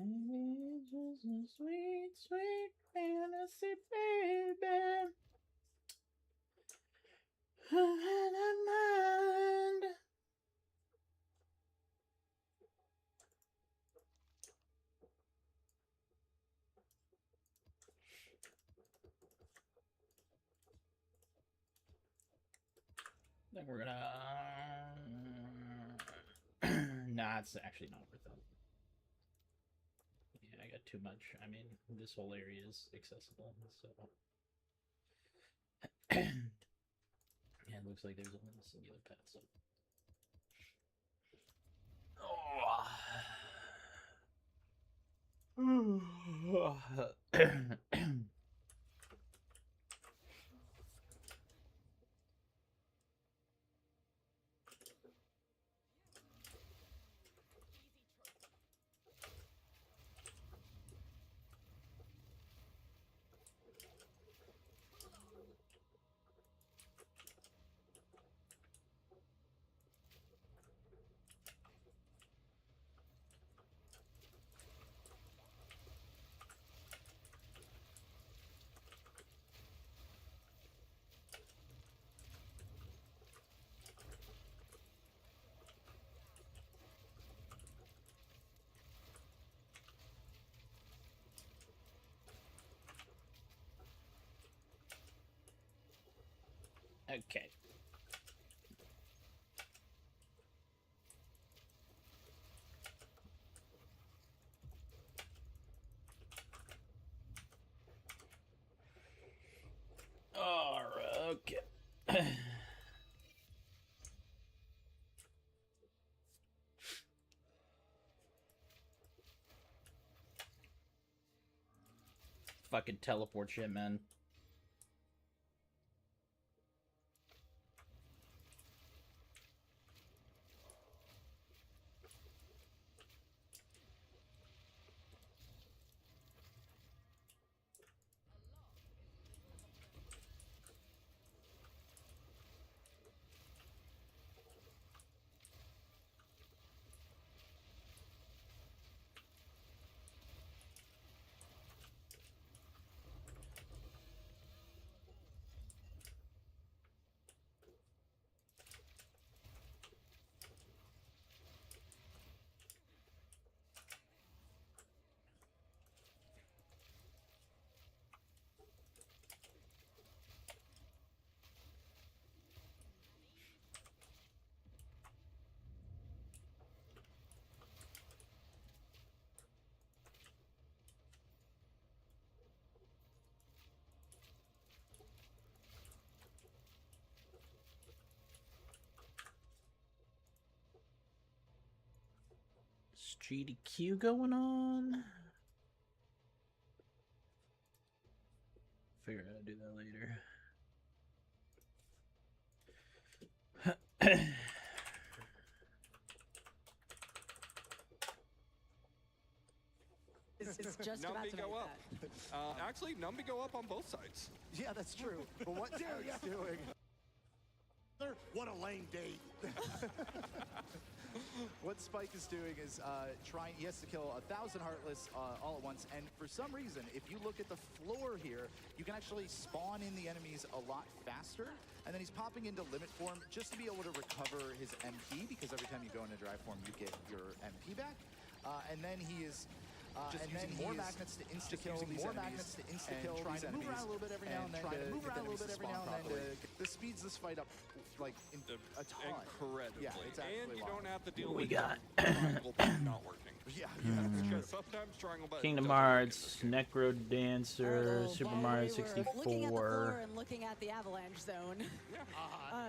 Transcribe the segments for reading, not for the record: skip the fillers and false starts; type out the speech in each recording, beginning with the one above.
Maybe it's just a sweet, sweet fantasy, baby. I don't mind. I think we're gonna. Nah, it's actually not worth it. Yeah, I got too much. I mean, this whole area is accessible, so. Yeah, it looks like there's only a singular path. So. Okay. Alright, okay. Fucking teleport shit, man. GDQ going on. Figure out how to do that later. It's just about to go up. Actually, Numby go up on both sides. Yeah, that's true. But what Derek's doing... What a lame date. What Spike is doing is trying, he has to kill 1,000 Heartless all at once, and for some reason, if you look at the floor here, you can actually spawn in the enemies a lot faster, and then he's popping into limit form just to be able to recover his MP, because every time you go into drive form, you get your MP back, and then he is... Just using more magnets to insta-kill these enemies, trying to move around a little bit every now and then this speeds this fight up like a ton. Incredibly. Yeah, it's and you don't have to deal We with got triangle button not working. Yeah, Because sometimes triangle button Kingdom doesn't Hearts, Necro Dancer, Arlo, Super while Mario we were looking at the floor 64. and looking at the avalanche zone.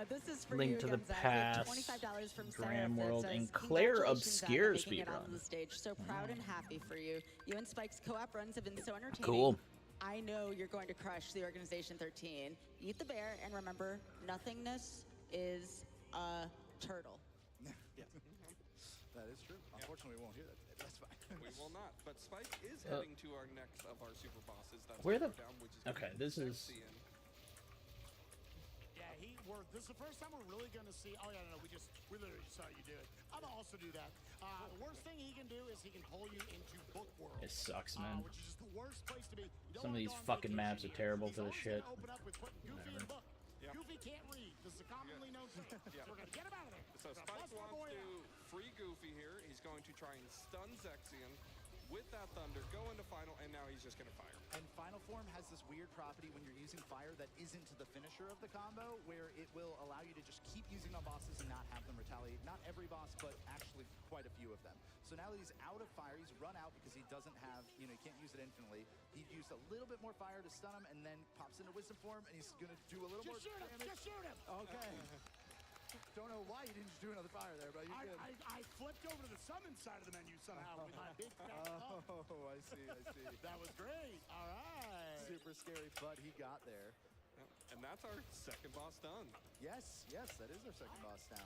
This is for Link you, to the Gonzaga. Past, $25 from Dram Seraph that World, says, and Claire "Congratulations on Obscure making it onto speedrun. the stage. So proud and happy for you. You and Spike's co-op runs have been so entertaining. Cool. I know you're going to crush the Organization 13. Eat the bear, and remember, nothingness is a turtle. That is true. Unfortunately, we won't hear that today, but that's fine. We will not. But Spike is heading to our next of our super bosses. That's Where the? down, which is Okay, this is. Yeah, this is the first time we're really going to see. Oh yeah, no, we literally just saw you do it. I'm gonna also do that. The worst thing he can do is he can pull you into Book World. It sucks, man. Which is just the worst place to be. You Some don't of wanna these go on fucking vacation maps are here. terrible He's for this always shit. gonna open up with putting Goofy in Book. Yeah. Goofy can't read. This is a commonly known thing. Yeah. So we're gonna get him out of there. So We're gonna Spike bust our wants boy to out. free Goofy here. He's going to try and stun Zexion with that Thunder, go into Final, and now he's just going to fire. And Final Form has this weird property when you're using fire that isn't the finisher of the combo, where it will allow you to just keep using on bosses and not have them retaliate. Not every boss, but actually quite a few of them. So now that he's out of fire, he's run out because he doesn't have, he can't use it infinitely. He used a little bit more fire to stun him and then pops into Wisdom Form, and he's going to do a little more Just shoot him! damage. Just shoot him! Okay. Don't know why you didn't just do another fire there, but you did. I flipped over to the summon side of the menu somehow with my big fat thumb. Oh, I see. That was great. All right. Super scary, but he got there. And that's our second boss done. Yes, that is our second boss down.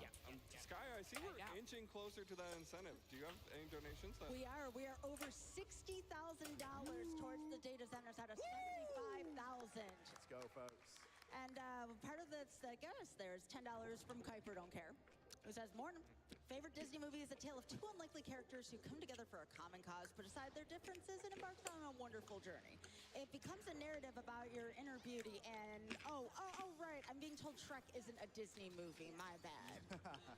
Sky, I see we're inching closer to that incentive. Do you have any donations? We are over $60,000 towards the data centers out of 75,000. Let's go, folks. And part of this that got us there is $10 from Kuiper Don't Care, who says, "Morning. Favorite Disney movie is a tale of two unlikely characters who come together for a common cause but decide their differences and embark on a wonderful journey. It becomes a narrative about your inner beauty and, oh, right, I'm being told Shrek isn't a Disney movie, my bad."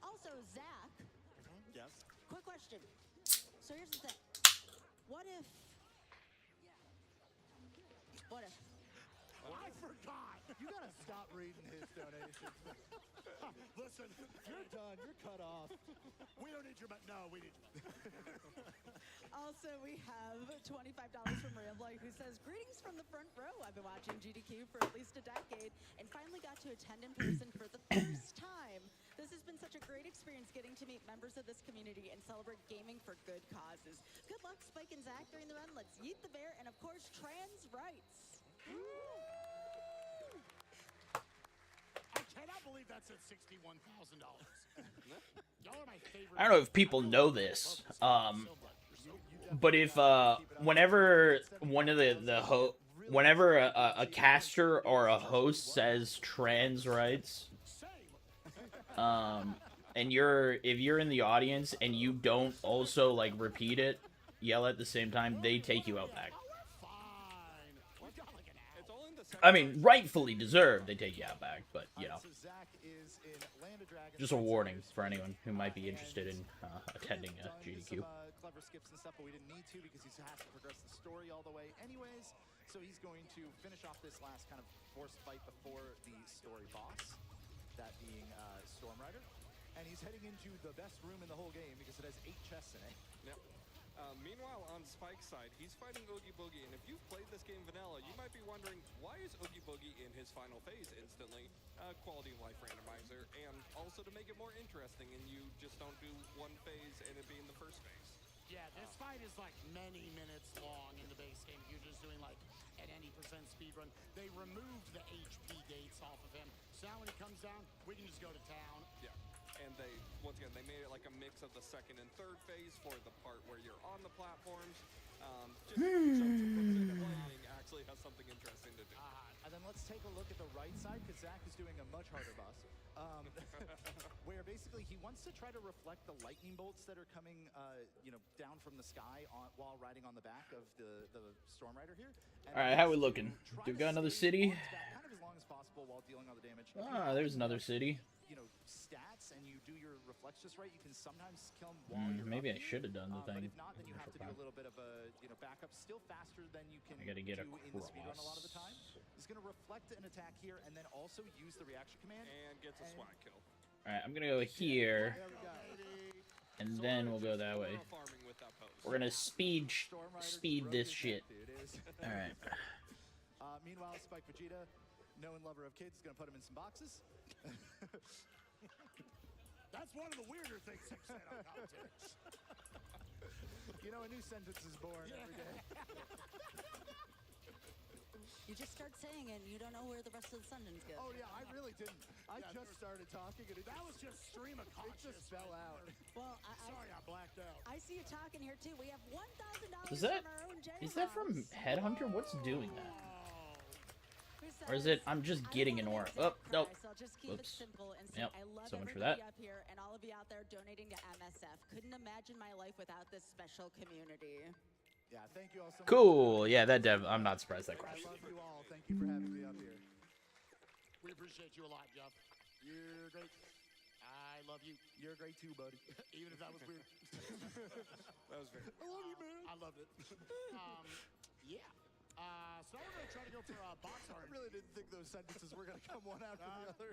Also, Zach, Yes. quick question. So here's the thing. What if... I forgot. You gotta stop reading his donations. Listen, You're done. You're cut off. we don't need your no, we need. Also, we have $25 from Rambler, who says, "Greetings from the front row. I've been watching GDQ for at least a decade and finally got to attend in person for the first time. This has been such a great experience getting to meet members of this community and celebrate gaming for good causes. Good luck, Spike and Zach, during the run. Let's yeet the bear and, of course, trans rights." I cannot believe that's at $61,000. Y'all are my favorite. I don't know if people know this, but if whenever one of whenever a caster or a host says trans rights, and if you're in the audience and you don't also like repeat it, yell at the same time, they take you out back. It's all in the second I mean, rightfully deserved, they take you out back, but you know, So Zach is in Land of Dragons. just a warning for anyone who might be interested in attending a GDQ. Some clever skips and stuff, but we didn't need to because he has to progress the story all the way anyways. So he's going to finish off this last kind of forced fight before the story boss, that being Storm Rider. And he's heading into the best room in the whole game because it has 8 chests in it. Yep. Meanwhile, on Spike's side, he's fighting Oogie Boogie, and if you've played this game vanilla, you might be wondering, why is Oogie Boogie in his final phase instantly? Quality of life randomizer, and also to make it more interesting, and you just don't do one phase and it being the first phase. Yeah, this fight is like many minutes long in the base game. You're just doing like at any % speed run. They removed the HP gates off of him, so now when he comes down, we can just go to town. Yeah. And they, once again, they made it like a mix of the second and third phase for the part where you're on the platforms. Just playing actually has something interesting to do. And then let's take a look at the right side because Zach is doing a much harder boss. Where basically he wants to try to reflect the lightning bolts that are coming, down from the sky while riding on the back of the Storm Rider here. All right, how we looking? Do we got another city? Kind of as long as possible while dealing all the damage. There's another city. Stats and you do your reflex just right, you can sometimes kill him while you're Maybe up. I should have done the But thing. if not, then you have to do a little bit of a backup. Still faster than you can I gotta get do in the speedrun a lot of the time. across. He's going to reflect an attack here and then also use the reaction command. And gets a swag kill. All right, I'm gonna go here, There we go. and then we'll go that way. Farming with that post. We're gonna speed Storm Rider speed broke this his shit. neck, dude. It is. All right. Meanwhile, Spike Vegeta, known lover of kids, is going to put him in some boxes. That's one of the weirder things I've said on commentaries. A new sentence is born every day. saying, and you don't know where the rest of the sentence goes. Oh yeah, I really didn't. I Yeah, just started talking and That was just stream of it consciousness. just fell out. Well, Sorry, I blacked out. I see you talking here too. We have $1,000 Is that- from our own Jay Is that from House, Headhunter? What's doing that? who Or is it says, I'm just "I getting don't an wanna aura? make Oh, Zach nope. cry, so I'll just keep it Whoops. simple and say Yep, I love so much for everybody that. up here and all of you out there donating to MSF. Couldn't imagine my life without this special community. Yeah, thank you all so much. Cool. Yeah, that dev. I'm not surprised that I crashed. love you all. Thank you for having me up here. We appreciate you a lot, Jeff. You're great. I love you. You're great too, buddy. Even if that was weird. That was very. I love you, man. I loved it. Yeah. So we're gonna try to go for box I art. really didn't think those sentences were gonna come one after the other.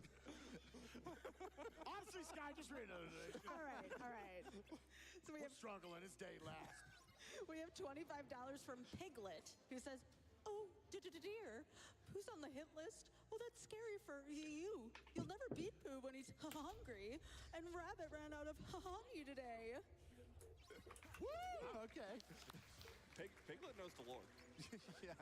Honestly, Sky, just read another day. All right, all right. So we We're have struggling. It's day last. We have $25 from Piglet, who says, "Oh, dear, Pooh's on the hit list. Well, that's scary for you. You'll never beat Pooh when he's hungry. And Rabbit ran out of honey today." Woo! Okay. Piglet knows the lore. Yeah.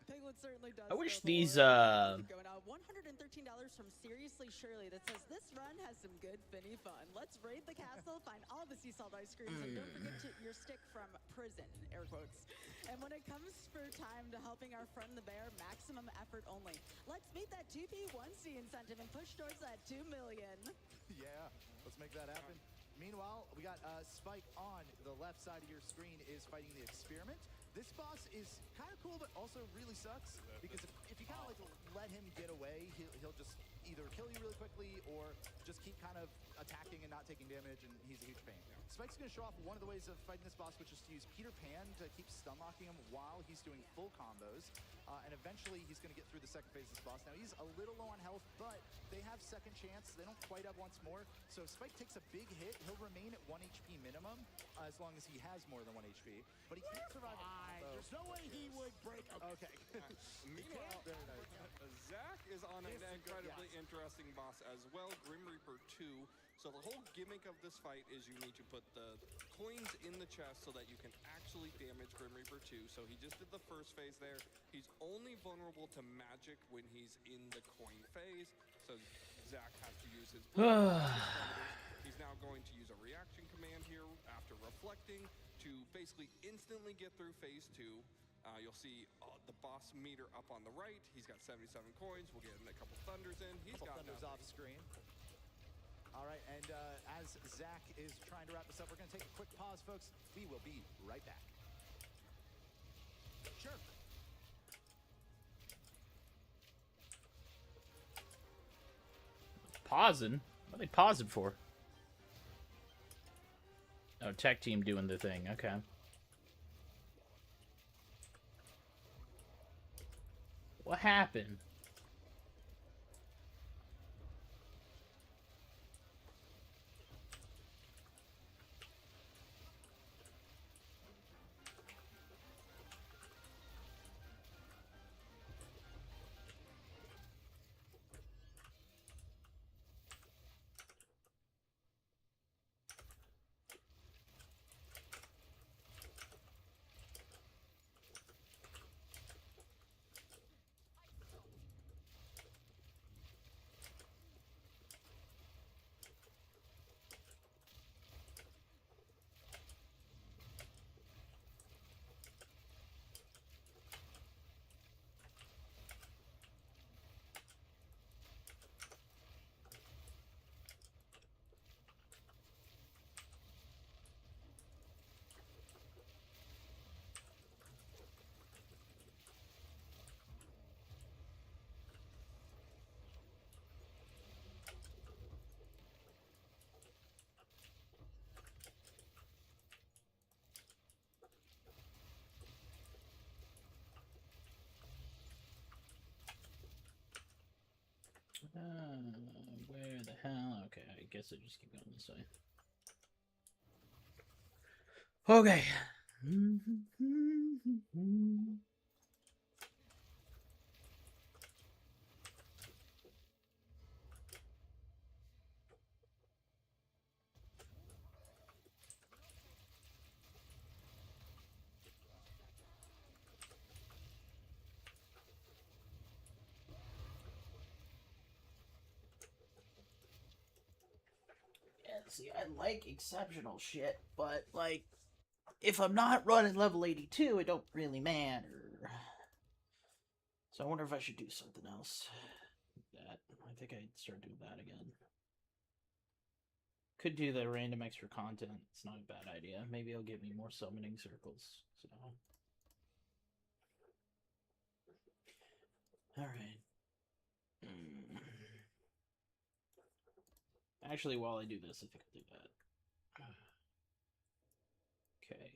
Piglet certainly does. I wish know the these, lore. Keep going on. $113 from Seriously Shirley that says, "This run has some good finny fun. Let's raid the castle, find all the sea salt ice creams, and don't forget your stick from prison," air quotes. "And when it comes for time to helping our friend the bear, maximum effort only. Let's meet that 2P 1C incentive and push towards that 2 million. Yeah, let's make that happen. Meanwhile, we got Spike on the left side of your screen is fighting the Experiment. This boss is kind of cool, but also really sucks because if you kind of like let him get away, he'll just either kill you really quickly or just keep kind of attacking and not taking damage, and he's a huge pain. Spike's going to show off one of the ways of fighting this boss, which is to use Peter Pan to keep stun locking him while he's doing full combos, and eventually he's going to get through the second phase of this boss. Now he's a little low on health, but they have second chance. They don't quite have once more, so if Spike takes a big hit, he'll remain at 1 HP minimum as long as he has more than 1 HP, but he can't survive a combo. There's no way he would break. Okay. Meanwhile, Very nice. Zach is on an incredibly interesting boss as well, Grim Reaper 2. So the whole gimmick of this fight is you need to put the coins in the chest so that you can actually damage Grim Reaper 2. So he just did the first phase there. He's only vulnerable to magic when he's in the coin phase. So Zach has to use his He's now going to use a reaction command here after reflecting to basically instantly get through phase 2. You'll see the boss meter up on the right. He's got 77 coins. We'll get a couple thunders in. He's got Thunders nothing. off screen. All right, and as Zach is trying to wrap this up, we're going to take a quick pause, folks. We will be right back. Sure. Pausing? What are they pausing for? Oh, tech team doing the thing. Okay. What happened? Where the hell? Okay, I guess I just keep going this way. Okay. See, I like exceptional shit, but, like, if I'm not running level 82, it don't really matter. So I wonder if I should do something else. I think I'd start doing that again. Could do the random extra content. It's not a bad idea. Maybe it'll get me more summoning circles. So, all right. Actually, while I do this, I think I'll do that. Okay.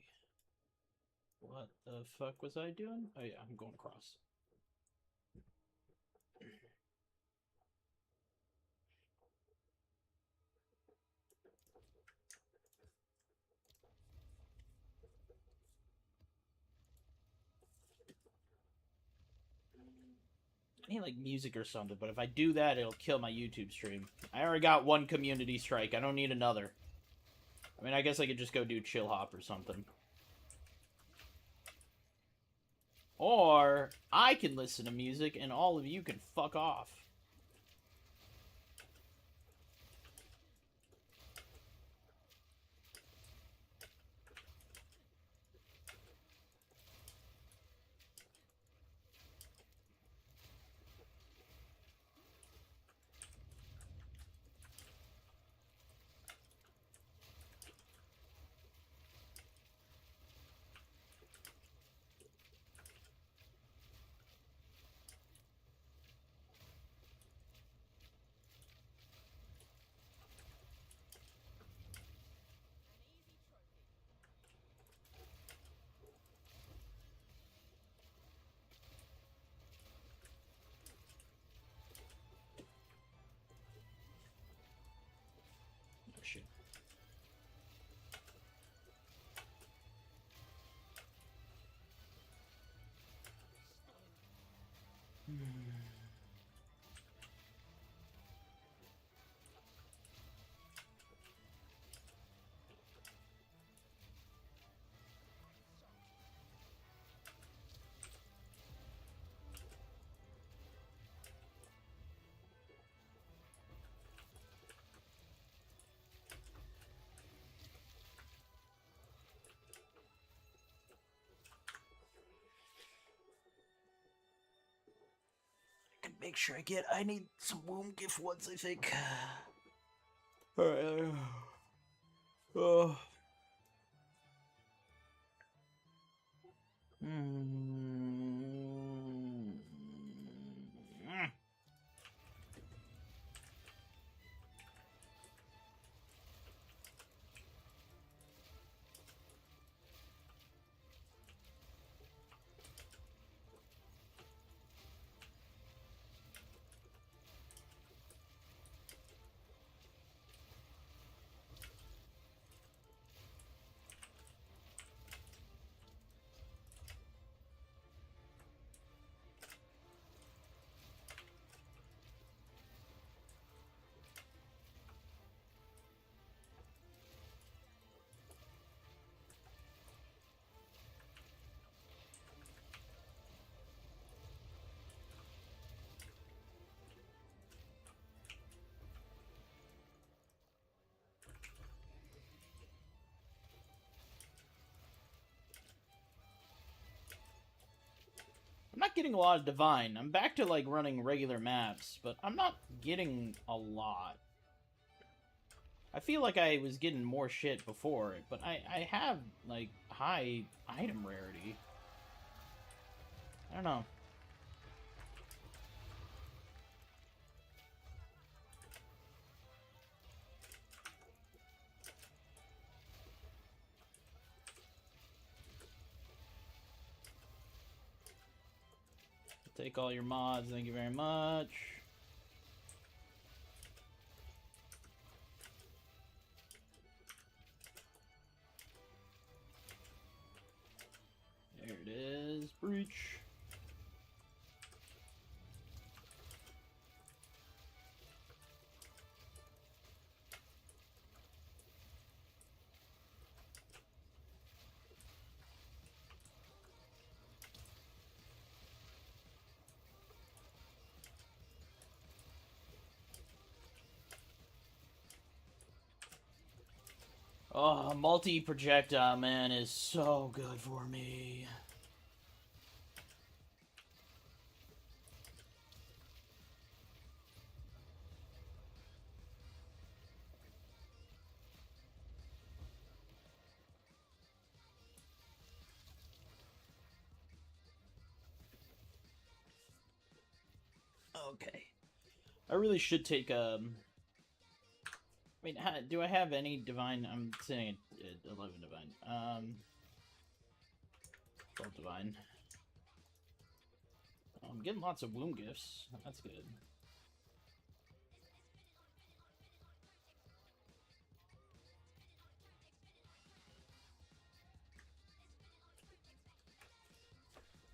What the fuck was I doing? Oh yeah, I'm going across. I need like music or something, but if I do that, it'll kill my YouTube stream. I already got one community strike. I don't need another. I mean, I guess I could just go do chill hop or something. Or I can listen to music and all of you can fuck off. Oh, shit. Make sure I need some womb gift ones, I think. Alright. Oh. I'm not getting a lot of Divine. I'm back to, like, running regular maps, but I'm not getting a lot. I feel like I was getting more shit before it, but I have, like, high item rarity. I don't know. Take all your mods, thank you very much. There it is, breach. Oh, multi-projectile, man, is so good for me. Okay. I really should take, I mean, do I have any divine? I'm saying 11 divine. 12 divine. I'm getting lots of womb gifts. That's good.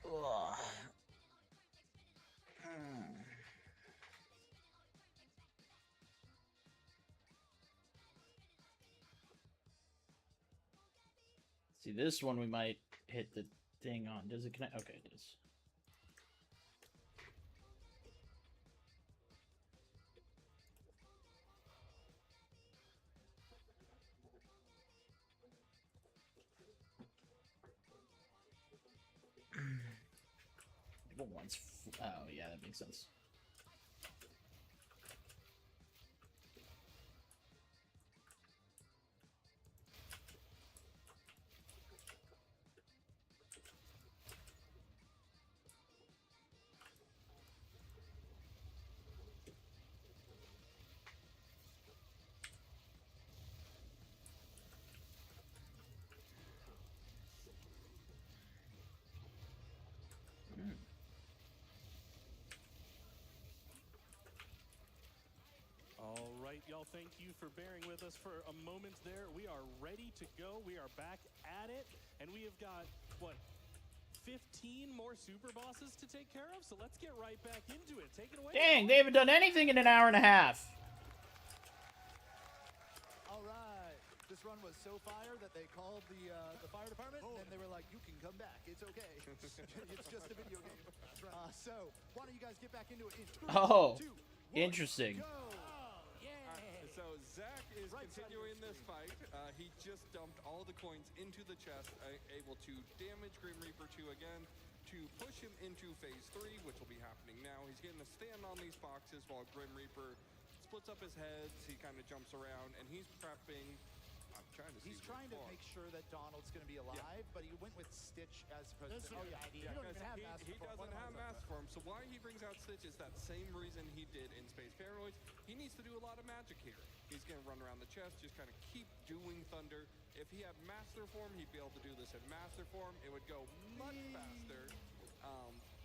Ugh. See, this one we might hit the thing on. Does it connect? Okay, it does. Once. Oh, yeah, that makes sense. All right, y'all, thank you for bearing with us for a moment there. We are ready to go. We are back at it, and we have got, what, 15 more super bosses to take care of? So let's get right back into it. Take it away. Dang, they haven't done anything in an hour and a half. All right. This run was so fire that they called the fire department, and they were like, you can come back. It's okay. It's just a video game. So, why don't you guys get back into it in 3, Oh, 2, 1, interesting. go. So Zach is continuing this fight. He just dumped all the coins into the chest, able to damage Grim Reaper 2 again to push him into phase 3, which will be happening now. He's getting to stand on these boxes while Grim Reaper splits up his heads. He kind of jumps around, and he's prepping. I'm trying to see. He's trying to make sure that Donald's going to be alive, but he went with Stitch as opposed to. Oh yeah, Yeah, you don't even have Master he Form. doesn't have Master Form, so why he brings out Stitch is that same reason he did in Space Paranoids. He needs to do a lot of magic here. He's going to run around the chest, just kind of keep doing Thunder. If he had Master Form, he'd be able to do this in Master Form. It would go much faster,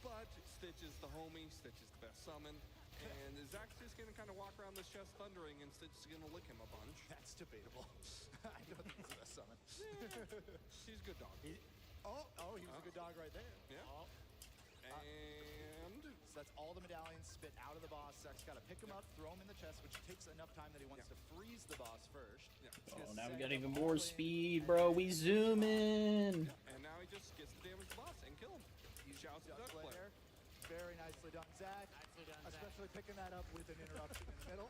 but Stitch is the homie. Stitch is the best summon. And Zach's just going to kind of walk around this chest thundering, and Stitch is going to lick him a bunch. That's debatable. I don't think he's the best summon. He's a good dog. He was a good dog right there. Yeah. And So that's all the medallions spit out of the boss. Zach's got to pick them up, throw them in the chest, which takes enough time that he wants to freeze the boss first. yeah. Oh, now we got even more speed, bro. We zoom in. And now he just gets to damage the boss and kill him. He shouts at Duck Player. Very nicely done, Zach. Nicely done, Zach. Especially picking that up with an interruption in the middle.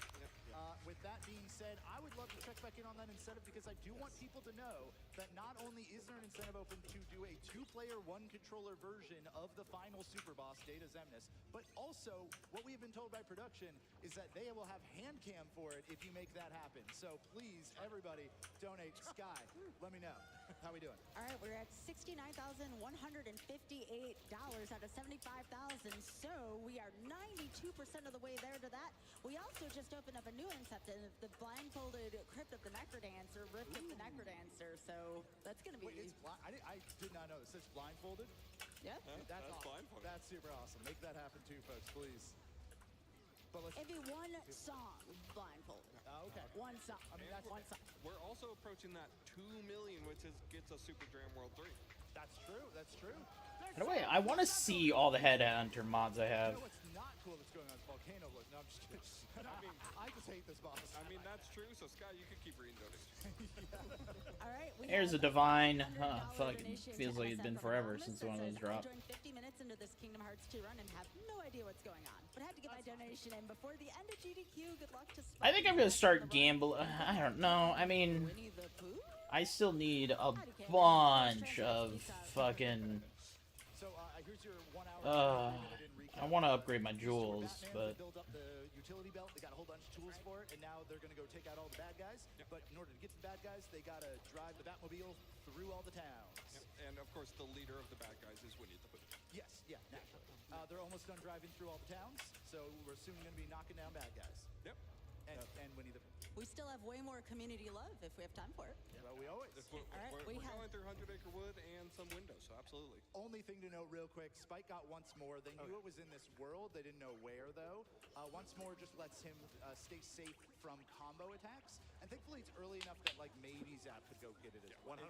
With that being said, I would love to check back in on that incentive because I do want people to know that not only is there an incentive open to do a 2-player, 1-controller version of the final super boss, Data Xemnas, but also what we have been told by production is that they will have hand cam for it if you make that happen. So please, everybody, donate. Sky, let me know. How we doing? All right, we're at $69,158 out of $75,000, so we are 92% of the way there to that. We also just opened up a new incentive, the blindfolded Crypt of the Necrodancer, Rift of the Necrodancer, so that's going to be... Wait, I did not know this. It's blindfolded? Yep. That's awesome. blindfolded. That's super awesome. Make that happen too, folks, please. But let's... It'd be one song blindfolded. Okay. One song. I mean, that's one song. We're also approaching that 2 million, which gets us Super Jam World 3. That's true. That's true. By the way, I want to see all the Headhunter mods I have. You know what's not cool that's going on? Volcano Blood. No, I'm just kidding. I just hate this boss. I mean, that's true. So, Sky, you could keep reading donations. All right, we There's a have divine. $100 Fuck. donation Feels to like it's been SF from forever Anonymous since that one of says, those dropped. I joined 50 minutes into this Kingdom Hearts 2 run and have no idea what's going on, but had to get my donation in before the end of GDQ. Good luck to Spike. I think I'm gonna start gambling. I don't know. I mean, Winnie the Pooh? I still need a bunch of fucking. So here's your 1 hour. I want to upgrade my jewels, but Build up the utility belt. They got a whole bunch of tools for it, and now they're gonna go take out all the bad guys. But in order to get to the bad guys, they gotta drive the Batmobile through all the towns. And, of course, the leader of the bad guys is Winnie the Pooh. Yes, yeah, naturally. They're almost done driving through all the towns, so we're soon gonna be knocking down bad guys. Yep. And Winnie the Pooh. We still have way more community love if we have time for it. Well, we always. We're, right, we're we have- going through 100 Acre Wood and some windows, so absolutely. Only thing to note real quick, Spike got once more. They knew it was in this world. They didn't know where, though. Once more just lets him stay safe from combo attacks. And thankfully, it's early enough that, like, maybe Zap could go get it as well.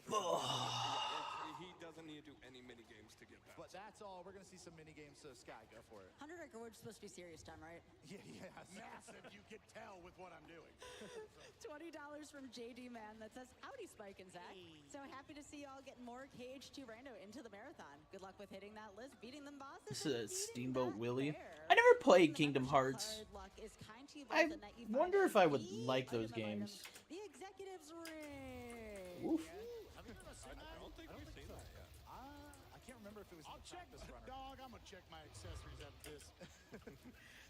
He doesn't need to do any mini games to get that. But that's all. We're going to see some mini games, so Sky, go for it. 100 Acre Wood's supposed to be serious time, right? Yeah, yes. Massive, you can tell with what I'm doing. $20 from JD Man that says, howdy, Spike and Zach. So happy to see y'all getting more KH2 Rando into the marathon. Good luck with hitting that list, beating them bosses. This and is beating Steamboat that Willie. bear. I never played The Kingdom membership Hearts. card luck is kind to you I both in that you wonder find if I would the like those item item, games. The executive's ring. Oof. Have you ever seen I that? don't think we've seen that yet. I can't remember if it was I'll in the check practice runner. dog. I'm gonna check my accessories after this.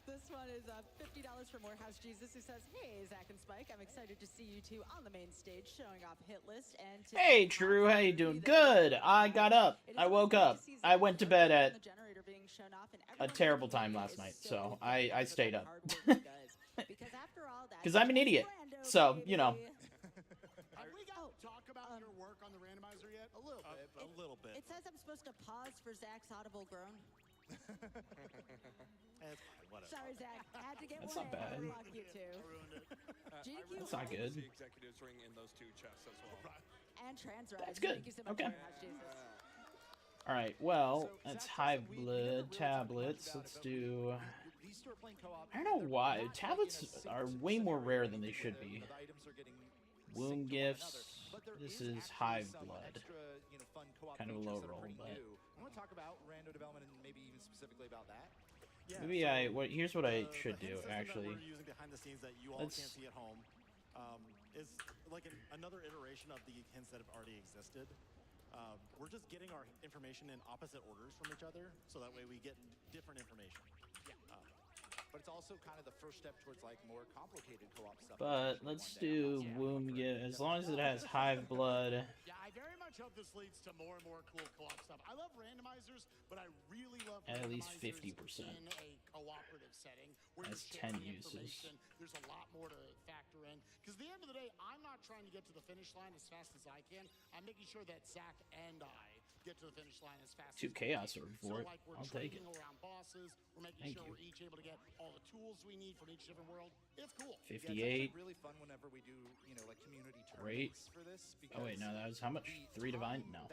This one is $50 from Warehouse Jesus, who says, hey, Zach and Spike, I'm excited to see you two on the main stage showing off Hit List. And Hey, Drew, how you doing? Good. I got up. I woke up. I went to bed at a terrible time last night, so I stayed up. Because I'm an idiot. So, you know. Have we got to talk about your work on the randomizer yet? A little bit. A little bit. It says I'm supposed to pause for Zach's audible groan. It's fine, whatever. Sorry, Zach. I had to get That's one not in. bad. Unlock you two. I ruined it. GQ That's not good. The executives ring in those two chests as well. and Transrise. That's good. Thank you so much, Okay. Warehouse Jesus. Alright, well, So, that's Zach, Hive we never really Blood talked tablets. much about Let's it, but do. These two are playing co-op. I don't know why. They're not, like, Tablets in a safe are way more scenario rare than they should where be. the items are getting Womb synced to one gifts. another, but there This is is actually Hive some Blood. extra, fun co-op Kind of a features low that are roll, pretty but- new. I want to talk about rando development and maybe even specifically about that. Yeah, Maybe so here's what I the should hint do, system that actually. we're using behind the scenes that you all Let's- can't see at home is like another iteration of the hints that have already existed. We're just getting our information in opposite orders from each other, so that way we get different information. But it's also kind of the first step towards like more complicated co-op stuff. But potentially let's one day. do Womb Gift. As long as it has Hive Blood. Yeah, I very much hope this leads to more and more cool co-op stuff. I love randomizers, but I really love At least randomizers 50%. in a cooperative setting where That's you're sharing 10 uses. information. There's a lot more to factor in. Because at the end of the day, I'm not trying to get to the finish line as fast as I can. I'm making sure that Zach and I get to the finish line as fast Two as we Chaos can. Orb So, for it. like, we're I'll take it. trading around bosses. We're making Thank sure you. we're each able to get all the tools we need from each different world. It's cool. Yeah, it's 58. actually really fun whenever we do, like community Great. tournaments for this. Oh wait, no, because that was how much? the 3 divine? time No.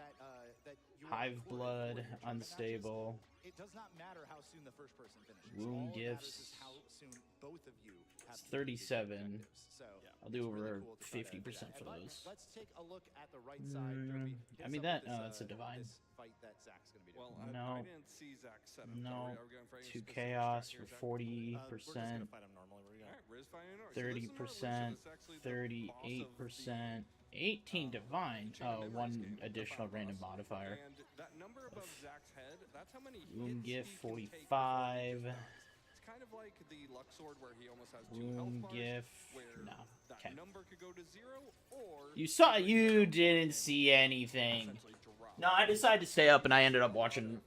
that you Hive record Blood, for your tournament matches, unstable. It does not matter how soon the first person finishes. Wound All that matters gifts. is how soon both of you have It's completed the 37. objectives. So I'll do it's really over cool to try to do 50% that. for And those. Let's take a look at the right side. Derby. Hit I us mean up with that- that's a this, divine. this fight that Zach's gonna be doing. Well, No. I didn't see Zach set up. No. Are we going for any 2 specific Chaos strat for here, Zach? 40%. We're just gonna fight him normally. We're gonna. Alright, Riz fighting North. 30%, 38%, 18 divine. Oh, one additional random modifier. And that number above Zach's head, that's how many Wound hits gift he can take before he 45. gets knocked. It's kind of like the Luxord where he almost has 2 Wound health bars, gift. where No. that Okay. number could go to 0 or You didn't see anything. essentially drop. No, I decided to stay up and I ended up watching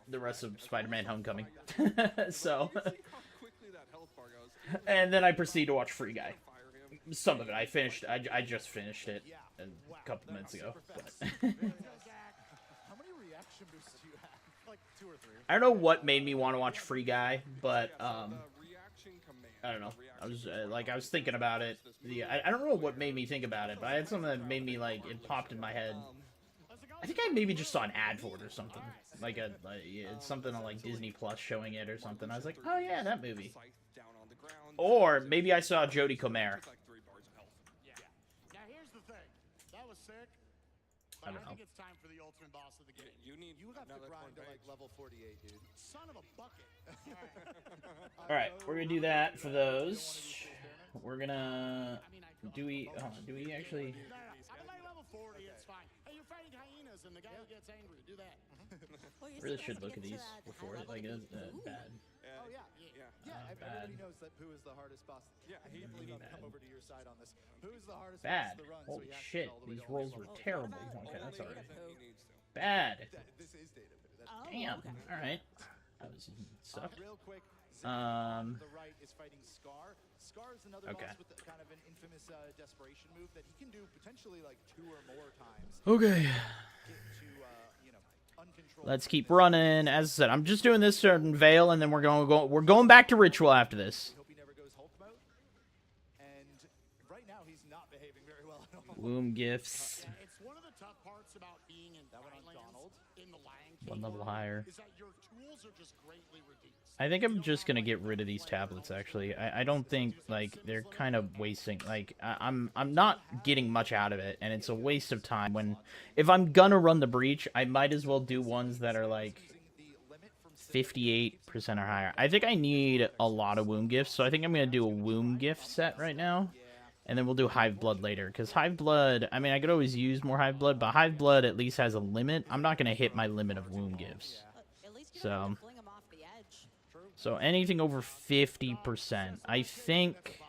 the rest of Spider-Man Homecoming. So, You see how quickly that health bar goes. and then I proceed to watch Free Guy. Fire him. Some of it I finished. I just finished it a couple minutes ago. But How many reaction boosts do you have? Like 2 or 3. I don't know what made me want to watch Free Guy, but Yeah, so the reaction command, I don't know. the I was reaction I was thinking about it. I don't know what made me think about it, but I had something that made me like it popped in my head. I think I maybe just saw an ad for it or something. Like it's something on like Disney Plus showing it or something. I was like, oh yeah, that movie. ground. Or maybe I saw Jody Comer. Like 3 bars of health. Yeah. Now here's the thing. That was sick. I But don't I think know. it's time for the ultimate boss of the game. You need You have to another grind to like Cornbread. level 48, dude. Son of a bucket. All right, we're gonna do that for those. We're gonna. I mean, I Do we? Do we actually? No, I'm like level 40. It's fine. Hey, you're fighting hyenas, and the guy who gets angry. Do that. Well, you Really still should have to look at get to these that before high it. level Like, to it's beat Pooh. bad. Oh yeah, Yeah. yeah. Bad. Everybody knows that Pooh is the hardest boss. Yeah, I he- can't believe I've bad. come over to your side on this. Pooh is the hardest Bad. boss to run. Holy so he has to shit! get all the way These to rolls level were Oh, what terrible. about Okay, that's Only alright. Data Pooh? He needs to. Bad. This is data. That's Oh, Damn. okay. All right. That was sucked. Real quick, Zach on Um. the right is fighting Scar. Scar is another Okay. boss with kind of an infamous desperation move that he can do potentially like 2 or more times. Okay. Get to you know, uncontrolled. Let's keep running. As I said, I'm just doing this to Veil, and then we're going back to Ritual after this. We hope he never goes Hulk mode. And right now he's not behaving very well at all. Womb gifts. Yeah, it's one of the tough parts about being in That one on Thailand Donald. in the Lion King One level world higher. is that your tools are just greatly reduced. I think I'm just gonna get rid of these tablets. Actually, I don't think like they're kind of wasting. Like I'm not getting much out of it, and it's a waste of time. When if I'm gonna run the breach, I might as well do ones that are like 58% or higher. I think I need a lot of womb gifts, so I think I'm gonna do a womb gift set right now, and then we'll do Hive Blood later. Because Hive Blood, I mean, I could always use more Hive Blood, but Hive Blood at least has a limit. I'm not gonna hit my limit of womb gifts. At least you So- don't have to fling him off the edge. So anything over 50%, I think,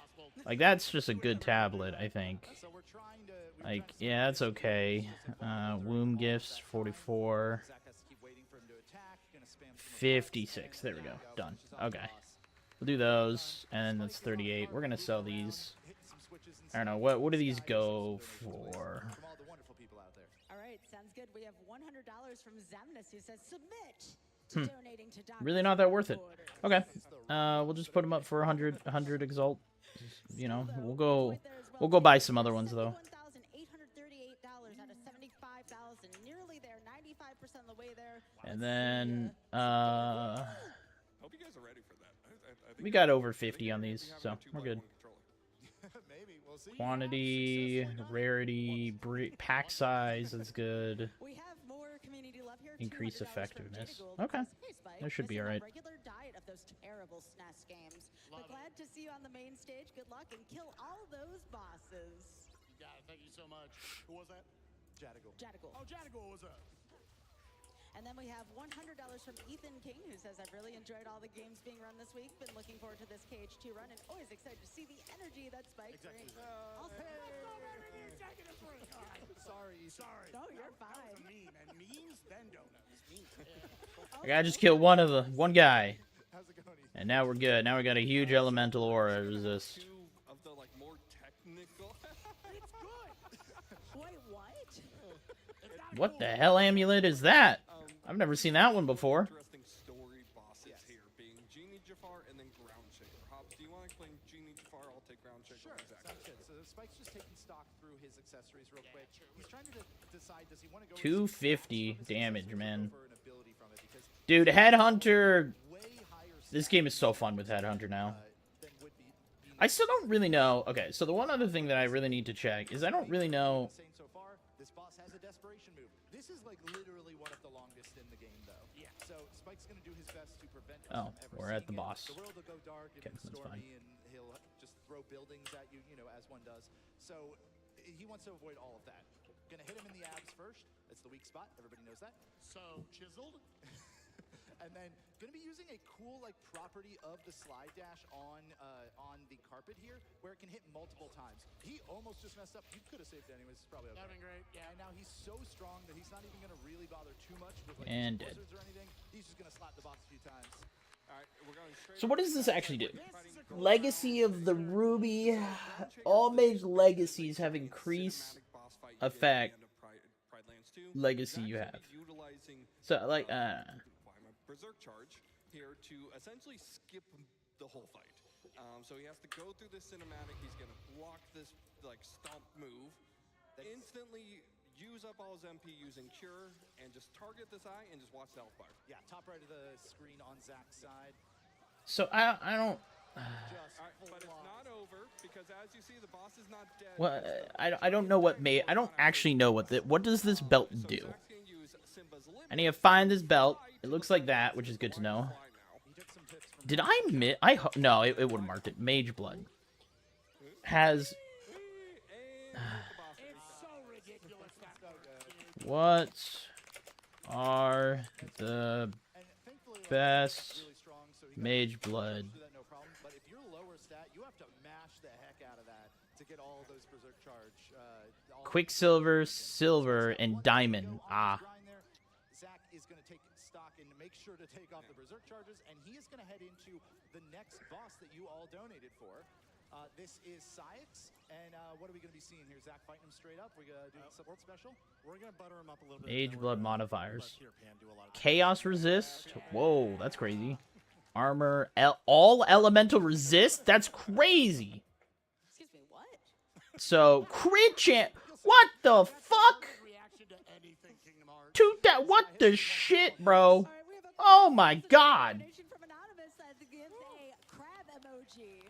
like that's just a good tablet, I think. So we're trying to Like, yeah, that's okay. Womb gifts, 44, Zach has to keep waiting for him to attack. Gonna spam some 56, there we go, done. Okay. We'll do those, and then that's 38. We're gonna sell these. hit some switches and I don't know, what do these go for? from all the wonderful people out there. All right, sounds good. We have $100 from Zamnus who says submit to donating to Doctor Really not that worth it. Order. Okay, we'll just put them up for 100 exalt. You know, we'll go buy some other ones though. $71,838 out of $75,000, nearly there, 95% of the way there. And then, Hope you guys are ready for that. I think we got over 50 we on have these, a so 2x1 we're good. controller. Maybe we'll see. Quantity, rarity, pack size is good. We have more community love here. Increase $200 from effectiveness. Jada Gould. Okay. Hey, Spike, That should be missing a alright. Regular diet of those terrible SNES games. Love But glad to see you on the main stage. Good luck and kill all those bosses. You got it. Thank you so much. Who was that? Jadigal. Jadigal. Oh, Jadigal was up. And then we have $100 from Ethan King, who says, I've really enjoyed all the games being run this week. Been looking forward to this KH2 run and always excited to see the energy that Spike brings. Also, Sorry. Sorry. No, you're That was a fine. meme, and memes, then donuts. Memes. I gotta just kill one guy, How's it going? Ethan? and now we're good. Now we got a huge elemental aura resist. 2 of the like more technical. It's good. Wait, what? It's not What cool. the hell amulet is that? I've never seen that one before. Interesting story bosses here, being Genie Jafar and then Ground Shaker. Hobbs, do you want to explain Genie Jafar? I'll take Ground Shaker. Sure, Exactly. sounds good. So Spike's just taking stock through his accessories real quick. He's trying to decide, does he want to go 250 damage, man. for an ability from it because Dude, Headhunter. way higher This game is so fun with Headhunter now. than would be I still don't really know. Okay, so the one other thing that I really need to check is I don't really know. saying so far, this boss has a desperation move. This is like literally one of the longest in the game though. Yeah. So Spike's gonna do his best to prevent him Oh, from ever we're at the seeing it. boss. The world will go dark and Okay, that's stormy fine. and he'll just throw buildings at you, you know, as one does. So he wants to avoid all of that. Gonna hit him in the abs first. That's the weak spot. Everybody knows that. So, chiseled? And then gonna be using a cool like property of the slide dash on the carpet here, where it can hit multiple times. He almost just messed up. You could have saved it anyways. It's probably okay. That'd been great. Yeah. And now he's so strong that he's not even gonna really bother too much with like And dead. blizzards or anything. He's just gonna slap the boss a few times. All right, we're going straight. So what does this actually do? This is a cool Legacy of the Ruby. All mage legacies have increased Cinematic boss fight you did at the effect end of Pride Lands 2. legacy He's you actually have. Utilizing So like why my Berserk charge here to essentially skip the whole fight. So he has to go through this cinematic. He's gonna block this like stomp move, instantly use up all his MP using Cure, and just target this eye and just watch the health bar. Yeah, top right of the screen on Zach's side. so I don't But it's not over because as you see, the boss is not dead. What? I don't know what I don't actually know what does this belt do? Zach's gonna use Simba's limit. I need to find this belt. It looks like that, which is good to know. Did I miss? No, it would have marked it. Mage Blood has. What are the best Mage Blood? But if you're lower stat, you have to mash the heck out of that to get all those berserk charge. Quicksilver, Silver, and Diamond. Ah. Zach is going to take stock and make sure to take off the berserk charges, and he is going to head into the next boss that you all donated for. This is Syx, and what are we going to be seeing here? Zach fighting him straight up. We're going to do some world special. We're going to butter him up a little bit. Mage and then Blood we're gonna modifiers. let Peter Pan do a lot of Chaos Resist. Whoa, that's crazy. Armor. All elemental resist? That's crazy. Excuse me, what? So, crit chance. What the fuck? reaction to anything Kingdom Hearts. What the shit, bro? All right, we have a Oh my god. donation from Anonymous that gives a crab emoji.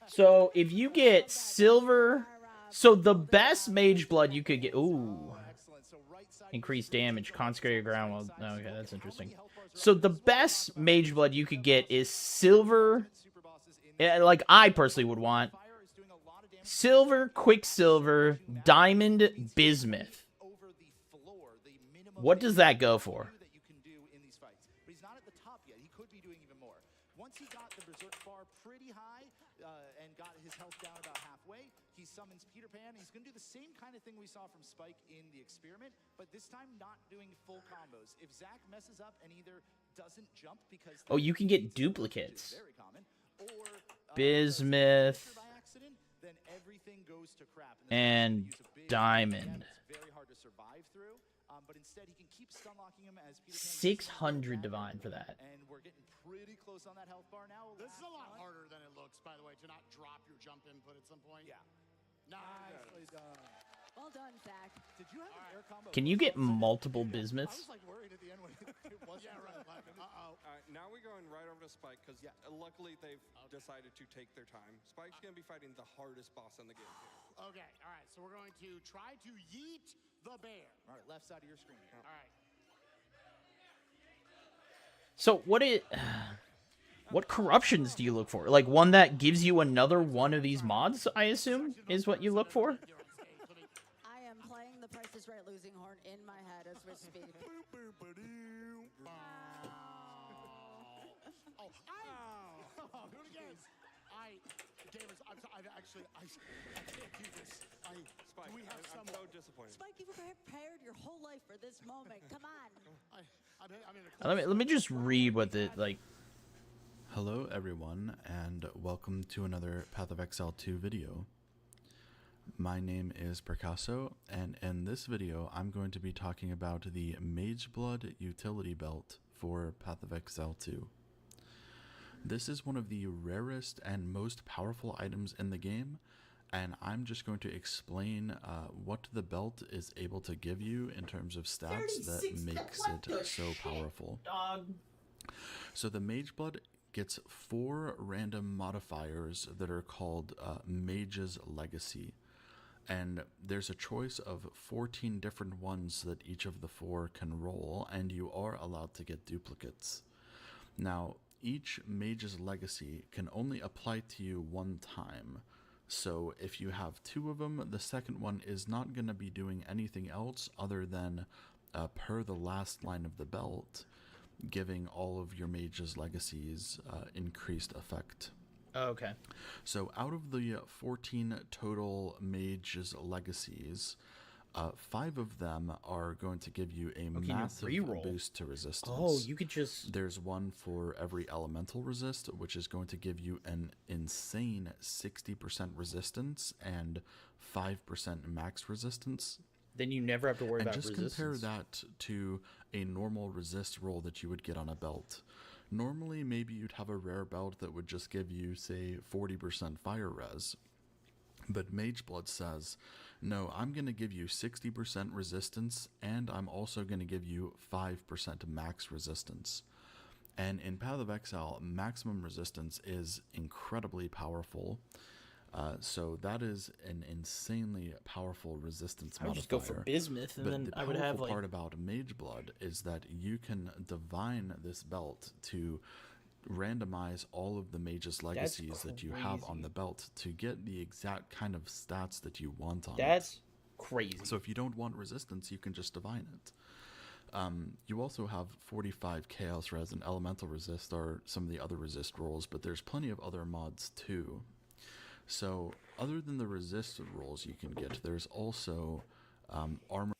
So, if you get silver. So, the best Mage Blood you could get. Ooh. Excellent. So right side Increased damage. Consecrated ground. Well, okay, that's interesting. So, the best Mage Blood you could get is silver. super bosses in Like, I personally would want. fire is doing a lot of damage Silver, Quicksilver, Diamond, Bismuth. over the floor. The minimum What does that go for? that you can do in these fights. But he's not at the top yet. He could be doing even more. Once he got the berserk bar pretty high and got his health down about halfway, he summons Peter Pan. He's going to do the same kind of thing we saw from Spike in the experiment, but this time not doing full combos. If Zach messes up and either doesn't jump because Oh, you can get duplicates. which is very common, or Bismuth by accident, then everything goes to crap. and Use a big Diamond. It's very hard to survive through, but instead he can keep stun locking him as Peter Pan 600 divine for that. and we're getting pretty close on that health bar now. This is a lot harder than it looks, by the way, to not drop your jump input at some point. Yeah. Nicely done. Well done, Zach. Did you have an air combo? Can you get multiple I bismuths? was like worried at the end when it wasn't. Yeah, right. Like, uh-oh. Now we're going right over to Spike because luckily they've decided to take their time. Spike's going to be fighting the hardest boss in the game. Okay, all right. So we're going to try to yeet the bear. All right, left side of your screen. All right. So what corruptions do you look for? Like one that gives you another one of these mods, I assume, is what you look for? I am playing the Price is Right losing horn in my head as we speak. Do it again. Gamers, I can't do this. Spike, Do we have I'm someone? so disappointed. Spike, you've prepared your whole life for this moment. Come on. I'm in a Let me just read what the like. Hello everyone, and welcome to another Path of Exile 2 video. My name is Picasso, and in this video I'm going to be talking about the Mage Blood utility belt for Path of Exile 2. This is one of the rarest and most powerful items in the game, and I'm just going to explain what the belt is able to give you in terms of stats that makes it so powerful. Dog. So the Mage Blood gets 4 random modifiers that are called Mage's Legacy. And there's a choice of 14 different ones that each of the 4 can roll, and you are allowed to get duplicates. Now, each Mage's Legacy can only apply to you one time. So if you have 2 of them, the second one is not going to be doing anything else other than, per the last line of the belt, giving all of your Mage's Legacies increased effect. Okay. So out of the 14 total Mage's Legacies, 5 of them are going to give you a you massive reroll? boost to resistance. Oh, you could just. There's one for every elemental resist, which is going to give you an insane 60% resistance and 5% max resistance. Then you never have to worry And about just resistance. compare that to a normal resist roll that you would get on a belt. Normally, maybe you'd have a rare belt that would just give you, say, 40% fire res. But Mage Blood says, no, I'm going to give you 60% resistance, and I'm also going to give you 5% max resistance. And in Path of Exile, maximum resistance is incredibly powerful. So that is an insanely powerful resistance I would modifier. just go for Bismuth, and But then the I would have powerful like part about Mage Blood is that you can divine this belt to randomize all of the Mage's legacies that you have on crazy. the belt to get the exact kind of stats that you want on it. that's crazy. So if you don't want resistance, you can just divine it. You also have 45 Chaos Res and Elemental Resist are some of the other resist rolls, but there's plenty of other mods too. So other than the resist rolls you can get, there's also armor.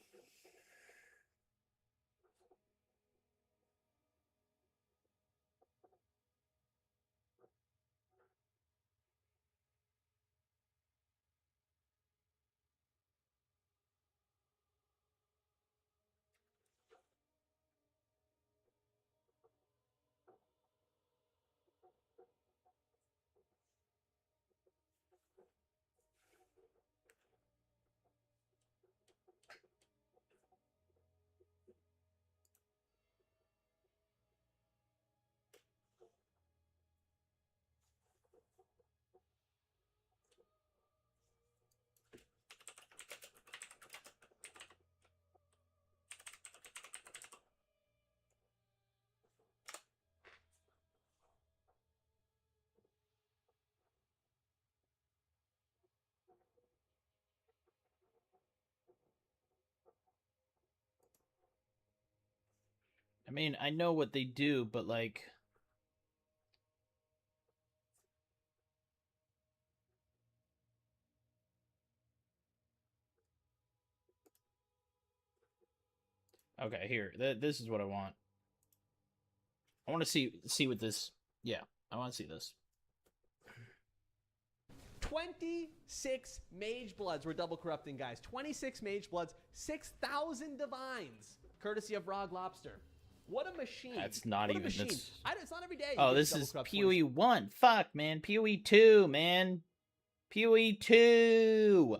I mean, I know what they do, but like, okay, here, this is what I want. I want to see what this. Yeah, I want to see this. 26 Mage Bloods we're double corrupting, guys. 26 Mage Bloods, 6,000 Divines, courtesy of Rog Lobster. What a machine. That's not what even. a machine. That's... It's not every day. Oh, this is PoE 1. Fuck, man. PoE 2, man. PoE 2.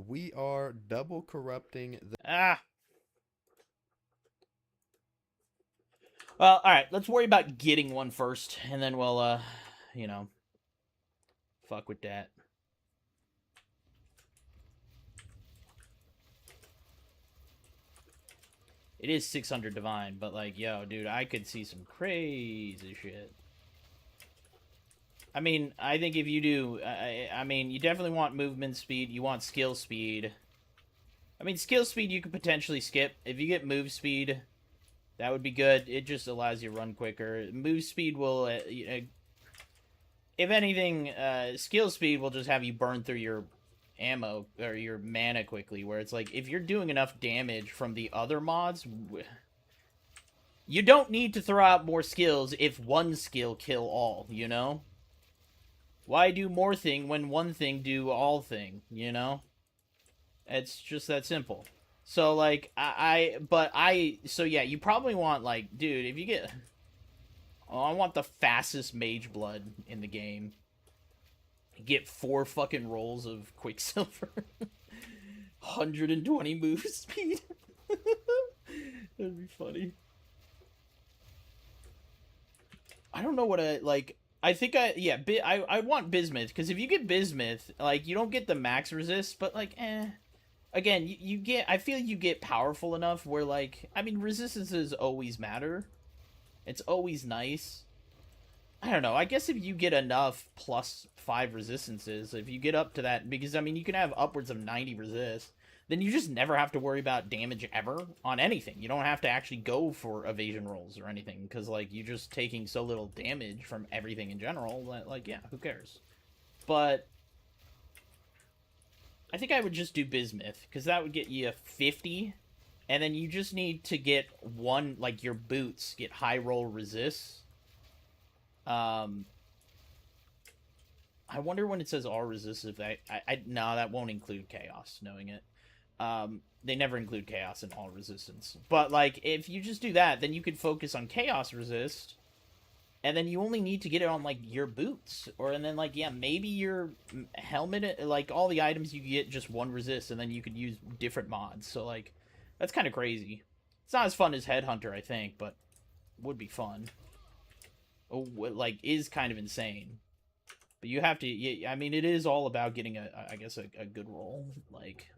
We are double corrupting the... Ah. Well, all right. Let's worry about getting one first, and then we'll, you know, fuck with that. It is 600 divine, but like, yo, dude, I could see some crazy shit. I mean, I think if you do, I mean, you definitely want movement speed. You want skill speed. I mean, skill speed you could potentially skip. If you get move speed, that would be good. It just allows you to run quicker. Move speed will, if anything, skill speed will just have you burn through your ammo or your mana quickly, where it's like, if you're doing enough damage from the other mods, you don't need to throw out more skills if one skill kill all, you know? Why do more thing when one thing do all thing, you know? It's just that simple. So, like, so yeah, you probably want, like, dude, if you get... Oh, I want the fastest Mage Blood in the game. Get 4 fucking rolls of Quicksilver. 120 move speed. That'd be funny. I don't know what I think I want Bismuth, because if you get Bismuth, like, you don't get the max resist, but, like, again, you get, I feel you get powerful enough where, like, I mean, resistances always matter. It's always nice. I don't know, I guess if you get enough plus 5 resistances, if you get up to that, because, I mean, you can have upwards of 90 resist, then you just never have to worry about damage ever on anything. You don't have to actually go for evasion rolls or anything, because, like, you're just taking so little damage from everything in general that, like, yeah, who cares? But I think I would just do Bismuth, because that would get you 50, and then you just need to get one, like, your boots get high roll resists. I wonder when it says all resist if no, that won't include chaos, knowing it. they never include chaos in all resistance. But like, if you just do that, then you could focus on chaos resist, and then you only need to get it on like your boots, or and then like yeah, maybe your helmet, like all the items you get just one resist, and then you could use different mods. So like, that's kind of crazy. It's not as fun as Headhunter, I think, but would be fun. Oh, like is kind of insane. But you have to. Yeah, I mean, it is all about getting I guess a good roll. Like,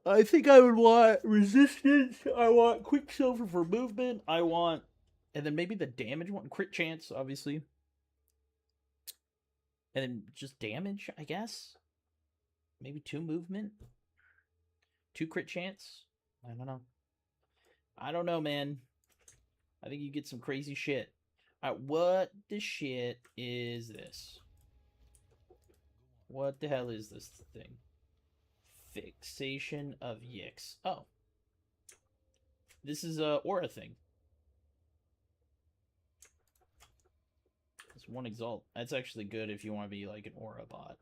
I think I would want resistance. I want Quicksilver for movement. I want, and then maybe the damage one, crit chance, obviously, and then just damage, I guess. Maybe 2 movement, 2 crit chance. I don't know. I don't know, man. I think you get some crazy shit. Alright, what the shit is this? What the hell is this thing? Fixation of Yix. Oh. This is a aura thing. It's 1 exalt. That's actually good if you want to be like an aura bot.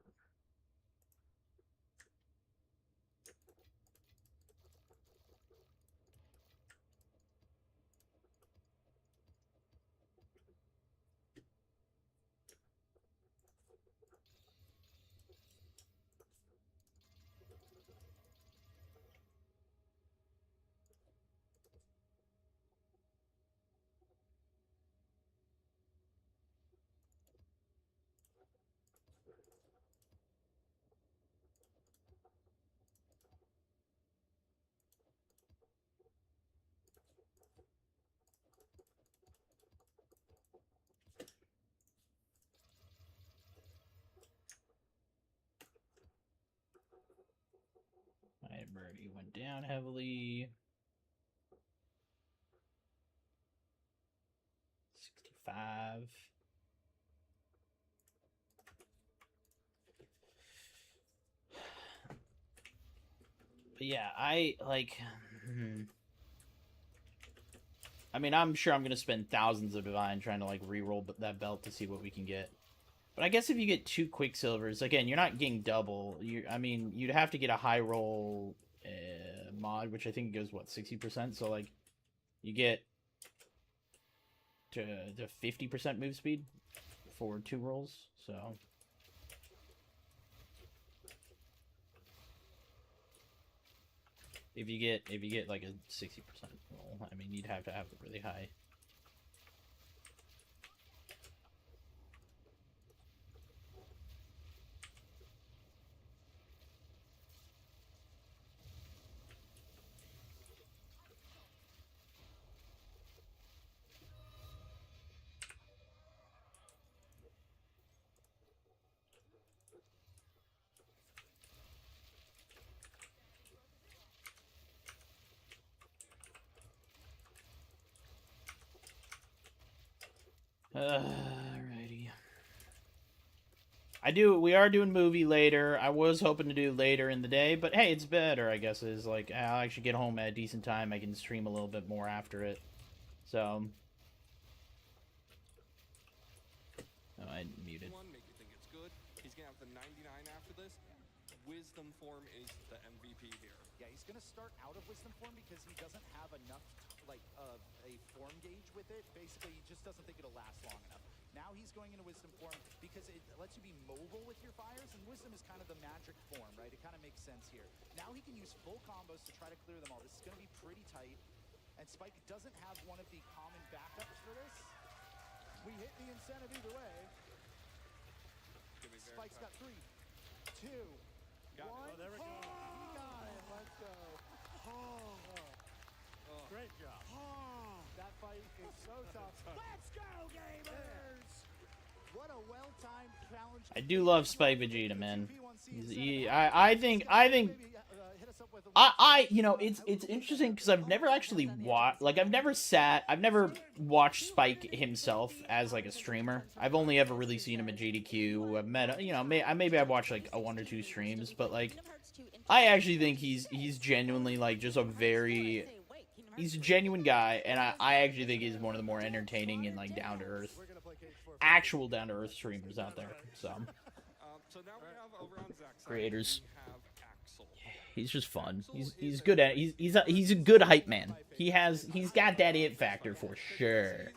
Alright, Birdie went down heavily. 65. But yeah, I like. I mean, I'm sure I'm gonna spend thousands of divine trying to like re-roll that belt to see what we can get. But I guess if you get 2 Quicksilvers, again, you're not getting double. I mean, you'd have to get a high roll mod, which I think goes, what, 60%? So, like, you get to 50% move speed for 2 rolls. So, if you get like a 60% roll, I mean, you'd have to have a really high. Alrighty. We are doing movie later. I was hoping to do later in the day, but hey, it's better, I guess, is like, I'll actually get home at a decent time. I can stream a little bit more after it. So. Oh, I muted. Make you think it's good. He's gonna have the 99 after this. Wisdom form is the MVP here. Yeah, he's gonna start out of Wisdom form because he doesn't have enough, like, a form gauge with it. Basically, he just doesn't think it'll last long enough. Now he's going into Wisdom form because it lets you be mobile with your fires, and Wisdom is kind of the magic form, right? It kind of makes sense here. Now he can use full combos to try to clear them all. This is gonna be pretty tight, and Spike doesn't have one of the common backups for this. We hit the incentive either way. Spike's got 3, 2, 1. Oh, there we go. He got it. Let's go. Great job. That fight is so tough. Let's go, gamers! What a well-timed challenge. I do love Spike Vegeta, man. I think you know, it's interesting because I've never actually watched, like, I've never watched Spike himself as like a streamer. I've only ever really seen him at JDQ. I've met, you know, maybe I've watched like 1 or 2 streams, but like, I actually think he's genuinely like just he's a genuine guy, and I actually think he's one of the more entertaining and like down to earth, actual down to earth streamers out there. So So now we have over on Zach's side, creators. we have Axel. He's just fun. He's good at he's a good hype man. He's got that it factor for sure.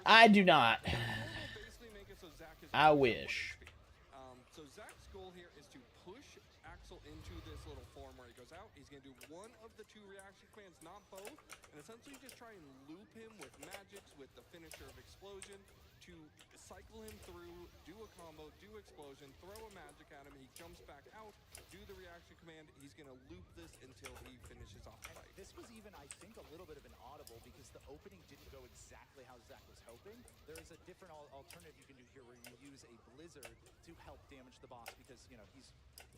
I do not. I wish. So Zach's goal here is to push Axel into this little form where he goes out. He's going to do one of the two reaction commands, not both, and essentially just try and loop him with magics, with the finisher of Explosion, to cycle him through, do a combo, do Explosion, throw a magic at him, he jumps back out, do the reaction command. He's going to loop this until he finishes off the fight. This was even, I think, a little bit of an audible because the opening didn't go exactly how Zach was hoping. There is a different alternative you can do here where you use a Blizzard to help damage the boss because, you know, he's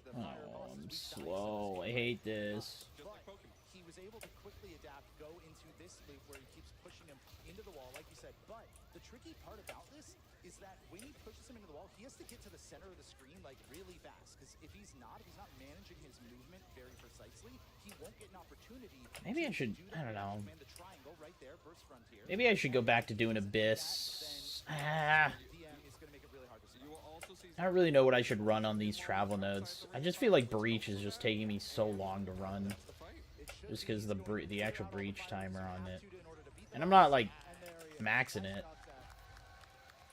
the fire boss. I'm slow. I hate this. But he was able to quickly adapt, go into this loop where he keeps pushing him into the wall, like you said. But the tricky part about this is that when he pushes him into the wall, he has to get to the center of the screen like really fast. Because if he's not managing his movement very precisely, he won't get an opportunity. Maybe I should. I don't know. Maybe I should go back to doing Abyss. I don't really know what I should run on these travel nodes. I just feel like Breach is just taking me so long to run. Just because the actual Breach timer on it. And I'm not, like, maxing it.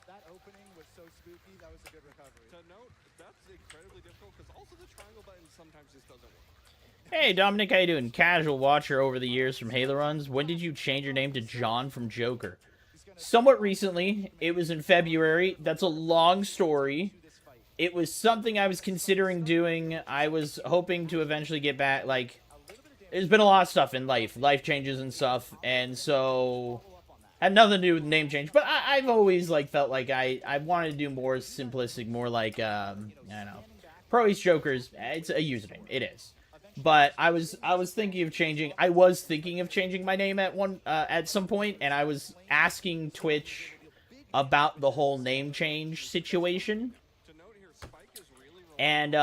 That opening was so spooky, that was a good recovery. To note, that's incredibly difficult because also the triangle button sometimes just doesn't work. Hey, Dominic, how you doing? Casual watcher over the years from Halo runs. When did you change your name to John from Joker? Somewhat recently. It was in February. That's a long story. It was something I was considering doing. I was hoping to eventually get back, like, there's been a lot of stuff in life changes and stuff, and so had nothing to do with name change. But I've always like felt like I wanted to do more simplistic, more like I don't know, Pro Ace Jokers. It's a username, it is. But I was thinking of changing. I was thinking of changing my name at some point, and I was asking Twitch about the whole name change situation. And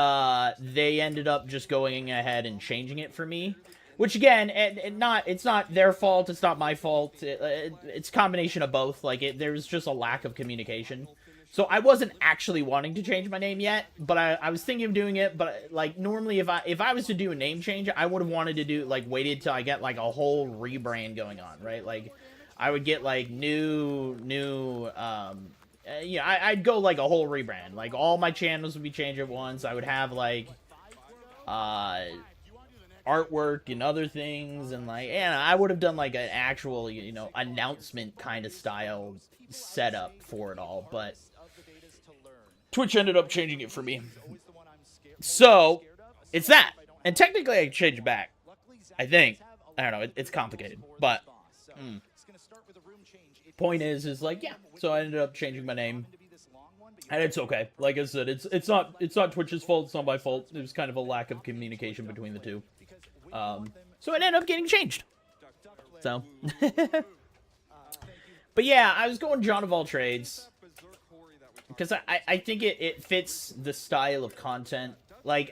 they ended up just going ahead and changing it for me. Which again, it's not their fault, it's not my fault. It's a combination of both. Like there's just a lack of communication. So I wasn't actually wanting to change my name yet, but I was thinking of doing it. But like normally, if I was to do a name change, I would have wanted to do waited till I get like a whole rebrand going on, right? Like I would get like new. Yeah, I'd go like a whole rebrand. Like all my channels would be changed at once. I would have like artwork and other things, and like, and I would have done like an actual, you know, announcement kind of style setup for it all. But Twitch ended up changing it for me, so it's that. And technically, I can change it back. I think. I don't know. It's complicated, but. Point is like, yeah, so I ended up changing my name, and it's okay. Like I said, it's not Twitch's fault, it's not my fault. There's kind of a lack of communication between the two, so it ended up getting changed. So but yeah, I was going John of all trades because I think it fits the style of content. Like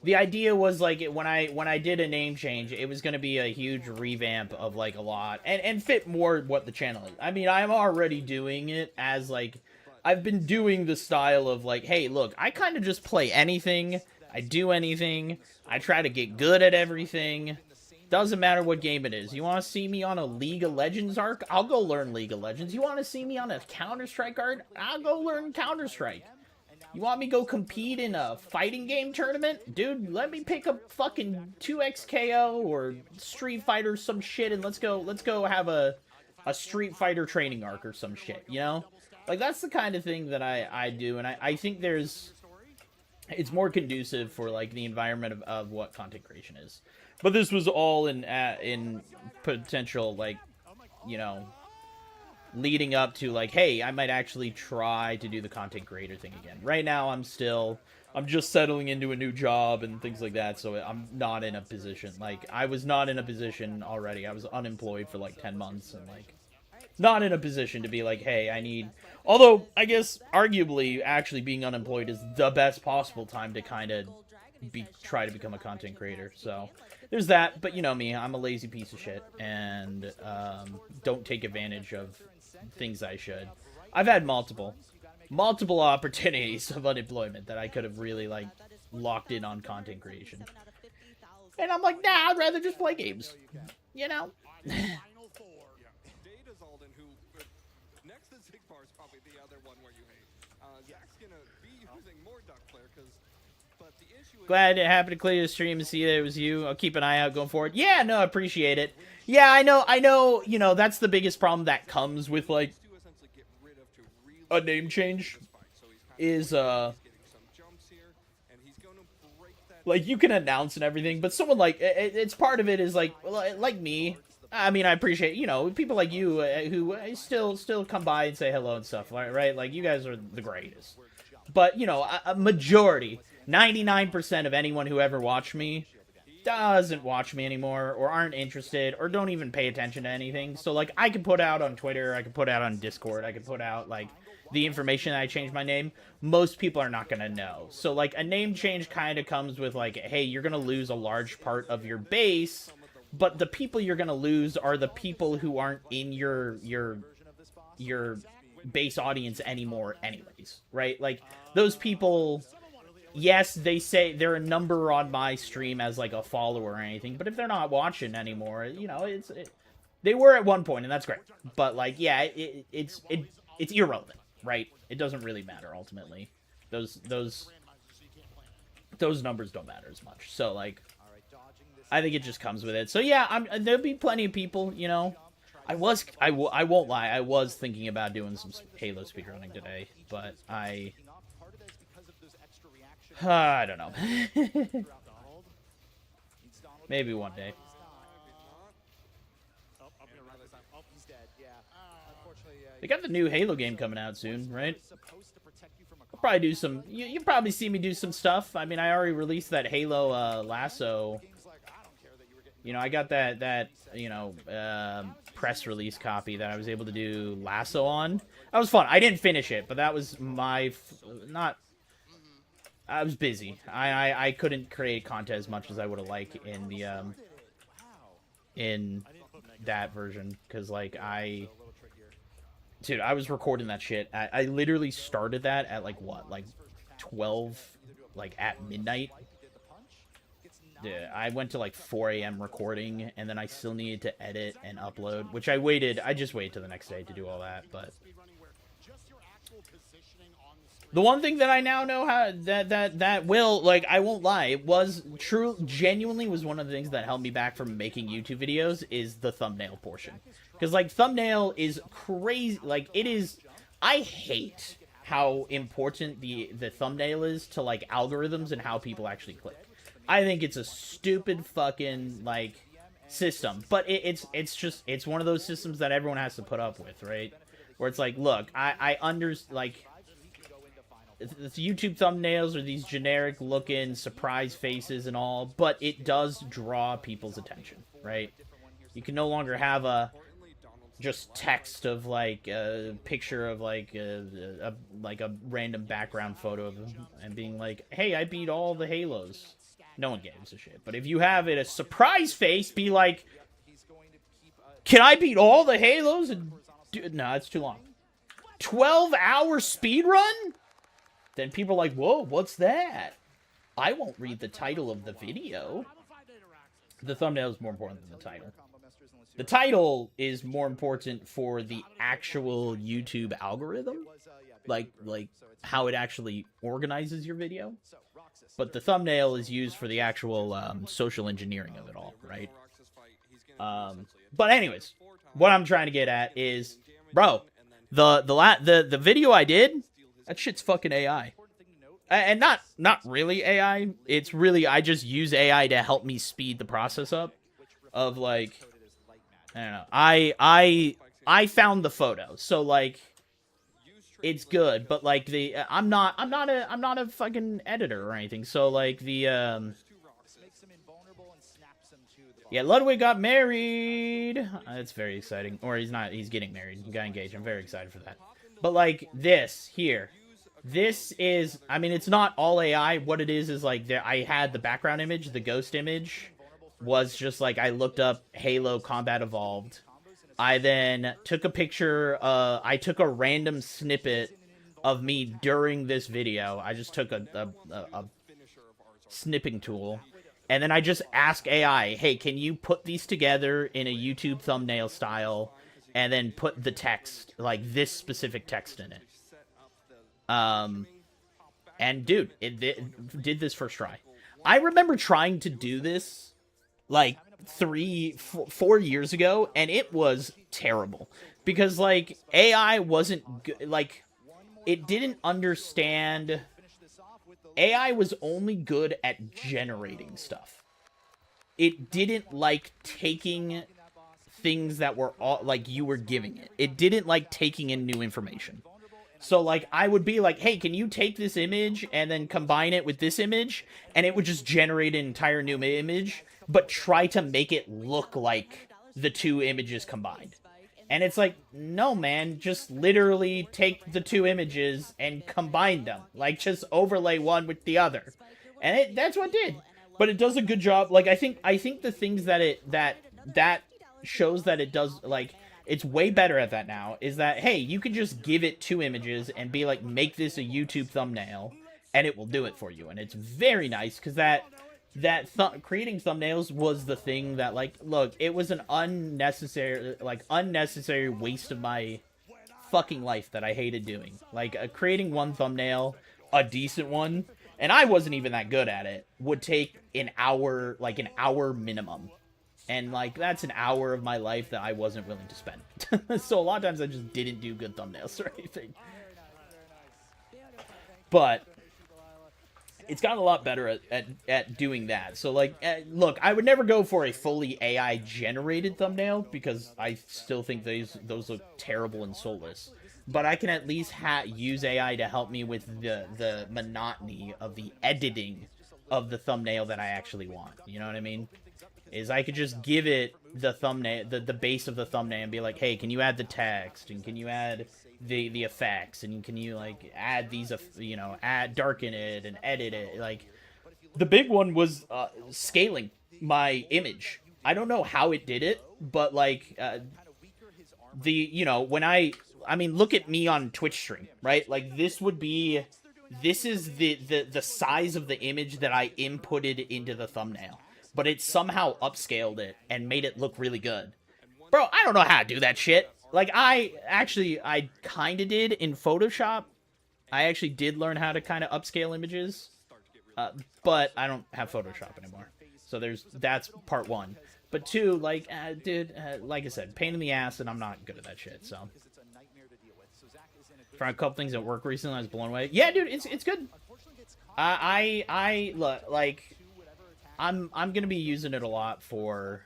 the idea was like when I did a name change, it was going to be a huge revamp of like a lot and fit more what the channel is. I mean, I'm already doing it as like I've been doing the style of like, hey, look, I kind of just play anything, I do anything, I try to get good at everything. Doesn't matter what game it is. You want to see me on a League of Legends arc? I'll go learn League of Legends. You want to see me on a Counter-Strike arc? I'll go learn Counter-Strike. You want me to go compete in a fighting game tournament? Dude, let me pick up fucking 2XKO or Street Fighter some shit and let's go have a Street Fighter training arc or some shit, you know? Like, that's the kind of thing that I do, and I think it's more conducive for, like, the environment of what content creation is. But this was all in potential, like, you know, leading up to like, hey, I might actually try to do the content creator thing again. Right now, I'm just settling into a new job and things like that, so I'm not in a position. Like, I was not in a position already. I was unemployed for like 10 months and like not in a position to be like, hey, I need. Although I guess arguably actually being unemployed is the best possible time to kind of try to become a content creator. So there's that. But you know me, I'm a lazy piece of shit and don't take advantage of things I should. I've had multiple opportunities of unemployment that I could have really like locked in on content creation. And I'm like, nah, I'd rather just play games. You know? Final four. Data Zaldin, who next to Zigbar is probably the other one where you hate. Zach's gonna be using more duck flare but the issue is Glad it happened to clear the stream and see that it was you. I'll keep an eye out going forward. Yeah, no, I appreciate it. Yeah, I know, you know, that's the biggest problem that comes with, like, to essentially get rid of to really a name change this fight. So he's is, getting some jumps here, and he's gonna break that. like, you can announce and everything, but someone like, it's part of it is, like me. I mean, I appreciate, you know, people like you who still come by and say hello and stuff, right? Like, you guys are the greatest. But, you know, a majority, 99% of anyone who ever watched me doesn't watch me anymore, or aren't interested, or don't even pay attention to anything. So, like, I can put out on Twitter, I can put out on Discord, I can put out, like, the information that I changed my name. Most people are not gonna know. So, like, a name change kind of comes with, like, hey, you're gonna lose a large part of your base, but the people you're gonna lose are the people who aren't in your base audience anymore anyways, right? Like, those people, yes, they say they're a number on my stream as, like, a follower or anything, but if they're not watching anymore, you know, they were at one point, and that's great. But, like, yeah, it's irrelevant, right? It doesn't really matter ultimately. Those numbers don't matter as much. So, like, I think it just comes with it. So yeah, there'll be plenty of people, you know. I won't lie, I was thinking about doing some Halo speedrunning today, but I don't know. Maybe one day. They got the new Halo game coming out soon, right? I'll probably do some, you'll probably see me do some stuff. I mean, I already released that Halo Lasso. You know, I got that you know, press release copy that I was able to do Lasso on. That was fun. I didn't finish it, but that was my I was busy. I couldn't create content as much as I would have liked in the in that version, because, like, dude, I was recording that shit. I literally started that at, like, what, like 12, like, at midnight. Yeah, I went to, like, 4 a.m. recording, and then I still needed to edit and upload, which I just waited till the next day to do all that. But the one thing that I now know how that will, like, I won't lie, it was genuinely was one of the things that held me back from making YouTube videos is the thumbnail portion. Because, like, thumbnail is crazy. Like, it is, I hate how important the thumbnail is to, like, algorithms and how people actually click. I think it's a stupid fucking, like, system. But it's one of those systems that everyone has to put up with, right? Where it's like, look, I like, it's YouTube thumbnails are these generic looking surprise faces and all, but it does draw people's attention, right? You can no longer have just text of, like, a picture of, like, a random background photo of them and being like, hey, I beat all the Halos. No one gives a shit. But if you have it a surprise face, be like, can I beat all the Halos? And no, it's too long. 12-hour speedrun? Then people are like, whoa, what's that? I won't read the title of the video. The thumbnail is more important than the title. The title is more important for the actual YouTube algorithm. Like how it actually organizes your video. But the thumbnail is used for the actual social engineering of it all, right? But anyways, what I'm trying to get at is, bro, the video I did, that shit's fucking AI. And not really AI. It's really, I just use AI to help me speed the process up of, like, I don't know. I found the photo. So, like, it's good, but, like, I'm not a fucking editor or anything. So, like, yeah, Ludwig got married. That's very exciting. Or he's getting married. He got engaged. I'm very excited for that. But, like, this here. This is, I mean, it's not all AI. What it is like, I had the background image, the ghost image was just like, I looked up Halo Combat Evolved. I then took a picture, I took a random snippet of me during this video. I just took a snipping tool, and then I just ask AI, hey, can you put these together in a YouTube thumbnail style, and then put the text, like this specific text in it. And dude, it did this first try. I remember trying to do this like 4 years ago, and it was terrible because like AI wasn't good. Like, it didn't understand. AI was only good at generating stuff. It didn't like taking things that were all like you were giving it. It didn't like taking in new information. So like I would be like, hey, can you take this image and then combine it with this image? And it would just generate an entire new image, but try to make it look like the two images combined. And it's like, no, man, just literally take the two images and combine them. Like, just overlay one with the other. And that's what it did. But it does a good job. Like, I think the things that shows that it does, like, it's way better at that now, is that, hey, you can just give it two images and be like, make this a YouTube thumbnail, and it will do it for you. And it's very nice, because creating thumbnails was the thing that, like, look, it was an unnecessary waste of my fucking life that I hated doing. Like, creating one thumbnail, a decent one, and I wasn't even that good at it, would take an hour minimum. And, like, that's an hour of my life that I wasn't willing to spend. So a lot of times I just didn't do good thumbnails or anything. But it's gotten a lot better at doing that. So, like, look, I would never go for a fully AI-generated thumbnail, because I still think those look terrible and soulless. But I can at least use AI to help me with the monotony of the editing of the thumbnail that I actually want. You know what I mean? Is I could just give it the thumbnail, the base of the thumbnail, and be like, hey, can you add the text, and can you add the effects, and can you like add these, you know, darken it and edit it. Like, the big one was scaling my image. I don't know how it did it, but like you know, when I mean, look at me on Twitch stream, right? Like, this is the size of the image that I inputted into the thumbnail. But it somehow upscaled it and made it look really good. Bro, I don't know how to do that shit. Like, I kind of did in Photoshop. I actually did learn how to kind of upscale images. But I don't have Photoshop anymore. So that's part one. But two, like, dude, like I said, pain in the ass, and I'm not good at that shit, so. For a couple things at work recently, I was blown away. Yeah, dude, it's good. Like, I'm gonna be using it a lot for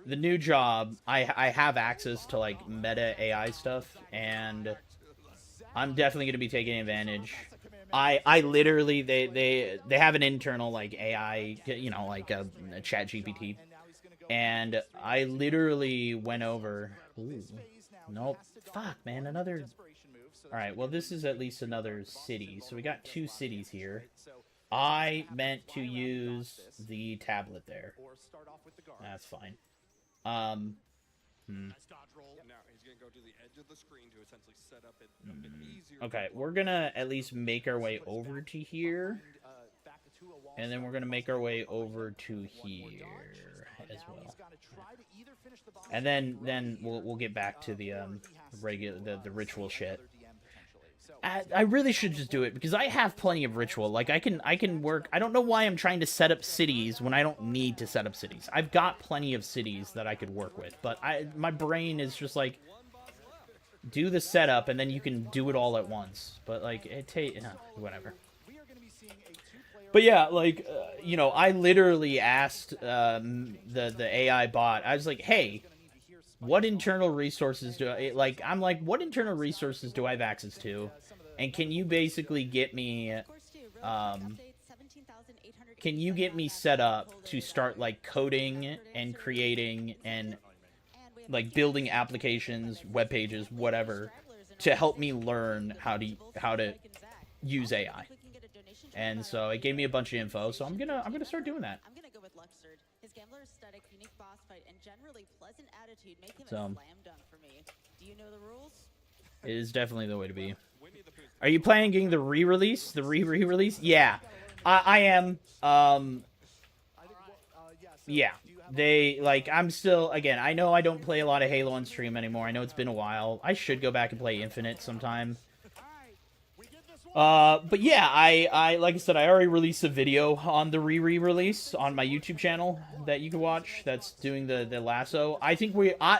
the new job. I have access to like meta AI stuff, and I'm definitely gonna be taking advantage. I literally they have an internal like AI, you know, like a ChatGPT, and I literally went over. Ooh, nope. Fuck, man, another. All right, well, this is at least another city, so we got 2 cities here. I meant to use the tablet there. That's fine. Okay, we're gonna at least make our way over to here. And then we're gonna make our way over to here as well. And then we'll get back to the the ritual shit. I really should just do it, because I have plenty of ritual. Like, I can work. I don't know why I'm trying to set up cities when I don't need to set up cities. I've got plenty of cities that I could work with, but my brain is just like, do the setup and then you can do it all at once. But like, whatever. But yeah, like, you know, I literally asked the AI bot. I was like, hey, what internal resources do I like? I'm like, what internal resources do I have access to? And can you basically get me, can you get me set up to start like coding and creating and like building applications, web pages, whatever, to help me learn how to use AI? And so it gave me a bunch of info. So I'm gonna start doing that. I'm gonna go with Luxord. His gambler aesthetic, unique boss fight, and generally pleasant attitude make him a So, slam dunk for me. Do you know the rules? It is definitely the way to be. Are you planning getting the re-release? The re-release? Yeah. I am. Yeah. They, like, I'm still, again, I know I don't play a lot of Halo on stream anymore. I know it's been a while. I should go back and play Infinite sometime. But yeah, I like I said, I already released a video on the re-release on my YouTube channel that you can watch. That's doing the lasso. I think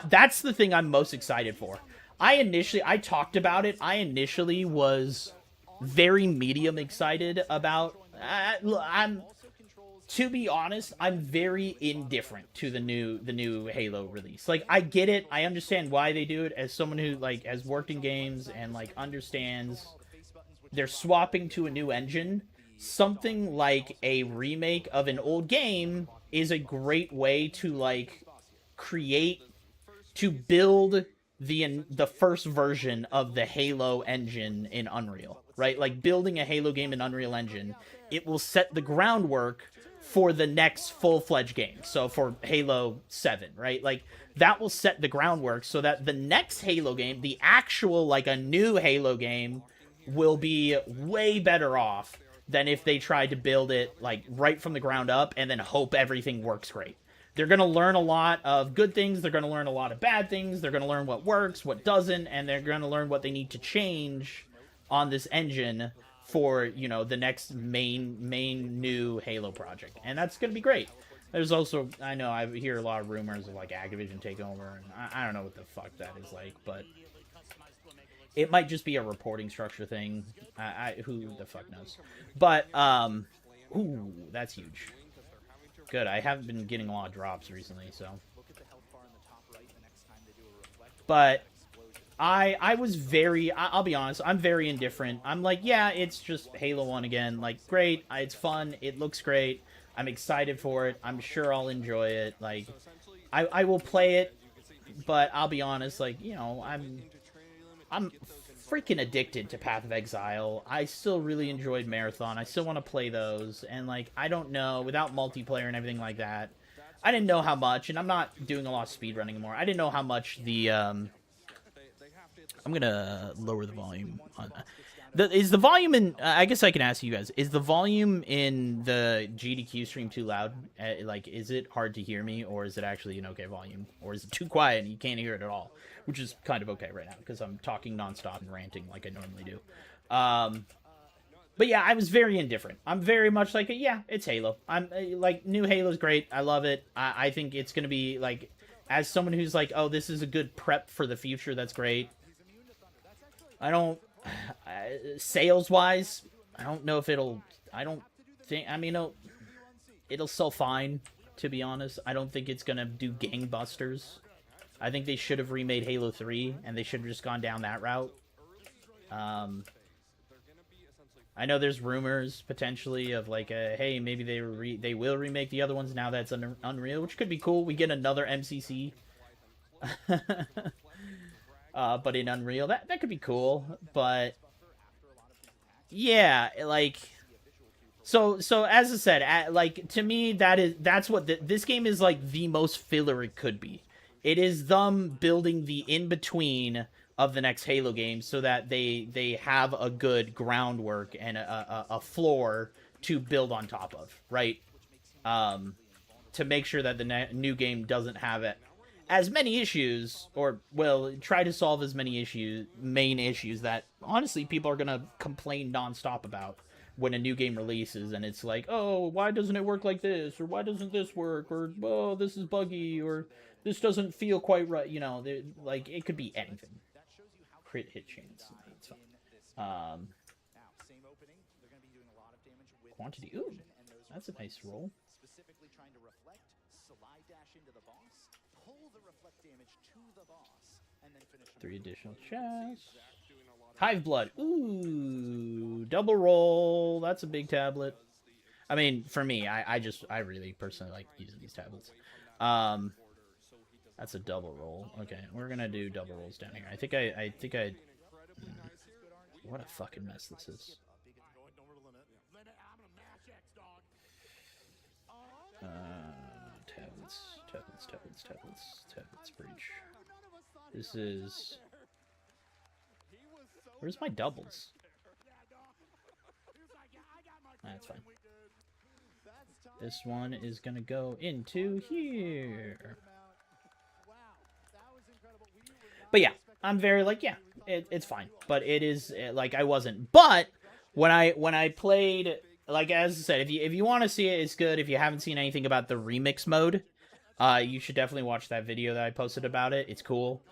that's the thing I'm most excited for. I talked about it. I initially was very medium excited about. To be honest, I'm very indifferent to the new Halo release. Like, I get it. I understand why they do it. As someone who, like, has worked in games and, like, understands they're swapping to a new engine. Something like a remake of an old game is a great way to, like, build the first version of the Halo engine in Unreal, right? Like, building a Halo game in Unreal Engine, it will set the groundwork for the next full-fledged game. So for Halo 7, right? Like, that will set the groundwork so that the next Halo game, the actual, like, a new Halo game, will be way better off than if they tried to build it, like, right from the ground up and then hope everything works great. They're going to learn a lot of good things, they're going to learn a lot of bad things, they're going to learn what works, what doesn't, and they're going to learn what they need to change on this engine for, you know, the next main new Halo project. And that's going to be great. There's also, I know I hear a lot of rumors of, like, Activision takeover, and I don't know what the fuck that is like, but it might just be a reporting structure thing. Who the fuck knows? But, ooh, that's huge. Good, I haven't been getting a lot of drops recently, so. But I was very, I'll be honest, I'm very indifferent. I'm like, yeah, it's just Halo 1 again. Like, great, it's fun, it looks great. I'm excited for it. I'm sure I'll enjoy it. Like, I will play it, but I'll be honest, like, you know, I'm freaking addicted to Path of Exile. I still really enjoyed Marathon. I still want to play those. And, like, I don't know, without multiplayer and everything like that, I didn't know how much, and I'm not doing a lot of speedrunning anymore. I didn't know how much the, I'm gonna lower the volume on that. Is the volume in, I guess I can ask you guys, is the volume in the GDQ stream too loud? Like, is it hard to hear me, or is it actually an okay volume? Or is it too quiet and you can't hear it at all? Which is kind of okay right now, because I'm talking nonstop and ranting like I normally do. But yeah, I was very indifferent. I'm very much like, yeah, it's Halo. I'm like, new Halo's great. I love it. I think it's going to be, like, as someone who's like, oh, this is a good prep for the future, that's great. I don't, sales-wise, I don't know if it'll, I don't think, I mean, it'll sell fine, to be honest. I don't think it's going to do gangbusters. I think they should have remade Halo 3, and they should have just gone down that route. I know there's rumors, potentially, of, like, hey, maybe they will remake the other ones now that's Unreal, which could be cool. We get another MCC. But in Unreal, that could be cool. But, yeah, like, so as I said, like, to me, that's what, this game is, like, the most filler it could be. It is them building the in-between of the next Halo game so that they have a good groundwork and a floor to build on top of, right? To make sure that the new game doesn't have as many issues, or, well, try to solve as many main issues that, honestly, people are going to complain nonstop about when a new game releases, and it's like, oh, why doesn't it work like this, or why doesn't this work, or, oh, this is buggy, or this doesn't feel quite right, you know, like, it could be anything. Crit hit chance. That's fine. Quantity. Ooh, that's a nice roll. Specifically trying to reflect, slide dash into the boss, pull the reflect damage to the boss, and then finish. 3 additional chests. Hive blood. Ooh, double roll. That's a big tablet. I mean, for me, I really personally like using these tablets. That's a double roll. Okay, we're gonna do double rolls down here. I think I. What a fucking mess this is. Tablets breach. This is. Where's my doubles? That's fine. This one is gonna go into here. But yeah, I'm very like, yeah, it's fine. But it is like I wasn't. But when I played, like as I said, if you want to see it, it's good. If you haven't seen anything about the remix mode, you should definitely watch that video that I posted about it. It's cool.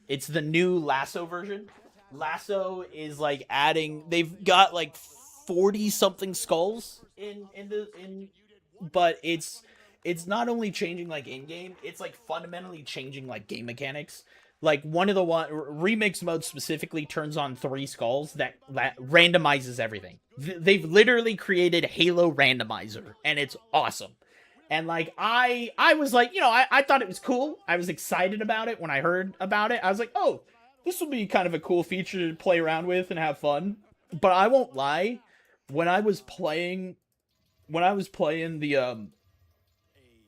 It's the new Lasso version. Lasso is like adding. They've got like 40 something skulls but it's not only changing like in game, it's like fundamentally changing like game mechanics. Like one of the remix mode specifically turns on 3 skulls that randomizes everything. They've literally created Halo randomizer, and it's awesome. And like I was like, you know, I thought it was cool. I was excited about it when I heard about it. I was like, oh, this will be kind of a cool feature to play around with and have fun. But I won't lie, when I was playing the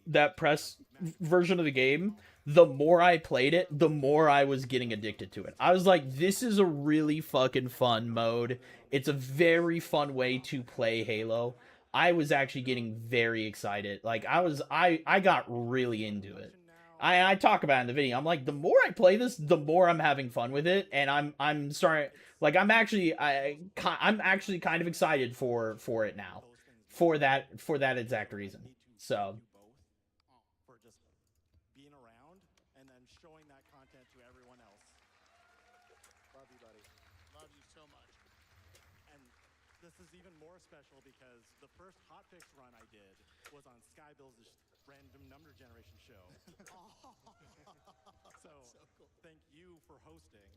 that press version of the game, the more I played it, the more I was getting addicted to it. I was like, this is a really fucking fun mode. It's a very fun way to play Halo. I was actually getting very excited. Like I got really into it. I talk about it in the video. I'm like, the more I play this, the more I'm having fun with it, and I'm starting, like, I'm actually kind of excited for it now, for that exact reason. So for just being around and then showing that content to everyone else. Love you, buddy. Love you so much. And this is even more special because the first hotfix run I did was on Skybill's random number generation show. So cool. Thank you for hosting.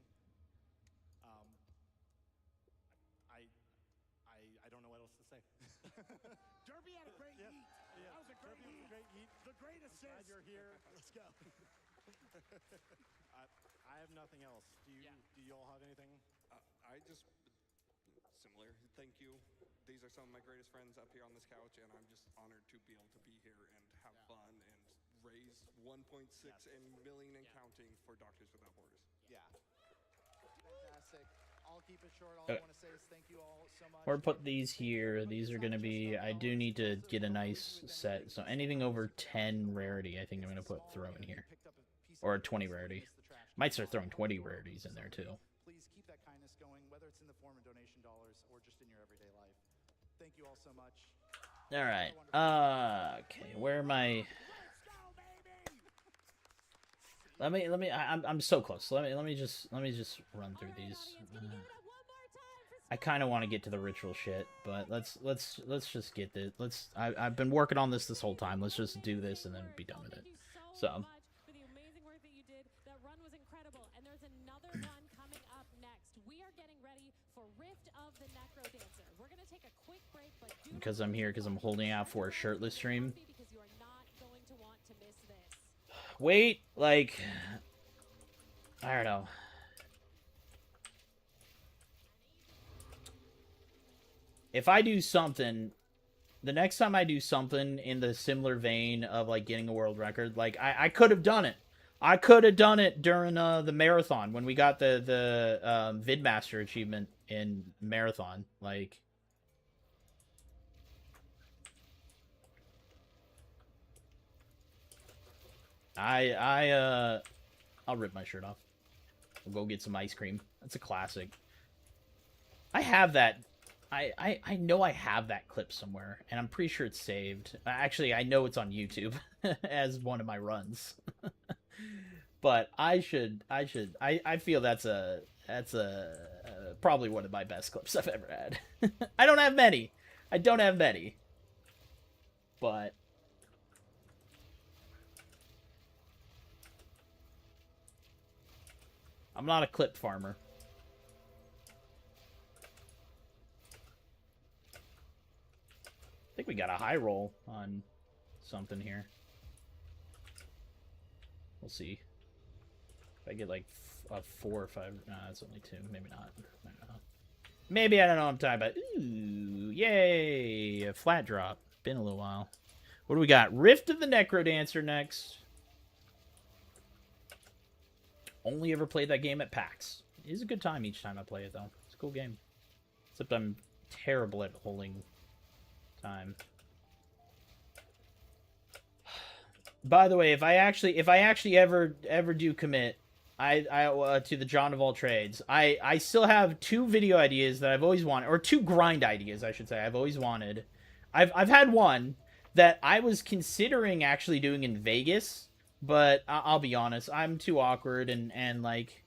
I don't know what else to say. Derby had a great heat. Yeah. That was a great heat. Great heat. The great assist. Glad you're here. Let's go. I have nothing else. Do you all have anything? I just similar. Thank you. These are some of my greatest friends up here on this couch, and I'm just honored to be able to be here and have fun and raise 1.6 million and counting for Doctors Without Borders. Yeah. Fantastic. I'll keep it short. All I want to say is thank you all so much. Or put these here. These are gonna be. I do need to get a nice set. So anything over 10 rarity, I think I'm gonna throw in here, or 20 rarity. Might start throwing 20 rarities in there too. Please keep that kindness going, whether it's in the form of donation dollars or just in your everyday life. Thank you all so much. All right. Okay. Where am I? Let me. I'm so close. Let me just run through these. I kind of want to get to the ritual shit, but let's just get this. I've been working on this whole time. Let's just do this and then be done with it. So. Because I'm here, because I'm holding out for a shirtless stream. Wait, like, I don't know. If I do something, the next time I do something in the similar vein of like getting a world record, like I could have done it. I could have done it during the marathon when we got the Vidmaster achievement in marathon. Like, I'll rip my shirt off. We'll go get some ice cream. That's a classic. I have that. I know I have that clip somewhere, and I'm pretty sure it's saved. Actually, I know it's on YouTube as one of my runs. But I feel that's probably one of my best clips I've ever had. I don't have many. But I'm not a clip farmer. I think we got a high roll on something here. We'll see. If I get like a 4 or 5. No, that's only 2. Maybe not. I don't know. Maybe, I don't know what I'm talking about. Ooh, yay! A flat drop. Been a little while. What do we got? Rift of the Necrodancer next. Only ever played that game at PAX. is a good time each time I play it, though. It's a cool game. Except I'm terrible at holding time. By the way, if I actually ever do commit, to the John of all trades, I still have 2 video ideas that I've always wanted, or 2 grind ideas, I should say. I've always wanted. I've had one that I was considering actually doing in Vegas, but I'll be honest, I'm too awkward and like,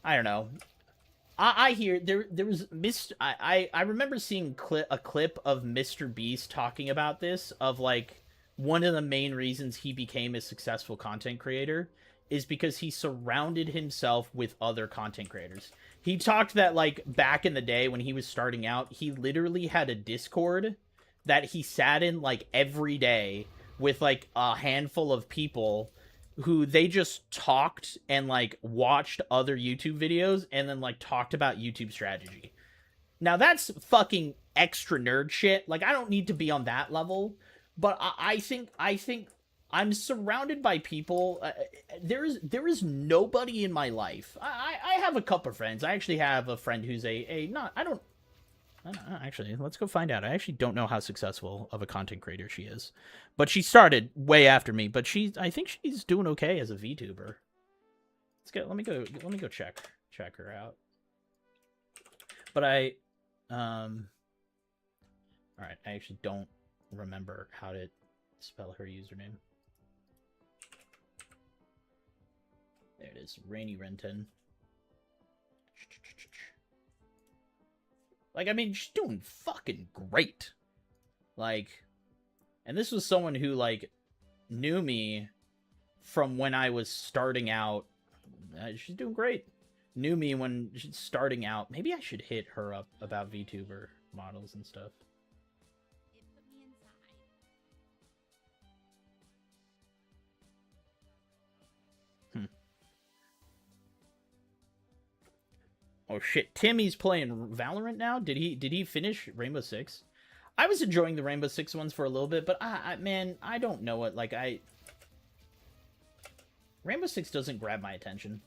I don't know. I hear there was I remember seeing a clip of Mr. Beast talking about this, of like one of the main reasons he became a successful content creator is because he surrounded himself with other content creators. He talked that like back in the day when he was starting out, he literally had a Discord that he sat in like every day with like a handful of people who they just talked and like watched other YouTube videos and then like talked about YouTube strategy. Now that's fucking extra nerd shit. Like I don't need to be on that level, but I think I'm surrounded by people. There is nobody in my life. I have a couple of friends. I actually have a friend who's actually, let's go find out. I actually don't know how successful of a content creator she is, but she started way after me. But I think she's doing okay as a VTuber. Let me go check her out. But all right, I actually don't remember how to spell her username. There it is, Rainy Renton. Like, I mean, she's doing fucking great. Like, and this was someone who, like, knew me from when I was starting out. She's doing great. Knew me when she's starting out. Maybe I should hit her up about VTuber models and stuff. Oh shit, Timmy's playing Valorant now? Did he finish Rainbow Six? I was enjoying the Rainbow Six ones for a little bit, but man, I don't know it. Like Rainbow Six doesn't grab my attention.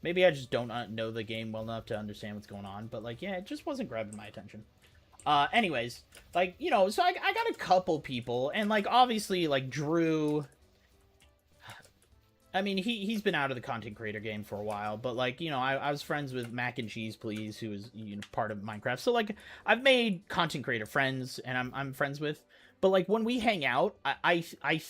Maybe I just don't know the game well enough to understand what's going on, but like, yeah, it just wasn't grabbing my attention. Anyways, like, you know, so I got a couple people, and like, obviously, like, Drew, I mean, he's been out of the content creator game for a while, but like, you know, I was friends with Mac and Cheese Please, who is, you know, part of Minecraft. So like, I've made content creator friends, and I'm friends with. But like, when we hang out, I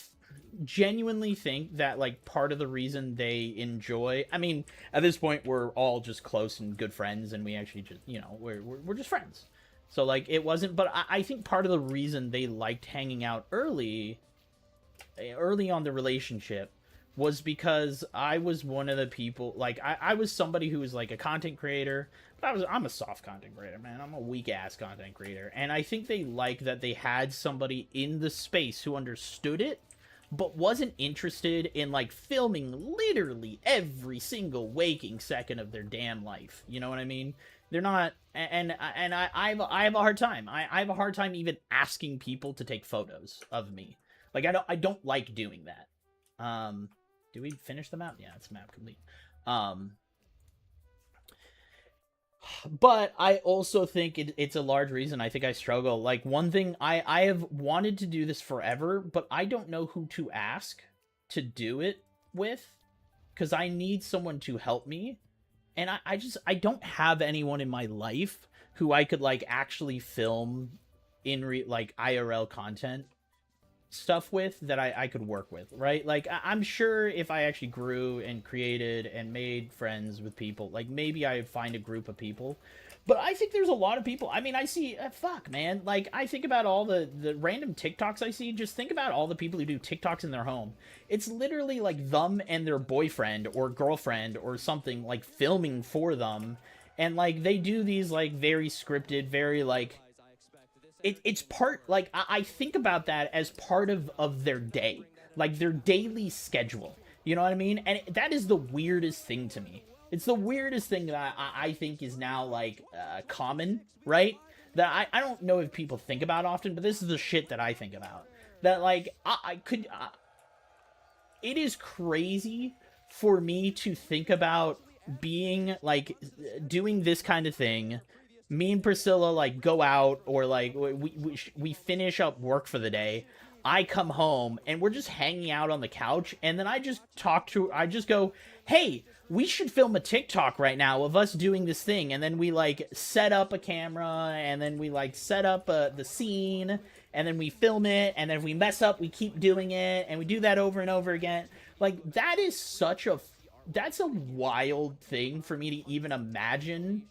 genuinely think that like part of the reason they enjoy, I mean, at this point we're all just close and good friends, and we actually just, you know, we're just friends. So like, it wasn't, but I think part of the reason they liked hanging out early on the relationship was because I was one of the people, like, I was somebody who was, like, a content creator, but I'm a soft content creator, man. I'm a weak-ass content creator, and I think they liked that they had somebody in the space who understood it, but wasn't interested in, like, filming literally every single waking second of their damn life. You know what I mean? They're not, and I have a hard time. I have a hard time even asking people to take photos of me. Like, I don't like doing that. Do we finish the map? Yeah, it's map complete. But I also think it's a large reason I think I struggle. Like, one thing, I have wanted to do this forever, but I don't know who to ask to do it with, because I need someone to help me. And I don't have anyone in my life who I could, like, actually film in like IRL content stuff with that I could work with, right? Like, I'm sure if I actually grew and created and made friends with people, like, maybe I'd find a group of people. But I think there's a lot of people. I mean, I see, fuck, man. Like, I think about all the random TikToks I see. Just think about all the people who do TikToks in their home. It's literally, like, them and their boyfriend or girlfriend or something, like, filming for them. And, like, they do these, like, very scripted, very, like... It's part, like, I think about that as part of their day. Like, their daily schedule. You know what I mean? And that is the weirdest thing to me. It's the weirdest thing that I think is now, like, common, right? That I don't know if people think about often, but this is the shit that I think about. That, like, it is crazy for me to think about being like doing this kind of thing. Me and Priscilla like go out, or like we finish up work for the day. I come home and we're just hanging out on the couch, and then I just go, hey, we should film a TikTok right now of us doing this thing. And then we like set up a camera, and then we like set up the scene, and then we film it. And then if we mess up, we keep doing it, and we do that over and over again. Like, that is that's a wild thing for me to even imagine.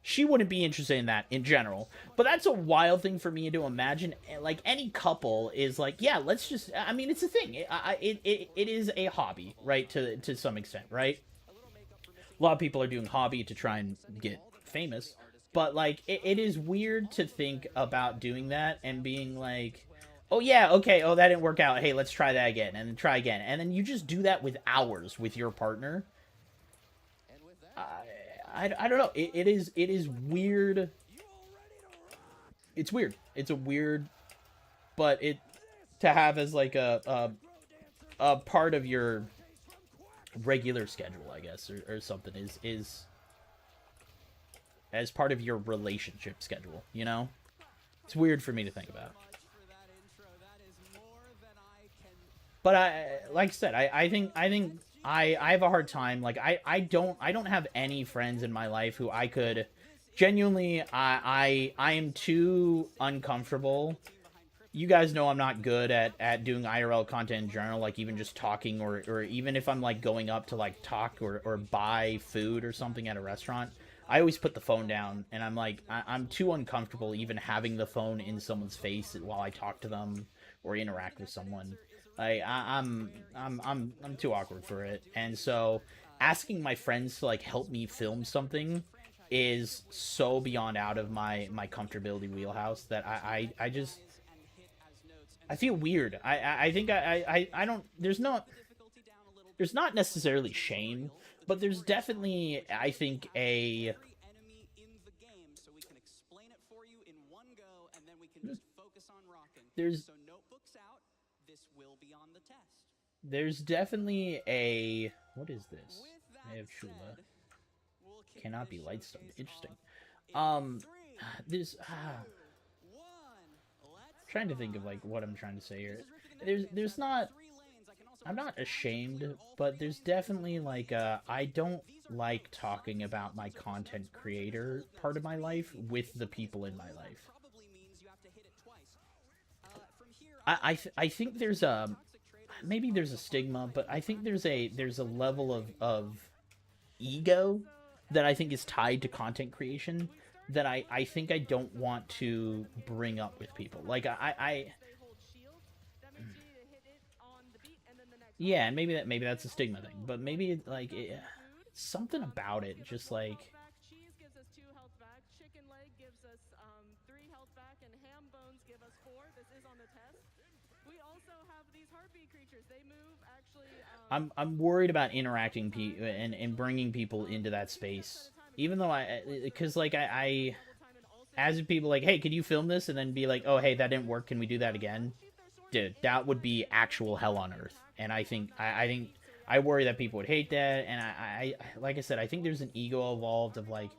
She wouldn't be interested in that in general, but that's a wild thing for me to imagine. Like, any couple is like, yeah, let's just, I mean, it's a thing. It is a hobby, right? To some extent, right? A lot of people are doing hobby to try and get famous, but like, it is weird to think about doing that and being like, oh yeah, okay, oh, that didn't work out. Hey, let's try that again, and then try again. And then you just do that with hours with your partner. I don't know. It is weird. It's weird. It's a weird, but it to have as like a part of your regular schedule, I guess, or something is as part of your relationship schedule. You know, it's weird for me to think about. But like I said, I think I have a hard time. Like, I don't have any friends in my life who I could genuinely, I am too uncomfortable. You guys know I'm not good at doing IRL content in general, like even just talking, or even if I'm like going up to like talk or buy food or something at a restaurant, I always put the phone down, and I'm like, I'm too uncomfortable even having the phone in someone's face while I talk to them or interact with someone. I'm too awkward for it. And so asking my friends to like help me film something is so beyond out of my comfortability wheelhouse that I feel weird. I think I don't, there's not necessarily shame, but there's definitely, I think, there's definitely a, what is this? I have Shula. Cannot be Lightstone. Interesting. There's, trying to think of like what I'm trying to say here. There's not, I'm not ashamed, but there's definitely like I don't like talking about my content creator part of my life with the people in my life. I think there's a, maybe there's a stigma, but I think there's a level of ego that I think is tied to content creation that I think I don't want to bring up with people. Like yeah, and maybe that's a stigma thing, but maybe like something about it, just like. I'm worried about interacting and bringing people into that space, even though because like I ask people like, hey, could you film this, and then be like, oh, hey, that didn't work, can we do that again? Dude, that would be actual hell on earth. And I think I worry that people would hate that, and I like I said, I think there's an ego involved of like,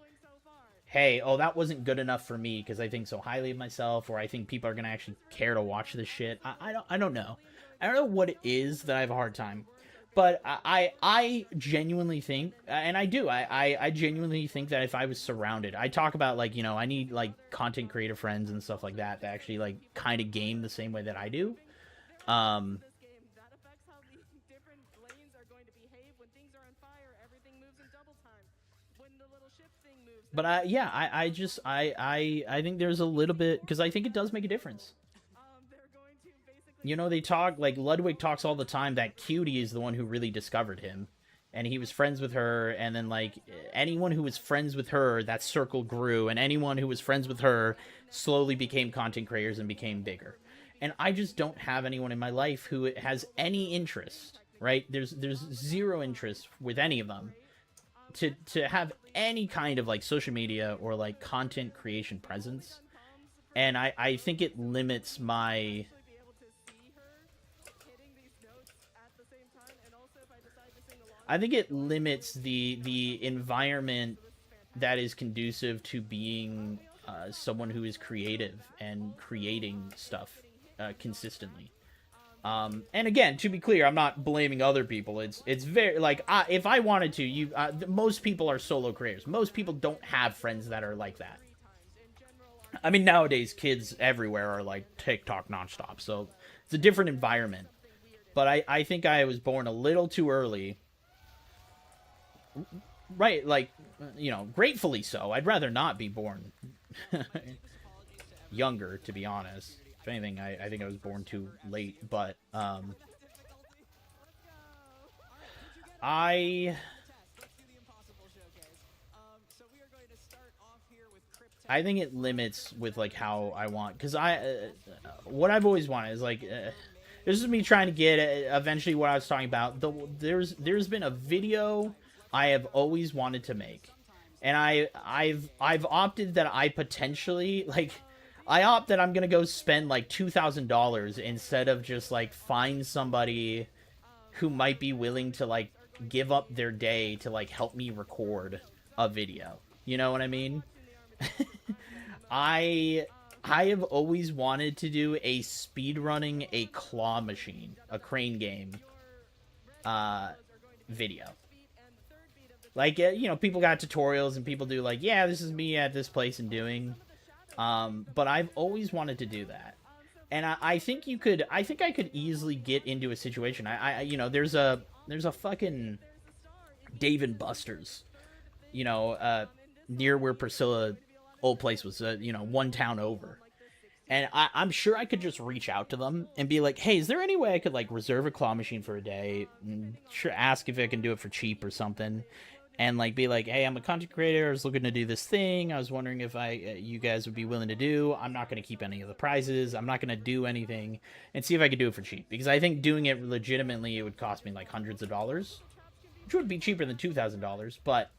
hey, oh, that wasn't good enough for me because I think so highly of myself, or I think people are gonna actually care to watch this shit. I don't know. I don't know what it is that I have a hard time. But I genuinely think, and I do, I genuinely think that if I was surrounded, I talk about like, you know, I need like content creator friends and stuff like that to actually like kind of game the same way that I do. But yeah, I think there's a little bit, because I think it does make a difference. You know, they talk, like, Ludwig talks all the time that Cutie is the one who really discovered him. And he was friends with her, and then, like, anyone who was friends with her, that circle grew. And anyone who was friends with her slowly became content creators and became bigger. And I just don't have anyone in my life who has any interest, right? There's zero interest with any of them to have any kind of, like, social media or, like, content creation presence. And I think it limits my... I think it limits the environment that is conducive to being someone who is creative and creating stuff consistently. And again, to be clear, I'm not blaming other people. It's very like if I wanted to, most people are solo creators. Most people don't have friends that are like that. I mean, nowadays kids everywhere are like TikTok nonstop, so it's a different environment. But I think I was born a little too early. Right, like, you know, gratefully so. I'd rather not be born younger, to be honest. If anything, I think I was born too late, but, I think it limits with, like, how I want, because what I've always wanted is, like, this is me trying to get, eventually what I was talking about. There's been a video I have always wanted to make, and I've opted that I potentially, like, I opt that I'm gonna go spend like $2,000 instead of just like find somebody who might be willing to like give up their day to like help me record a video. You know what I mean? I have always wanted to do a speedrunning a claw machine, a crane game video. Like, you know, people got tutorials and people do like, yeah, this is me at this place and doing. But I've always wanted to do that. And I think I could easily get into a situation. You know, there's a fucking Dave & Buster's, you know, near where Priscilla old place was, you know, one town over. And I'm sure I could just reach out to them and be like, hey, is there any way I could like reserve a claw machine for a day? And sure, ask if I can do it for cheap or something. And like be like, hey, I'm a content creator. I was looking to do this thing. I was wondering if you guys would be willing to do. I'm not going to keep any of the prizes. I'm not going to do anything, and see if I could do it for cheap. Because I think doing it legitimately, it would cost me like hundreds of dollars, which would be cheaper than $2,000. But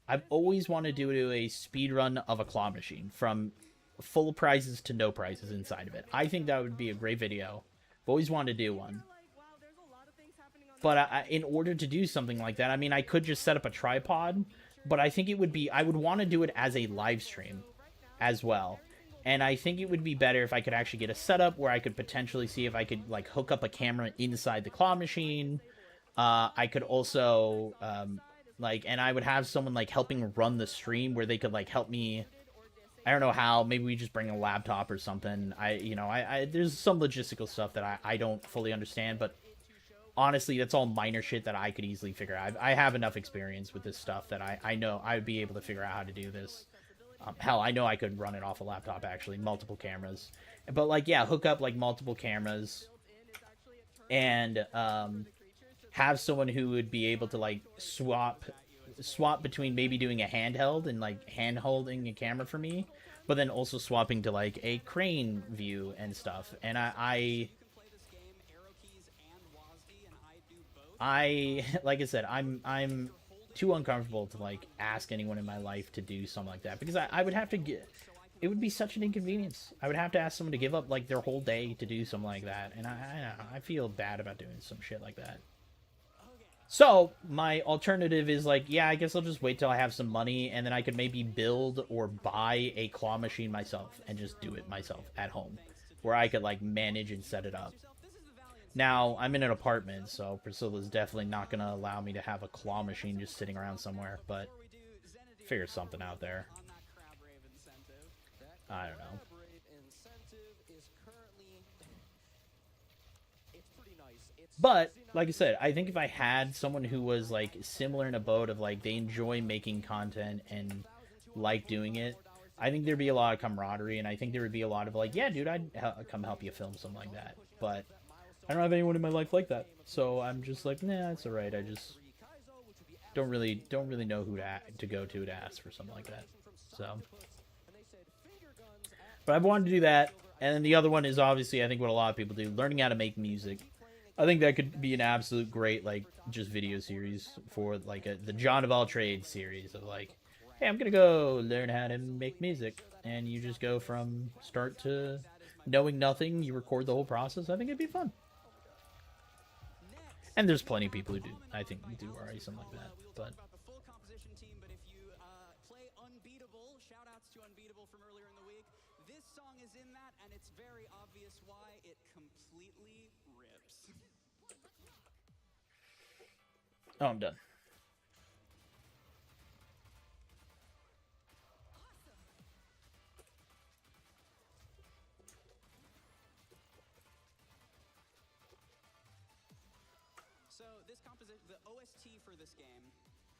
I've always wanted to do a speed run of a claw machine from full prizes to no prizes inside of it. I think that would be a great video. I've always wanted to do one. But in order to do something like that, I mean, I could just set up a tripod, but I think it would be, I would want to do it as a live stream as well. And I think it would be better if I could actually get a setup where I could potentially see if I could like hook up a camera inside the claw machine. I could also, like, and I would have someone like helping run the stream where they could like help me. I don't know how, maybe we just bring a laptop or something. There's some logistical stuff that I don't fully understand, but honestly, that's all minor shit that I could easily figure out. I have enough experience with this stuff that I know I would be able to figure out how to do this. Hell, I know I could run it off a laptop, actually, multiple cameras. But, like, yeah, hook up, like, multiple cameras and have someone who would be able to, like, swap between maybe doing a handheld and, like, hand-holding a camera for me, but then also swapping to, like, a crane view and stuff. And I like I said, I'm too uncomfortable to like ask anyone in my life to do something like that, because I would have to it would be such an inconvenience. I would have to ask someone to give up like their whole day to do something like that, and I feel bad about doing some shit like that. So my alternative is like, yeah, I guess I'll just wait till I have some money, and then I could maybe build or buy a claw machine myself and just do it myself at home, where I could like manage and set it up. Now, I'm in an apartment, so Priscilla's definitely not going to allow me to have a claw machine just sitting around somewhere, but figure something out there. I don't know. But, like I said, I think if I had someone who was, like, similar in a boat of, like, they enjoy making content and like doing it, I think there'd be a lot of camaraderie, and I think there would be a lot of, like, yeah, dude, I'd come help you film something like that. But I don't have anyone in my life like that, so I'm just like, nah, it's alright. I just don't really know who to go to ask for something like that. So, but I've wanted to do that, and then the other one is obviously I think what a lot of people do, learning how to make music. I think that could be an absolute great like just video series for like the John of all trades series of like, hey, I'm gonna go learn how to make music, and you just go from start to knowing nothing. You record the whole process. I think it'd be fun. And there's plenty of people who do, I think, do already something like that. But about the full composition team, but if you play Unbeatable, shout outs to Unbeatable from earlier in the week. This song is in that, and it's very obvious why it completely rips. oh, I'm done. So this composition, the OST for this game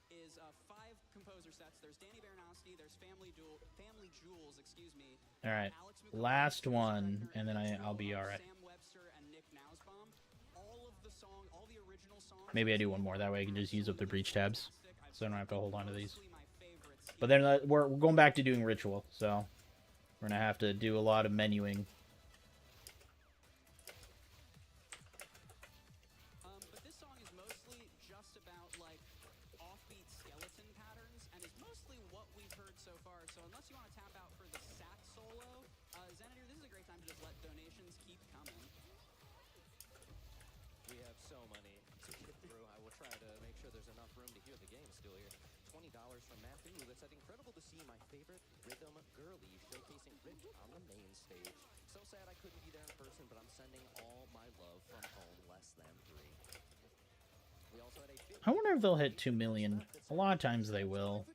is 5 composer sets. There's Danny Baranowski, there's Family Jewels, excuse me. All right, Alex McCarthy, last Chris one, Beckner, and then I'll be Jewel, all right. Sam Webster and Nick Nausbaum. All of the original songs. Maybe I do one more. That way I can just use up the breach tabs, so I don't have to hold on to these. But then we're going back to doing ritual, so we're gonna have to do a lot of menuing. But this song is mostly just about like offbeat skeleton patterns, and it's mostly what we've heard so far. So unless you want to tap out for the sax solo, Xanadu, this is a great time to just let donations keep coming. We have so many to get through. I will try to make sure there's enough room to hear the game still here. $20 from Matthew that said, incredible to see my favorite rhythm girly showcasing Rich on the main stage. So sad I couldn't be there in person, but I'm sending all my love from home less than 3. We also had a I wonder if they'll hit 2 million. A lot of times they will.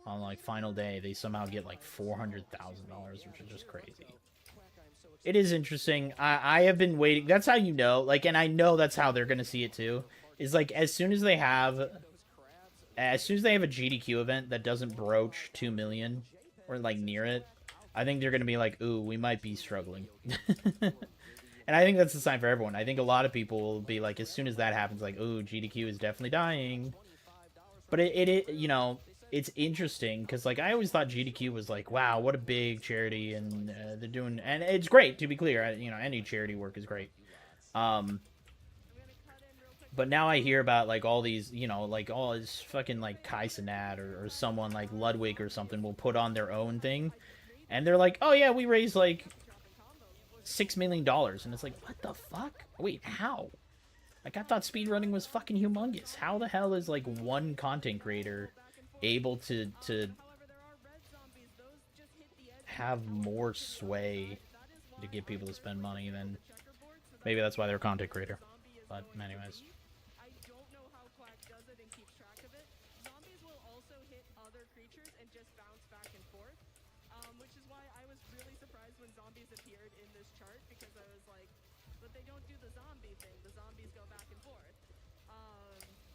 On like final day, they somehow get like $400,000, which is just crazy. It is interesting. I have been waiting. That's how you know. Like, and I know that's how they're gonna see it too. Is like as soon as they have a GDQ event that doesn't broach 2 million or like near it, I think they're gonna be like, ooh, we might be struggling. And I think that's the sign for everyone. I think a lot of people will be like, as soon as that happens, like, ooh, GDQ is definitely dying. But it you know, it's interesting because like I always thought GDQ was like, wow, what a big charity, and they're doing, and it's great, to be clear. You know, any charity work is great. But now I hear about like all these, you know, like all this fucking like Kaisenat or someone like Ludwig or something will put on their own thing, and they're like, oh yeah, we raised like $6 million, and it's like, what the fuck? Wait, how? Like, I thought speedrunning was fucking humongous. How the hell is like one content creator able to have more sway to get people to spend money than maybe that's why they're a content creator. But anyways. I don't know how Quack does it and keeps track of it. Zombies will also hit other creatures and just bounce back and forth, which is why I was really surprised when zombies appeared in this chart, because I was like, but they don't do the zombie thing. The zombies go back and forth.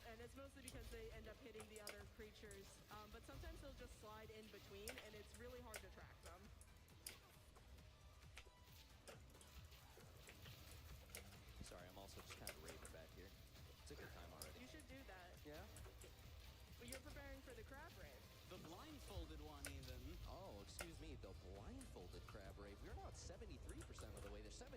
And it's mostly because they end up hitting the other creatures. But sometimes they'll just slide in between, and it's really hard to track them. Sorry, I'm also just kind of raving back here. It's a good time already. You should do that. Yeah? Well, you're preparing for the crab rave. The blindfolded one, even. Oh, excuse me, the blindfolded crab rave. We're not 73% of the way there, 76%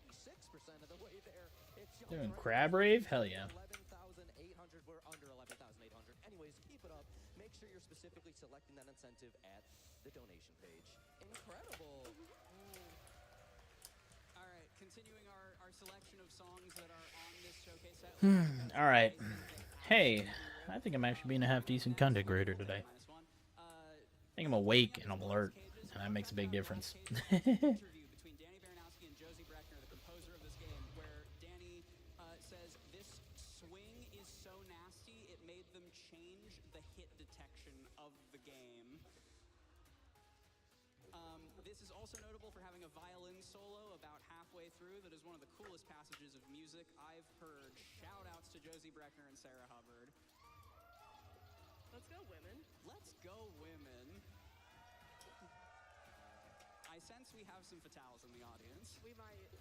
of the way there. It's Doing crab rave? Hell yeah. 11,800. We're under 11,800. Anyways, keep it up. Make sure you're specifically selecting that incentive at the donation page. Incredible. All right, continuing our selection of songs that are on this showcase set. All right. Hey, I think I'm actually being a half decent content creator today. I think I'm awake and I'm alert, and that makes a big difference. Interview between Danny Baranowski and Josie Breckner, the composer of this game, where Danny says this swing is so nasty it made them change the hit detection of the game. This is also notable for having a violin solo about halfway through that is one of the coolest passages of music I've heard. Shout outs to Josie Breckner and Sarah Hubbard. Let's go, women. Let's go, women. I sense we have some fatales in the audience. We might.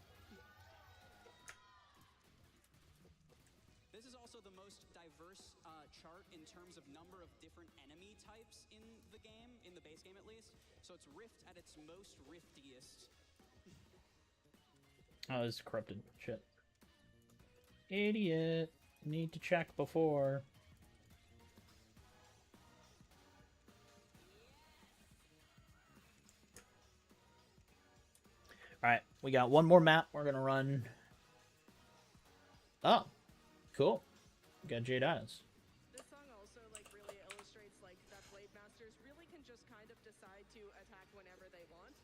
This is also the most diverse chart in terms of number of different enemy types in the game, in the base game at least. So it's Rift at its most riftiest. Oh, this is corrupted shit. Idiot. Need to check before. Alright, we got one more map we're gonna run. Oh, cool. Got Jade Eyes. This song also like really illustrates like that Blade Masters really can just kind of decide to attack whenever they want.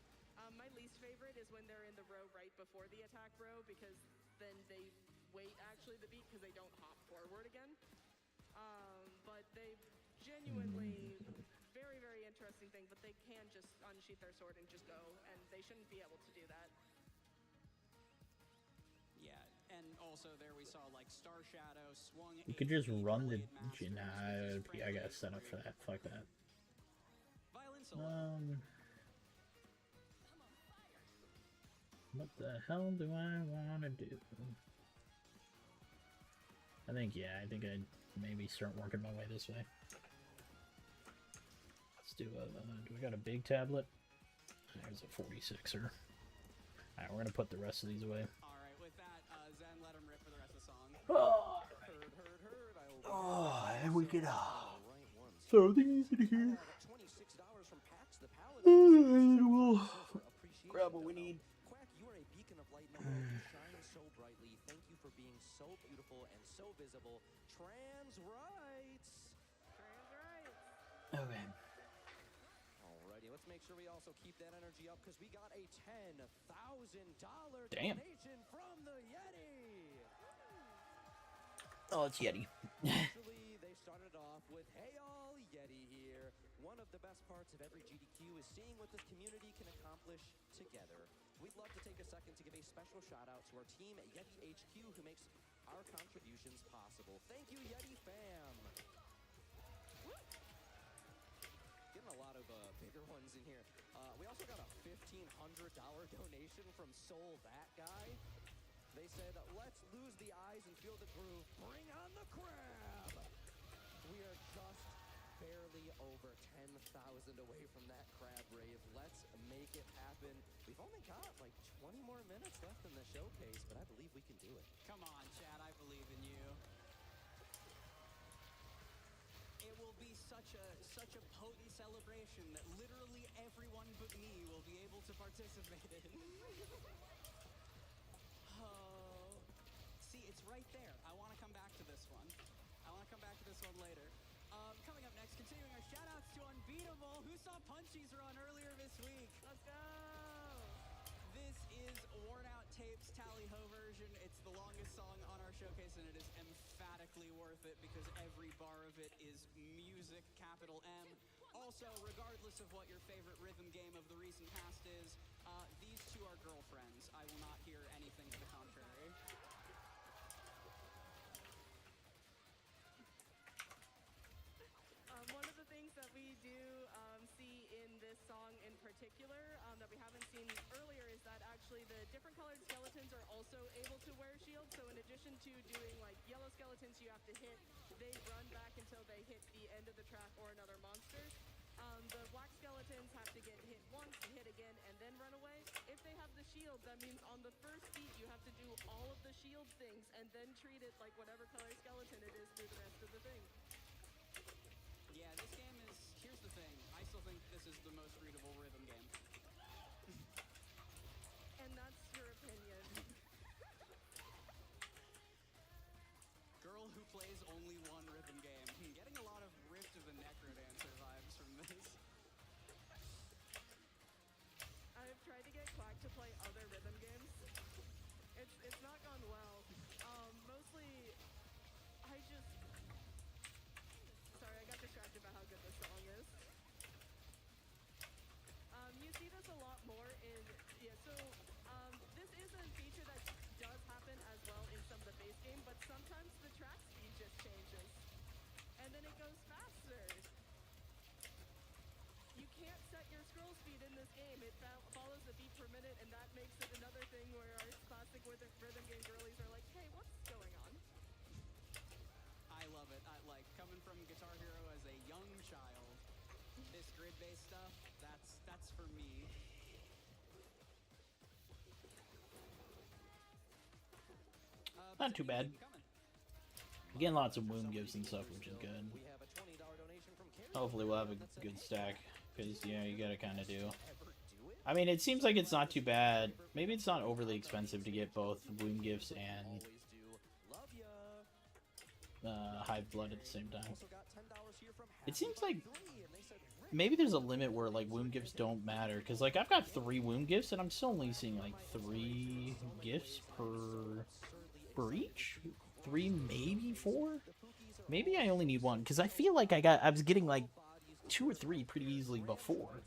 My least favorite is when they're in the row right before the attack row, because then they wait actually the beat because they don't hop forward again. But they genuinely very, very interesting thing, but they can just unsheath their sword and just go, and they shouldn't be able to do that. Yeah, and also there we saw like Star Shadow swung. You could just run the. Nah, I gotta set up for that. Fuck that. What the hell do I want to do? I think I'd maybe start working my way this way. Let's do a. Do I got a big tablet? There's a 46er. Alright, we're gonna put the rest of these away. Alright, with that, Zen, let him rip for the rest of the song. Oh, and we can throw these in here. And we'll grab what we need. Quack, you are a beacon of light in the world, shining so brightly. Thank you for being so beautiful and so visible. Trans rights. Trans rights. Okay. Alrighty, let's make sure we also keep that energy up because we got a $10,000 Damn. donation from the Yeti. Oh, it's Yeti. Actually, they started off with, hey all, Yeti here. One of the best parts of every GDQ is seeing what this community can accomplish together. We'd love to take a second to give a special shout out to our team at Yeti HQ who makes our contributions possible. Thank you, Yeti fam. Getting a lot of bigger ones in here. We also got a $1,500 donation from Soul That Guy. They said, let's lose the eyes and feel the groove. Bring on the crab! We are just barely over 10,000 away from that crab rave. Let's make it happen. We've only got like 20 more minutes left in the showcase, but I believe we can do it. Come on, Chad, I believe in you. It will be such a potent celebration that literally everyone but me will be able to participate in. Oh, see, it's right there. I want to come back to this one. Later. Coming up next, continuing our shout-outs to Unbeatable, who saw Punchy's run earlier this week. Let's go! This is Worn Out Tapes Tally Ho version. It's the longest song on our showcase, and it is emphatically worth it because every bar of it is music, capital M. Also, regardless of what your favorite rhythm game of the recent past is, these two are girlfriends. I will not hear anything to the contrary. One of the things that we do see in this song in particular that we haven't seen earlier is that actually the different colored skeletons are also able to wear shields. So in addition to doing like yellow skeletons you have to hit, they run back until they hit the end of the track or another monster. The black skeletons have to get hit once, hit again, and then run away. If they have the shield, that means on the first beat you have to do all of the shield things and then treat it like whatever color skeleton it is through the rest of the thing. Yeah, this game is, here's the thing, I still think this is the most readable rhythm game. And that's your opinion. Girl who plays only one rhythm game. Getting a lot of Rift of the Necrodancer vibes from this. I've tried to get Quack to play other rhythm games. It's not gone well. Mostly, sorry, I got distracted by how good this song is. You see this a lot more in, this is a feature that does happen as well in some of the base game, but sometimes the track speed just changes. And then it goes faster. You can't set your scroll speed in this game. It follows the beat per minute, and that makes it another thing where our classic rhythm game girlies are like, hey, what's going on? I love it. Like, coming from Guitar Hero as a young child, this grid-based stuff, that's for me. Not too bad. Getting lots of wound gifts and stuff, which is good. Hopefully we'll have a good stack, because, yeah, you gotta kind of do. I mean, it seems like it's not too bad. Maybe it's not overly expensive to get both wound gifts and Hive Blood at the same time. It seems like maybe there's a limit where like wound gifts don't matter, because like I've got 3 wound gifts and I'm still only seeing like 3 gifts per each. 3, maybe 4. Maybe I only need 1, because I feel like I was getting like 2 or 3 pretty easily before.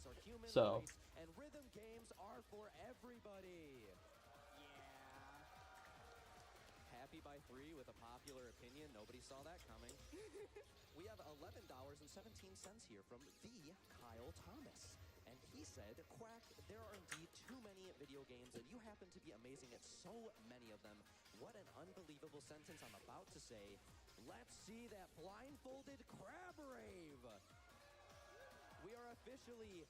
So. And rhythm games are for everybody. Yeah. Happy by 3 with a popular opinion. Nobody saw that coming. We have $11.17 here from the Kyle Thomas. And he said, Quack, there are indeed too many video games, and you happen to be amazing at so many of them. What an unbelievable sentence I'm about to say. Let's see that blindfolded crab rave. We are officially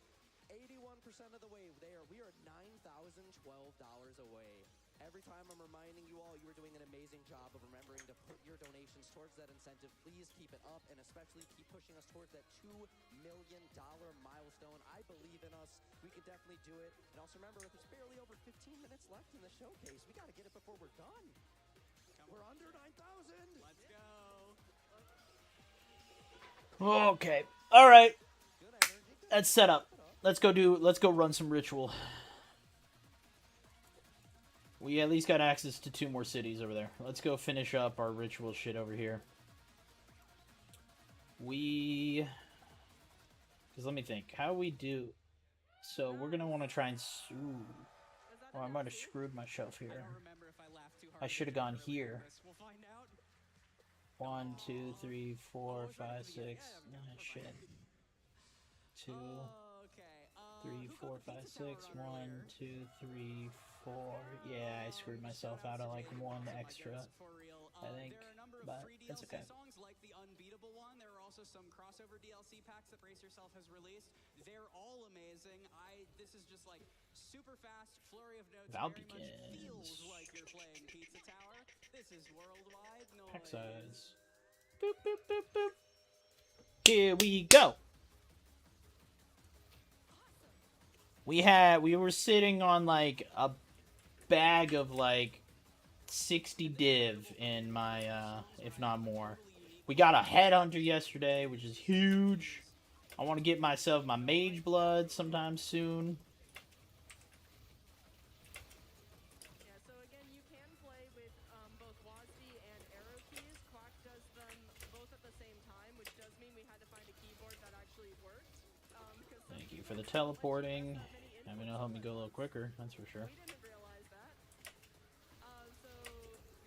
81% of the way there. We are $9,012 away. Every time I'm reminding you all, you are doing an amazing job of remembering to put your donations towards that incentive. Please keep it up, and especially keep pushing us towards that $2 million milestone. I believe in us. We can definitely do it. And also remember, there's barely over 15 minutes left in the showcase. We got to get it before we're done. We're under 9,000. Let's go. Okay. All right. That's set up. Let's go run some ritual. We at least got access to 2 more cities over there. Let's go finish up our ritual shit over here. Because let me think. How we do... So we're going to want to try and... Ooh. Oh, I might have screwed myself here. I should have gone here. 1, 2, 3, 4, 5, 6. Shit. 2, 3, 4, 5, 6. 1, 2, 3, 4. Yeah, I screwed myself out of like 1 extra, I think, but it's okay. Songs like the Unbeatable one. There are also some crossover DLC packs that Brace Yourself has released. They're all amazing. This is just like super fast flurry of notes. Val Very much feels like you're playing Pizza Tower. This is worldwide noise. Pack size. Boop, boop, boop, boop. Here we go. We were sitting on like a bag of like 60 div in my if not more. We got a headhunter yesterday, which is huge. I want to get myself my mage blood sometime soon. Yeah, so again, you can play with both WASD and arrow keys. Quack does them both at the same time, which does mean we had to find a keyboard that actually worked. Thank you for the teleporting. I mean, it'll help me go a little quicker, that's for sure. We didn't realize that. So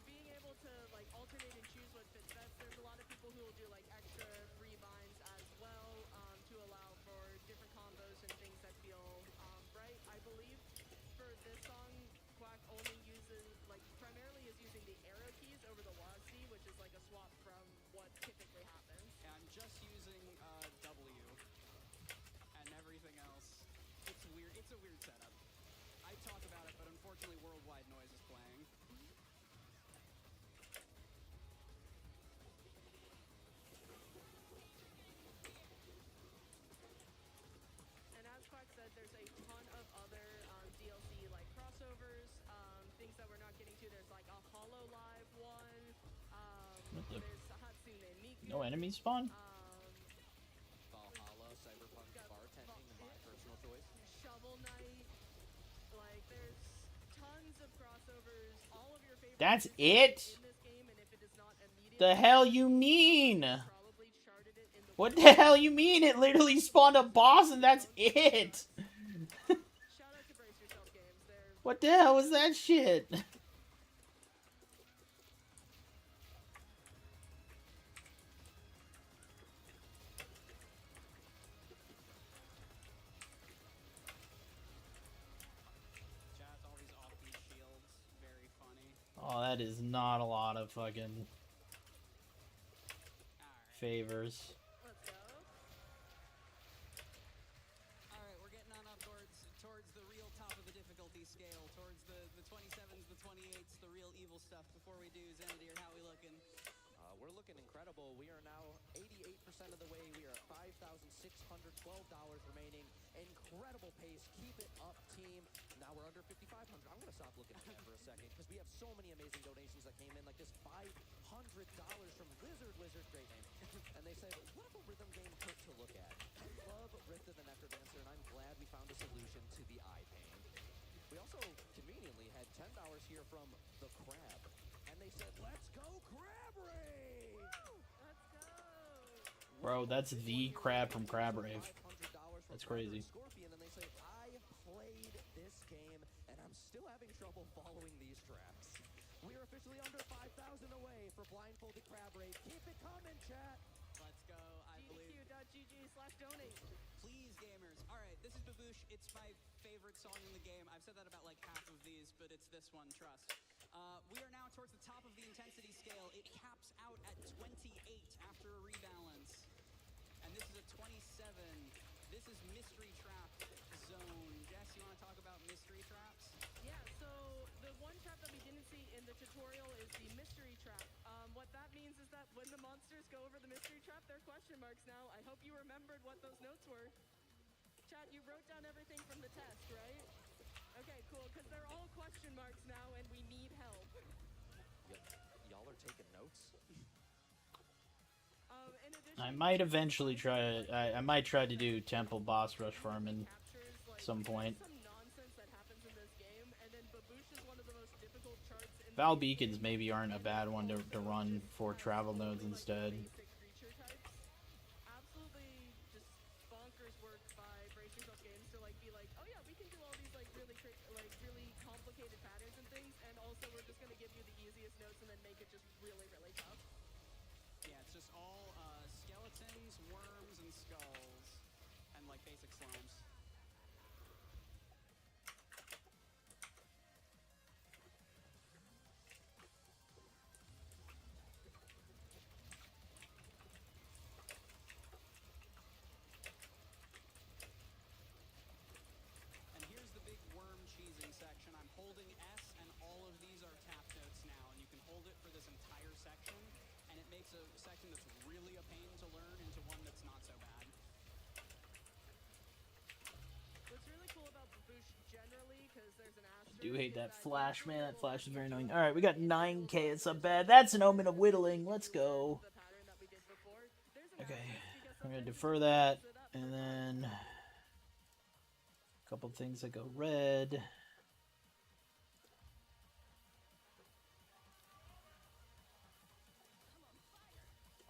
being able to like alternate and choose what fits best. There's a lot of people who will do like extra rebinds as well to allow for different combos and things that feel right. I believe for this song, Quack only uses primarily is using the arrow keys over the WASD, which is like a swap from what typically happens. And I'm just using W and everything else. It's weird. It's a weird setup. I talk about it, but unfortunately, worldwide noise is playing. And as Quack said, there's a ton of other DLC like crossovers, things that we're not getting to. There's like a HoloLive one. What the? There's Hatsune Miku. No enemies spawn? Valhalla, Cyberpunk, bartending, my personal choice. Shovel Knight. Like, there's tons of crossovers. All of your favorite. That's it? In this game, and if it is not immediate, The hell you mean? What the hell you mean? It literally spawned a boss and that's it. What the hell was that shit? Chat, all these offbeat shields, very funny. Oh, that is not a lot of fucking favors. Alright, we're getting on up towards the real top of the difficulty scale, towards the 27s, the 28s, the real evil stuff. Before we do, Xanadir, how we looking? We're looking incredible. We are now 88% of the way. We are at $5,612 remaining. Incredible pace. Keep it up, team. Now we're under 5,500. I'm going to stop looking at that for a second because we have so many amazing donations that came in. Like this $500 from Lizard Wizard, great name. And they said, what if a rhythm game hurt to look at? I love Rift of the Necrodancer, and I'm glad we found a solution to the eye pain. We also conveniently had $10 here from the Crab, and they said, let's go Crab Rave! Let's go! Bro, that's the crab from Crab Rave. That's crazy. Scorpion, and they say, I played this game, and I'm still having trouble following these tracks. We are officially under 5,000 away for Blindfolded Crab Rave. Keep it coming, chat! Let's go, I believe. GDQ.gg/donate. Please, gamers. All right, this is Baboosh. It's my favorite song in the game. I've said that about like half of these, but it's this one, trust. We are now towards the top of the intensity scale. It caps out at 28 after a rebalance. And this is a 27. This is Mystery Trap Zone. Jess, you want to talk about Mystery Traps? Yeah, so the one trap that we didn't see in the tutorial is the mystery trap. What that means is that when the monsters go over the mystery trap, they're question marks now. I hope you remembered what those notes were. Chat, you wrote down everything from the test, right? Okay, cool, because they're all question marks now and we need help. Y'all are taking notes? In addition, I might eventually try. I might try to do Temple Boss Rush Farm in some point. some nonsense that happens in this game, and then Baboosh is one of the most difficult charts in Val Beacons maybe aren't a bad one to run for travel nodes instead. basic creature types. Absolutely just bonkers work by Brace Yourself Games to like be like, oh yeah, we can do all these like really complicated patterns and things, and also we're just gonna give you the easiest notes and then make it just really tough. Yeah, it's just all skeletons, worms, and skulls, and like basic slimes. And here's the big worm cheesing section. I'm holding S, and all of these are tap notes now, and you can hold it for this entire section, and it makes a section that's really a pain to learn into one that's not so bad. What's really cool about Baboosh generally, because there's an asterisk. Do hate that flash, man. That flash is very annoying. All right, we got 9K. It's not bad. That's an omen of whittling. Let's go. Okay, I'm gonna defer that, and then a couple things that go red.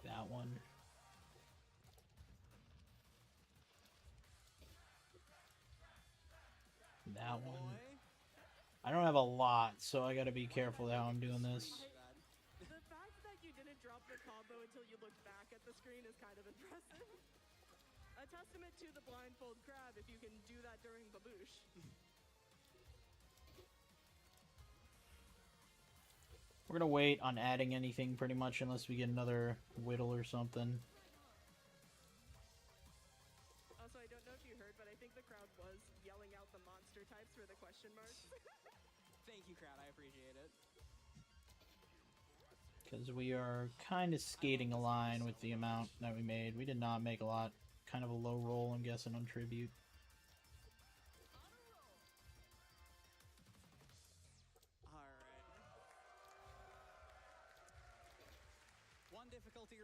That one. That one. I don't have a lot, so I gotta be careful how I'm doing this. The fact that you didn't drop the combo until you looked back at the screen is kind of impressive. A testament to the blindfold crab if you can do that during Baboosh. We're gonna wait on adding anything pretty much unless we get another whittle or something. Also, I don't know if you heard, but I think the crowd was yelling out the monster types for the question marks. Thank you, crowd. I appreciate it. Because we are kind of skating a line with the amount that we made. We did not make a lot. Kind of a low roll, I'm guessing, on Tribute.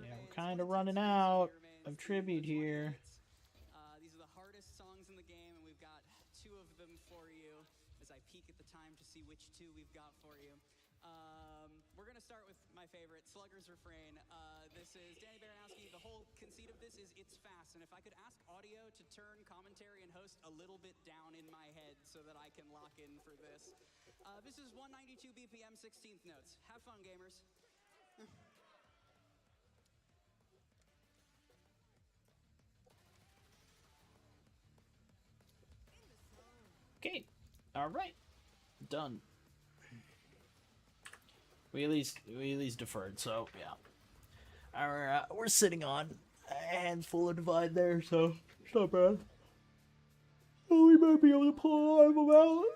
Yeah, we're kind of running out of Tribute here. These are the hardest songs in the game, and we've got two of them for you as I peek at the time to see which two we've got for you. We're going to start with my favorite, Slugger's Refrain. This is Danny Baranowski. The whole conceit of this is it's fast, and if I could ask audio to turn commentary and host a little bit down in my head so that I can lock in for this. This is 192 BPM, 16th notes. Have fun, gamers. Okay, all right, done. We at least deferred, so yeah. We're sitting on a handful of divide there, so it's not bad. Oh, we might be able to pull a lot of them out.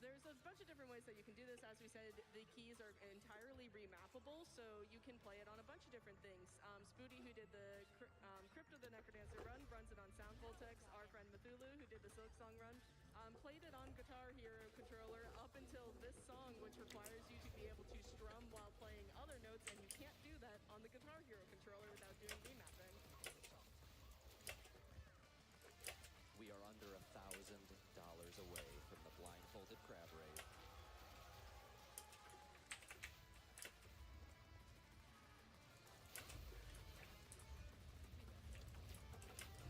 There's a bunch of different ways that you can do this. As we said, the keys are entirely remappable, so you can play it on a bunch of different things. Spooty, who did the Crypt of the Necrodancer run, runs it on Sound Voltex. Our friend Mathulu, who did the Silk Song run, played it on Guitar Hero controller up until this song, which requires you to be able to strum while playing other notes, and you can't away from the blindfolded crab raid.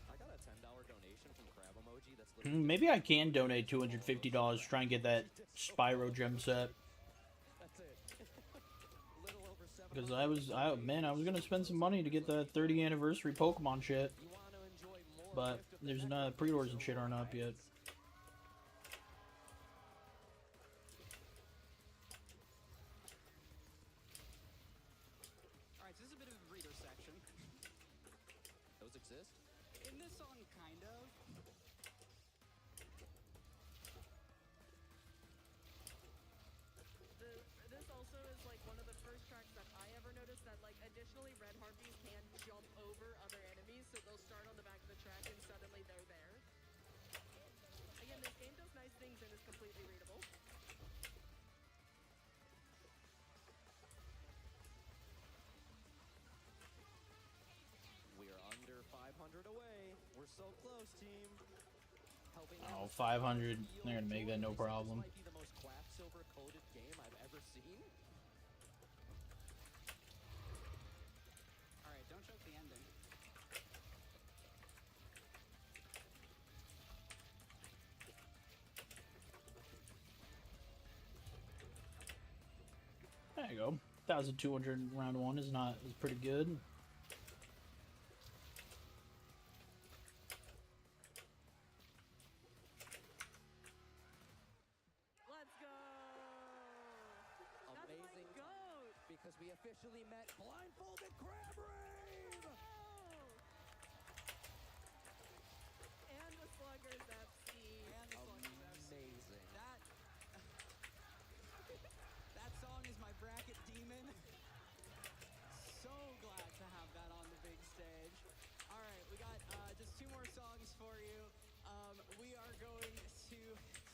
I got a $10 donation from Crab Emoji that's literally Maybe I can donate $250 to try and get that Spyro gem set. that's it. Little over 700. Because I was gonna spend some money to get the 30th anniversary Pokemon shit. You want to enjoy more But gift of the there's decade not pre-orders and shit aren't up yet. Alright, so this is a bit of a breather section. Those exist? In this song, kind of. This also is like one of the first tracks that I ever noticed that like additionally red harpies can jump over other enemies, so they'll start on the back of the track and suddenly they're there. Again, this game does nice things and is completely readable. We are under 500 away. We're so close, team. Helping Oh, out 500. They're gonna make that no problem. This might be the most Quacksilver coded game I've ever seen. Alright, don't choke the ending. There you go. 1,200 round one is pretty good. Let's go! That's my Amazing goat! because we officially met Blindfolded Crab Raid! And the Sluggers FC. And the Sluggers FC. Amazing. That song is my bracket demon. So glad to have that on the big stage. All right, we got just two more songs for you. We are going to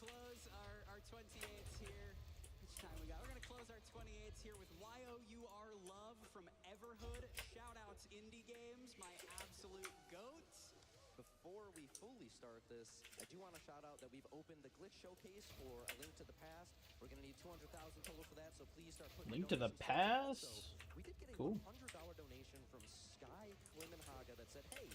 close our 28s here. Which time we got? We're going to close our 28s here with YOUR Love from Everhood. Shout outs Indie Games, my absolute goats. Before we fully start this, I do want to shout out that we've opened the Glitch Showcase for A Link to the Past. We're going to need 200,000 total for that, so please start putting Link to the donations towards it. Past? Also, we did get a Cool. $100 donation from Sky Klimenhaga that said, hey,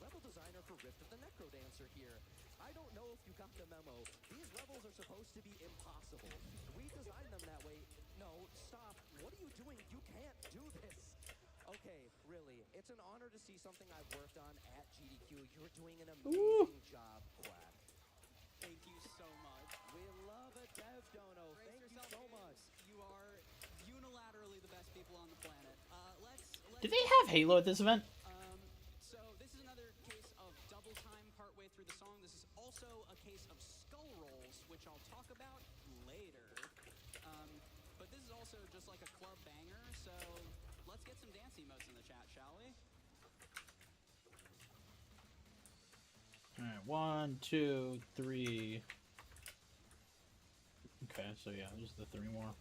level designer for Rift of the Necrodancer here. I don't know if you got the memo. These levels are supposed to be impossible. We designed them that way. No, stop. What are you doing? You can't do this. Okay, really, it's an honor to see something I've worked on at GDQ. You're doing an amazing job, Quack. Thank you so much. We love a dev dono. Brace Thank you yourself, so kids. much. You are unilaterally the best people on the planet. Let's Did they have Halo at this event? So this is another case of double time partway through the song. This is also a case of skull rolls, which I'll talk about later. But this is also just like a club banger, so let's get some dance emotes in the chat, shall we? Alright, 1, 2, 3. Okay, so yeah, just the 3 more.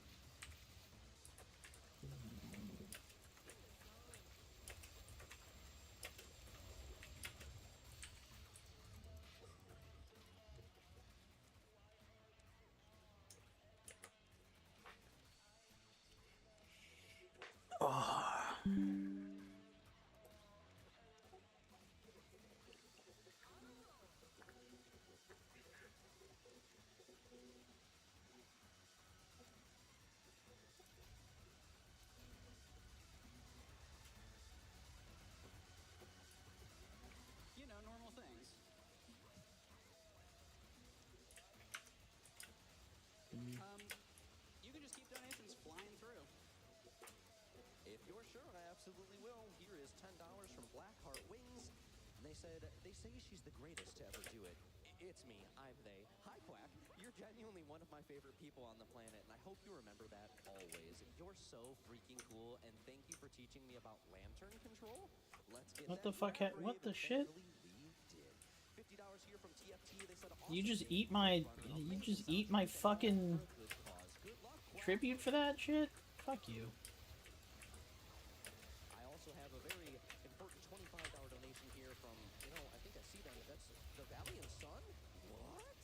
You know, normal things. You can just keep donations flying through. If you're sure, I absolutely will. Here is $10 from Blackheart Wings. And they say she's the greatest to ever do it. It's me, I'm they. Hi, Quack. You're genuinely one of my favorite people on the planet, and I hope you remember that always. You're so freaking cool, and thank you for teaching me about lantern control. Let's get What that the fuck? crab What raid, the and shit? thankfully we did. $50 here from TFT. They said You awesome just game. eat my Run fucking good cause. Good luck, Quack. tribute for that shit? Fuck you. I also have a very important $25 donation here from, I think I see them. That's the Valiant Sun? What?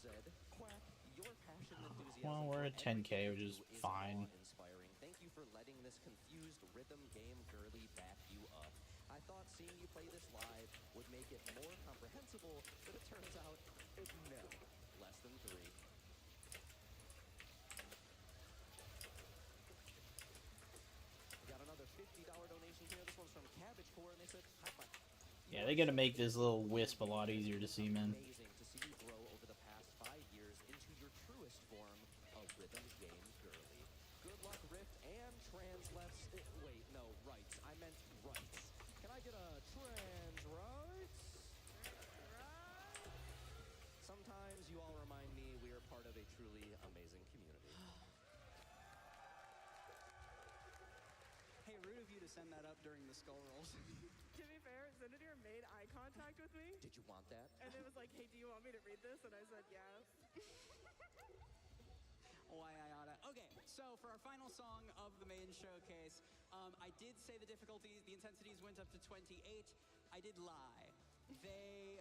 said, Quack, your passion and enthusiasm Well, we're for at 10K, which everything is you do fine. awe-inspiring. Thank you for letting this confused rhythm game girly back you up. I thought seeing you play this live would make it more comprehensible, but it turns out, no, less than 3. Got another $50 donation here. This one's from Cabbage Core, and they said, "Hi, Quack. Yeah, they gotta make this little wisp a lot easier to see, man. Amazing to see you grow over the past 5 years into your truest form, a rhythm game girly. Good luck, Rift and Translefts. Wait, no, rights. I meant rights. Can I get a trans rights? Sometimes you all remind me we are part of a truly amazing community. Hey, rude of you to send that up during the skull rolls. To be fair, Zenithir made eye contact with me. Did you want that? And it was like, hey, do you want me to read this? And I said, yes. Why I oughta. Okay, so for our final song of the main showcase, I did say the difficulties, the intensities went up to 28. I did lie. They,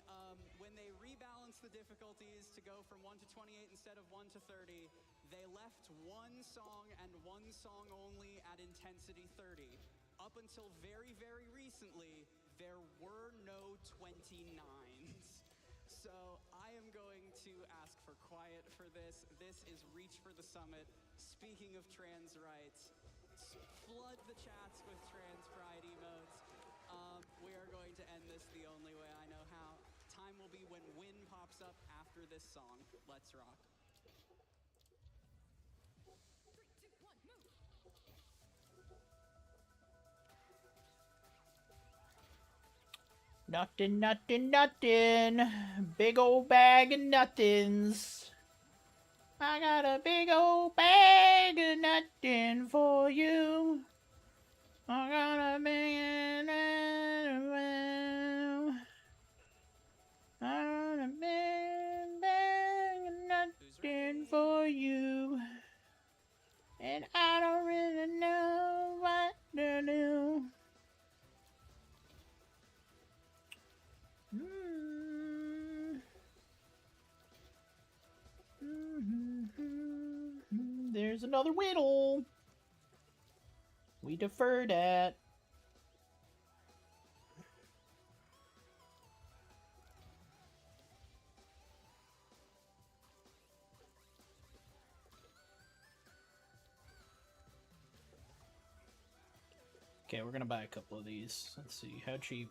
when they rebalanced the difficulties to go from 1 to 28 instead of 1 to 30, they left one song and one song only at intensity 30. Up until very, very recently, there were no 29s. So I am going to ask for quiet for this. This is Reach for the Summit. Speaking of trans rights, flood the chats with trans pride emotes. We are going to end this the only way I know how. Time will be when Win pops up after this song. Let's rock. 3, 2, 1, move. Nothing, nothing, nothing. Big old bag of nothings. I got a big old bag of nothing for you. I got a big bag of nothing for you. And I don't really know what to do. There's another whittle. We deferred at. Okay, we're gonna buy a couple of these. Let's see how cheap.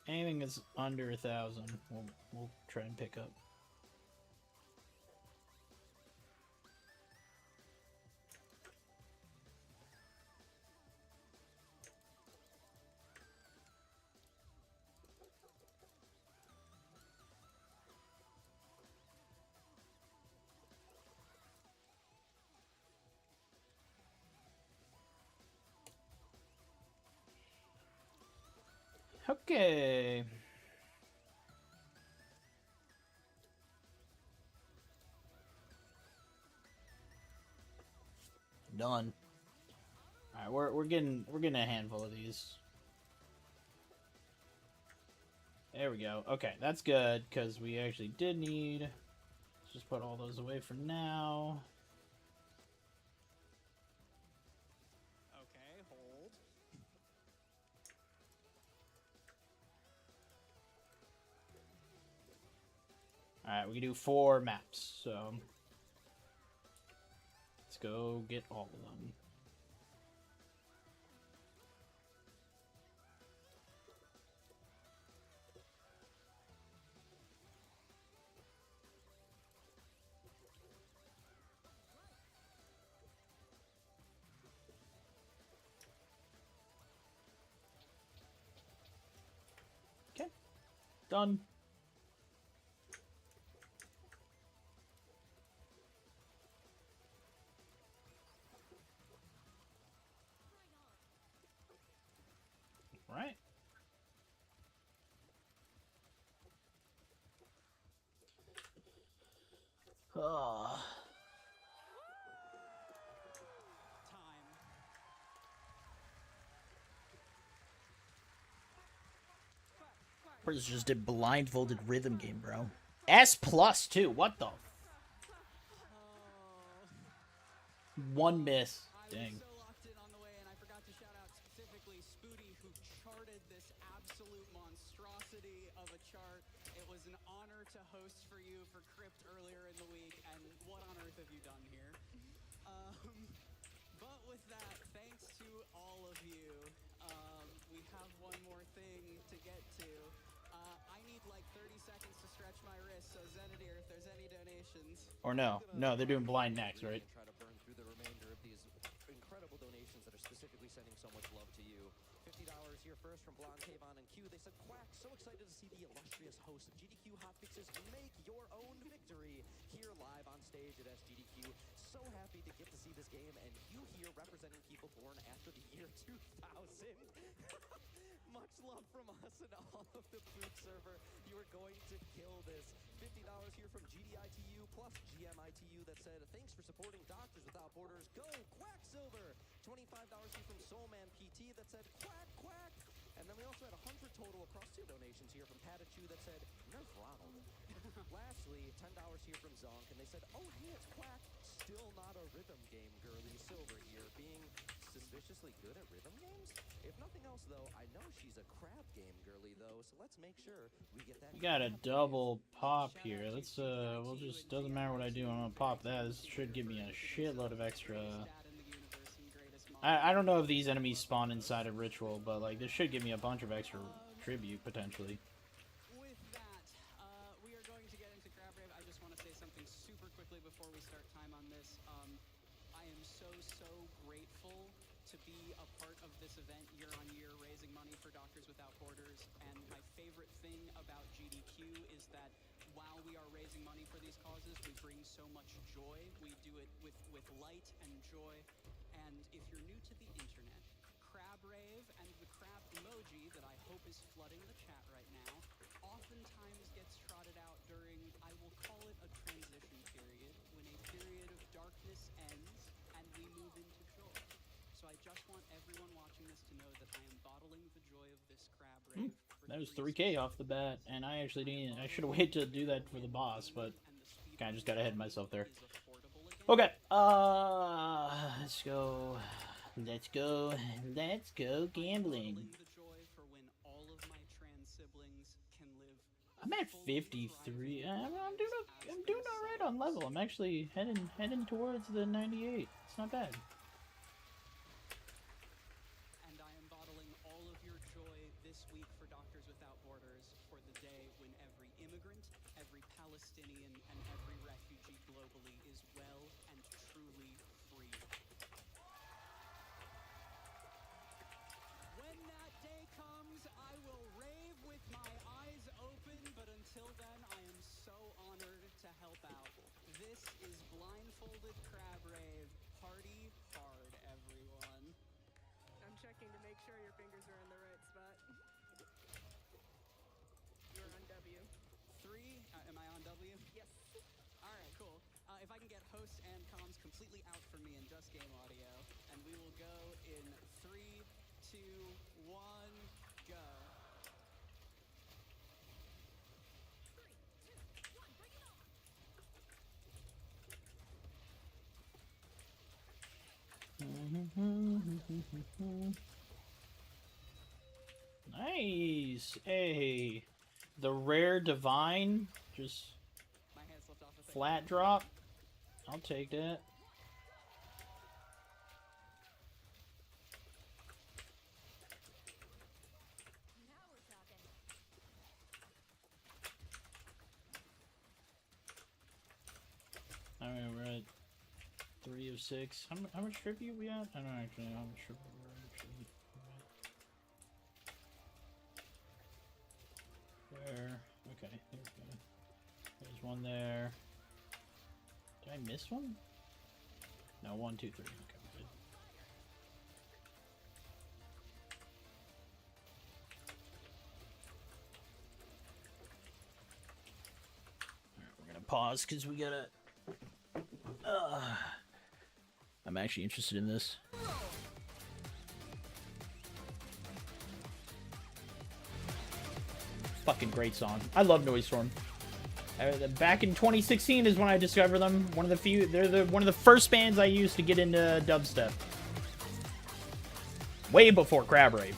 Anything that's under 1,000, we'll try and pick up. Okay. Done. All right, we're getting a handful of these. There we go. Okay, that's good because we actually did need. Let's just put all those away for now. Okay, hold. Alright, we can do 4 maps, so let's go get all of them. Okay, done. Right. Ah. Or this is just a blindfolded rhythm game, bro. S plus too. What the? One miss. Dang. So locked in on the way, and I forgot to shout out specifically Spooty, who charted this absolute monstrosity of a chart. It was an honor to host for you for Crypt earlier in the week, and what on earth have you done here? But with that, thanks to all of you. We have one more thing to get to. I need like 30 seconds to stretch my wrist, so Zenadier, if there's any donations. Or no, they're doing blind next, right? Try to burn through the remainder of these incredible donations that are specifically sending so much love to you. $50 here first from Blonde, Tavon, and Q. They said, Quack, so excited to see the illustrious host of GDQ Hotfixes make your own victory here live on stage at SGDQ. So happy to get to see this game, and you here representing people born after the year 2000. Much love from us and all of the Boot server. You are going to kill this. $50 here from GDITU plus GMITU that said, thanks for supporting Doctors Without Borders. Go, Quacksilver! $25 here from Soulman PT that said, Quack, Quack! And then we also had 100 total across 2 donations here from Patachu that said, Nerf Ronald. Lastly, $10 here from Zonk, and they said, oh, hey, it's Quack. Still not a rhythm game, girly. Silver here, being suspiciously good at rhythm games? If nothing else, though, I know she's a crab game girly, though, so let's make sure we get that. We got a double pop here. Let's, we'll just, doesn't matter what I do, I'm gonna pop that. This should give me a shitload of extra. I don't know if these enemies spawn inside of Ritual, but, like, this should give me a bunch of extra tribute, potentially. With that, we are going to get into Crab Rave. I just want to say something super quickly before we start time on this. I am so grateful to be a part of this event year on year, raising money for Doctors Without Borders. And my favorite thing about GDQ is that while we are raising money for these causes, we bring so much joy. We do it with light and joy. And if you're new to the internet, Crab Rave and the crab emoji that I hope is flooding the chat right now oftentimes gets trotted out during, I will call it a transition period, when a period of darkness ends and we move into joy. So I just want everyone watching this to know that I am bottling the joy of this Crab Rave. That was 3K off the bat, and I actually didn't. I should have waited to do that for the boss, but kind of just got ahead of myself there. Okay, let's go. Let's go gambling. I'm at 53. I'm doing all right on level. I'm actually heading towards the 98. It's not bad. And I am bottling all of your joy this week for Doctors Without Borders, for the day when every immigrant, every Palestinian, and every refugee globally is well and truly free. When that day comes, I will rave with my eyes open, but until then, I am so honored to help out. This is Blindfolded Crab Rave. Party hard, everyone. I'm checking to make sure your fingers are in the right spot. You're on W. 3, am I on W? Yes. Alright, cool. If I can get host and comms completely out for me in just game audio, and we will go in 3, 2, 1, go. 3, 2, 1, bring it on! Nice. Hey, the rare divine, just My hand slipped off the thing. flat drop. I'll take that. Now we're talking. All right, we're at 3 of 6. How much tribute we at? I don't actually know how much tribute we're actually. Where? Okay, there we go. There's one there. Did I miss one? No, 1, 2, 3. Okay, good. Alright, we're gonna pause because we gotta. I'm actually interested in this. Fucking great song. I love Noise Storm. Back in 2016 is when I discovered them. One of the few. They're one of the first bands I used to get into dubstep. Way before Crab Rave.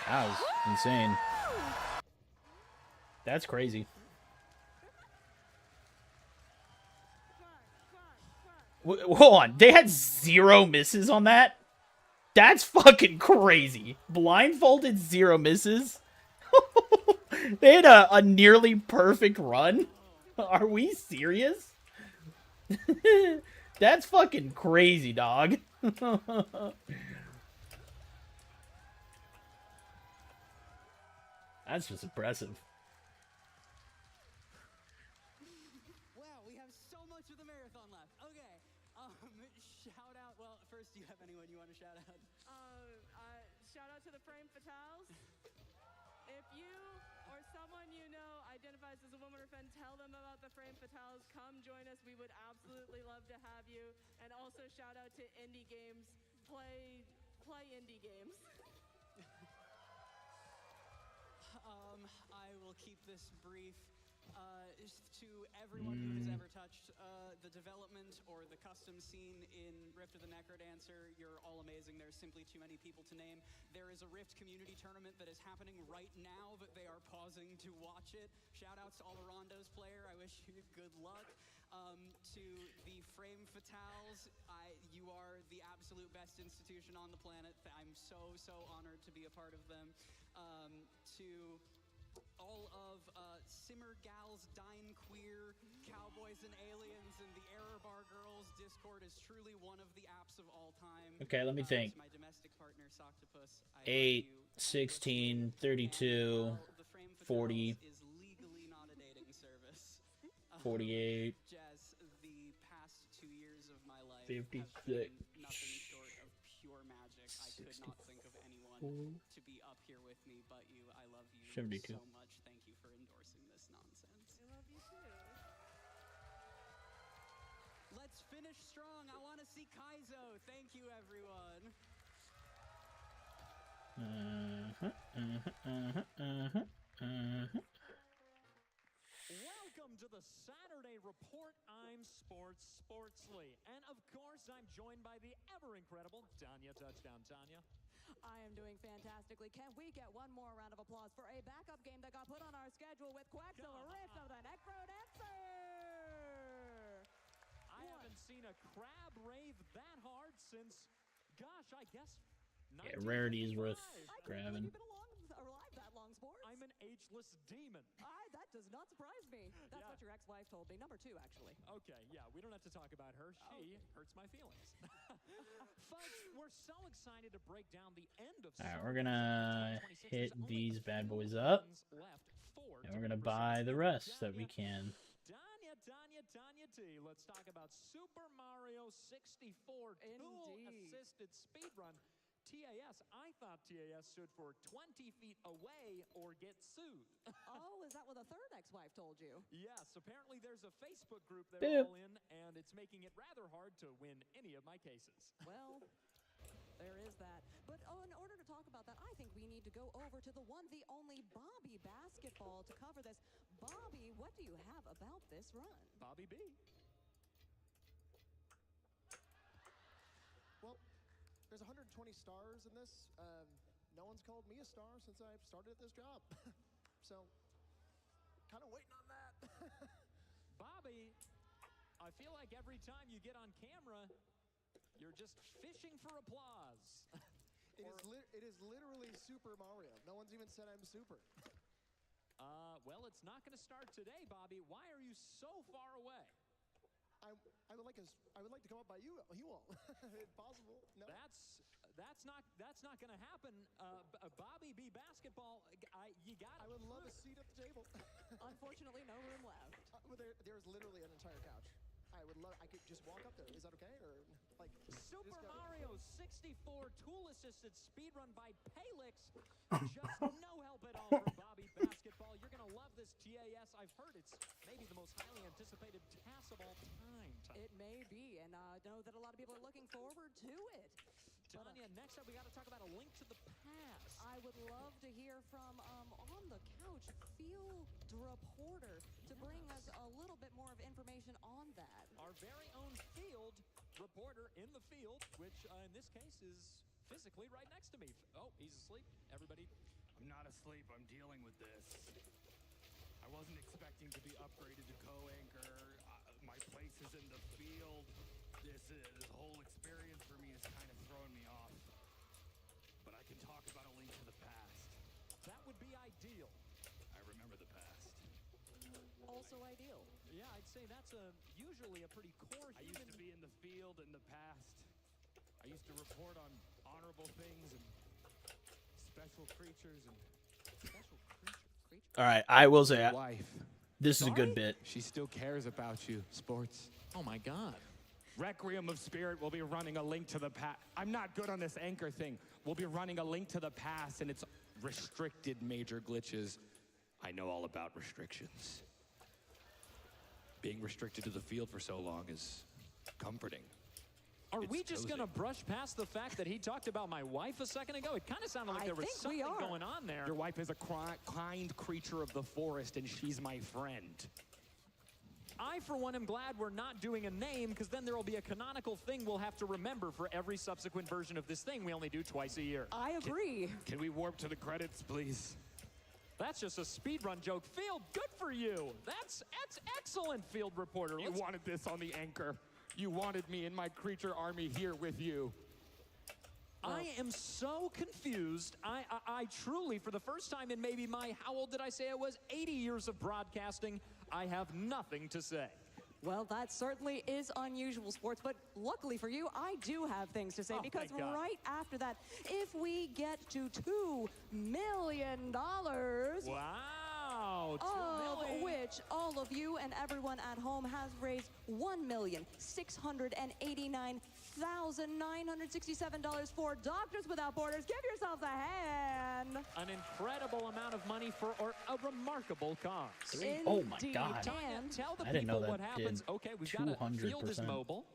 That was insane. That's crazy. Hold on. They had 0 misses on that? That's fucking crazy. Blindfolded 0 misses? They had a nearly perfect run? Are we serious? That's fucking crazy, dog. That's just impressive. Wow, we have so much of the marathon left. Okay, shout out. Well, first, do you have anyone you want to shout out? Shout out to the Frame Fatales. If you or someone you know identifies as a woman or friend, tell them about the Frame Fatales. Come join us. We would absolutely love to have you. And also shout out to indie games. Play indie games. I will keep this brief. To everyone who has ever touched the development or the custom scene in Rift of the Necrodancer, you're all amazing. There's simply too many people to name. There is a Rift community tournament that is happening right now, but they are pausing to watch it. Shout outs to all the Rondos player. I wish you good luck. To the Frame Fatales, you are the absolute best institution on the planet. I'm so honored to be a part of them. To all of Simmer Gals, Dine Queer, Cowboys and Aliens, and the Error Bar Girls, Discord is truly one of the apps of all time. Okay, let me think. My domestic partner, Soctopus, 8, 16, 32, 40, is legally not a dating service. 48, Jazz, the past 2 years of my life 56, have been nothing short of pure magic. I could not think of anyone to be up here with me but you. I love you 72. so much. Thank you for endorsing this nonsense. I love you too. Let's finish strong. I want to see Kaizo. Thank you, everyone. Welcome to the Saturday Report. I'm Sportsly. And of course, I'm joined by the ever-incredible Tanya Touchdown. Tanya. I am doing fantastically. Can we get one more round of applause for a backup game that got put on our schedule with Quacksilver Rift of the Necrodancer? I haven't seen a crab rave that hard since, gosh, I guess. Yeah, rarity is worth grabbing. You've been alive that long, Sports. I'm an ageless demon. That does not surprise me. That's what your ex-wife told me. Number 2, actually. Okay, yeah, we don't have to talk about her. She hurts my feelings. Folks, we're so excited to break down the end of. Alright, we're gonna hit these bad boys up, and we're gonna buy the rest that we can. Tanya T. Let's talk about Super Mario 64 dual-assisted speedrun. TAS. I thought TAS stood for 20 feet away or get sued. Oh, is that what the third ex-wife told you? Yes, apparently there's a Facebook group they're Boop. all in, and it's making it rather hard to win any of my cases. Well, there is that. But in order to talk about that, I think we need to go over to the one, the only Bobby Basketball to cover this. Bobby, what do you have about this run? Bobby B. Well, there's 120 stars in this. No one's called me a star since I've started at this job. So, kind of waiting on that. Bobby, I feel like every time you get on camera, you're just fishing for applause. It is literally Super Mario. No one's even said I'm super. Well, it's not going to start today, Bobby. Why are you so far away? I would like to come up by you all, if possible. No. That's not going to happen. Bobby B Basketball, you got. I would love a seat at the table. Unfortunately, no room left. There's literally an entire couch. I could just walk up there. Is that okay? Or like Super Mario 64 tool-assisted speedrun by Palix. Just no help at all from Bobby Basketball. You're going to love this TAS. I've heard it's maybe the most highly anticipated TAS of all time. It may be, and I know that a lot of people are looking forward to it. Tanya, next up we got to talk about A Link to the Past. I would love to hear from on the couch field reporter to bring us a little bit more of information on that. Our very own field reporter in the field, which in this case is physically right next to me. Oh, he's asleep. Everybody. I'm not asleep. I'm dealing with this. I wasn't expecting to be upgraded to co-anchor. My place is in the field. This whole experience for me is kind of throwing me off. But I can talk about A Link to the Past. That would be ideal. I remember the past. Also ideal. Yeah, I'd say that's usually a pretty core I used to be in the field in the past. I used to report on honorable things and special creatures and special creatures. All right, I will say Wife. this is a good bit. She still cares about you, sports. Oh my God. Requiem of Spirit will be running A Link to the Past. I'm not good on this anchor thing. We'll be running A Link to the Past, and it's restricted major glitches. I know all about restrictions. Being restricted to the field for so long is comforting. Are It's we just cozy. going to brush past the fact that he talked about my wife a second ago? It kind of sounded like there was something going on there. Your wife is a kind creature of the forest, and she's my friend. I, for one, am glad we're not doing a name, because then there will be a canonical thing we'll have to remember for every subsequent version of this thing we only do twice a year. I agree. Can we warp to the credits, please? That's just a speedrun joke. Field, good for you. That's excellent, field reporter. You wanted this on the anchor. You wanted me in my creature army here with you. I am so confused. I truly, for the first time in maybe my, how old did I say I was? 80 years of broadcasting, I have nothing to say. Well, that certainly is unusual, sports, but luckily for you, I do have things to say, Oh, because thank God. right after that, if we get to $2 million, Wow, of which all of you and everyone at home has raised $1,689,967 for Doctors Without Borders. Give yourselves a hand. An incredible amount of money for a remarkable cause. Oh my God. Tanya, tell the I didn't know people what that happens. did Okay, we've got a field is 200%. mobile.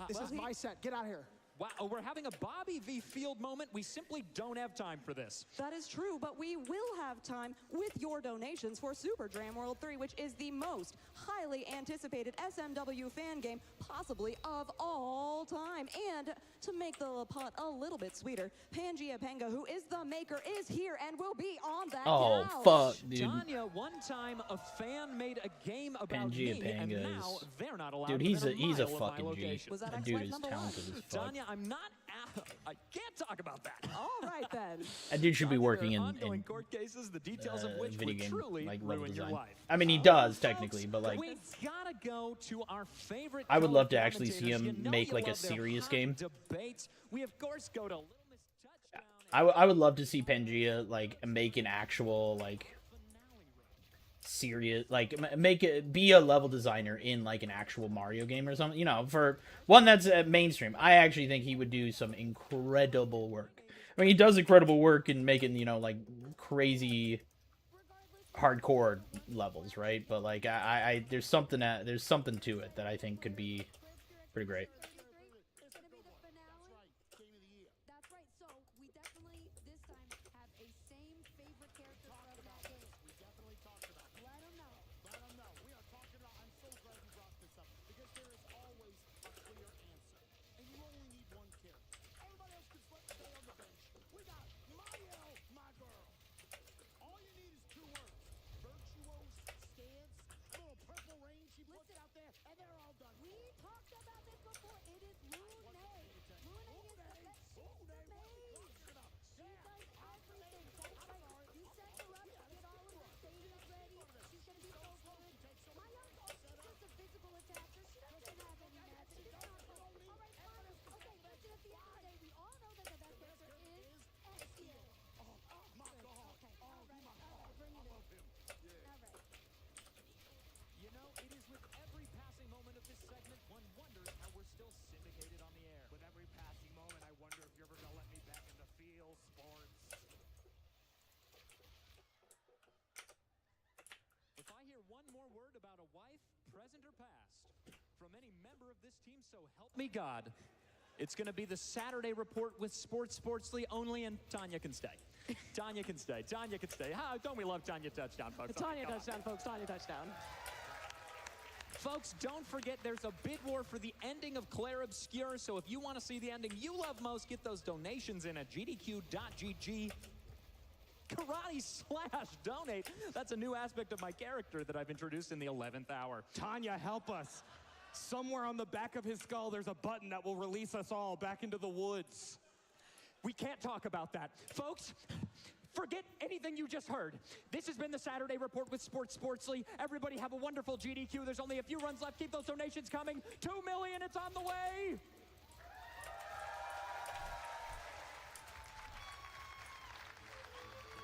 This is my set. Get out of here. Wow, we're having a Bobby v. Field moment. We simply don't have time for this. That is true, but we will have time with your donations for Super Dram World 3, which is the most highly anticipated SMW fan game possibly of all time. And to make the pot a little bit sweeter, Pangea Panga, who is the maker, is here and will be on that Oh, couch. fuck, dude. Tanya, one time a fan made a game about Pangea me, and Panga now is- they're not allowed Dude, within he's a mile of my fucking G. location. Was that That dude ex-wife is number talented one? as fuck. Tanya, I'm not. I can't talk about that. All right, then. That dude should be Tanya, working there are in ongoing court cases, the details of which video would game truly like level ruin your design. life. I mean, he does technically, but like We've gotta go to our favorite. I would love to color actually see commentators. him You know make you like a love their serious hot game. Debates. We of course go to Little Miss Touchdown. I would love to see Pangea like make an actual like serious, like make it be a level designer in like an actual Mario game or something, you know, for one that's mainstream. I actually think he would do some incredible work. I mean, he does incredible work in making, you know, like crazy hardcore levels, right? But like I there's something to it that I think could be pretty great. Help me God. It's going to be the Saturday Report with Sportsly only, and Tanya can stay. Tanya can stay. Tanya can stay. How don't we love Tanya Touchdown, folks? Tanya touchdown, folks. Tanya touchdown. Folks, don't forget there's a bid war for the ending of Claire Obscure, so if you want to see the ending you love most, get those donations in at gdq.gg. Karate slash donate. That's a new aspect of my character that I've introduced in the 11th hour. Tanya, help us. Somewhere on the back of his skull, there's a button that will release us all back into the woods. We can't talk about that. Folks, forget anything you just heard. This has been the Saturday Report with Sportsly. Everybody have a wonderful GDQ. There's only a few runs left. Keep those donations coming. 2 million, it's on the way.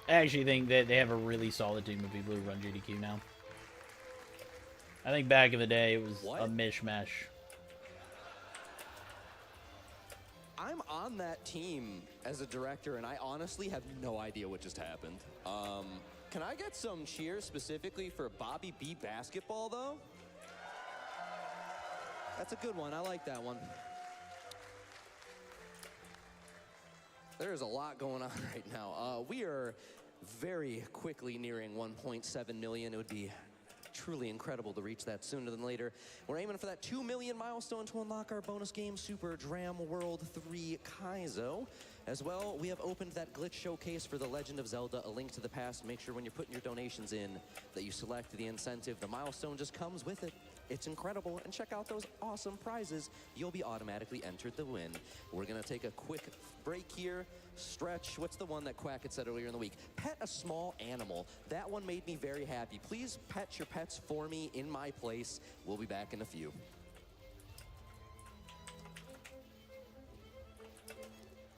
I actually think that they have a really solid team of people who run GDQ now. I think back in the day it was a mishmash. I'm on that team as a director, and I honestly have no idea what just happened. Can I get some cheers specifically for Bobby B basketball, though? That's a good one. I like that one. There's a lot going on right now. We are very quickly nearing 1.7 million. It would be truly incredible to reach that sooner than later. We're aiming for that 2 million milestone to unlock our bonus game, Super Dram World 3 Kaizo. As well, we have opened that glitch showcase for The Legend of Zelda, A Link to the Past. Make sure when you're putting your donations in that you select the incentive. The milestone just comes with it. It's incredible, and check out those awesome prizes. You'll be automatically entered to win. We're gonna take a quick break here. Stretch, what's the one that Quack had said earlier in the week? Pet a small animal. That one made me very happy. Please pet your pets for me in my place. We'll be back in a few.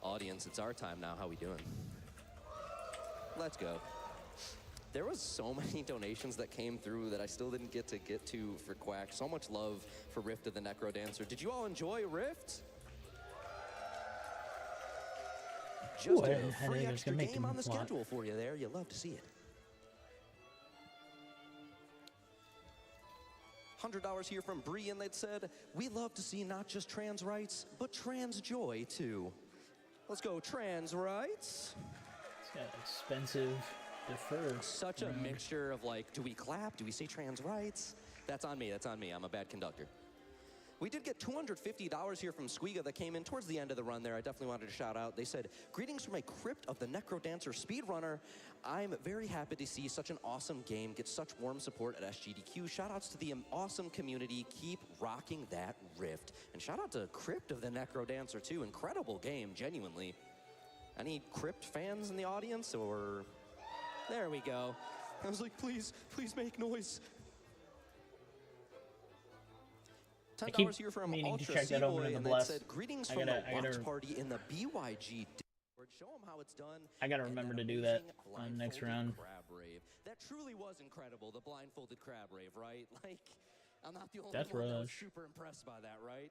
Audience, it's our time now. How we doing? Let's go. There was so many donations that came through that I still didn't get to for Quack. So much love for Rift of the Necro Dancer. Did you all enjoy Rift? Just a free extra game on the schedule for you there. You'll love to see it. $100 here from Bree, and they'd said, we love to see not just trans rights, but trans joy too. Let's go, trans rights. It's got expensive defer. Such a mixture of like, do we clap? Do we say trans rights? That's on me, that's on me. I'm a bad conductor. We did get $250 here from Squeega that came in towards the end of the run there. I definitely wanted to shout out. They said, greetings from a Crypt of the Necro Dancer speedrunner. I'm very happy to see such an awesome game get such warm support at SGDQ. Shout outs to the awesome community. Keep rocking that Rift. And shout out to Crypt of the Necro Dancer too. Incredible game, genuinely. Any Crypt fans in the audience or... There we go. I was like, please, please make noise. $10 here from Ultra Seaboy, and they said, greetings from the watch party in the BYG Discord. show them how it's done. I gotta remember to do that on next round. Crab rave. That truly was incredible, the blindfolded crab rave, right? Like, I'm not the only Death one that was Rush. super impressed by that, right?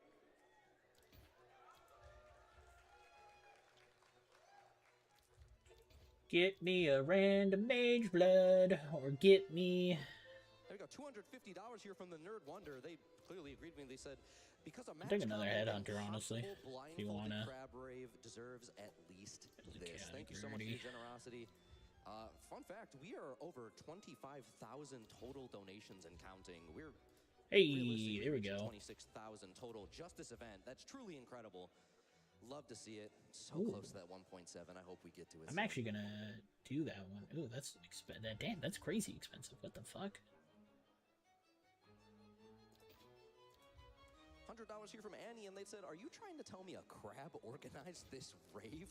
Get me a random mage blood, or get me. There we go, $250 here from the Nerd Wonder. They clearly agreed with me. They said, because a match Take another combo headhunter, and honestly, possible if you wanna. blindfolded crab rave deserves at least this. Thank you so much for Gritty. your generosity. Fun fact, we are over 25,000 total donations and counting. We're Hey, there we go. 26,000 total just this event. That's truly incredible. Love to see it. So Ooh. close to that 1.7. I hope we get to it. I'm actually gonna do that one. Ooh, that's damn, that's crazy expensive. What the fuck? $100 here from Annie, and they said, "Are you trying to tell me a crab organized this rave?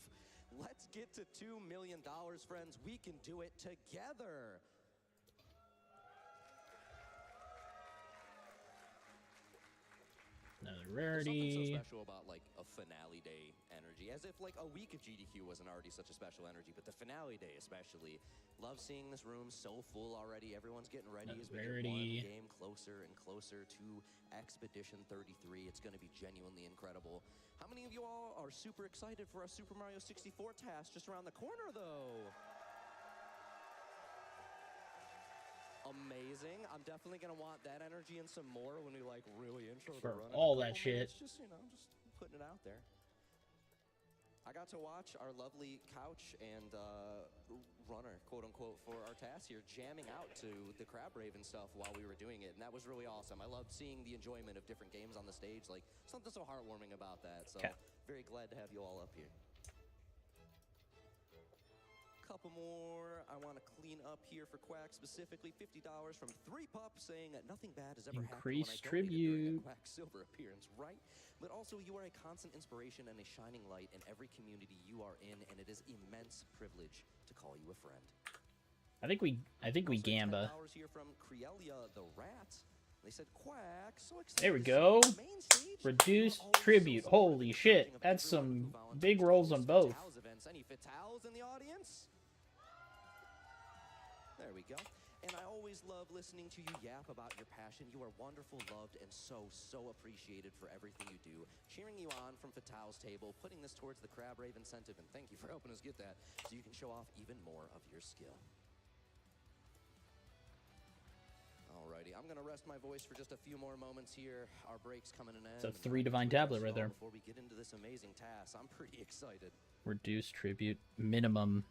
Let's get to $2 million, friends. We can do it together." Another There's rarity. something so special about like a finale day energy, as if like a week of GDQ wasn't already such a special energy, but the finale day especially. Love seeing this room so full already. Everyone's getting ready as we get Rarity. one game closer and closer to Expedition 33. It's going to be genuinely incredible. How many of you all are super excited for our Super Mario 64 task just around the corner, though? Amazing. I'm definitely going to want that energy and some more when we like really intro the For run in a all couple that shit. minutes. Just, just putting it out there. I got to watch our lovely couch and runner, quote unquote, for our task here, jamming out to the crab rave and stuff while we were doing it, and that was really awesome. I loved seeing the enjoyment of different games on the stage, like something so heartwarming about that. So very glad to have you all up here. Couple more. I want to clean up here for Quack, specifically $50 from 3Pup, saying that nothing bad has ever Increase happened when I donated during a tribute. Quack Silver appearance, right? But also, you are a constant inspiration and a shining light in every community you are in, and it is immense privilege to call you a friend. I think we Gamba. $10 here from Creelia the Rat. They said, Quack, so excited There we to see go. you on the main stage. Reduced tribute. Holy shit. That's some big rolls on both. Fatals events. Any Fatals in the audience? There we go. And I always love listening to you yap about your passion. You are wonderful, loved, and so appreciated for everything you do. Cheering you on from Fatal's table, putting this towards the Crab Rave incentive, and thank you for helping us get that so you can show off even more of your skill. Alrighty, I'm gonna rest my voice for just a few more moments here. Our break's coming to an end. It's a 3 divine tablet right there. Before we get into this amazing task, I'm pretty excited. Reduced tribute minimum.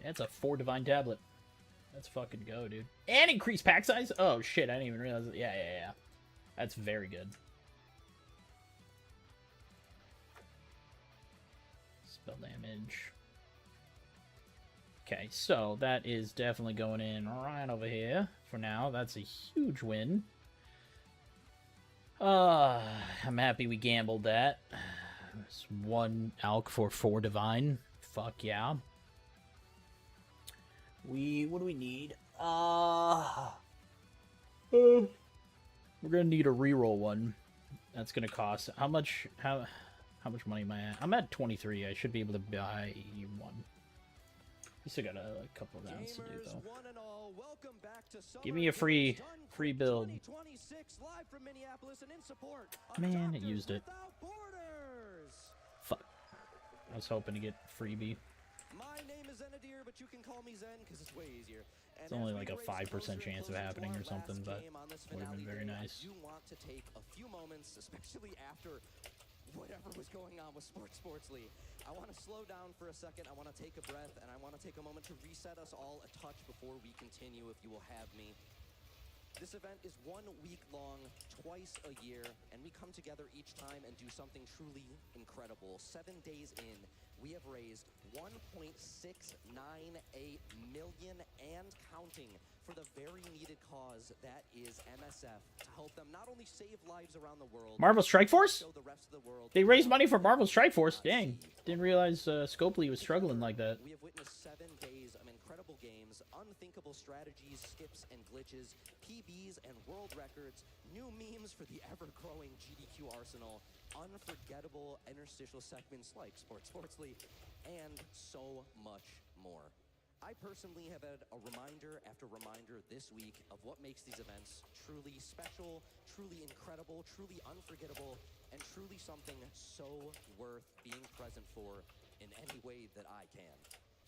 Yeah, it's a 4 divine tablet. Let's fucking go, dude. And increase pack size? Oh shit, I didn't even realize it. Yeah. That's very good. Spell damage. Okay, so that is definitely going in right over here for now. That's a huge win. I'm happy we gambled that. It's 1 alk for 4 divine. Fuck yeah. What do we need? We're gonna need a reroll one. That's gonna cost how much? How much money am I at? I'm at 23. I should be able to buy one. We still got a couple of rounds to do though. Give me a free build. 2026 live from Minneapolis and in support of Man, it Doctors used it. Without Borders. Fuck. I was hoping to get freebie. My name is Zenadir, but you can call me Zen because it's way easier. It's only like a 5% chance of happening or something, but would have been very nice. I do want to take a few moments, especially after whatever was going on with Sportsly. I want to slow down for a second. I want to take a breath, and I want to take a moment to reset us all a touch before we continue, if you will have me. This event is 1 week long, twice a year, and we come together each time and do something truly incredible. 7 days in, we have raised $1.698 million and counting for the very needed cause that is MSF, to help them not only save lives around the world, Marvel Strike Force? show the rest of the world They raised money for Marvel Strike Force. Dang. Didn't realize Scopely was struggling like that. We have witnessed 7 days of incredible games, unthinkable strategies, skips and glitches, PBs and world records, new memes for the ever-growing GDQ arsenal, unforgettable interstitial segments like Sportsly, and so much more. I personally have had a reminder after reminder this week of what makes these events truly special, truly incredible, truly unforgettable, and truly something so worth being present for in any way that I can.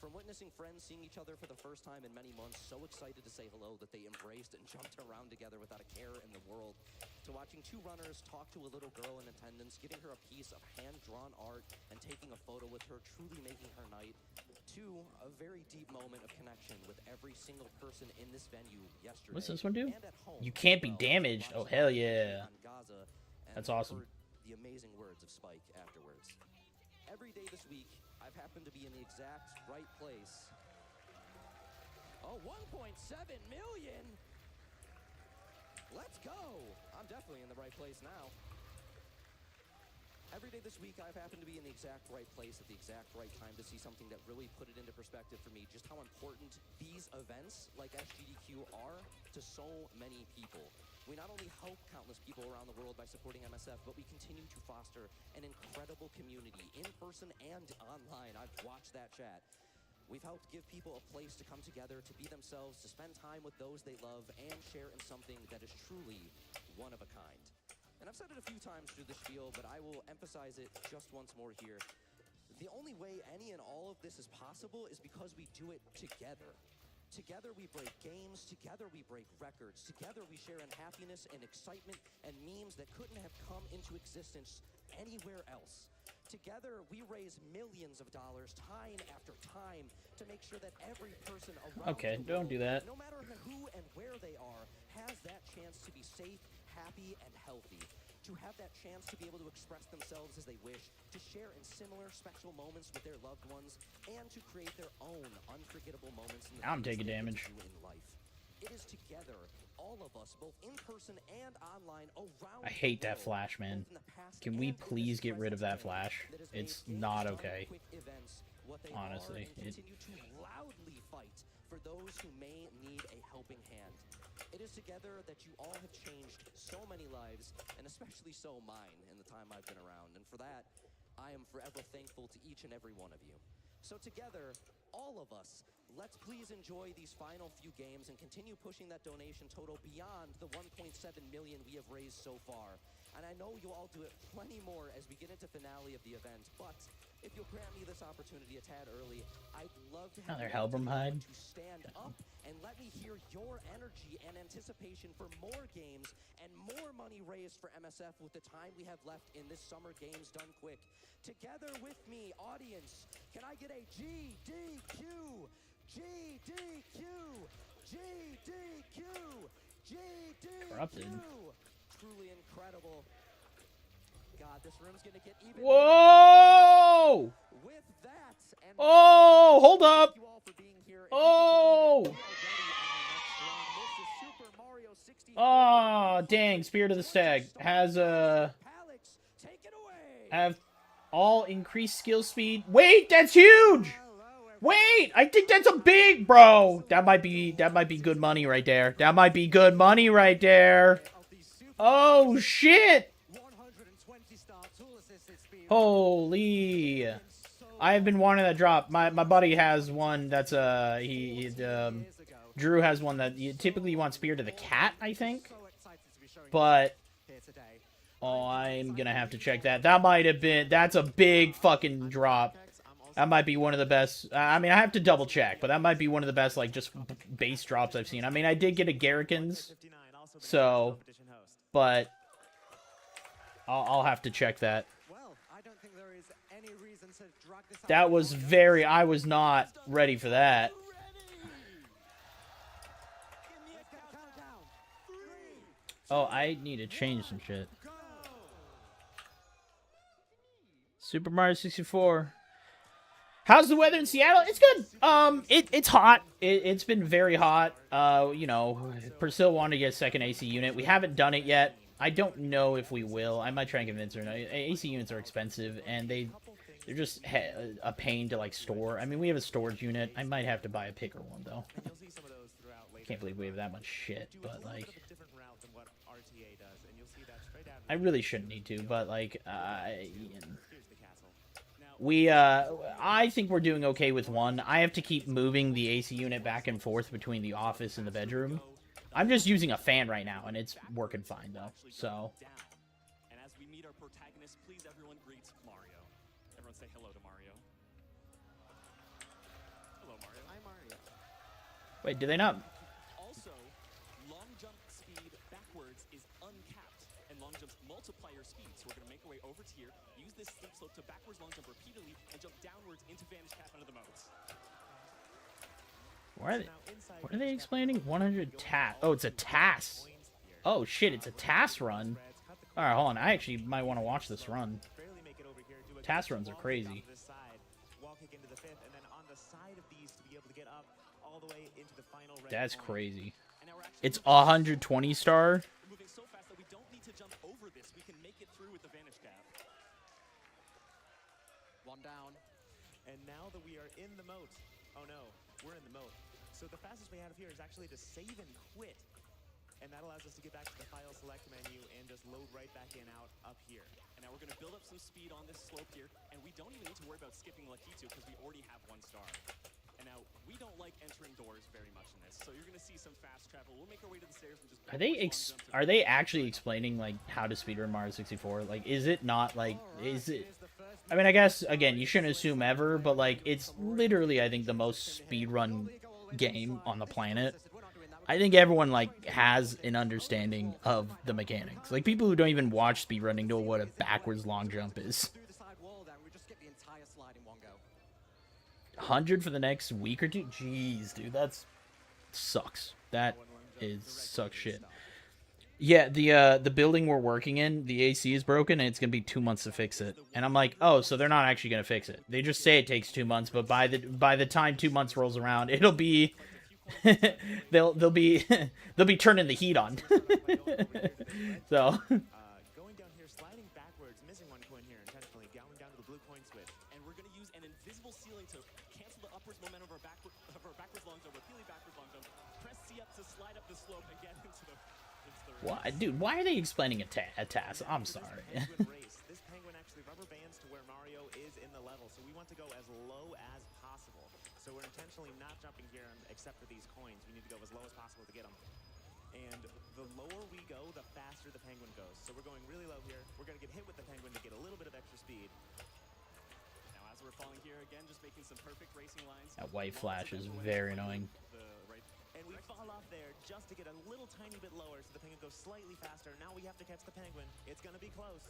From witnessing friends seeing each other for the first time in many months, so excited to say hello that they embraced and jumped around together without a care in the world, to watching 2 runners talk to a little girl in attendance, giving her a piece of hand-drawn art and taking a photo with her, truly making her night, to a very deep moment of connection with every single person in this venue yesterday. What's this one do? You can't be damaged. Oh, hell yeah. That's awesome. The amazing words of Spike afterwards. Every day this week, I've happened to be in the exact right place. Oh, 1.7 million! Let's go! I'm definitely in the right place now. Every day this week, I've happened to be in the exact right place at the exact right time to see something that really put it into perspective for me, just how important these events like SGDQ are to so many people. We not only help countless people around the world by supporting MSF, but we continue to foster an incredible community in person and online. I've watched that chat. We've helped give people a place to come together, to be themselves, to spend time with those they love, and share in something that is truly one of a kind. And I've said it a few times through this spiel, but I will emphasize it just once more here. The only way any and all of this is possible is because we do it together. Together we break games, together we break records, together we share in happiness and excitement and memes that couldn't have come into existence anywhere else. Together we raise millions of dollars time after time to make sure that every person around Okay, the don't world, do that. no matter who and where they are, has that chance to be safe, happy, and healthy. To have that chance to be able to express themselves as they wish, to share in similar special moments with their loved ones, and to create their own unforgettable moments in the I'm things taking they get to damage. do in life. It is together, all of us, both in person and online, around I hate the that world, flash, man. both in the past Can we and in please this get rid of that present flash? day, that has made It's these not fun, okay. quick events what they Honestly, are, and it- continue to loudly fight for those who may need a helping hand. It is together that you all have changed so many lives, and especially so mine in the time I've been around. And for that, I am forever thankful to each and every one of you. So together, all of us, let's please enjoy these final few games and continue pushing that donation total beyond the 1.7 million we have raised so far. And I know you'll all do it plenty more as we get into finale of the event, but if you'll grant me this opportunity a tad early, I'd love to have Another you all take a Helbram hide. moment to stand up and let me hear your energy and anticipation for more games and more money raised for MSF with the time we have left in this summer games done quick. Together with me, audience, can I get a GDQ? GDQ! GDQ! GDQ! Corrupted. Truly incredible. God, this room's gonna get even Whoa! with that. And Oh, hold up. thank you all for being here. Oh! This is Super Mario 64. Oh, dang. Spirit of the Stag has Alex, take it away. have all increased skill speed. Wait, that's huge. Wait, I think that's a big, bro. That might be good money right there. That might be good money right there. Oh shit. 120 star tool assisted speed. Holy. I've been wanting that drop. My buddy has one that's Drew has one that typically you want Spear to the Cat, I think. But oh, I'm gonna have to check that. That's a big fucking drop. That might be one of the best. I mean, I have to double check, but that might be one of the best, like, just base drops I've seen. I mean, I did get a Garrikins, so, but I'll have to check that. Well, I don't think there is any reason to drag this out That was very. I was not ready for that. Oh, I need to change some shit. Super Mario 64. How's the weather in Seattle? It's good. It's hot. It's been very hot. You know, Persil wanted to get a second AC unit. We haven't done it yet. I don't know if we will. I might try and convince her. AC units are expensive, and They're just a pain to like store. I mean, we have a storage unit. I might have to buy a picker one though. Can't believe we have that much shit, but like, I really shouldn't need to, but like, I think we're doing okay with one. I have to keep moving the AC unit back and forth between the office and the bedroom. I'm just using a fan right now, and it's working fine though. So. And as we meet our protagonist, please everyone greet Mario. Everyone say hello to Mario. Hello, Mario. Hi, Mario. Wait, do they not? Also, long jump speed backwards is uncapped, and long jumps multiply your speed. So we're gonna make our way over to here, use this steep slope to backwards long jump repeatedly, and jump downwards into Vanish Cap under the moats. What are they explaining? 100 TAS. Oh, it's a TAS. Oh shit, it's a TAS run. All right, hold on. I actually might want to watch this run. TAS runs are crazy. That's crazy. It's 120 star. Moving so fast that we don't need to jump over this. We can make it through with the Vanish Cap. One down. And now that we are in the moat, oh no, we're in the moat. So the fastest way out of here is actually to save and quit. And that allows us to get back to the file select menu and just load right back in out up here. And now we're going to build up some speed on this slope here, and we don't even need to worry about skipping Lakitu because we already have 1 star. And now we don't like entering doors very much in this, so you're going to see some fast travel. We'll make our way to the stairs and just Are they actually explaining like how to speedrun Mario 64? Like, is it not like is it? I mean, I guess again you shouldn't assume ever, but like it's literally I think the most speedrun game on the planet. I think everyone like has an understanding of the mechanics. Like people who don't even watch speedrunning know what a backwards long jump is. 100 for the next week or two? Jeez, dude, that's sucks. That is sucks shit. Yeah, the building we're working in, the AC is broken and it's gonna be 2 months to fix it. And I'm like, oh, so they're not actually gonna fix it. They just say it takes 2 months, but by the time 2 months rolls around, it'll be they'll be turning the heat on. So Going down here, sliding backwards, missing 1 coin here intentionally, going down to the blue coin switch. And we're going to use an invisible ceiling to cancel the upwards momentum of our backwards long jump, repeatedly backwards long jump. Press C up to slide up the slope and get into the what, dude? Why are they explaining a TAS? I'm sorry. This penguin actually rubber bands to where Mario is in the level, so we want to go as low as possible. So we're intentionally not jumping here except for these coins. We need to go as low as possible to get them. And the lower we go, the faster the penguin goes. So we're going really low here. We're going to get hit with the penguin to get a little bit of extra speed. Now as we're falling here again, just making some perfect racing lines. That white flash is very annoying. And we fall off there just to get a little tiny bit lower so the penguin goes slightly faster. Now we have to catch the penguin. It's going to be close.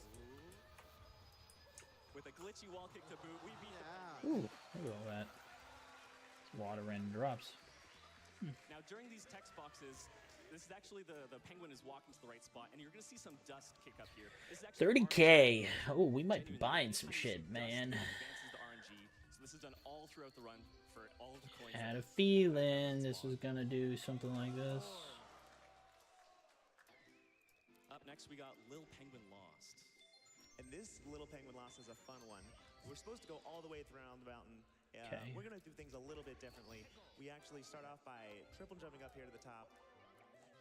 With a glitchy wall kick to boot, we beat Ooh, look at all that. Water random drops. Now during these text boxes, this is actually the penguin is walking to the right spot, and you're going to see some dust kick up here. 30K. Oh, we might be buying some shit, man. So this is done all throughout the run for all of the coins. Had a feeling this was gonna do something like this. Up next, we got Lil Penguin Lost. And this Little Penguin Lost is a fun one. We're supposed to go all the way around the mountain. We're going to do things a little bit differently. We actually start off by triple jumping up here to the top,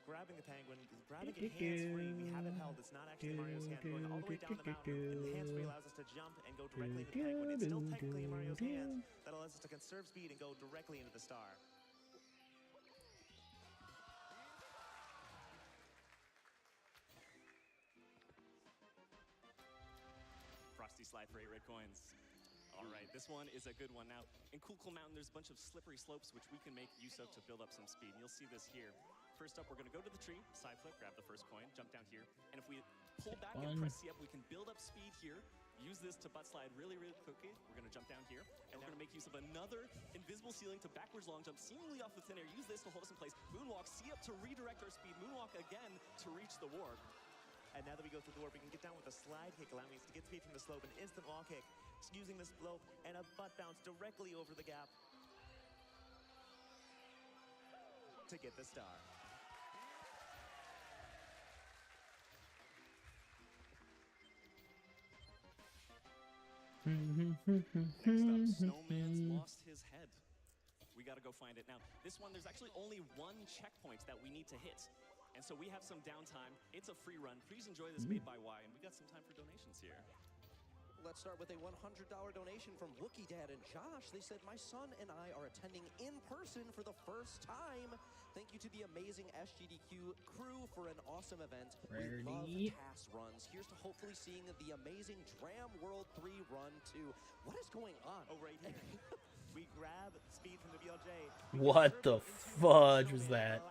grabbing the penguin, grabbing it hands-free. We have it held. It's not actually Mario's hand. Going all the way down the mountain, and the hands-free allows us to jump and go directly into the penguin. It's still technically in Mario's hands. That allows us to conserve speed and go directly into the star. Frosty slide for 8 red coins. All right, this one is a good one. Now, in Cool Cool Mountain, there's a bunch of slippery slopes which we can make use of to build up some speed. And you'll see this here. First up, we're going to go to the tree, side flip, grab the first coin, jump down here. And if we pull back and press C up, we can build up speed here. Use this to butt slide really, really quickly. We're going to jump down here. And we're going to make use of another invisible ceiling to backwards long jump, seemingly off the thin air. Use this to hold us in place. Moonwalk, C up to redirect our speed. Moonwalk again to reach the warp. And now that we go through the warp, we can get down with a slide kick, allowing us to get speed from the slope, an instant wall kick, using the slope, and a butt bounce directly over the gap to get the star. Snowman's lost his head. We gotta go find it. Now, this one, there's actually only one checkpoint that we need to hit. And so we have some downtime. It's a free run. Please enjoy this made by Y, and we got some time for donations here. Let's start with a $100 donation from Wookie Dad and Josh. They said, my son and I are attending in person for the first time. Thank you to the amazing SGDQ crew for an awesome event. We love past runs. Here's to hopefully seeing the amazing Dram World 3 run too. What is going on? Oh, right here. We grab speed from the BLJ. What the fudge was that?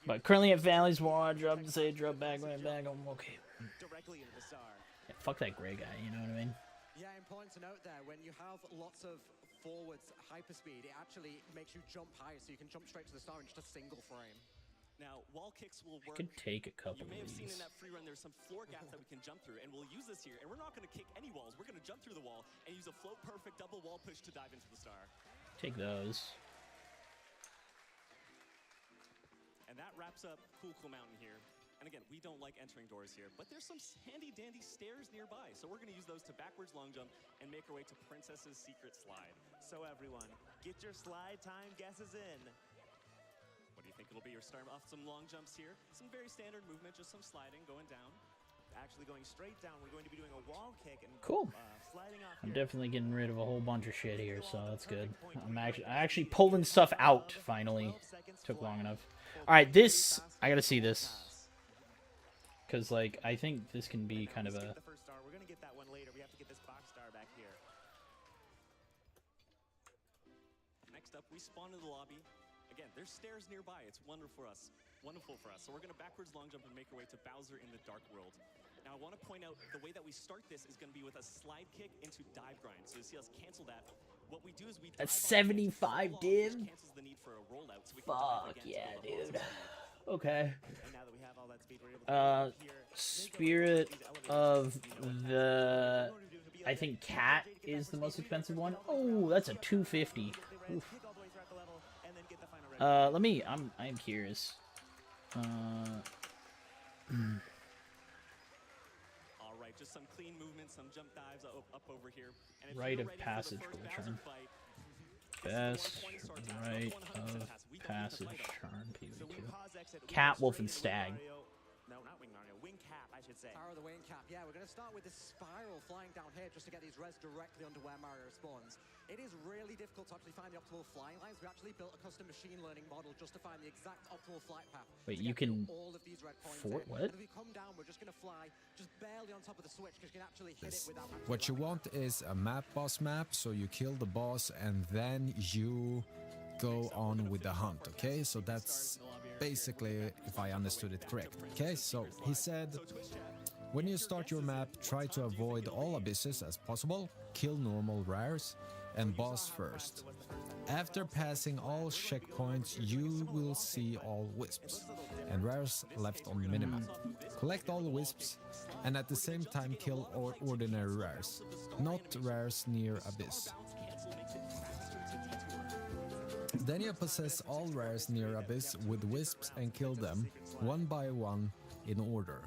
But currently at Valley's War, drop to say, drop back, went back. I'm okay. Directly into the star. Yeah, fuck that gray guy, you know what I mean? Yeah, important to note there, when you have lots of forwards hyperspeed, it actually makes you jump higher, so you can jump straight to the star in just a single frame. Now, wall kicks will work. Could take a couple You may have of seen in these. that free run there's some floor gaps that we can jump through, and we'll use this here. And we're not going to kick any walls. We're going to jump through the wall and use a float perfect double wall push to dive into the star. Take those. And that wraps up Cool Mountain here. And again, we don't like entering doors here, but there's some handy dandy stairs nearby. So we're going to use those to backwards long jump and make our way to Princess's Secret Slide. So everyone, get your slide time guesses in. What do you think it'll be? You're starting off some long jumps here. Some very standard movement, just some sliding, going down. Actually going straight down, we're going to be doing a wall kick and Cool. Sliding off I'm here. definitely getting rid of a whole bunch of shit here, so that's good. I actually pulling stuff out finally. Took long enough. All right, this I gotta see this, cause like I think this can be kind of a. The first star, we're going to get that one later. We have to get this box star back here. Next up, we spawn in the lobby. Again, there's stairs nearby. It's wonderful for us. So we're going to backwards long jump and make our way to Bowser in the Dark World. Now, I want to point out the way that we start this is going to be with a slide kick into dive grind. So you see us cancel that. What we do is we That's dive on the 75 which div. cancels the need for a rollout. So we can dive Fuck again to yeah, go above dude. the Okay. And now that we have all that speed, we're able to go here. Spirit of the. I think Cat is the most expensive one. Oh, that's a 250. Oof. Let me. I'm curious. All right, just some clean movements, some jump dives up over here. And if Rite you're of ready for the passage first will Bowser turn. fight, Best rite of passage charm So we PvP. pause exit. We Cat, go Wolf, straight and into Stag. Mario. No, not Wing Mario. Wing Cap, I should say. Power of the wing cap. Yeah, we're going to start with this spiral flying down here just to get these res directly under where Mario spawns. It is really difficult to actually find the optimal flying lines. We actually built a custom machine learning model just to find the exact optimal flight path. Wait, to you get through can all of these red points fort here. what? And if we come down, we're just going to fly just barely on top of the switch because you can actually hit it without actually What you want is a map boss map, so you kill the boss and then you go on with the hunt, okay? So that's basically if I understood it correct. Okay, so he said when you start your map, try to avoid all abysses as possible, kill normal rares and boss first. After passing all checkpoints, you will see all wisps and rares left on the minimap. Collect all the wisps and at the same time kill ordinary rares, not rares near abyss. Then you possess all rares near abyss with wisps and kill them one by one in order.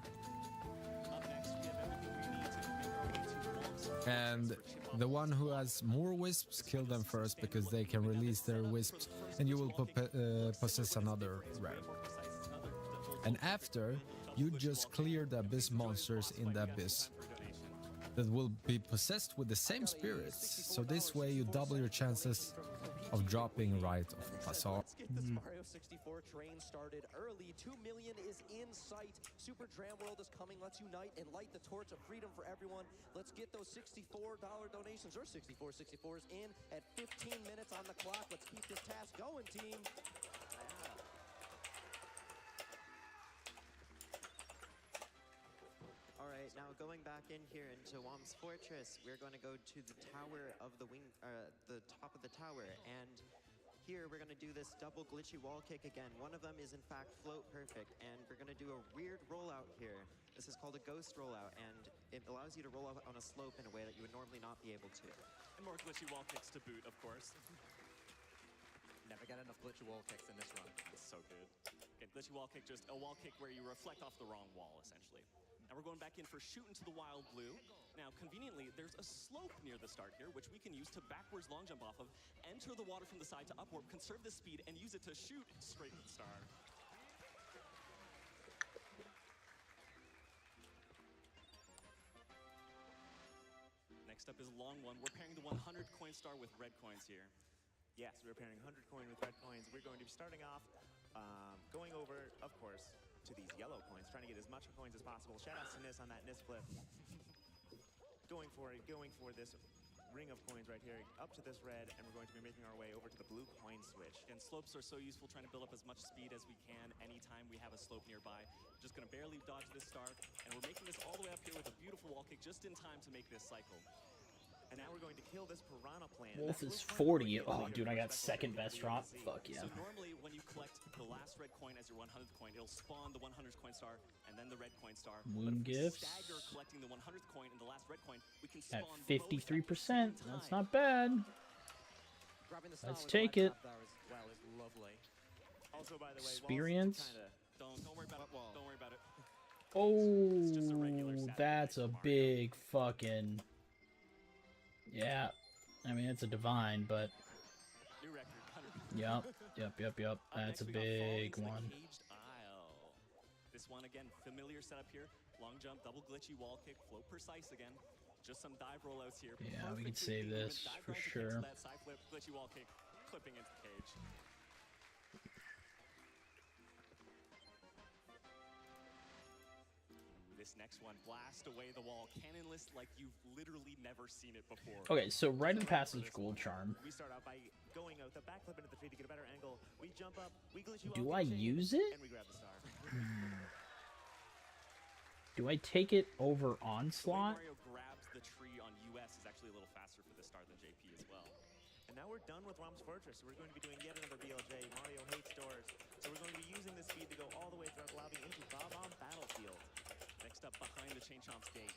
And the one who has more wisps, kill them first because they can release their wisps and you will possess another rare. And after, you just clear the abyss monsters in the abyss that will be possessed with the same spirits. So this way you double your chances of dropping Rite of Passage. Let's get this Mario 64 train started early. 2 million is in sight. Super Dram World is coming. Let's unite and light the torch of freedom for everyone. Let's get those $64 donations or 64.64s in at 15 minutes on the clock. Let's keep this task going, team. All right, now going back in here into Wom's Fortress, we're going to go to the tower of the wing, the top of the tower, and here we're going to do this double glitchy wall kick again. One of them is in fact float perfect, and we're going to do a weird rollout here. This is called a ghost rollout, and it allows you to roll out on a slope in a way that you would normally not be able to. And more glitchy wall kicks to boot, of course. Never get enough glitchy wall kicks in this run. It's so good. Okay, glitchy wall kick, just a wall kick where you reflect off the wrong wall, essentially. Now we're going back in for Shoot into the Wild Blue. Now, conveniently, there's a slope near the start here, which we can use to backwards long jump off of, enter the water from the side to upwarp, conserve the speed, and use it to shoot straight to the star. Next up is long one. We're pairing the 100 coin star with red coins here. Yes, we're pairing 100 coin with red coins. We're going to be starting off going over, of course, to these yellow coins, trying to get as much coins as possible. Shout out to Nis on that Nis flip. Going for this ring of coins right here, up to this red, and we're going to be making our way over to the blue coin switch. And slopes are so useful, trying to build up as much speed as we can anytime we have a slope nearby. Just gonna barely dodge this star, and we're making this all the way up here with a beautiful wall kick just in time to make this cycle. And now we're going to kill this Piranha Plant. Wolf is 40. Oh, dude, I got second best drop. Fuck yeah. So normally when you collect the last red coin as your 100th coin, it'll spawn the 100th coin star and then the red coin star. Wound gifts. Stagger collecting the 100th coin and the last red coin, we can At spawn 53%. That's not bad. Let's take it. Also, by the way, Experience. Don't worry about it. Don't worry about it. Oh, that's a big fucking... Yeah, I mean, it's a divine, but... New record, 100. Yep. That's a big one. Caged Isle. This one, again, familiar setup here. Long jump, double glitchy wall kick, float precise again. Just some dive rollouts here. Yeah, we can Perfect save 3D this movement, dive for roll to sure. cancel that side flip, glitchy wall kick, clipping into the cage. This next one, blast away the wall, cannonless like you've literally never seen it before. Okay, so right of passage gold charm. We start out by going out the backflip into the tree to get a better angle. We jump up, we glitch you Do off I the chain, use it? and we grab the star. Do I take it over Onslaught? Mario grabs the tree on US is actually a little faster for the star than JP as well. And now we're done with Rom's Fortress, so we're going to be doing yet another BLJ. Mario hates doors. So we're going to be using this speed to go all the way throughout the lobby into Bob-omb Battlefield. Next up, behind the Chain Chomp's gate.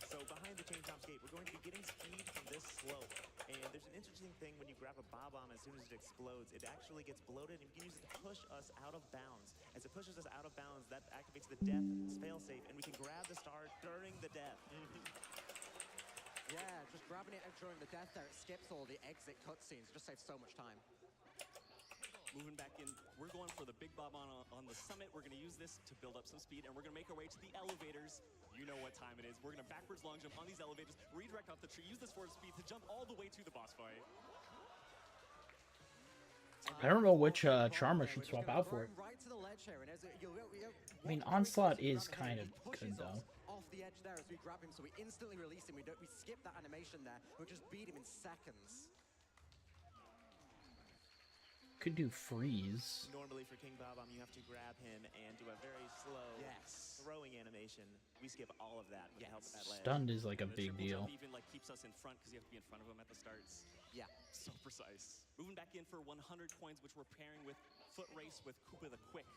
So behind the Chain Chomp's gate, we're going to be getting speed from this slope. And there's an interesting thing when you grab a Bob-omb as soon as it explodes, it actually gets bloated, and you can use it to push us out of bounds. As it pushes us out of bounds, that activates the death failsafe, and we can grab the star during the death. Yeah, just grabbing it during the death there, it skips all the exit cutscenes, just saves so much time. Moving back in, we're going for the big bob on the summit. We're going to use this to build up some speed, and we're going to make our way to the elevators. You know what time it is. We're going to backwards long jump on these elevators, redirect off the tree, use this forward speed to jump all the way to the boss fight. I don't know which charm I should swap out for it. Right to the ledge here, and I mean, Onslaught is kind of good, though. Off the edge there as we grab him, so we instantly release him. We skip that animation there. We just beat him in seconds. Could do freeze. Normally for King Bob-omb, you have to grab him and do a very slow throwing animation. We skip all of that with the help of that ledge. Stunned is like a The big triple deal. jump even like keeps us in front because you have to be in front of him at the starts. Yeah. So precise. Moving back in for 100 coins, which we're pairing with Foot Race with Koopa the Quick.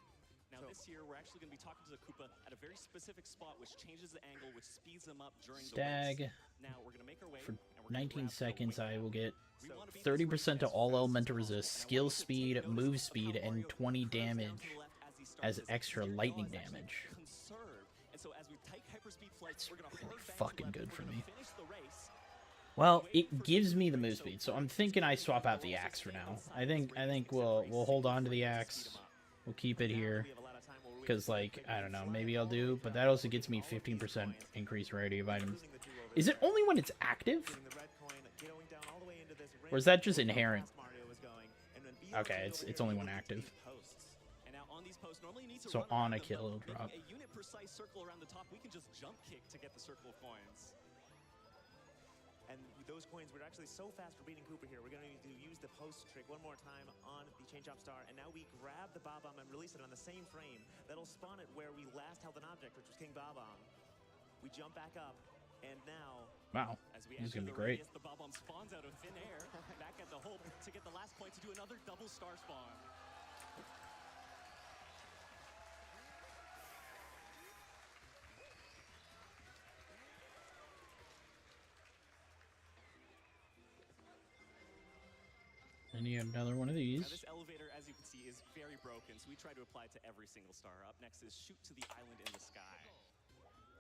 Now this year, we're actually going to be talking to the Koopa at a very specific spot, which changes the angle, which speeds them up during the Stag. race. Now we're going to make our way. For and we're gonna 19 grab the seconds, wing I will get We wanna beat this 30% to all elemental resist, skill speed, move speed, and 20 damage as extra lightning damage. conserve. And so as we take hyperspeed flights, we're going to Really fucking good for me. finish the race. Well, it gives me the move speed, so I'm thinking I swap out the axe for now. I think we'll hold on to the axe. We'll keep it here. Because, like, I don't know, maybe I'll do, but that also gets me 15% increased rarity of items. Is it only when it's active? Or is that just inherent? Okay, it's only when active. And now on these posts, normally you need to So run on around a kill, them, it'll but drop. making a unit precise circle around the top, we can just jump kick to get the circle of coins. And those coins, we're actually so fast for beating Cooper here. We're going to use the post trick one more time on the Chain Chomp Star, and now we grab the Bob-omb and release it on the same frame. That'll spawn it where we last held an object, which was King Bob-omb. We jump back up, and now... Wow, As we this is enter going to be the great. radius, the Bob-omb spawns out of thin air, back at the hope to get the last point to do another double star spawn. And you have another one of these. Now this elevator, as you can see, is very broken, so we try to apply it to every single star. Up next is shoot to the island in the sky.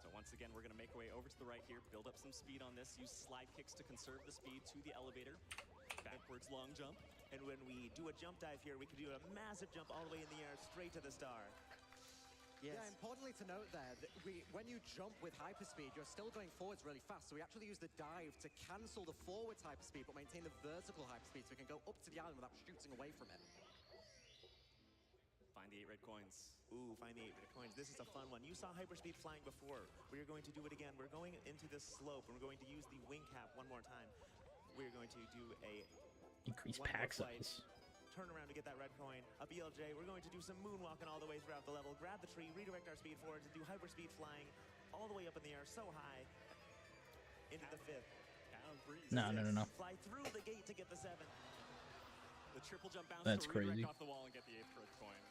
So once again, we're going to make our way over to the right here, build up some speed on this, use slide kicks to conserve the speed to the elevator. Backwards long jump. And when we do a jump dive here, we can do a massive jump all the way in the air, straight to the star. Yeah, importantly to note there, that when you jump with hyperspeed, you're still going forwards really fast. So we actually use the dive to cancel the forwards hyperspeed, but maintain the vertical hyperspeed, so we can go up to the island without shooting away from it. Find the 8 red coins. Ooh, find the 8 red coins. This is a fun one. You saw hyperspeed flying before. We're going to do it again. We're going into this slope, and we're going to use the wing cap one more time. We're going to do a Increase one more pack flight. size. Turn around to get that red coin. A BLJ. We're going to do some moonwalking all the way throughout the level. Grab the tree, redirect our speed forwards, and do hyperspeed flying all the way up in the air, so high, into the 5th. No. Fly through the gate to get the 7th. The triple jump bounce That's to redirect crazy. off the wall and get the 8th red coin.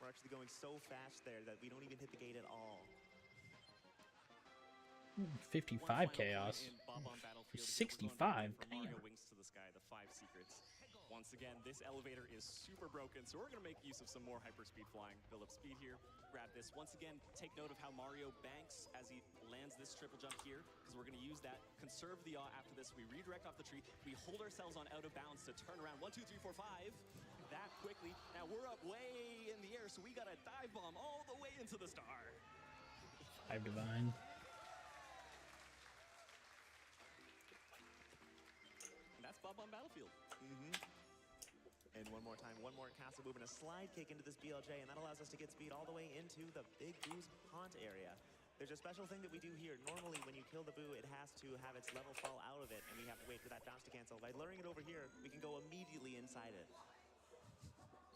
We're actually going so fast there that we don't even hit the gate at all. 55 chaos. In Bob on Battlefield, 65. from Damn. Mario Wings to the Sky, the 5 secrets. Once again, this elevator is super broken, so we're going to make use of some more hyperspeed flying. Build up speed here, grab this. Once again, take note of how Mario banks as he lands this triple jump here, because we're going to use that. Conserve the yaw after this. We redirect off the tree. We hold ourselves on out of bounds to turn around. 1, 2, 3, 4, 5. That quickly. Now we're up way in the air, so we got a dive bomb all the way into the star. 5 divine. And that's Bob on Battlefield. And one more time, one more castle move and a slide kick into this BLJ, and that allows us to get speed all the way into the Big Boo's haunt area. There's a special thing that we do here. Normally, when you kill the Boo, it has to have its level fall out of it, and we have to wait for that bounce to cancel. By luring it over here, we can go immediately inside it.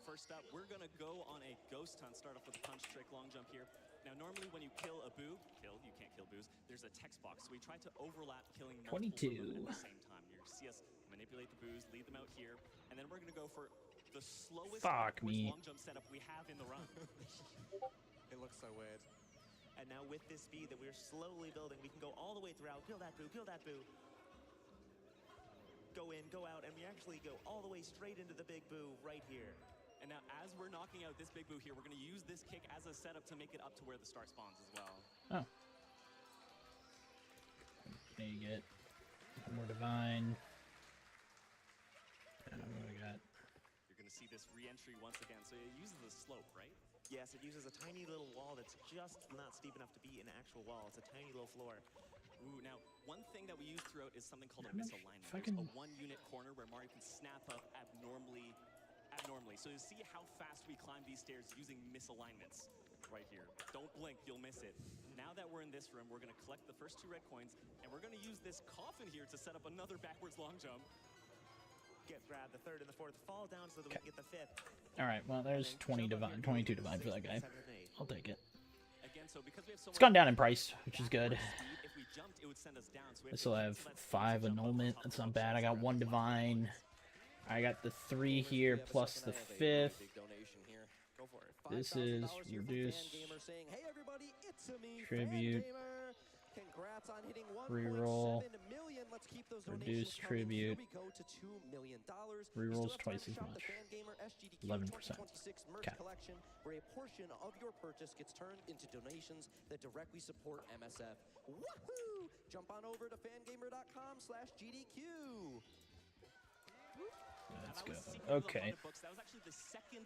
First up, we're gonna go on a ghost hunt. Start off with a punch trick long jump here. Now, normally when you kill a Boo, you can't kill Boos, there's a text box. So we try to overlap killing multiple of them 22. at the same time. You see us manipulate the Boos, lead them out here, and then we're gonna go for the slowest Fuck me. long jump setup we have in the run. It looks so weird. And now with this speed that we're slowly building, we can go all the way throughout. Kill that Boo, kill that Boo. Go in, go out, and we actually go all the way straight into the Big Boo right here. And now as we're knocking out this Big Boo here, we're gonna use this kick as a setup to make it up to where the star spawns as well. Oh. There you get more divine. What do I got? You're gonna see this re-entry once again. So it uses the slope, right? Yes, it uses a tiny little wall that's just not steep enough to be an actual wall. It's a tiny little floor. Ooh, now, one thing that we use throughout is something called a How much misalignment. fucking- There's a 1-unit corner where Mario can snap up abnormally. So you see how fast we climb these stairs using misalignments right here. Don't blink, you'll miss it. Now that we're in this room, we're gonna collect the first 2 red coins, and we're gonna use this coffin here to set up another backwards long jump. Get grab the 3rd and the 4th, fall down so that we can get the 5th. Alright, well, there's 20 divine, 22 divine for that guy. I'll take it. Again, so because we have so It's much gone down in price, which is good. speed, if we jumped, it would send us down. So we I still have so that 5 annulment. That's not bad. I got 1 divine. I got the 3 here plus the 5th. Go for it. This is $5,000 here from reduce Fangamer saying, "Hey everybody, it's me, tribute, Fangamer. Congrats on hitting reroll, 1.7 million. Let's keep those reduce donations coming. tribute. Here we go to $2 million. Rerolls twice as much. 11%. 2026 merch Okay. collection, where a portion of your purchase gets turned into donations that directly support MSF. Woohoo! Jump on over to fangamer.com/GDQ. Let's go. Okay. I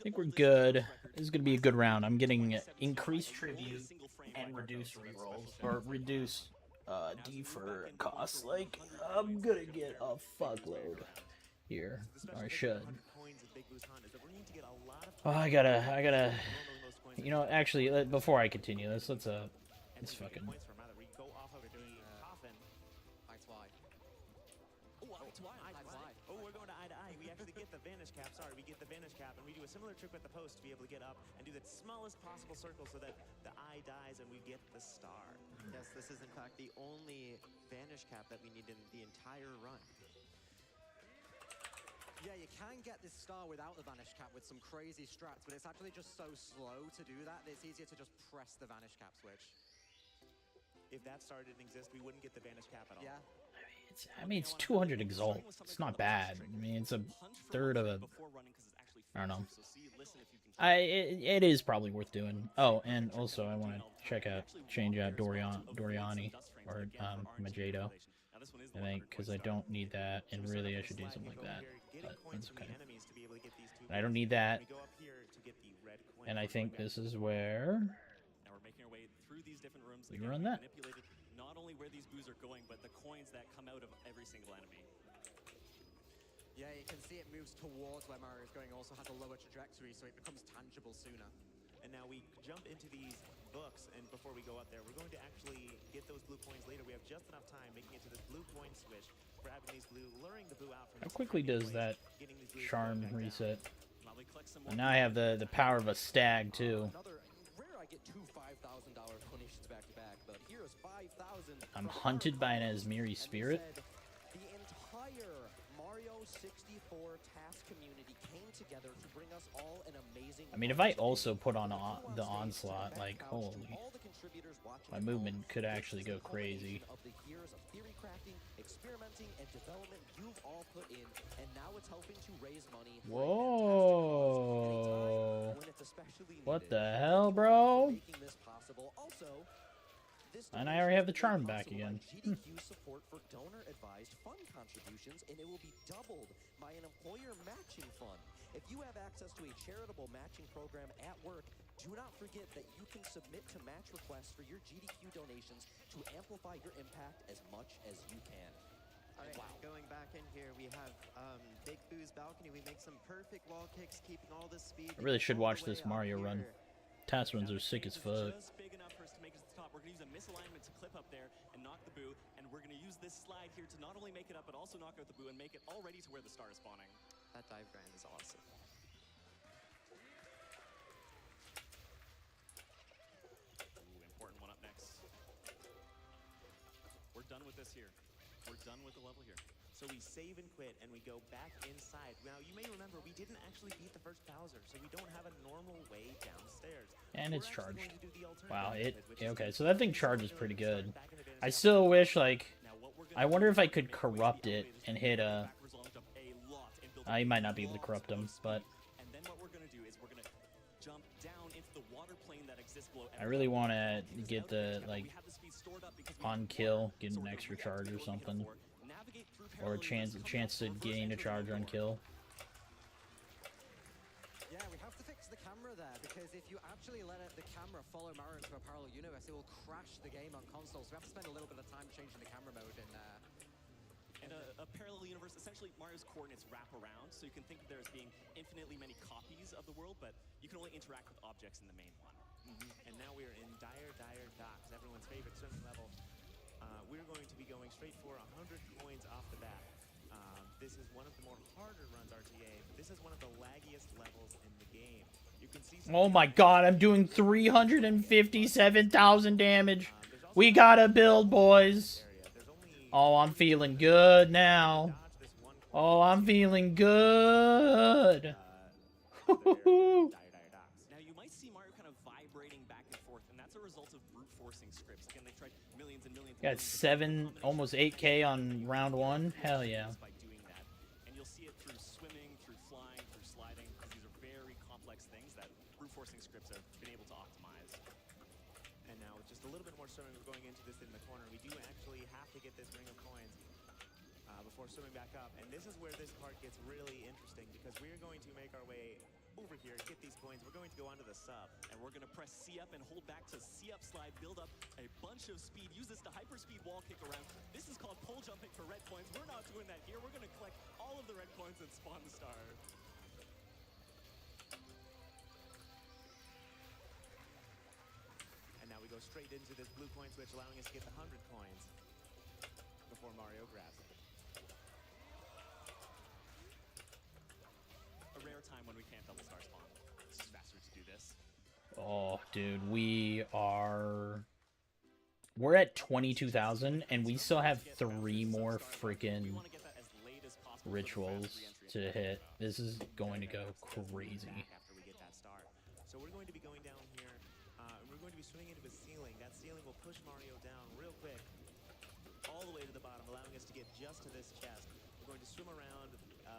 think we're good. This is going to be a good round. I'm getting increased tribute and reduce rerolls. Or reduce defer costs. Like, I'm going to get a fuckload here. Or I should. Oh, I gotta... You know, actually, before I continue this, let's fucking... Oh, we're going to eye to eye. We actually get the vanish cap. Sorry, we get the vanish cap, and we do a similar trick with the post to be able to get up and do the smallest possible circle so that the eye dies and we get the star. Yes, this is in fact the only vanish cap that we need in the entire run. Yeah, you can get this star without the vanish cap with some crazy strats, but it's actually just so slow to do that it's easier to just press the vanish cap switch. If that star didn't exist, we wouldn't get the vanish cap at all. Yeah. I mean, it's 200 exalt. It's not bad. I mean, it's a third of a... I don't know. So see, listen if you can. It is probably worth doing. Oh, and also I want to change out Doriani or Magedo. I think because I don't need that, and really I should do something like that. But it's okay. I don't need that, and I think this is where Now we're making our way through these different rooms. we Again, run we've that. manipulated not only where these boos are going, but the coins that come out of every single enemy. Yeah, you can see it moves towards where Mario is going, also has a lower trajectory, so it becomes tangible sooner. And now we jump into these books, and before we go up there, we're going to actually get those blue coins later. We have just enough time making it to this blue coin swish, grabbing these blue, luring the boo out from How this quickly tiny does place, that getting these blues charm going back down. reset? And now I have the power of a stag too. Another rare I get two $5,000 punishes back to back, but here's 5,000. I'm hunted by an Asmiri spirit. The entire Mario 64 task community came together to bring us all an amazing. I mean, if I also put on the onslaught, like holy, my movement could actually go crazy. Of the years of theory crafting, experimenting, and development you've all put in, and now it's helping to raise money. Whoa! When it's especially What needed. the hell, bro? Making this possible. Also, this And I already have the charm back again. GDQ support for donor-advised fund contributions, and it will be doubled by an employer matching fund. If you have access to a charitable matching program at work, do not forget that you can submit to match requests for your GDQ donations to amplify your impact as much as you can. All right, going back in here, we have Big Boo's balcony. We make some perfect wall kicks, keeping all this speed. I really should all watch the way this up Mario run. here. Task runs are sick as fuck. Just big enough for us to make it to the top. We're going to use a misalignment to clip up there and knock the boo, and we're going to use this slide here to not only make it up, but also knock out the boo and make it already to where the star is spawning. That dive grind is awesome. Ooh, important one up next. We're done with this here. We're done with the level here. So we save and quit, and we go back inside. Now, you may remember, we didn't actually beat the first Bowser, so we don't have a normal way downstairs. And We're it's actually charged. going to do the alternative Wow, method, which is okay, to so that thing charges pretty good. I still wish, like, I wonder if I could corrupt it and hit a... I might not be able to corrupt them, but And then what we're going to do is we're going to jump down into the water plane that exists below. I really want to get the, like, on kill, get an extra charge or something. Or a chance to gain a charge on kill. Yeah, we have to fix the camera there, because if you actually let the camera follow Mario into a parallel universe, it will crash the game on console. So we have to spend a little bit of time changing the camera mode in And a parallel universe, essentially Mario's coordinates wrap around, so you can think of there as being infinitely many copies of the world, but you can only interact with objects in the main one. And now we're in Dire Docks, everyone's favorite swimming level. We're going to be going straight for 100 coins off the bat. This is one of the more harder runs RTA, but this is one of the laggiest levels in the game. You can see Oh my god, I'm doing 357,000 damage. We gotta build, boys. Oh, I'm feeling good now. Oh, I'm feeling good. Now you might see Mario kind of vibrating back and forth, and that's a result of brute forcing scripts. Again, they've tried millions and millions. Got 7, almost 8k on round 1. Hell yeah. By doing that, and you'll see it through swimming, through flying, through sliding, because these are very complex things that brute forcing scripts have been able to optimize. And now with just a little bit more swimming, we're going into this in the corner. We do actually have to get this ring of coins before swimming back up. And this is where this part gets really interesting, because we're going to make our way over here, get these coins. We're going to go onto the sub. And we're going to press C up and hold back to C up slide, build up a bunch of speed, use this to hyper speed wall kick around. This is called pole jumping for red coins. We're not doing that here. We're going to collect all of the red coins and spawn the star. And now we go straight into this blue coin switch, allowing us to get the 100 coins before Mario grabs it. A rare time when we can't double star spawn. This is faster to do this. Oh, dude, we're at 22,000 and we still have 3 more freaking rituals to hit. This is going to go crazy. After we get that star. So we're going to be going down here, and we're going to be swimming into a ceiling. That ceiling will push Mario down real quick, all the way to the bottom, allowing us to get just to this chest. We're going to swim around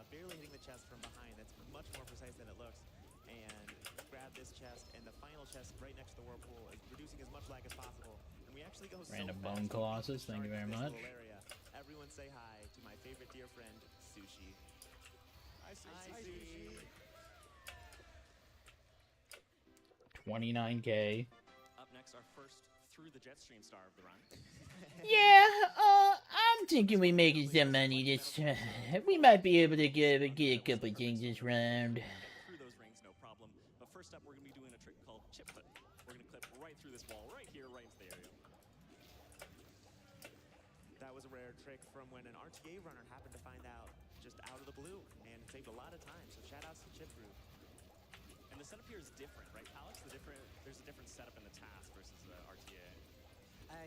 barely hitting the chest from behind. That's much more precise than it looks. And grab this chest, and the final chest right next to the whirlpool is reducing as much lag as possible. And we actually go Random so Bone fast Colossus, thank you very this much. little area. Everyone say hi to my favorite dear friend, Sushi. Hi, Sushi. 29K. Up next, our first through the Jetstream star of the run. Yeah, I'm thinking we making some money this we might be able to get a couple things this round. Through those rings, no problem. But first up, we're going to be doing a trick called chip clip. We're going to clip right through this wall, right here, right into the area. That was a rare trick from when an RTA runner happened to find out just out of the blue and saved a lot of time. So shout outs to Chip Brew. And the setup here is different, right, Alex? There's a different setup in the task versus the RTA.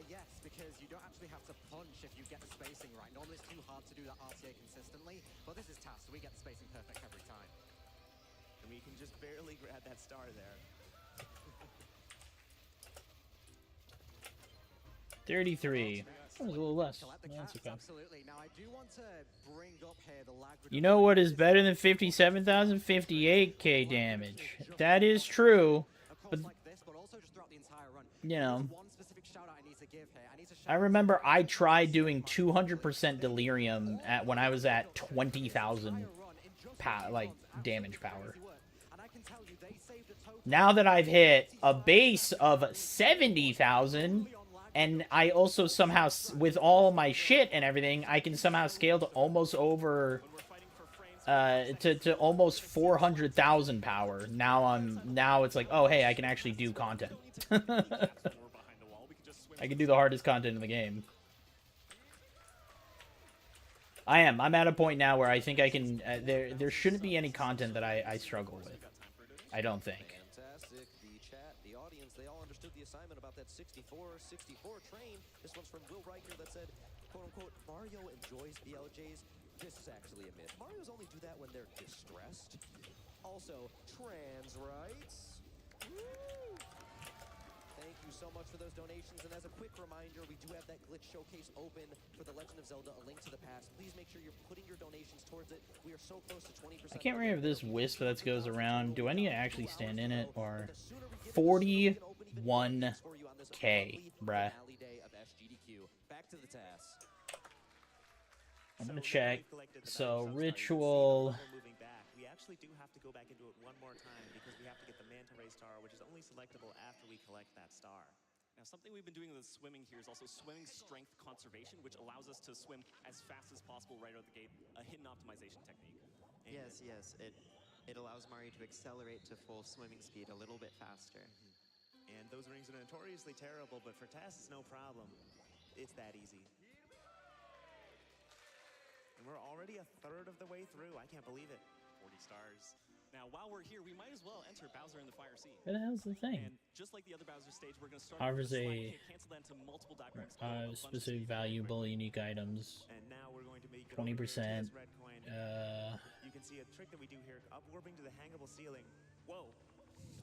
Yes, because you don't actually have to punch if you get the spacing right. Normally it's too hard to do that RTA consistently, but this is TAS, so we get the spacing perfect every time. And we can just barely grab that star there. 33. That was a little less. That's okay. Absolutely. Now I do want to bring up here the lag. You know what is better than 57,000? 58K damage. That is true. But, you know, I remember I tried doing 200% delirium when I was at 20,000 damage power. Now that I've hit a base of 70,000, and I also somehow, with all my shit and everything, I can somehow scale to almost over, to almost 400,000 power. Now it's like, oh hey, I can actually do content. I can do the hardest content in the game. I'm at a point now where I think I can, there shouldn't be any content that I struggle with. I don't think. Fantastic. The chat, the audience, they all understood the assignment about that 64 train. This one's from Will Riker that said, quote unquote, Mario enjoys BLJs. This is actually a myth. Marios only do that when they're distressed. Also, trans rights. Woo! Thank you so much for those donations. And as a quick reminder, we do have that glitch showcase open for The Legend of Zelda: A Link to the Past. Please make sure you're putting your donations towards it. We are so close to 20%. I can't remember if this wisp that goes around. Do I need to actually stand in it or 41K, bruh. Back to the task. I'm gonna check. So ritual. We actually do have to go back into it one more time because we have to get the Manta Ray star, which is only selectable after we collect that star. Now, something we've been doing with swimming here is also swimming strength conservation, which allows us to swim as fast as possible right out the gate, a hidden optimization technique. Yes, it allows Mario to accelerate to full swimming speed a little bit faster. And those rings are notoriously terrible, but for TAS, it's no problem. It's that easy. And we're already a third of the way through. I can't believe it. 40 stars. Now, while we're here, we might as well enter Bowser in the Fire Sea. What the hell's the thing? And just like the other Bowser stage, we're going to start Offers with a cancel that into multiple diagrams. specific valuable unique items. And now we're going to make 20%. You can see a trick that we do here, upwarping to the hangable ceiling. Whoa.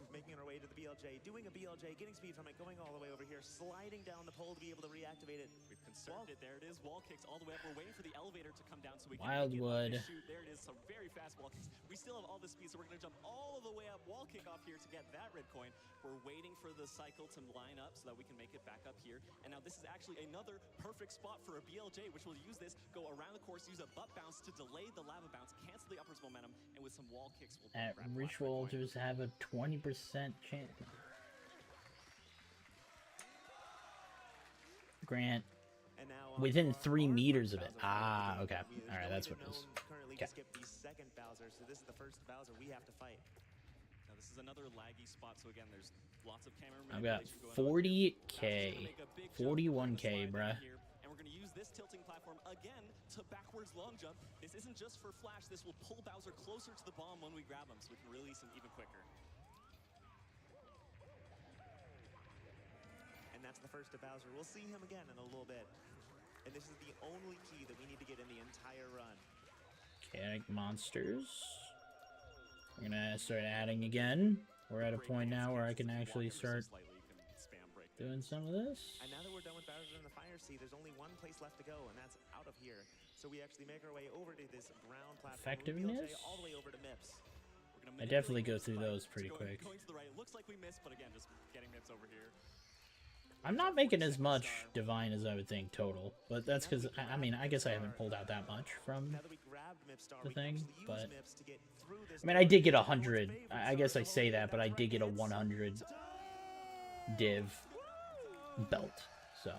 Making our way to the BLJ, doing a BLJ, getting speed from it, going all the way over here, sliding down the pole to be able to reactivate it. We've conserved it. There it is. Wall kicks all the way up. We're waiting for the elevator to come down so we can Wildwood. shoot. There it is. Some very fast wall kicks. We still have all the speed, so we're going to jump all the way up. Wall kick off here to get that red coin. We're waiting for the cycle to line up so that we can make it back up here. And now this is actually another perfect spot for a BLJ, which will use this, go around the course, use a butt bounce to delay the lava bounce, cancel the upwards momentum, and with some wall kicks, we'll At ritual, just have a 20% chance. Grant. Within 3 meters of it. Ah, okay. All right, that's what it is. Okay. Skip the second Bowser, so this is the first Bowser we have to fight. Now this is another laggy spot, so again, there's lots of camera I've got manipulation going 40K. 41K, bruh. And we're going to use this tilting platform again to backwards long jump. This isn't just for flash. This will pull Bowser closer to the bomb when we grab him, so we can release him even quicker. And that's the first of Bowser. We'll see him again in a little bit. And this is the only key that we need to get in the entire run. Chaotic monsters. We're gonna start adding again. We're at a point now where I can actually start doing some of this. And now that we're done with Bowser in the Fire Sea, there's only one place left to go, and that's out of here. So we actually make our way over to this ground platform. Effectiveness? All the way over to MIPS. I definitely go through those pretty quick. Going to the right. Looks like we missed, but again, just getting MIPS over here. I'm not making as much divine as I would think total, but that's because I mean I guess I haven't pulled out that much from the thing, but I mean I did get 100. I guess I say that, but I did get a 100 div belt, so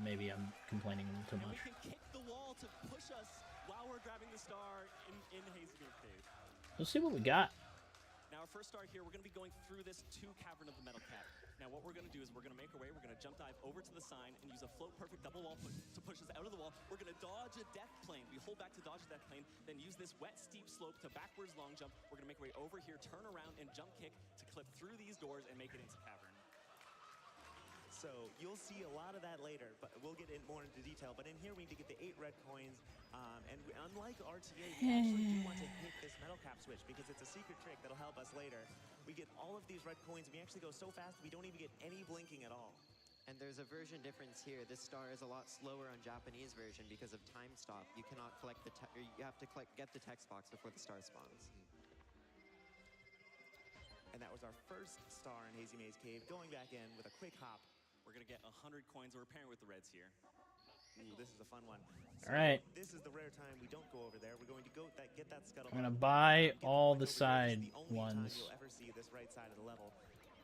maybe I'm complaining a little too much. We can kick the wall to push us while we're grabbing the star in Hazy Maze Cave. Let's see what we got. Now our first star here, we're going to be going through this to Cavern of the Metal Cat. Now what we're going to do is we're going to make our way, we're going to jump dive over to the sign and use a float perfect double wall to push us out of the wall. We're going to dodge a death plane. We hold back to dodge a death plane, then use this wet steep slope to backwards long jump. We're going to make our way over here, turn around and jump kick to clip through these doors and make it into Cavern. So you'll see a lot of that later, but we'll get in more into detail. But in here, we need to get the 8 red coins. And unlike RTA, we actually do want to hit this metal cap switch because it's a secret trick that'll help us later. We get all of these red coins, and we actually go so fast we don't even get any blinking at all. And there's a version difference here. This star is a lot slower on Japanese version because of time stop. You cannot collect the or you have to get the text box before the star spawns. And that was our first star in Hazy Maze Cave. Going back in with a quick hop. We're going to get 100 coins. We're pairing with the reds here. Ooh, this is a fun one. All right. This is the rare time we don't go over there. We're going to go get that scuttle. I'm gonna buy all the side ones. You'll ever see this right side of the level.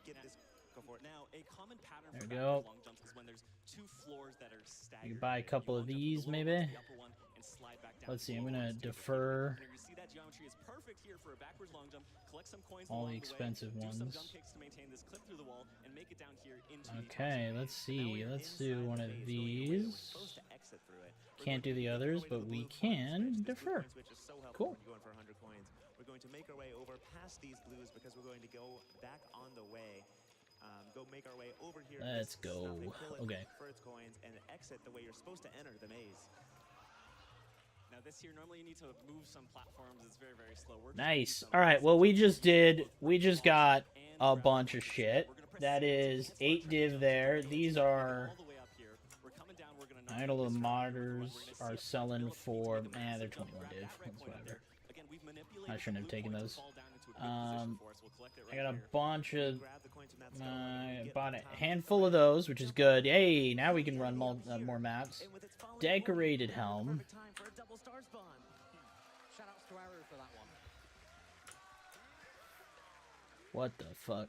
Get this. Go for it. Now, a common pattern There for we go. long jumps is when there's 2 floors that are staggered. You can buy a couple of these maybe. Let's see. I'm gonna defer And you see that geometry is perfect here for a backwards long jump. Collect some coins all along the expensive way, do some ones. jump kicks to maintain this clip through the wall and make it down here into Okay, let's see. Let's do one of these. Can't do the others, but we can defer. Cool. Going for 100 coins. We're going to make our way over past these blues because we're going to go back on the way. Go make our way over here. Let's go. Okay. For its coins and exit the way you're supposed to enter the maze. Now this here, normally you need to move some platforms. It's very, very slow. We're Nice. All right. Well, we just got a bunch of shit. That is 8 div there. These are idle of monitors are selling for they're 21 div. That's whatever. I shouldn't have taken those. I got a bunch of bought a handful of those, which is good. Hey, now we can run more maps. Decorated helm. Shoutouts to Aru for that one. What the fuck?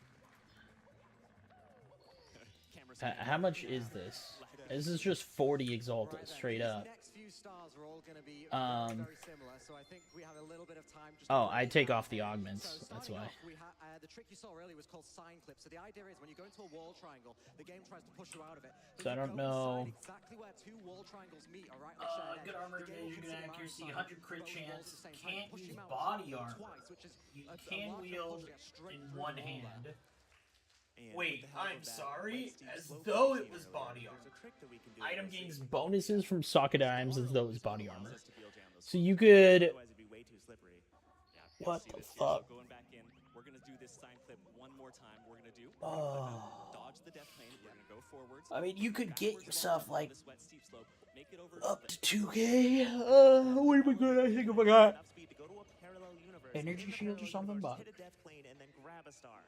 How much is this? This is just 40 Exalta, straight up. Stars are all going to be very similar, so I think we have a little bit of time. Just Oh, I take off the augments. That's why. The trick you saw earlier was called sign clip. So the idea is when you go into a wall triangle, the game tries to push you out of it. So I don't know. Exactly where 2 wall triangles meet are right on the shared Good edge. armor, The game good hits it accuracy, around 100 crit both chance. walls at the same time, Can't push use him out body armor. twice, which is You a can large wield push straight in through one the wall hand. there. Wait, I'm sorry? As though it was body armor. Item gains bonuses from socket items as though it was body armor. So you could... What the fuck? Going back in, we're going to do this sign clip one more time. We're going to do dodge the death plane. We're going to go forwards. I mean, you could get yourself like This wet steep slope. Make it over up to 2K. What am I good? I think I got energy shields or something, but Hit a death plane and then grab a star.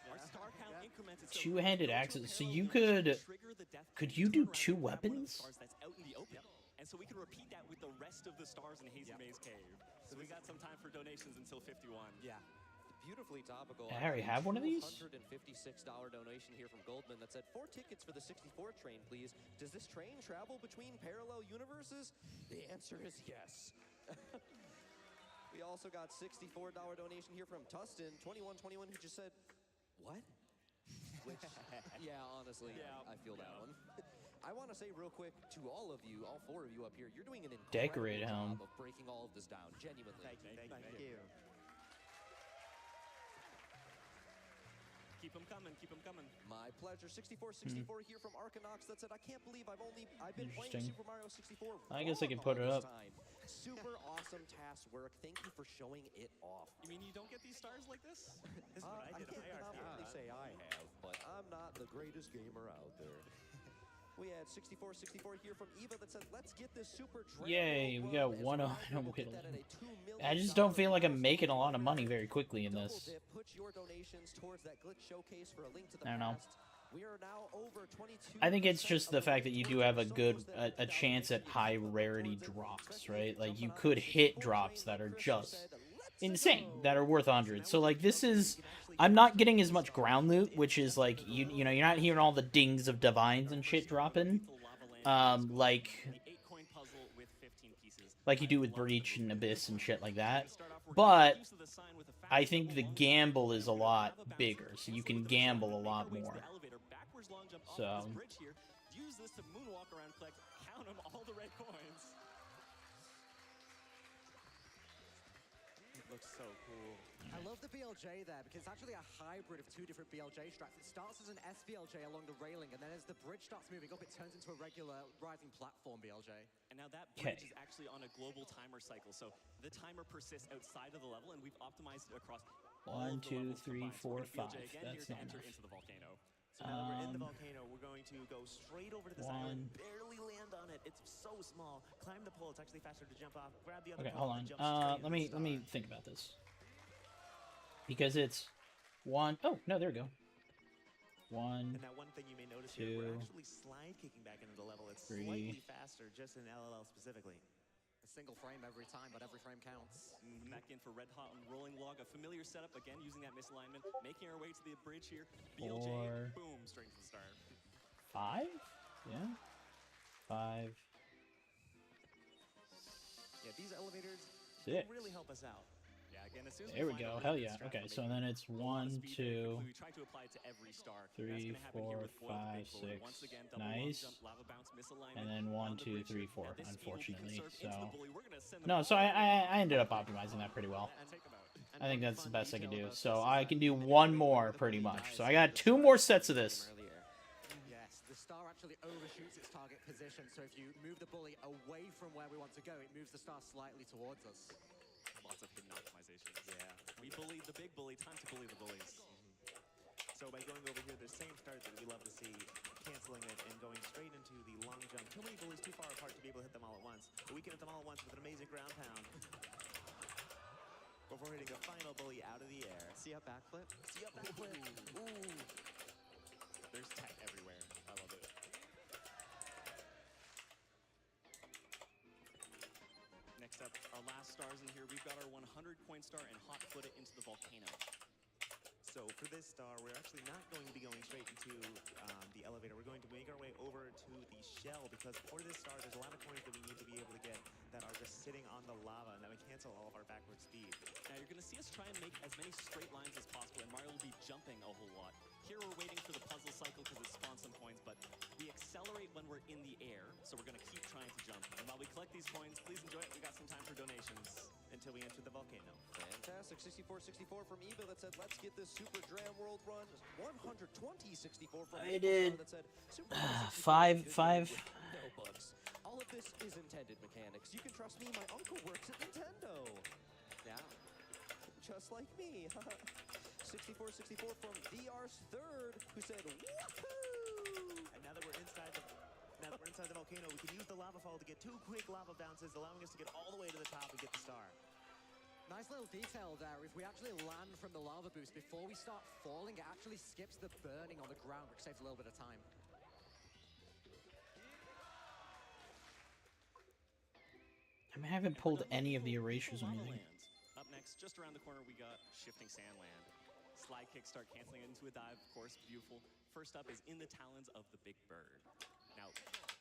Our star count increments itself. two-handed axes. So you could you do 2 weapons? That's out in the open. And so we can repeat that with the rest of the stars in Hazy Maze Cave. So we got some time for donations until 51. Yeah. Beautifully topical. I already have one of these? $156 donation here from Goldman that said 4 tickets for the 64 train, please. Does this train travel between parallel universes? The answer is yes. We also got $64 donation here from Tustin 2121 who just said, "What?" Which, yeah, honestly, I feel that one. I want to say real quick to all of you, all 4 of you up here, you're doing an incredible Decorated job helm. of breaking all of this down. Genuinely. Thank you. Keep them coming, keep them coming. My pleasure. 6464 here from Arkanox that said, "I can't believe I've been playing Interesting. Super Mario 64. I guess I wrong could put all it this up. time." Super awesome task work. Thank you for showing it off. You mean you don't get these stars like this? This is what I I did. can't confidently say I have, but I'm not the greatest gamer out there. We had 64-64 here from Eva that said, let's get this super Dram Yay, World we got run," as one Ryder on will get Whittle. that at a $2 million I just don't feel like I'm making a lot of money very quickly in double this. dip. Put your donations towards that glitch showcase for A Link to the I don't know. Past. We are now over 22. I think it's just the fact that you do have a chance at high rarity drops, right? Like you could hit drops that are just insane, that are worth 100. So like this is, I'm not getting as much ground loot, which is like you know, you're not hearing all the dings of divines and shit dropping, like you do with Breach and Abyss and shit like that. But I think the gamble is a lot bigger, so you can gamble a lot more. So use this to moonwalk around, collect, count them, all the red coins. It looks so cool. I love the BLJ there because it's actually a hybrid of two different BLJ strats. It starts as an SBLJ along the railing, and then as the bridge starts moving up, it turns into a regular rising platform BLJ. And now that bridge is actually on a global timer cycle, so the timer persists outside of the level, and we've optimized it across all 1, of the 2, 3, levels combined. 4, 5. So we're gonna BLJ again That's here to not enter enough. into the volcano. So now that we're in the volcano, we're going to go straight over to this island, barely land on it. It's so small. Climb the pole. It's actually faster to jump off. Grab the other Okay, pole hold and on. jump straight into Let the me think about this. Because it's 1. Oh no, there we go. 1. And now one thing you may notice here, we're 2, actually slide kicking back into the level. It's 3. slightly faster, just in LLL specifically. A single frame every time, but every frame counts. Back in for Red Hot and Rolling Log, a familiar setup, again using that misalignment, making our way to the bridge here. BLJ, 4. boom, straight from the start. 5? Yeah. 5. Yeah, these elevators 6. really help us out. Yeah, again, as soon as There we find go. a Hell really yeah. good strat Okay, for so making then it's a lot 1, of speed 2, very quickly, we try to apply it to every star. 3, That's gonna happen 4, here with Boyle the 5, Big Bullet. 6. Once again, double long Nice. jump, lava bounce, misalignment. And then 1, on the 2, bridge 3, here. 4. Now, this speed will be Unfortunately, conserved into so the bully. We're gonna send them no. So all the way I ended up optimizing that pretty well. I think that's the best I can do. So I can do one more pretty much. So I got 2 more sets of this. Yes, the star actually overshoots its target position, so if you move the bully away from where we want to go, it moves the star slightly towards us. Lots of hidden optimizations. Yeah. We bullied the big bully, time to bully the bullies. So by going over here, the same start that we love to see, canceling it and going straight into the long jump. Too many bullies too far apart to be able to hit them all at once. But we can hit them all at once with an amazing ground pound. Before hitting a final bully out of the air. See a backflip? See a backflip. Ooh. There's tech everywhere. I love it. Next up, our last stars in here. We've got our 100 coin star and hot foot it into the volcano. So for this star, we're actually not going to be going straight into the elevator. We're going to make our way over to the shell because for this star, there's a lot of coins that we need to be able to get that are just sitting on the lava, and that would cancel all of our backward speed. Now you're going to see us try and make as many straight lines as possible, and Mario will be jumping a whole lot. Here we're waiting for the puzzle cycle because it spawns some coins, but we accelerate when we're in the air, so we're going to keep trying to jump. And while we collect these coins, please enjoy it. We got some time for donations. Until we enter the volcano. Fantastic. 64-64 from Eva that said, let's get this Super Dram World run. 120-64 from I Eva did that said, Super 5. no bugs. All of this is intended mechanics. You can trust me, my uncle works at Nintendo. Yeah. Just like me. 64-64 from VR's third, who said, woohoo! And now that we're inside the volcano, we can use the lava fall to get 2 quick lava bounces, allowing us to get all the way to the top and get the star. Nice little detail there. If we actually land from the lava boost before we start falling, it actually skips the burning on the ground, which saves a little bit of time. I mean, I haven't pulled any of the erasures or anything. Up next, just around the corner, we got Shifting Sandland. Slide kick, start canceling it into a dive, of course, beautiful. First up is In the Talons of the Big Bird. Now,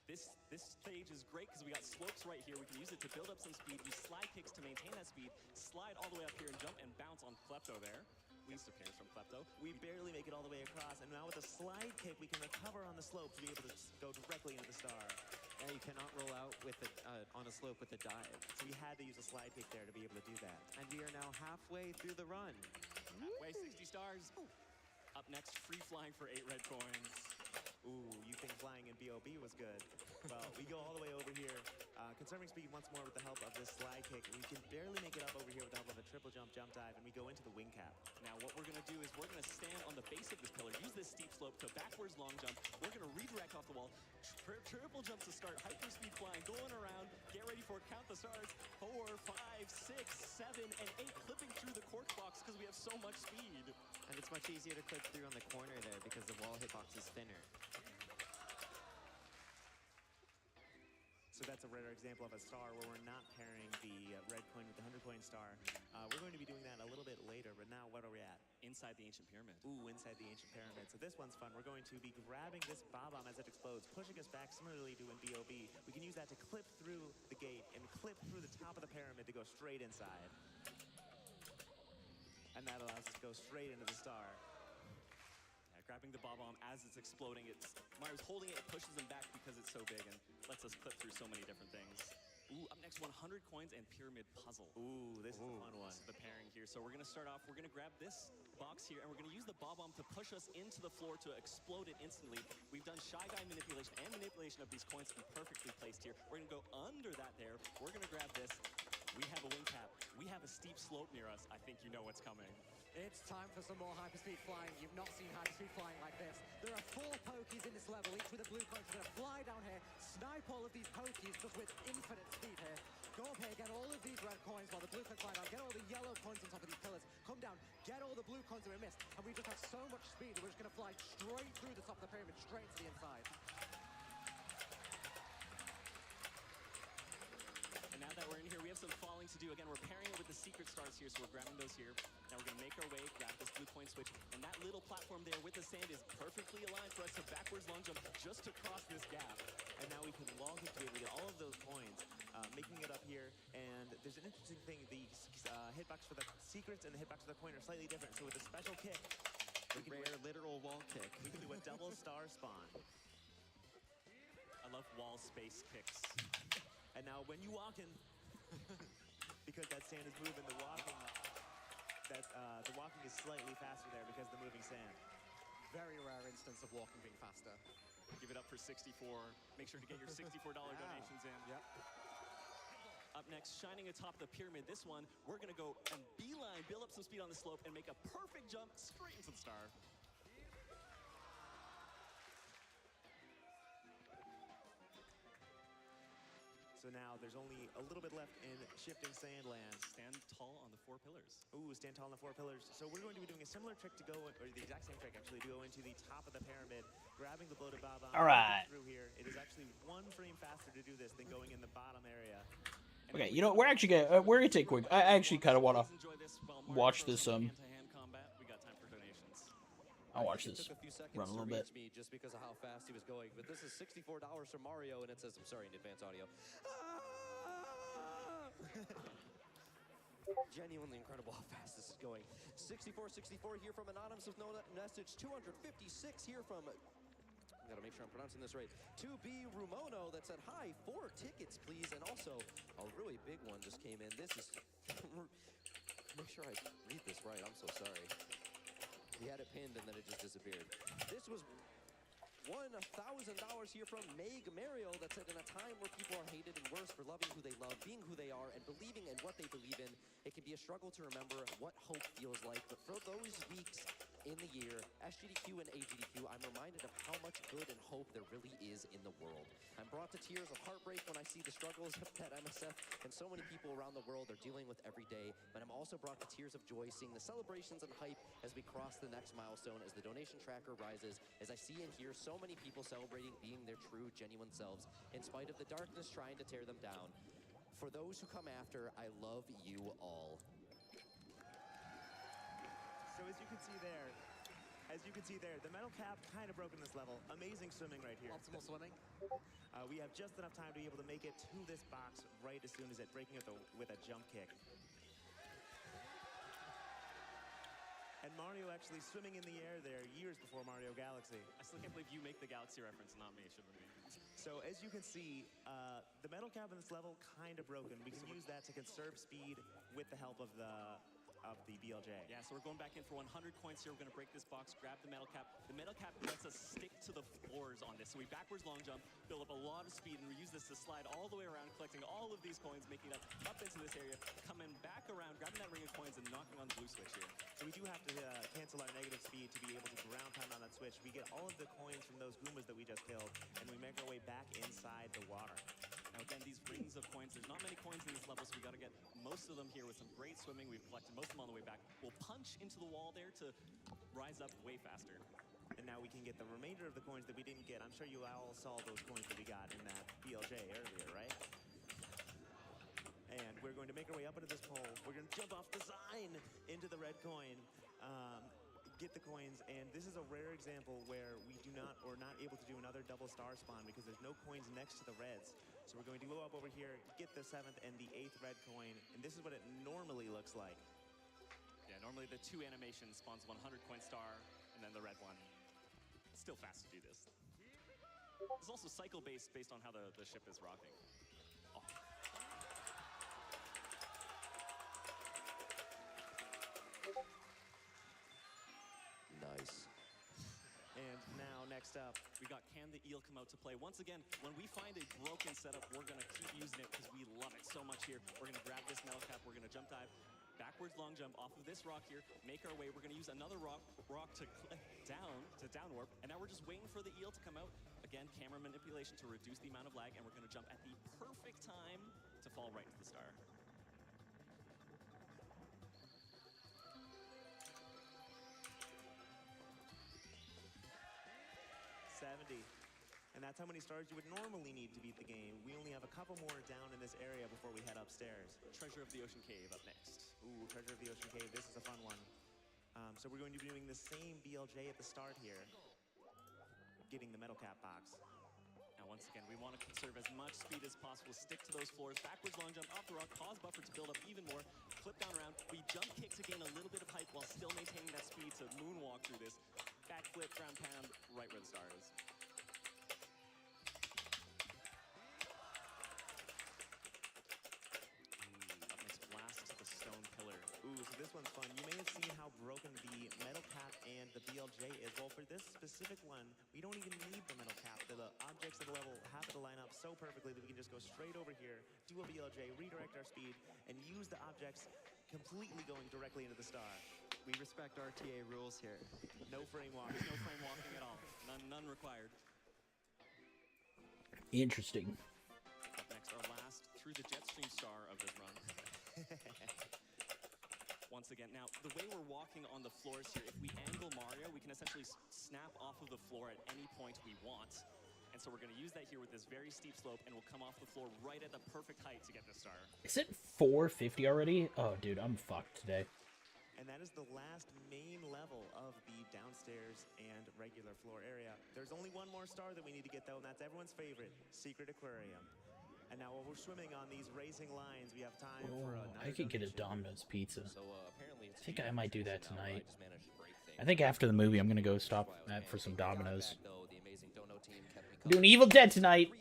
this stage is great because we got slopes right here. We can use it to build up some speed, use slide kicks to maintain that speed, slide all the way up here and jump and bounce on Klepto there. Least appears from Klepto. We barely make it all the way across, and now with a slide kick, we can recover on the slope to be able to go directly into the star. Yeah, you cannot roll out with it on a slope with a dive. So we had to use a slide kick there to be able to do that. And we are now halfway through the run. Halfway, 60 stars. Up next, free flying for 8 red coins. Ooh, you think flying in BOB was good? Well, we go all the way over here conserving speed once more with the help of this slide kick. We can barely make it up over here with the help of a triple jump dive, and we go into the wing cap. Now what we're going to do is we're going to stand on the base of this pillar, use this steep slope to backwards long jump. We're going to redirect off the wall, triple jump to start, hyperspeed flying, going around, get ready for count the stars, 4, 5, 6, 7, and 8, clipping through the cork box because we have so much speed. And it's much easier to clip through on the corner there because the wall hitbox is thinner. So that's a rare example of a star where we're not pairing the red coin with the 100-coin star. We're going to be doing that a little bit later, but now what are we at? Inside the Ancient Pyramid. Ooh, inside the Ancient Pyramid. So this one's fun. We're going to be grabbing this Bob-omb as it explodes, pushing us back similarly to in BOB. We can use that to clip through the gate and clip through the top of the pyramid to go straight inside. And that allows us to go straight into the star. Grabbing the Bob-omb as it's exploding. Mario's holding it, pushes him back because it's so big and lets us clip through so many different things. Ooh, up next, 100 coins and Pyramid Puzzle. Ooh, this is a fun one. This is the pairing here. So we're going to start off, we're going to grab this box here, and we're going to use the Bob-omb to push us into the floor to explode it instantly. We've done Shy Guy manipulation and manipulation of these coins to be perfectly placed here. We're going to go under that there. We're going to grab this. We have a wing cap. We have a steep slope near us. I think you know what's coming. It's time for some more hyperspeed flying. You've not seen hyperspeed flying like this. There are 4 pokies in this level, each with a blue coin. We're going to fly down here, snipe all of these pokies just with infinite speed here. Go up here, get all of these red coins while the blue coins fly down. Get all the yellow coins on top of these pillars. Come down, get all the blue coins that we missed. And we just have so much speed that we're just going to fly straight through the top of the pyramid, straight to the inside. And now that we're in here, we have some falling to do. Again, we're pairing it with the secret stars here, so we're grabbing those here. Now we're going to make our way, grab this blue coin switch, and that little platform there with the sand is perfectly aligned for us to backwards long jump just to cross this gap. And now we can wall kick to be able to get all of those coins, making it up here. And there's an interesting thing, the hitbox for the secrets and the hitbox for the coin are slightly different. So with a special kick, The rare literal wall kick. we can do a double star spawn. I love wall space kicks. And now when you walk in, because that sand is moving, the walking is slightly faster there because of the moving sand. Very rare instance of walking being faster. Give it up for 64. Make sure to get your $64 donations in. Yep. Up next, shining atop the pyramid, this one, we're going to go and beeline, build up some speed on the slope, and make a perfect jump straight into the star. So now there's only a little bit left in Shifting Sandland. Stand tall on the 4 pillars. Ooh, stand tall on the 4 pillars. So we're going to be doing a similar trick to go, or the exact same trick actually, to go into the top of the pyramid, grabbing the bloated Bob-omb. All right. Through here. It is actually 1 frame faster to do this than going in the bottom area. Okay, you know, we're gonna take a quick. I actually kind of want to watch this. Hand-to-hand combat. We got time for donations. I'll watch this It took a few seconds run a to little bit. reach me just because of how fast he was going. But this is $64 from Mario, and it says, I'm sorry, in advance audio. Genuinely incredible how fast this is going. 64-64 here from Anonymous with no message. 256 here from, gotta make sure I'm pronouncing this right, 2B Rumono that said, hi, 4 tickets please. And also a really big one just came in. This is, make sure I read this right, I'm so sorry. He had it pinned and then it just disappeared. This was $1,000 here from Meg Mario that said, in a time where people are hated and worse for loving who they love, being who they are, and believing in what they believe in, it can be a struggle to remember what hope feels like. But for those weeks in the year, SGDQ and AGDQ, I'm reminded of how much good and hope there really is in the world. I'm brought to tears of heartbreak when I see the struggles that MSF and so many people around the world are dealing with every day. But I'm also brought to tears of joy seeing the celebrations and hype as we cross the next milestone, as the donation tracker rises, as I see and hear so many people celebrating being their true, genuine selves, in spite of the darkness trying to tear them down. For those who come after, I love you all. So as you can see there, the metal cap kind of broke in this level. Amazing swimming right here. Optimal swimming. We have just enough time to be able to make it to this box right as soon as it, breaking it with a jump kick. And Mario actually swimming in the air there years before Mario Galaxy. I still can't believe you make the Galaxy reference, not me, shouldn't be. So as you can see, the metal cap in this level kind of broken. We can use that to conserve speed with the help of the BLJ. Yeah, so we're going back in for 100 coins here. We're going to break this box, grab the metal cap. The metal cap lets us stick to the floors on this. So we backwards long jump, build up a lot of speed, and we use is to slide all the way around, collecting all of these coins, making it up into this area, coming back around, grabbing that ring of coins, and knocking on the blue switch here. So we do have to cancel our negative speed to be able to ground pound on that switch. We get all of the coins from those Goombas that we just killed, and we make our way back inside the water. Now again, these rings of coins, there's not many coins in this level, so we got to get most of them here with some great swimming. We've collected most of them on the way back. We'll punch into the wall there to rise up way faster. And now we can get the remainder of the coins that we didn't get. I'm sure you all saw those coins that we got in that BLJ earlier, right? And we're going to make our way up into this pole. We're going to jump off the sign into the red coin, get the coins, and this is a rare example where we do not, or not able to do another double star spawn because there's no coins next to the reds. So we're going to go up over here, get the 7th and the 8th red coin, and this is what it normally looks like. Yeah, normally the 2 animation spawns 100 coin star, and then the red one. Still fast to do this. It's also cycle based on how the ship is rocking. Oh. Nice. And now, next up, we got Can the Eel come out to play. Once again, when we find a broken setup, we're going to keep using it because we love it so much here. We're going to grab this metal cap, we're going to jump dive, backwards long jump off of this rock here, make our way. We're going to use another rock to click down, to down warp, and now we're just waiting for the eel to come out. Again, camera manipulation to reduce the amount of lag, and we're going to jump at the perfect time to fall right into the star. And that's how many stars you would normally need to beat the game. We only have a couple more down in this area before we head upstairs. Treasure of the Ocean Cave up next. Ooh, Treasure of the Ocean Cave. This is a fun one. So we're going to be doing the same BLJ at the start here. Getting the metal cap box. Now once again, we want to conserve as much speed as possible. Stick to those floors. Backwards long jump off the rock. Pause buffer to build up even more. Flip down around. We jump kick to gain a little bit of height while still maintaining that speed to moonwalk through this. Backflip, ground pound, right where the star is. So this one's fun. You may have seen how broken the metal cap and the BLJ is. Well, for this specific one, we don't even need the metal cap. The objects of the level happen to line up so perfectly that we can just go straight over here, do a BLJ, redirect our speed, and use the objects completely going directly into the star. We respect RTA rules here. No frame walking. No frame walking at all. None required. Interesting. Up next, our last through the Jetstream star of this run. Once again, now, the way we're walking on the floors here, if we angle Mario, we can essentially snap off of the floor at any point we want. And so we're going to use that here with this very steep slope, and we'll come off the floor right at the perfect height to get the star. Is it 450 already? Oh, dude, I'm fucked today. And that is the last main level of the downstairs and regular floor area. There's only one more star that we need to get, though, and that's everyone's favorite, Secret Aquarium. And now while we're swimming on these racing lines, we have time for I could get a Domino's pizza. So apparently I think I might do that tonight. I think after the movie, I'm gonna go stop at for some Domino's. We're doing Evil Dead tonight.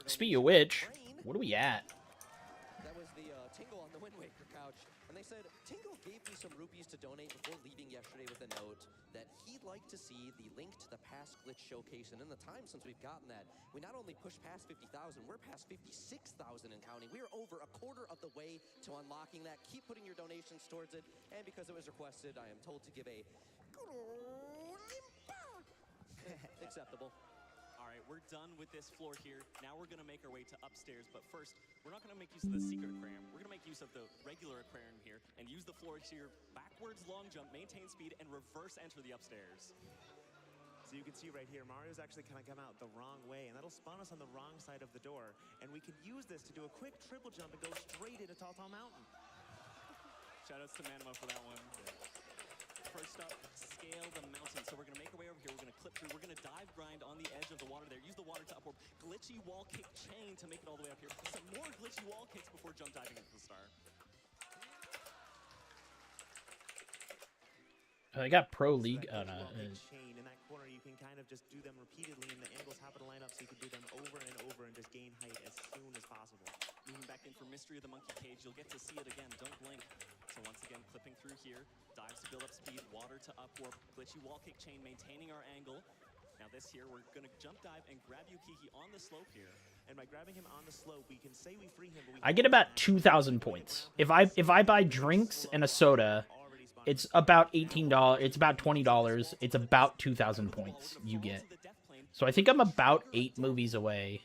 Speaking of which, what are we at? That was the Tingle on the Wind Waker couch, and they said Tingle gave me some rupees to donate before leaving yesterday with a note that he'd like to see the link to the past glitch showcase. And in the time since we've gotten that, we not only pushed past 50,000, we're past 56,000 and counting. We are over a quarter of the way to unlocking that. Keep putting your donations towards it, and because it was requested, I am told to give a acceptable. All right, we're done with this floor here. Now we're going to make our way to upstairs, but first, we're not going to make use of the secret aquarium. We're going to make use of the regular aquarium here and use the floors here, backwards long jump, maintain speed, and reverse enter the upstairs. So you can see right here, Mario's actually kind of come out the wrong way, and that'll spawn us on the wrong side of the door. And we can use this to do a quick triple jump and go straight into Tall Tall Mountain. Shoutouts to Manima for that one. First up, scale the mountain. So we're going to make our way over here. We're going to clip through. We're going to dive grind on the edge of the water there. Use the water to upwarp. Glitchy wall kick chain to make it all the way up here. Some more glitchy wall kicks before jump diving into the star. I got Pro League on a... chain in that corner, you can kind of just do them repeatedly, and the angles happen to line up, so you can do them over and over and just gain height as soon as possible. Moving back in for Mystery of the Monkey Cage, you'll get to see it again. Don't blink. So once again, clipping through here, dives to build up speed, water to upwarp, glitchy wall kick chain, maintaining our angle. Now Now this here, we're gonna jump dive and grab Yukiki on the slope here. And by grabbing him on the slope, we can say we free him, but we I get about 2,000 points. If I buy drinks and a soda, it's about $18. It's about $20. It's about 2,000 points you get. So I think I'm about 8 movies away.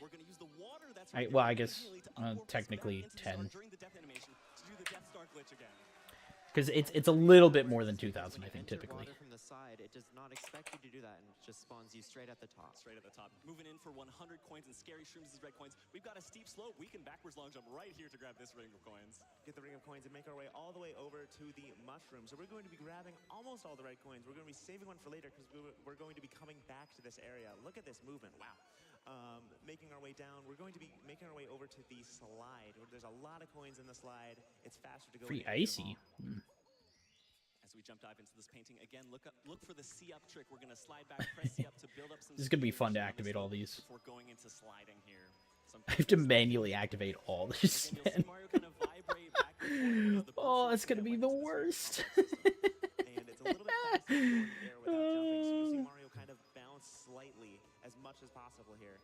Well, I guess technically 10. Because it's a little bit more than 2,000, I think, typically. From the side, it does not expect you to do that, and it just spawns you straight at the top. Straight at the top. Moving in for 100 coins and Scary Shrooms' red coins. We've got a steep slope. We can backwards long jump right here to grab this ring of coins. Get the ring of coins and make our way all the way over to the mushroom. So we're going to be grabbing almost all the red coins. We're going to be saving one for later because we're going to be coming back to this area. Look at this movement. Wow. Making our way down. We're going to be making our way over to the slide. There's a lot of coins in the slide. It's faster to go. Pretty icy. As we jump dive into this painting again, look for the C up trick. We're gonna slide back, press C up to build up some. This is gonna be fun to activate all these. Before going into sliding here. I have to manually activate all this, man. Oh, it's gonna be the worst. And it's a little bit faster in the air without jumping, so you see Mario kind of bounce slightly as much as possible here.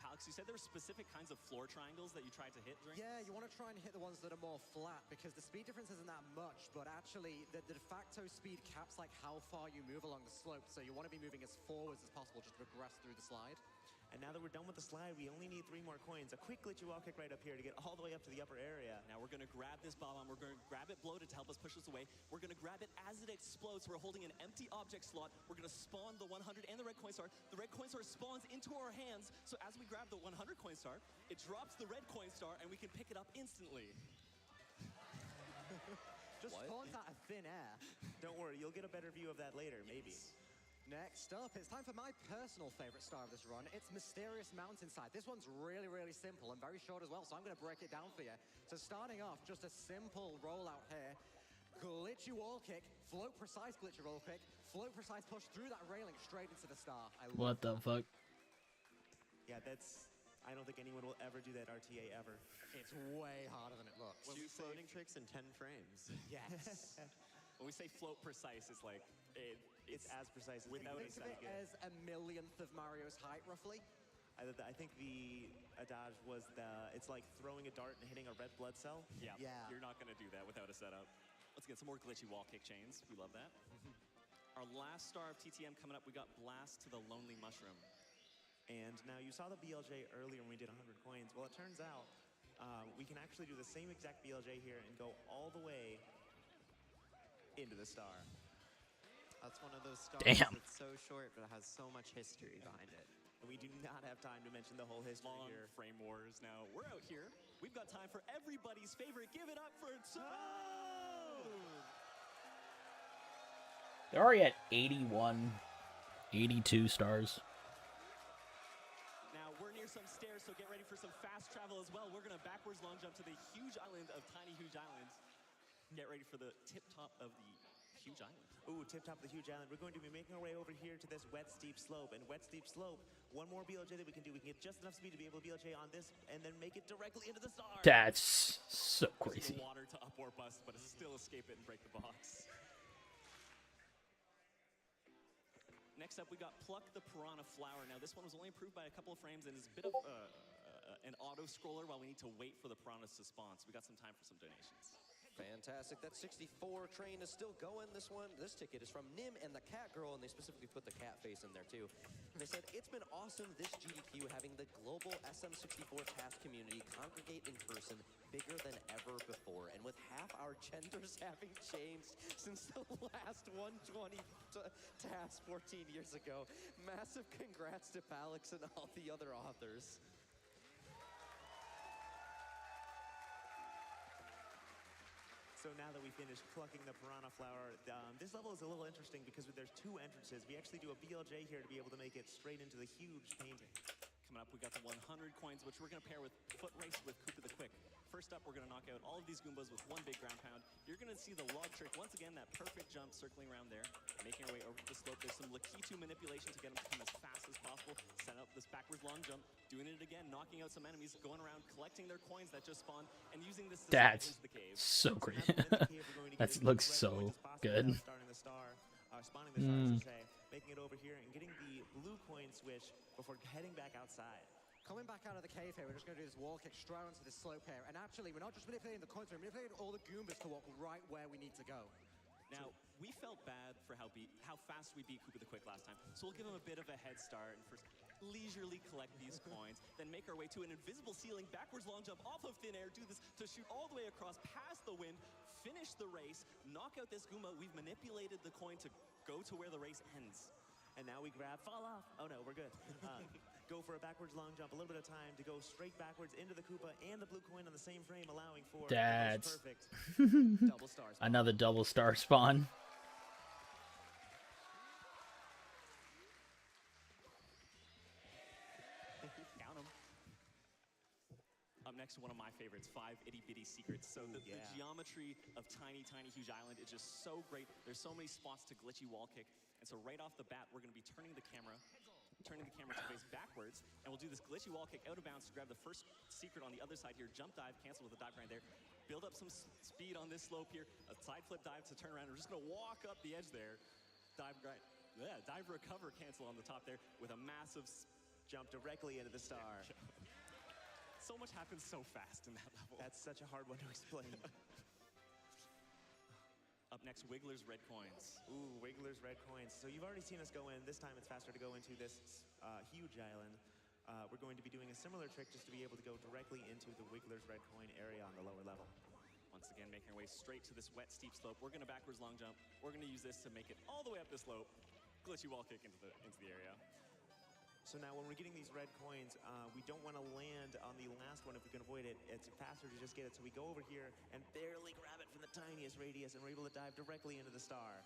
Alex, you said there were specific kinds of floor triangles that you tried to hit during. Yeah, you want to try and hit the ones that are more flat because the speed difference isn't that much, but actually the de facto speed caps like how far you move along the slope, so you want to be moving as forwards as possible just to progress through the slide. And now that we're done with the slide, we only need 3 more coins. A quick glitchy wall kick right up here to get all the way up to the upper area. Now we're going to grab this bomb. We're going to grab it bloated to help us push us away. We're going to grab it as it explodes. We're holding an empty object slot. We're going to spawn the 100 and the red coin star. The red coin star spawns into our hands. So as we grab the 100 coin star, it drops the red coin star and we can pick it up instantly. Just spawns out of thin air. Don't worry, you'll get a better view of that later, maybe. Next up, it's time for my personal favorite star of this run. It's Mysterious Mountainside. This one's really, really simple and very short as well, so I'm going to break it down for you. So starting off, just a simple rollout here. Glitchy wall kick, float precise glitchy roll kick, float precise push through that railing straight into the star. What the fuck? Yeah, I don't think anyone will ever do that RTA ever. It's way harder than it looks. 2 floating tricks in 10 frames. Yes. When we say float precise, it's like it's as precise as without Think of it as a millionth of Mario's height, roughly. I think the adage was it's like throwing a dart and hitting a red blood cell. Yeah. You're not gonna do that without a setup. Let's get some more glitchy wall kick chains. We love that. Our last star of TTM coming up, we got Blast to the Lonely Mushroom. And now you saw the BLJ earlier when we did 100 coins. Well, it turns out we can actually do the same exact BLJ here and go all the way into the star. That's one of those stars that's so short, but it has so much history behind it. And we do not have time to mention the whole history Long here. frame wars. Now, we're out here. We've got time for everybody's favorite. Give it up for Toad! They're already at 81, 82 stars. Now, we're near some stairs, so get ready for some fast travel as well. We're going to backwards long jump to the huge island of Tiny Huge Islands. Get ready for the tip top of the huge island. Ooh, tip top of the huge island. We're going to be making our way over here to this wet, steep slope. And wet, steep slope, one more BLJ that we can do. We can get just enough speed to be able to BLJ on this and then make it directly into the star. That's so crazy. The water to up or bust, but still escape it and break the box. Next up, we got Pluck the Piranha Flower. Now, this one was only improved by a couple of frames and is a bit of an auto-scroller while we need to wait for the piranhas to spawn. So we got some time for some donations. Fantastic. That 64 train is still going. This ticket is from Nim and the Cat Girl, and they specifically put the cat face in there too. And they said, it's been awesome this GDQ having the global SM64 task community congregate in person bigger than ever before. And with half our genders having changed since the last 120 task 14 years ago. Massive congrats to Palix and all the other authors. So now that we finished plucking the Piranha Flower, this level is a little interesting because there's 2 entrances. We actually do a BLJ here to be able to make it straight into the huge painting. Coming up, we got the 100 coins, which we're going to pair with Foot Race with Koopa the Quick. First up, we're going to knock out all of these Goombas with one big ground pound. You're going to see the log trick. Once again, that perfect jump circling around there, making our way over the slope. There's some Lakitu manipulation to get them to come as fast as possible. Set up this backwards long jump, doing it again, knocking out some enemies, going around, collecting their coins that just spawned, and using this to That's into the cave. so great. That looks so good. Spawning the star, I should say. making it over here and getting the blue coin swish before heading back outside. Coming back out of the cave here, we're just going to do this wall kick straight onto this slope here. And actually, we're not just manipulating the coins, we're manipulating all the Goombas to walk right where we need to go. Now, we felt bad for how fast we beat Koopa the Quick last time, so we'll give him a bit of a head start and first leisurely collect these coins, then make our way to an invisible ceiling, backwards long jump off of thin air, do this to shoot all the way across, past the wind, finish the race, knock out this Goomba. We've manipulated the coin to go to where the race ends. And now we grab, fall off. Oh no, we're good. Go for a backwards long jump, a little bit of time to go straight backwards into the Koopa and the blue coin on the same frame, allowing for That's perfect double star spawn. Another double star spawn. Count 'em. Up next, one of my favorites, 5 itty bitty secrets. So the geometry of Tiny Huge Island is just so great. There's so many spots to glitchy wall kick. And so right off the bat, we're going to be turning the camera to face backwards, and we'll do this glitchy wall kick out of bounds to grab the first secret on the other side here. Jump dive, cancel with a dive grind there. Build up some speed on this slope here. A side flip dive to turn around. We're just going to walk up the edge there. Dive grind. Yeah, dive recover cancel on the top there with a massive jump directly into the star. So much happens so fast in that level. That's such a hard one to explain. Up next, Wiggler's Red Coins. Ooh, Wiggler's Red Coins. So you've already seen us go in. This time it's faster to go into this huge island. We're going to be doing a similar trick just to be able to go directly into the Wiggler's Red Coin area on the lower level. Once again, making our way straight to this wet, steep slope. We're going to backwards long jump. We're going to use this to make it all the way up the slope. Glitchy wall kick into the area. So now when we're getting these red coins, we don't want to land on the last one if we can avoid it. It's faster to just get it. So we go over here and barely grab it from the tiniest radius, and we're able to dive directly into the star.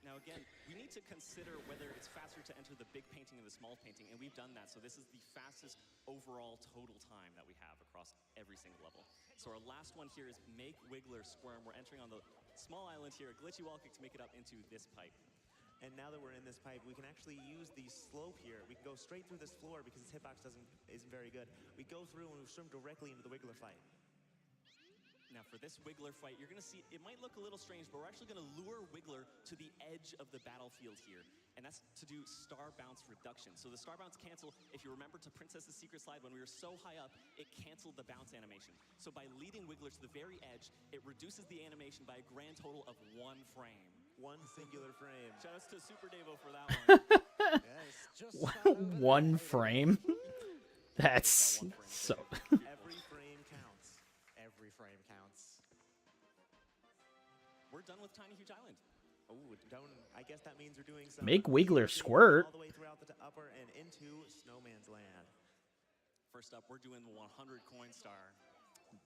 Now again, we need to consider whether it's faster to enter the big painting or the small painting, and we've done that. So this is the fastest overall total time that we have across every single level. So our last one here is Make Wiggler Squirm. We're entering on the small island here, a glitchy wall kick to make it up into this pipe. And now that we're in this pipe, we can actually use the slope here. We can go straight through this floor because its hitbox isn't very good. We go through and we swim directly into the Wiggler fight. Now for this Wiggler fight, you're going to see, it might look a little strange, but we're actually going to lure Wiggler to the edge of the battlefield here. And that's to do star bounce reduction. So the star bounce cancel, if you remember to Princess's Secret Slide, when we were so high up, it canceled the bounce animation. So by leading Wiggler to the very edge, it reduces the animation by a grand total of 1 frame. One singular frame. Shout out to Super Devo for that one. One frame? That's so... Every frame counts. Every frame counts. We're done with Tiny Huge Island. Oh, I guess that means we're doing some... Make Wiggler squirt. All the way throughout the upper and into Snowman's Land. First up, we're doing the 100 coin star.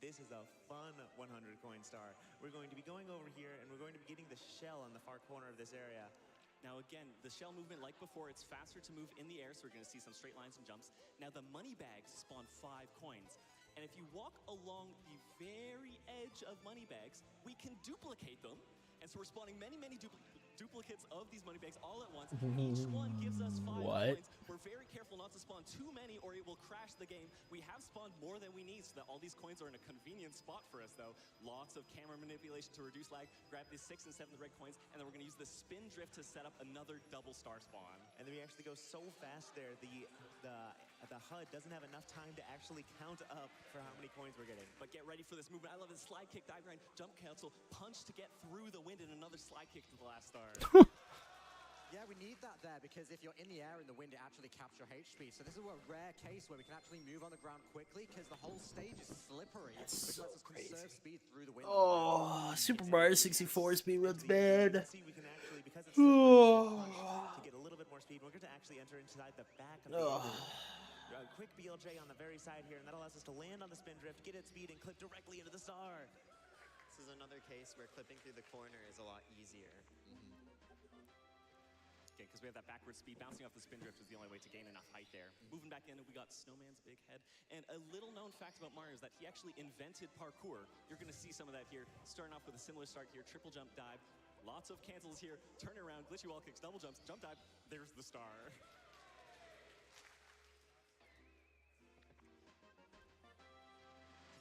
This is a fun 100 coin star. We're going to be going over here and we're going to be getting the shell on the far corner of this area. Now again, the shell movement, like before, it's faster to move in the air, so we're going to see some straight lines and jumps. Now the money bags spawn 5 coins. And if you walk along the very edge of money bags, we can duplicate them. And so we're spawning many duplicates of these money bags all at once. Each one gives us 5 coins. We're very careful not to spawn too many or it will crash the game. We have spawned more than we need so that all these coins are in a convenient spot for us though. Lots of camera manipulation to reduce lag. Grab these 6 and 7 red coins, and then we're gonna use the spin drift to set up another double star spawn. And then we actually go so fast there, the HUD doesn't have enough time to actually count up for how many coins we're getting. But get ready for this movement. I love this slide kick, dive grind, jump cancel, punch to get through the wind, and another slide kick to the last star. Yeah, we need that there because if you're in the air in the wind, it actually caps your H speed. So this is a rare case where we can actually move on the ground quickly because the whole stage is slippery, which lets us conserve speed through the wind. Oh, Super Mario 64 speedrun's bad. See, we can actually, because it's to get a little bit more speed, we're going to actually enter inside the back of the quick BLJ on the very side here, and that allows us to land on the spin drift, get its speed, and clip directly into the star. This is another case where clipping through the corner is a lot easier. Okay, because we have that backward speed, bouncing off the spin drift is the only way to gain enough height there. Moving back in, we got Snowman's big head. And a little known fact about Mario is that he actually invented parkour. You're going to see some of that here, starting off with a similar start here, triple jump dive. Lots of cancels here, turn around, glitchy wall kicks, double jumps, jump dive. There's the star.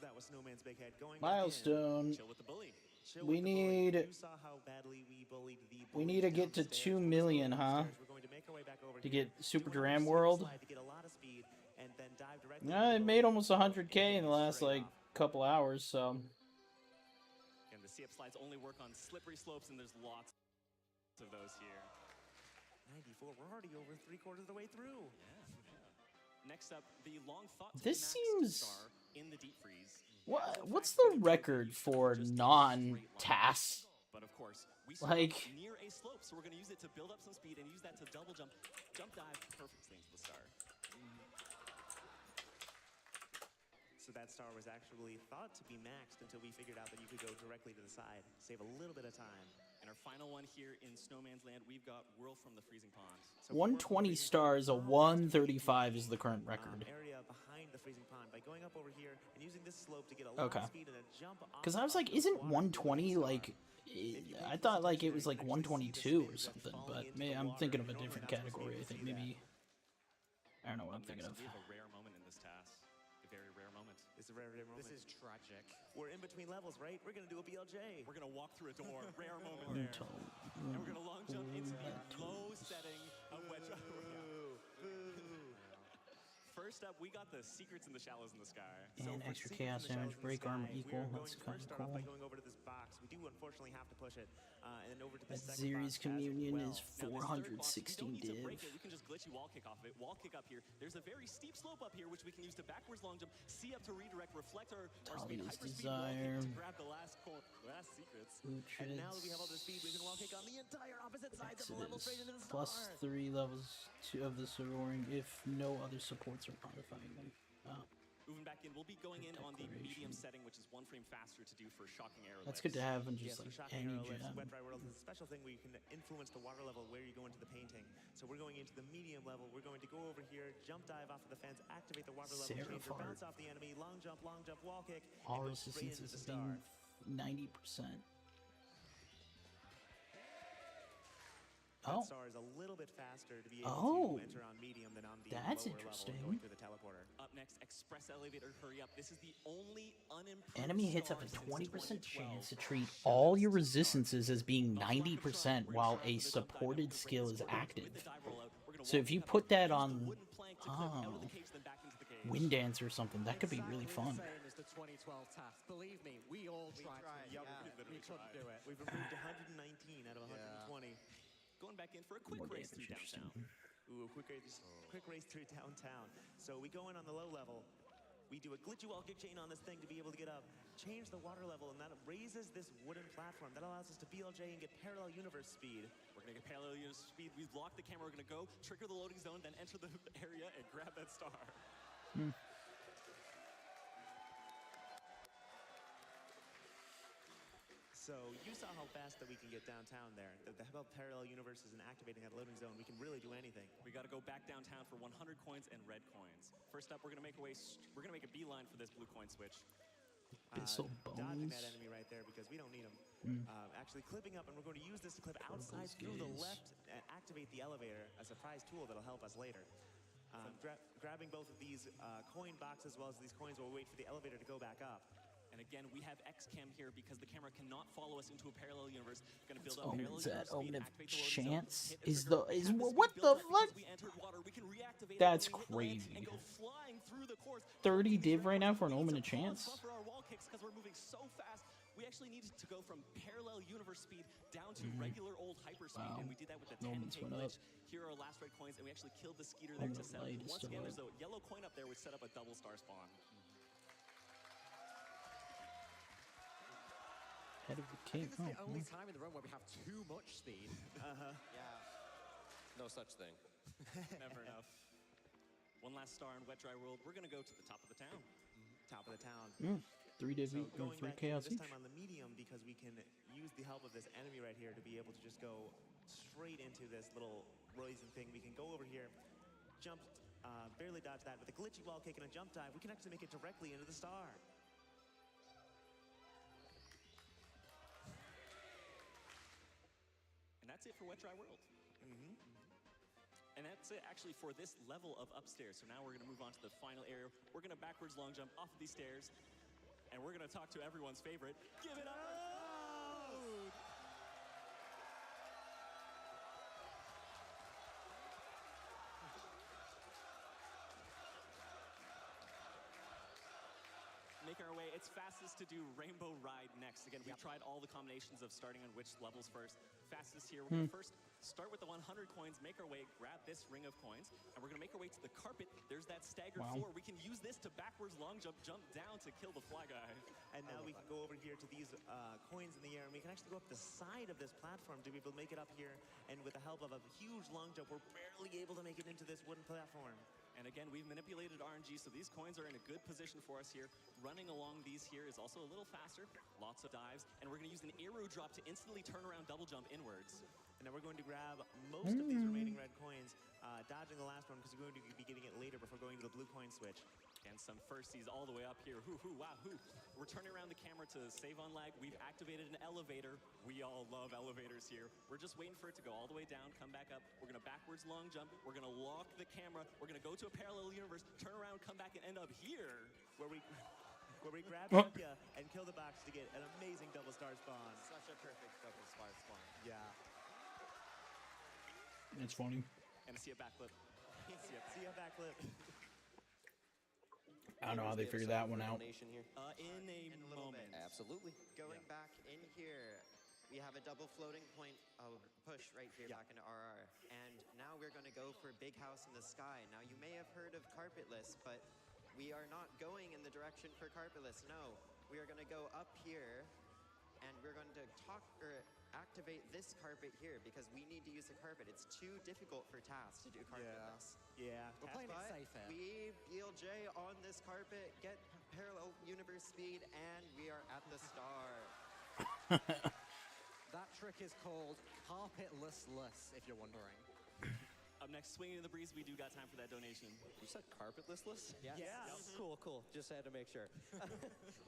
That was Snowman's big head going Milestone. Chill with the bully. Chill We with the bully. need. You saw how badly we bullied the We bully need to get to downstairs. 2 million, huh? We're going to make our way back over To here. get Super Do another Dram super World. slide to get a lot of speed and then dive directly Yeah, it made almost 100K in the last like couple hours. So And the C-up slides only work on slippery slopes, and there's lots of those here. 94. We're already over 3/4 of the way through. Next up, the long thought to This be maxed seems- star in the deep freeze. what's the record for non-TAS? But of course, we Like- start near a slope, so we're going to use it to build up some speed and use that to double jump, dive perfectly into the star. So that star was actually thought to be maxed until we figured out that you could go directly to the side, save a little bit of time. And our final one here in Snowman's Land, we've got Whirl from the Freezing Pond. 120 stars, a 135 is the current record. Area behind the freezing pond by going up over here and using this slope to get a lot Okay. of speed and a jump off. Because I was like, isn't 120 like? I thought like it was like 122 or something, but maybe I'm thinking of a different category. I think maybe. I don't know what I'm thinking of. We have a rare moment in this task. A very rare moment. It's a very rare moment. This is tragic. We're in between levels, right? We're gonna do a BLJ. We're gonna walk through a door. Rare moment there. And we're gonna long jump into the low setting of Wedge. First up, we got the secrets in the shallows in the sky. And extra chaos damage, break armor equal. That's kind of Start off by cool. going over to this box. We do unfortunately have to push it, and then over to the That second Zeri's box as communion well. is 416 To div. break it, we can just glitchy wall kick off of it. Wall kick up here. There's a very steep slope up here, which we can use to backwards long jump, C up to redirect, reflect our speed, Talia's hyper speed wall Desire. kick to grab the last secrets. And now that we have all the speed, we can wall kick on the entire opposite sides of the level straight into the star. Plus 3 levels of the soaring if no other supports are modifying them. Moving back in, we'll be going in on the medium setting, which is 1 frame faster to do for shocking arrow That's lifts. good to have in Yes, just for like shocking any arrow lifts, gem. Wet Dry World is a special thing where you can influence the water level where you go into the painting. So we're going into the medium level. We're going to go over here, jump dive off of the fence, activate the water level changer, Seraphard. bounce off the enemy, long jump, wall kick, All and go straight resistance into the is star. 90%. That Oh. star is a little bit faster to be able Oh. to enter on medium than on the That's lower interesting. level going through the teleporter. Up next, Express Elevator Hurry Up. This is the only unimproved Enemy hits star have a since 20% 2012. chance to treat all your resistances as being 90% while a supported skill is active. So if you put that on Wind Dance or something, that could be really fun. Same as the 2012 task. Believe me, we all tried. Yeah, We couldn't do it. We've improved 119 out of 120. Going back in for a quick More race through damage, downtown. Ooh, quick race through downtown. So we go in on the low level. We do a glitchy wall kick chain on this thing to be able to get up. Change the water level, and that raises this wooden platform. That allows us to BLJ and get parallel universe speed. We're gonna get parallel universe speed. We've locked the camera. We're gonna go trigger the loading zone, then enter the area and grab that star. So you saw how fast that we can get downtown there. The help parallel universes and activating that loading zone, we can really do anything. We got to go back downtown for 100 coins and red coins. First up, we're gonna make a beeline for this blue coin switch. Abyssal Dodging Bones. that enemy right there because we don't need him. Actually clipping up, and we're going to use this to clip outside Bubbles through the gaze. left and activate the elevator, a surprise tool that'll help us later. Grabbing both of these coin boxes as well as these coins while we wait for the elevator to go back up. And again, we have XCam here because the camera cannot follow us into a parallel universe. Gonna build It's up parallel Omens at universe speed, Omen of activate the loading zone, Chance hit is trigger, the is have the what speed the built up fuck? because we entered water. We can reactivate it That's when we hit the land crazy. and go flying through the course. 30 div right now for an Omen of Chance. For our wall kicks because we're moving so fast. We actually needed to go from parallel universe speed down to regular old hyper speed, and we did that with the 10 Omens take went up. glitch. Here are our last red coins, and we actually killed the Skeeter there Omen to of set up. Light is Once still again, up. there's a yellow coin up there which set up a double star spawn. Head of the I king. think this is the Oh, only time in the run where we have too much speed. No such thing. Never enough. One last star in Wet Dry World. We're gonna go to the top of the town. Top of the town. 3 div, So 3 going back chaos this each. time on the medium because we can use the help of this enemy right here to be able to just go straight into this little rising thing. We can go over here, jump, barely dodge that with a glitchy wall kick and a jump dive. We can actually make it directly into the star. And that's it for Wet Dry World. And that's it actually for this level of upstairs. So now we're gonna move on to the final area. We're gonna backwards long jump off of these stairs And we're going to talk to everyone's favorite. Give it up! Make our way. It's fastest to do Rainbow Ride next. Again, we've tried all the combinations of starting on which levels first. Fastest here. We're going to first start with the 100 coins, make our way, grab this ring of coins, and we're going to make our way to the carpet. There's that staggered floor. We can use this to backwards long jump down to kill the fly guy. And now we can go over here to these coins in the air, and we can actually go up the side of this platform to be able to make it up here. And with the help of a huge long jump, we're barely able to make it into this wooden platform. And again, we've manipulated RNG, so these coins are in a good position for us here. Running along these here is also a little faster. Lots of dives. And we're going to use an arrow drop to instantly turn around double jump inwards. And now we're going to grab most of these remaining red coins, dodging the last one because we're going to be getting it later before going to the blue coin switch. And some firsties all the way up here. Wahoo. We're turning around the camera to save on lag. We've activated an elevator. We all love elevators here. We're just waiting for it to go all the way down, come back up. We're going to backwards long jump. We're going to lock the camera. We're going to go to a parallel universe, turn around, come back, and end up here. Where we grab Yukia and kill the box to get an amazing double star spawn. Such a perfect double star spawn. Yeah. It's funny. And see a backflip. See a backflip. I don't know how they figured that one out. In a moment. Absolutely. Going back in here, we have a double floating point push right here back into RR. And now we're going to go for Big House in the Sky. Now, you may have heard of Carpetless, but we are not going in the direction for Carpetless. No, we are going to go up here, and we're going to activate this carpet here because we need to use the carpet. It's too difficult for TAS to do carpetless. Yeah. We're playing it safe here. We, BLJ, on this carpet, get parallel universe speed, and we are at the star. That trick is called carpetless, if you're wondering. Up next, Swinging in the Breeze. We do got time for that donation. You said carpetless? Yes. Cool. Just had to make sure.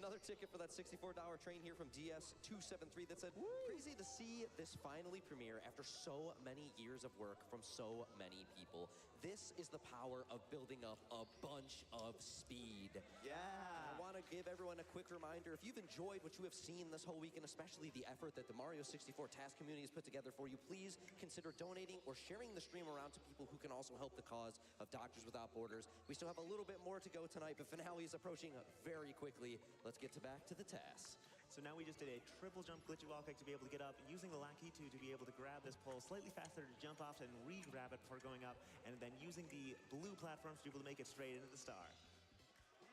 Another ticket for that $64 train here from DS273 that said, crazy to see this finally premiere after so many years of work from so many people. This is the power of building up a bunch of speed. Yeah. I want to give everyone a quick reminder. If you've enjoyed what you have seen this whole weekend, especially the effort that the Mario 64 TAS community has put together for you, please consider donating or sharing the stream around to people who can also help the cause of Doctors Without Borders. We still have a little bit more to go tonight, but finale is approaching very quickly. Let's get back to the TAS. So now we just did a triple jump glitchy wall kick to be able to get up, using the Lackey 2 to be able to grab this pole slightly faster to jump off and re-grab it before going up, and then using the blue platforms to be able to make it straight into the star.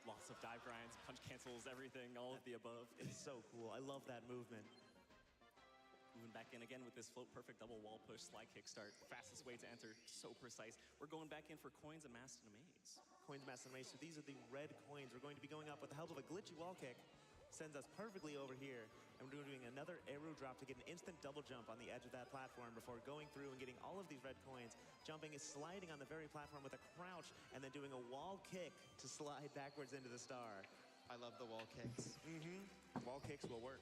Lots of dive grinds, punch cancels, everything, all of the above. It's so cool. I love that movement. Moving back in again with this float perfect double wall push slide kickstart. Fastest way to enter, so precise. We're going back in for coins and Masked in a Maze. Coins, Masked in a Maze. So these are the red coins. We're going to be going up with the help of a glitchy wall kick. Sends us perfectly over here, and we're doing another arrow drop to get an instant double jump on the edge of that platform before going through and getting all of these red coins. Jumping is sliding on the very platform with a crouch, and then doing a wall kick to slide backwards into the star. I love the wall kicks. Wall kicks will work.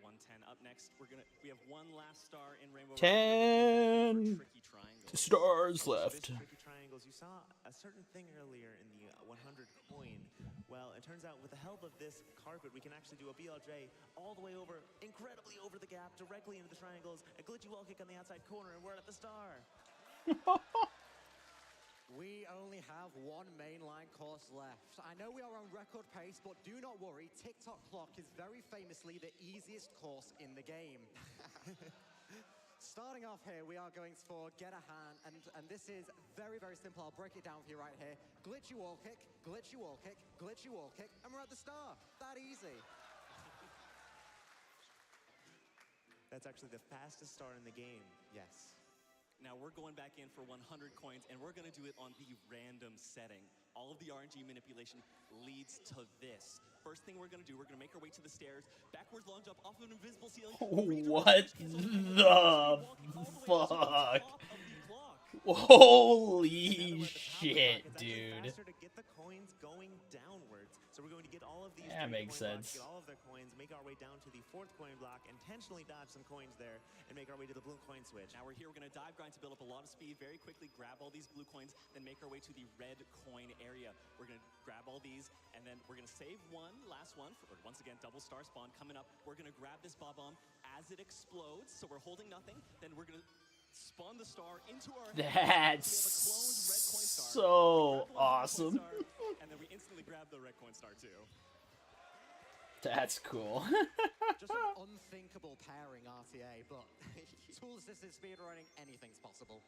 110 up next. We have one last star in Rainbow. 10 tricky triangle. stars left. Tricky triangles. You saw a certain thing earlier in the 100 coin. Well, it turns out with the help of this carpet, we can actually do a BLJ all the way over, incredibly over the gap, directly into the triangles, a glitchy wall kick on the outside corner, and we're at the star. We only have one mainline course left. I know we are on record pace, but do not worry, TikTok Clock is very famously the easiest course in the game. Starting off here, we are going for Get a Hand, and this is very, very simple. I'll break it down for you right here. Glitchy wall kick, glitchy wall kick, glitchy wall kick, and we're at the star. That easy. That's actually the fastest star in the game. Yes. Now we're going back in for 100 coins, and we're going to do it on the random setting. All of the RNG manipulation leads to this. First thing we're going to do, we're going to make our way to the stairs, backwards long jump off of an invisible ceiling. What the fuck? Holy shit, dude. Faster to get the coins going downwards. So So we're going to get all of these Yeah, three makes coin blocks, sense. get all of their coins, make our way down to the 4th coin block, intentionally dodge some coins there, and make our way to the blue coin switch. Now we're here, we're gonna dive grind to build up a lot of speed, very quickly grab all these blue coins, then make our way to the red coin area. We're gonna grab all these, and then we're gonna save one, last one, for once again, double star spawn coming up. We're gonna grab this bob bomb as it explodes, so we're holding nothing, then we're gonna spawn the star into our That's so awesome. and then we instantly grab the red coin star too. That's cool. Just an unthinkable pairing, RTA, but tool assisted speedrunning, anything's possible.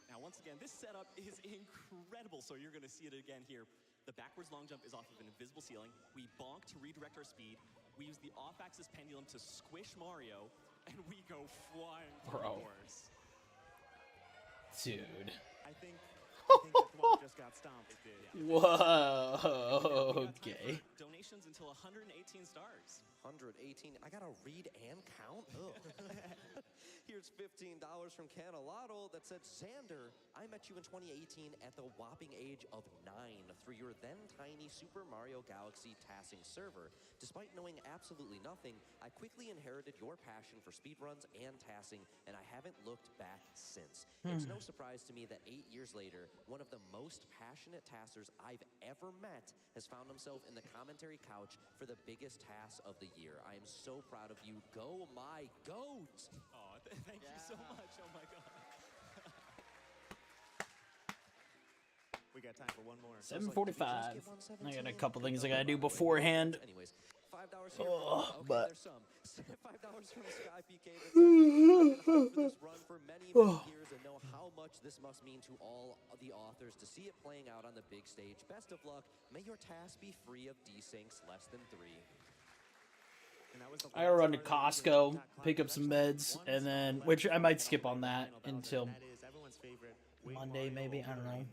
Now, once again, this setup is incredible. So you're going to see it again here. The backwards long jump is off of an invisible ceiling. We bonk to redirect our speed. We use the off-axis pendulum to squish Mario, and we go flying through the course. Dude. I think the Thwomp just got stomped. It did. Whoa. Okay. Donations until 118 stars. 118. I gotta read and count. Ugh. Here's $15 from Canelado that said, Xander, I met you in 2018 at the whopping age of 9 through your then tiny Super Mario Galaxy tassing server. Despite knowing absolutely nothing, I quickly inherited your passion for speedruns and tassing, and I haven't looked back since. It's no surprise to me that 8 years later, one of the most passionate tassers I've ever met has found himself in the commentary couch for the biggest task of the year. I am so proud of you. Go, my goat! Oh, thank you so much. Oh my god. We got time for one more. 7:45. I got a couple things I gotta do beforehand. Anyways, $5 here. Oh, Okay, but there's some. $5 from Sky PK that says, I've been hyped for this run for many years and know how much this must mean to all of the authors to see it playing out on the big stage. Best of luck. May your task be free of desyncs less than 3. I gotta run to Costco, pick up some meds, and then, which I might skip on that until Monday, maybe. I don't know.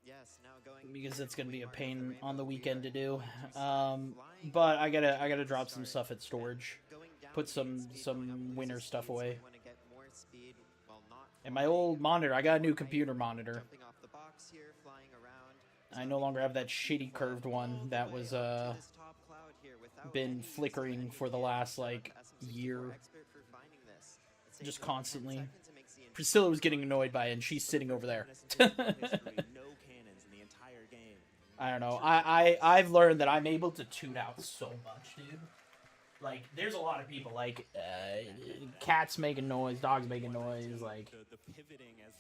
Yes, now going Because it's gonna be a pain on the weekend to do. But I gotta drop some stuff at storage, put some winter stuff away. And my old monitor, I got a new computer monitor. I no longer have that shitty curved one that was been flickering for the last like year, just constantly. Priscilla was getting annoyed by it, and she's sitting over there. I don't know. I've learned that I'm able to tune out so much, dude. Like, there's a lot of people, like, cats making noise, dogs making noise, like,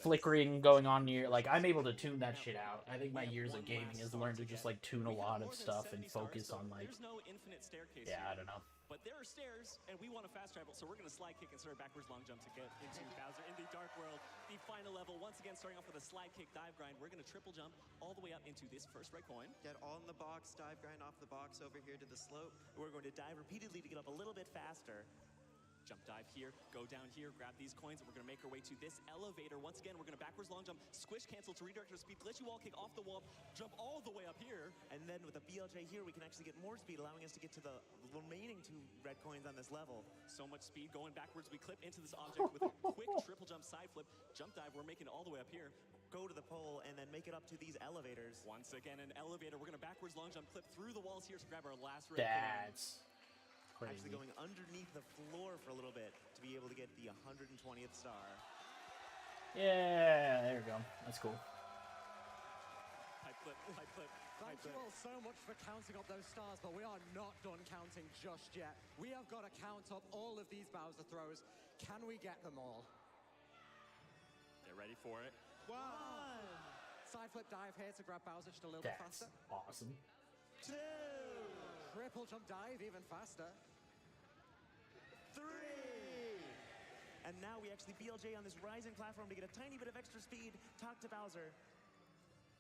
flickering going on near. Like, I'm able to tune that shit out. I think my years of gaming has learned to just, like, tune a lot of stuff and focus on, like, There's no infinite staircase yeah, here. I don't know. But there are stairs, and we want to fast travel, so we're going to slide kick and start backwards long jump to get into Bowser in the Dark World. The final level, once again, starting off with a slide kick dive grind. We're going to triple jump all the way up into this first red coin. Get on the box, dive grind off the box over here to the slope. We're going to dive repeatedly to get up a little bit faster. Jump dive here, go down here, grab these coins, and we're going to make our way to this elevator. Once again, we're going to backwards long jump, squish cancel to redirect our speed, glitchy wall kick off the wall, jump all the way up here. And then with a BLJ here, we can actually get more speed, allowing us to get to the remaining 2 red coins on this level. So much speed going backwards. We clip into this object with a quick triple jump side flip, jump dive. We're making it all the way up here. Go to the pole and then make it up to these elevators. Once again, an elevator. We're going to backwards long jump, clip through the walls here to grab our last red coin. That's crazy. Actually going underneath the floor for a little bit to be able to get the 120th star. Yeah, there we go. That's cool. Pipe flip, pipe flip. Thank you all so much for counting up those stars, but we are not done counting just yet. We have got to count up all of these Bowser throws. Can we get them all? Get ready for it. 1. Side flip dive here to grab Bowser just a little bit That's faster. awesome. 2. Triple jump dive even faster. 3. And now we actually BLJ on this rising platform to get a tiny bit of extra speed, talk to Bowser.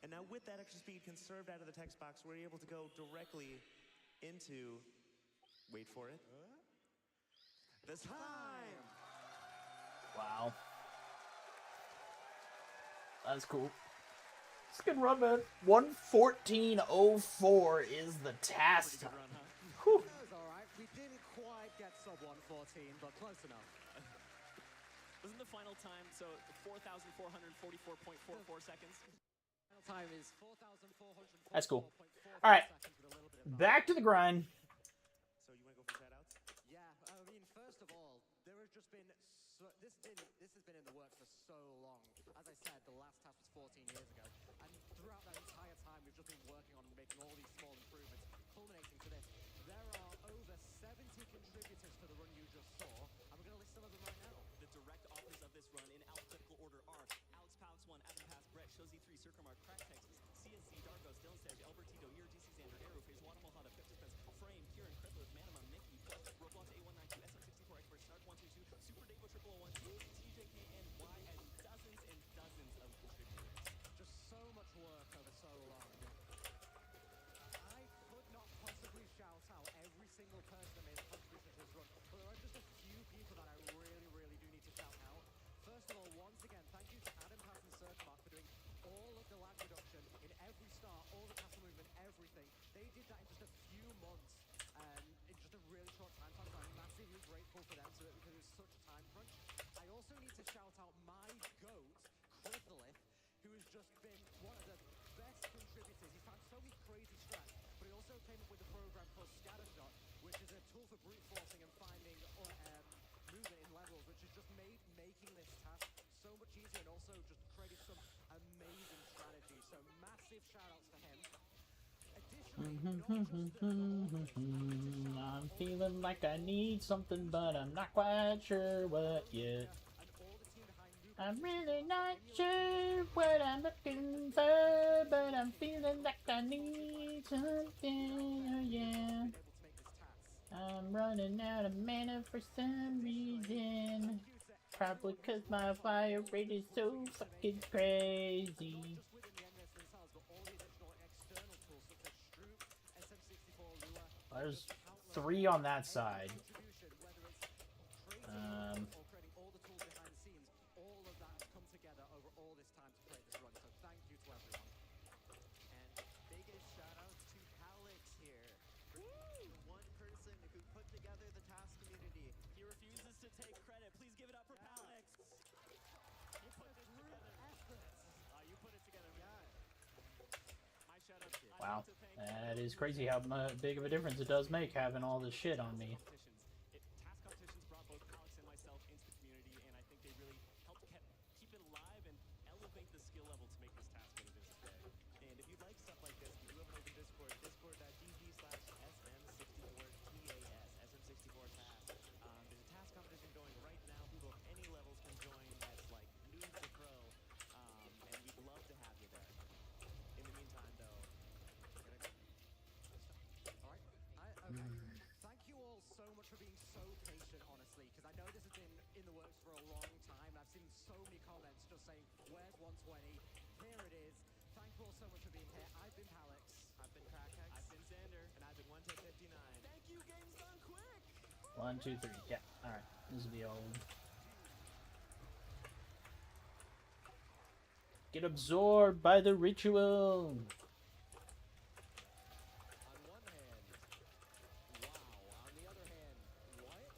And now with that extra speed conserved out of the text box, we're able to go directly into, wait for it, the time! Wow. That's cool. It's a good run, man. 1:14:04 is the task time. Whew. That was alright. We didn't quite get sub 1:14, but close enough. Wasn't the final time, so 4,444.44 seconds? time is 4,444.4 That's cool. All right, back to the grind. So you want to go for shoutouts? Yeah, I mean, first of all, there has just been this has been in the works for so long. As I said, the last task was 14 years ago, and throughout that entire time, we've just been working on making all these small improvements, culminating to this. There are over 70 contributors to the run you just saw, and we're going to list some of them right now. The direct authors of this run in alphabetical order are Alex Paux 1, Adam Pass, Brett, Shozy3, Circumar, Crack Texas, CSC, Dargos, Dylan Sedge, Albertito, Ear, DC Xander, Aeroface, Wada Mohada, Pip Defense, Frame, Kieran, Kreplith, Manama, Mickey, Plus, Roblox, A192, SM64 Expert, Snark 122, Super Davo, 0001, TJK, and Y, and dozens of contributors. Just so much work over so long. I could not possibly shout out every single person that made a contribution to this run, but there are just a few people that I really do need to shout out. First of all, once again, thank you to Adam Pass and Circmark for doing all of the lag reduction in every start, all the castle movement, everything. They did that in just a few months, in just a really short time. So I'm massively grateful for them to it because it was such a time crunch. I also need to shout out my GOAT, Cryptolith, who has just been one of the best contributors. He's found so many crazy strats, but he also came up with a program called Scattershot, which is a tool for brute forcing and finding movement in levels, which has just made making this task so much easier and also just created some amazing strategies. So massive shout outs to him. I'm feeling like I need something, but I'm not quite sure what yet. I'm really not sure what I'm looking for, but I'm feeling like I need something, oh yeah. I'm running out of mana for some reason. Probably cause my fire rate is so fucking crazy. There's 3 on that side. All of that has come together over all this time to create this run, so thank you to everyone. And biggest shout out to Palix here. For the one person who put together the task community. He refuses to take credit. Please give it up for Palix. You put this together. You put it together. My shout out. Wow, that is crazy how big of a difference it does make having all this shit on me. Task competitions brought both Alex and myself into the community, and I think they really helped keep it alive and elevate the skill level to make this task what it is today. And if you'd like stuff like this, we do have an open Discord, discord.gg/SM64TAS, SM64 task. There's a task competition going right now. People of any levels can join. That's like noob to pro, and we'd love to have you there. In the meantime, though, we're gonna go. All right. Okay. Thank you all so much for being so patient, honestly, because I know this has been in the works for a long time. I've seen so many comments just saying, where's 120? Here it is. Thank you all so much for being here. I've been Palix. I've been Crackhex. I've been Xander. And I've been 11059. Thank you, game's done quick. 1, 2, 3. Yeah. All right. This will be old. Get absorbed by the ritual. On one hand, wow. On the other hand, what?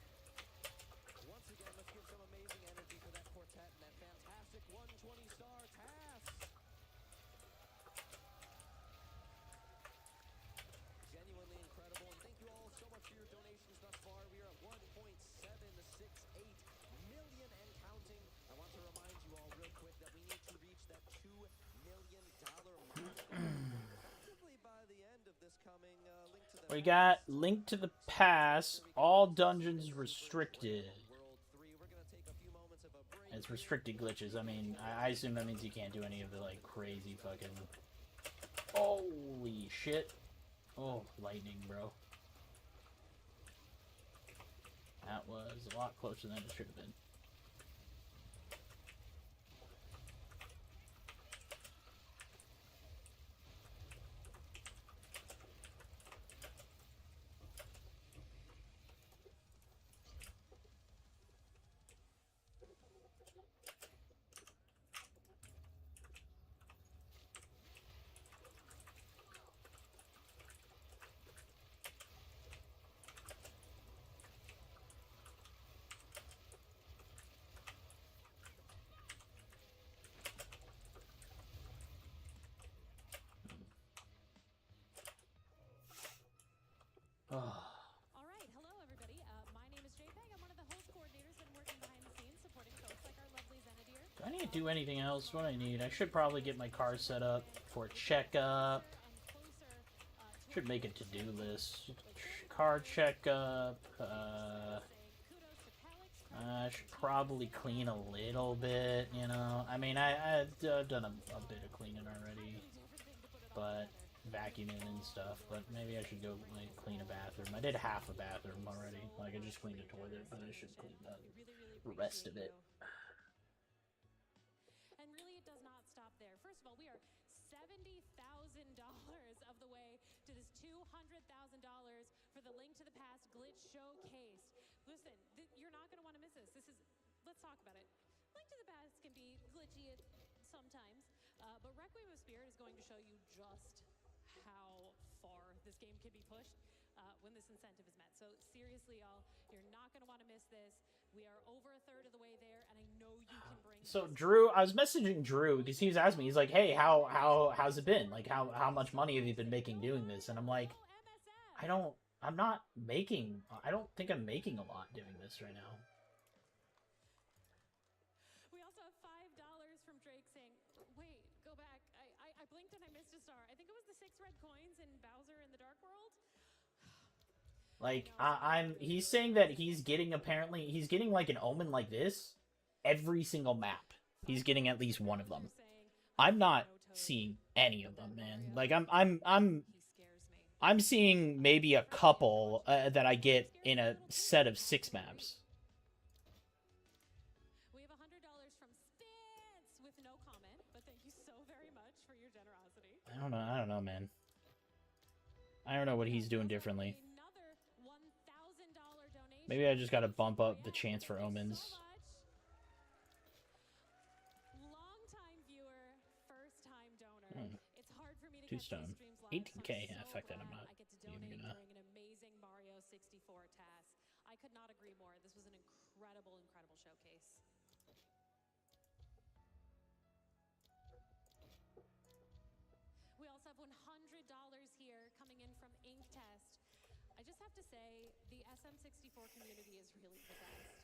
Once again, let's give some amazing energy for that quartet and that fantastic 120-star task. Genuinely incredible, and thank you all so much for your donations thus far. We are at 1.768 million and counting. I want to remind you all real quick that we need to reach that $2 million mark. Possibly by the end of this coming Link to the We got Link to the Past, all dungeons restricted. It's restricted glitches. I mean, I assume that means you can't do any of the like crazy fucking. Holy shit! Oh, lightning, bro. That was a lot closer than it should have been. Can't do anything else. What I need, I should probably get my car set up for a checkup. Should make a to-do list. Car checkup. I should probably clean a little bit, you know. I mean, I've done a bit of cleaning already, but vacuuming and stuff. But maybe I should go like clean a bathroom. I did half a bathroom already. Like I just cleaned the toilet, but I should clean the rest of it. And really, it does not stop there. First of all, we are $70,000 of the way to this $200,000 for the Link to the Past Glitch Showcase. Listen, you're not going to want to miss this. Let's talk about it. Link to the Past can be glitchy sometimes, but Requiem of Spirit is going to show you just how far this game can be pushed when this incentive is met. So seriously, y'all, you're not going to want to miss this. We are over a third of the way there, and I know you can bring. So Drew, I was messaging Drew because he was asking me. He's like, "Hey, how's it been? Like, how much money have you been making doing this?" And I'm like, I don't think I'm making a lot doing this right now. We also have $5 from Drake saying, "Wait, go back. I blinked and I missed a star. I think it was the 6 red coins in Bowser in the Dark World." Like, he's saying that he's getting like an omen like this every single map. He's getting at least one of them. I'm not seeing any of them, man. Like, I'm seeing maybe a couple that I get in a set of 6 maps. We have $100 from Spence with no comment, but thank you so very much for your generosity. I don't know, man. I don't know what he's doing differently. Maybe I just gotta bump up the chance for omens. Long-time viewer, first-time donor. It's hard for me to 2 get stone. these streams live, 18k. so Yeah, fuck that. I'm not I get to even donate gonna. during an amazing Mario 64 task. I could not agree more. This was an incredible showcase. We also have $100 here coming in from Ink Test. I just have to say, the SM64 community is really the best.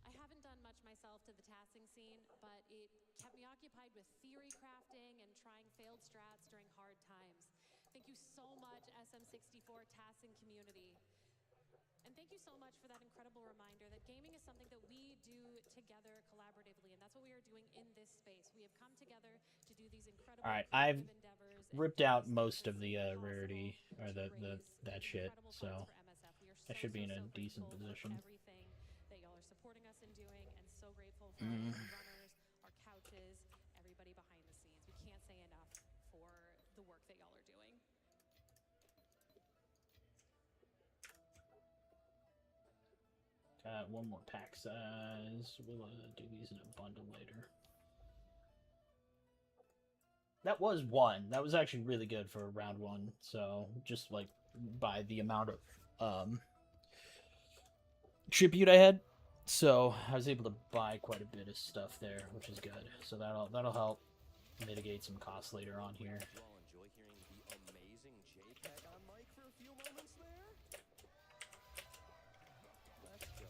I haven't done much myself to the tasking scene, but it kept me occupied with theory crafting and trying failed strats during hard times. Thank you so much, SM64 tasking community. And thank you so much for that incredible reminder that gaming is something that we do together collaboratively, and that's what we are doing in this space. We have come together to do these incredible All right, I've endeavors. ripped out most of the rarity or that shit, so I should be in a decent position. Everything that y'all are supporting us in doing, and so grateful for our runners, our couches, everybody behind the scenes. We can't say enough for the work that y'all are doing. Got one more pack size. We'll do these in a bundle later. That was 1. That was actually really good for round 1. So just like by the amount of tribute I had, so I was able to buy quite a bit of stuff there, which is good. So that'll help mitigate some costs later on here. You all enjoy hearing the amazing JPEG on mic for a few moments there? Let's go.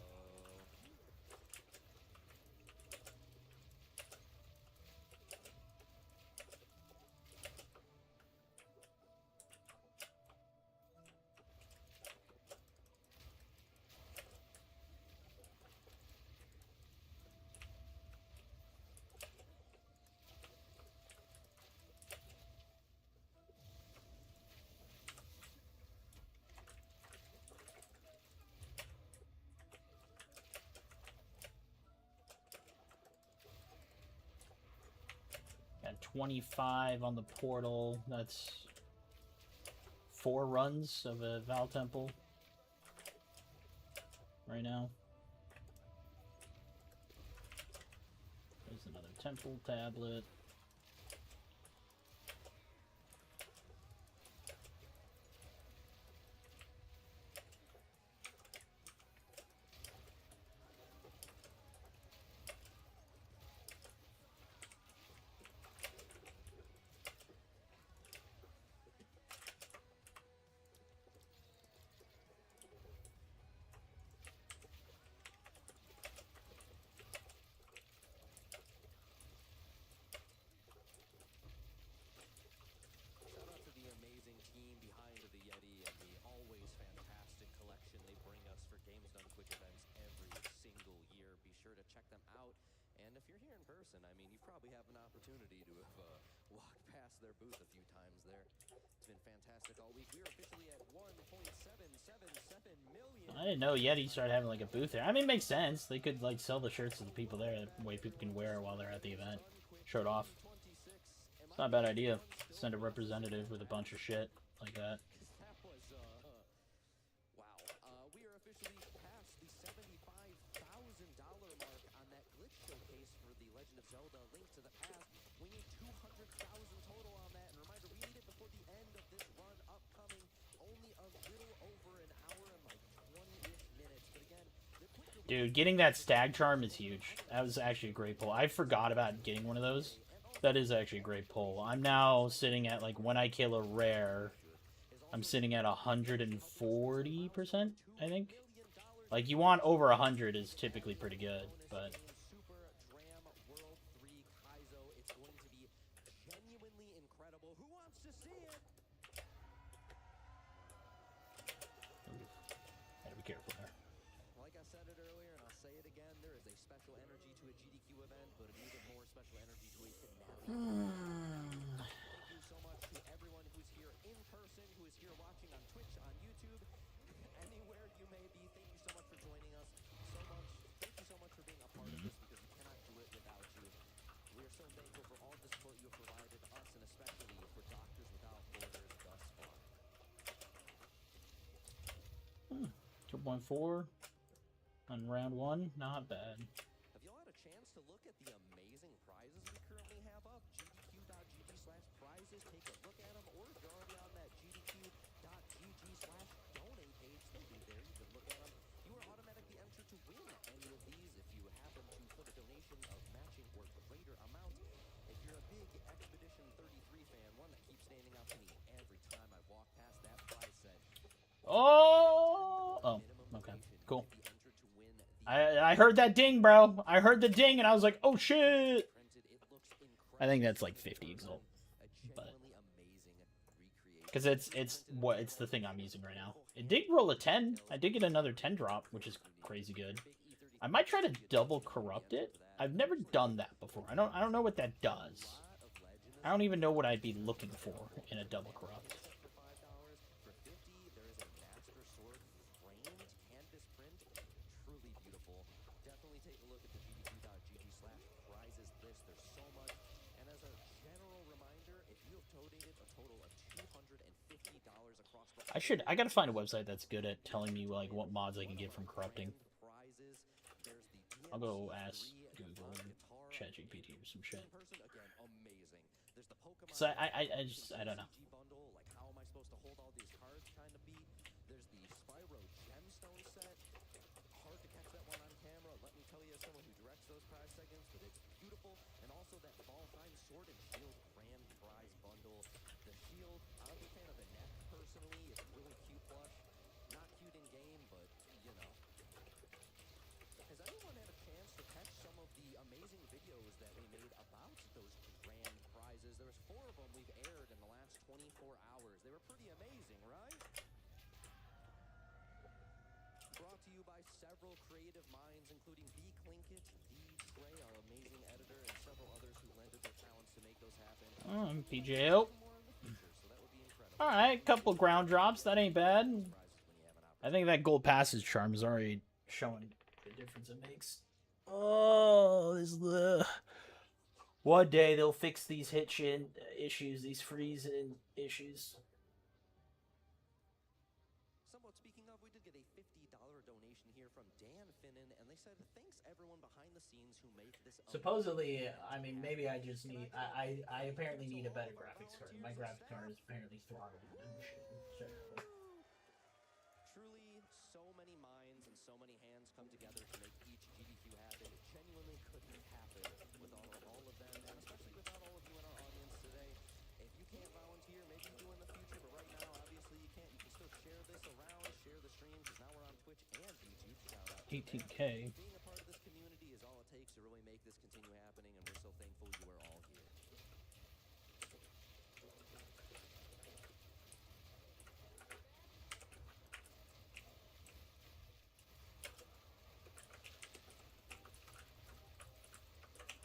Got 25 on the portal. That's 4 runs of a Val Temple right now. There's another Temple tablet. if you're here in person, I mean, you probably have an opportunity to have walked past their booth a few times there. It's been fantastic all week. We're officially at 1.777 million. I didn't know Yeti started having like a booth there. I mean, it makes sense. They could like sell the shirts to the people there. That way people can wear it while they're at the event. Show it off. It's not a bad idea. Send a representative with a bunch of shit like that. That was, wow. We are officially past the $75,000 mark on that glitch showcase for the Legend of Zelda Link to the Past. We need 200,000 total on that. And reminder, we need it before the end of this run upcoming. Only a little over an hour and like 20-ish minutes. But again, the quicker Dude, getting that stag charm is huge. That was actually a great pull. I forgot about getting one of those. That is actually a great pull. I'm now sitting at, like, when I kill a rare, I'm sitting at 140%, I think. Like, you want over 100 is typically pretty good, but... Super Dram World 3 Kaizo. It's going to be genuinely incredible. Who wants to see it? Gotta be careful there. Like I said it earlier, and I'll say it again, there is a special energy to a GDQ event, but an even more special energy to a finale. Thank you so much to everyone who's here in person, who is here watching on Twitch, on YouTube, anywhere you may be. Thank you so much for joining us so much. Thank you so much for being a part of this, because we cannot do it without you. We are so thankful for all the support you have provided us, and especially for Doctors Without Borders thus far. 2.4 on round 1, not bad. Have y'all had a chance to look at the amazing prizes we currently have up? GDQ.gg/prizes. Take a look at them, or if you're already on that GDQ.gg/donate page, they'll be there. You can look at them. You are automatically entered to win any of these if you happen to put a donation of matching or greater amount. If you're a big Expedition 33 fan, one that keeps standing out to me every time I walk past that prize set. Oh, okay, cool. I heard that ding, bro. I heard the ding, and I was like, oh shit. I think that's like 50 exalt, but because it's the thing I'm using right now. It did roll a 10. I did get another 10 drop, which is crazy good. I might try to double corrupt it. I've never done that before. I don't know what that does. I don't even know what I'd be looking for in a double corrupt. I gotta find a website that's good at telling me like what mods I can get from corrupting. I'll go ask Google and ChatGPT or some shit. So I don't know. Like, how am I supposed to hold all these cards kind of beat? There's the Spyro Gemstone set. Hard to catch that one on camera. Let me tell you, as someone who directs those prize segments, but it's beautiful. And also that Valheim Sword and Shield Grand Prize bundle. The shield, I'm a big fan of the neck personally. It's really cute plush. Not cute in game, but you know. Has anyone had a chance to catch some of the amazing videos that we made about those grand prizes? There was 4 of them we've aired in the last 24 hours. They were pretty amazing, right? Brought to you by several creative minds, including The Clinkit, The Trey, our amazing editor, and several others who lended their talents to make those happen. PJO. Alright, couple ground drops. That ain't bad. I think that gold passage charm is already showing the difference it makes. Oh, this is the... One day they'll fix these issues, these freezing issues. Somewhat speaking of, we did get a $50 donation here from Dan Finnan, and they said, thanks everyone behind the scenes who make this... Supposedly, I mean, maybe I just need... I apparently need a better graphics card. My graphics card is apparently throttled and shit. Truly, so many minds and so many hands come together to make each GDQ happen. It genuinely couldn't happen without all of them, and especially without all of you in our audience today. If you can't volunteer, maybe you do in the future, but right now, obviously, you can't. You can still share this around, share the stream, because now we're on Twitch and YouTube. Shout out. 18K. Being a part of this community is all it takes to really make this continue happening, and we're so thankful you are all here.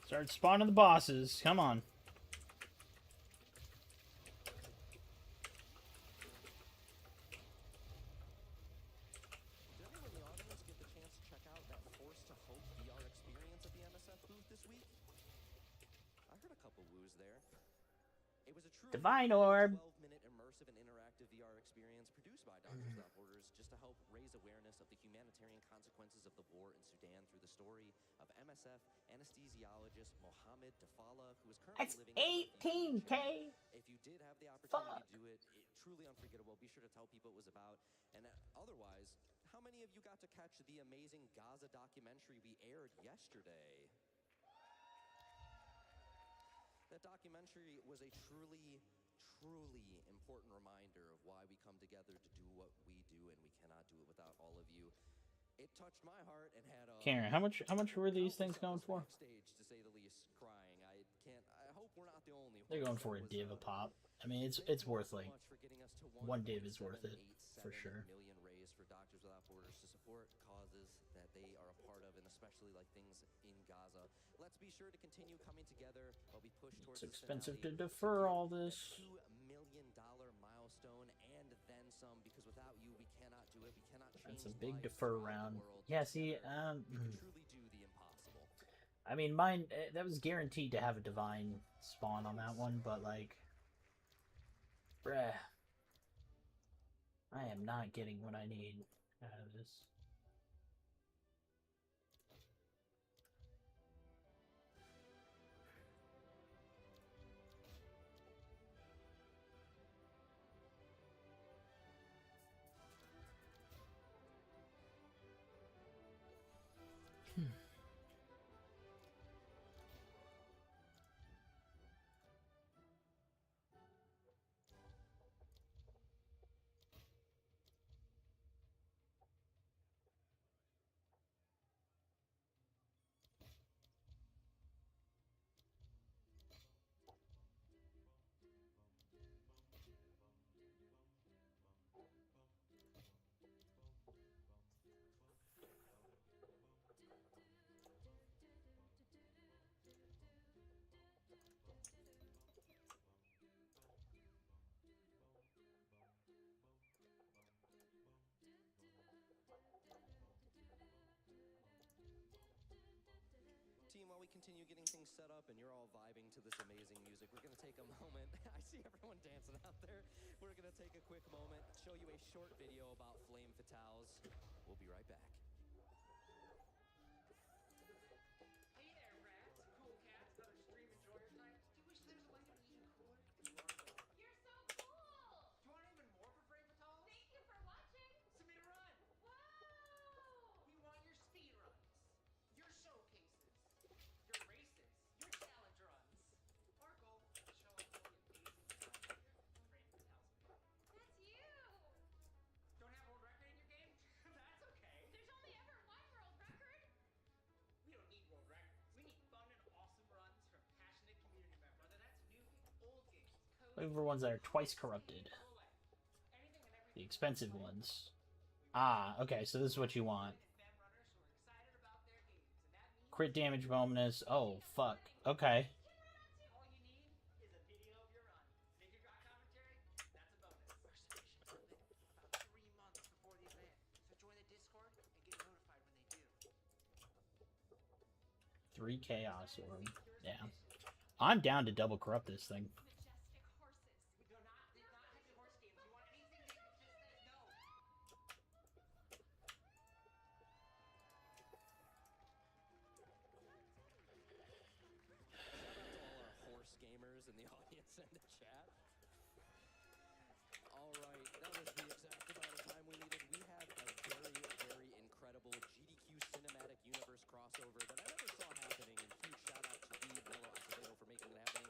Start spawning the bosses. Come on. Did anyone in the audience get the chance to check out that Force to Hope VR experience at the MSF booth this week? I heard a couple woos there. It was a true Divine Orb. 12-minute immersive and interactive VR experience produced by Doctors Without Borders just to help raise awareness of the humanitarian consequences of the war in Sudan through the story of MSF anesthesiologist Mohammed Dafala, who is currently That's living in $18K. If you did have the opportunity to do it, truly unforgettable. Be sure to tell people it was about. And otherwise, how many of you got to catch the amazing Gaza documentary we aired yesterday? That documentary was a truly important reminder of why we come together to do what we do, and we cannot do it without all of you. It touched my heart and had Karen, how much were these things going for? stage, to say the least, crying. I hope we're not the only They're going for a div a pop. I mean, it's worth like one div is worth it for sure. Million raised for Doctors Without Borders to support causes that they are a part of, and especially like things in Gaza. Let's be sure to continue coming together while we push towards It's expensive to defer all this. $2 million milestone and then some, because without you, we cannot do it. We cannot change. That's a big lives defer throughout the round. world Yeah, see, truly do the impossible. I mean, mine that was guaranteed to have a divine spawn on that one, but like, bruh, I am not getting what I need out of this. Team, while we continue getting things set up and you're all vibing to this amazing music, we're going to take a moment. I see everyone dancing out there. We're going to take a quick moment, show you a short video about Flame Fatales. We'll be right back. Hey there, rats, cool cats, other stream enjoyers. I wish there was a way to be even cooler. You're so cool! Do you want even more for Flame Fatales? Thank you for watching! Submit a run! Whoa! We want your speed runs, your showcases, your races, your challenge runs. Our goal is to show off all the amazing talent here at Flame Fatales. That's you! Don't have a world record in your game? That's okay. There's only ever one world record! We don't need world records. We need fun and awesome runs from passionate community members. Whether that's new game, old games, code. Looking for ones that are twice corrupted. The expensive ones. Ah, okay, so this is what you want. Crit damage bonus. Oh, fuck. Okay. All you need is a video of your run. Make your draw commentary, that's a bonus. Our submissions open about 3 months before the event, so join the Discord and get notified when they do. 3 chaos orb. Yeah. I'm down to double corrupt this thing. We do not have the horse games. You want anything, just let us know. Shout out to all our horse gamers in the audience and the chat. All right, that was the exact amount of time we needed. We had a very incredible GDQ cinematic universe crossover that I never saw happening, and huge shout out to Lee Mello Acevedo for making it happen.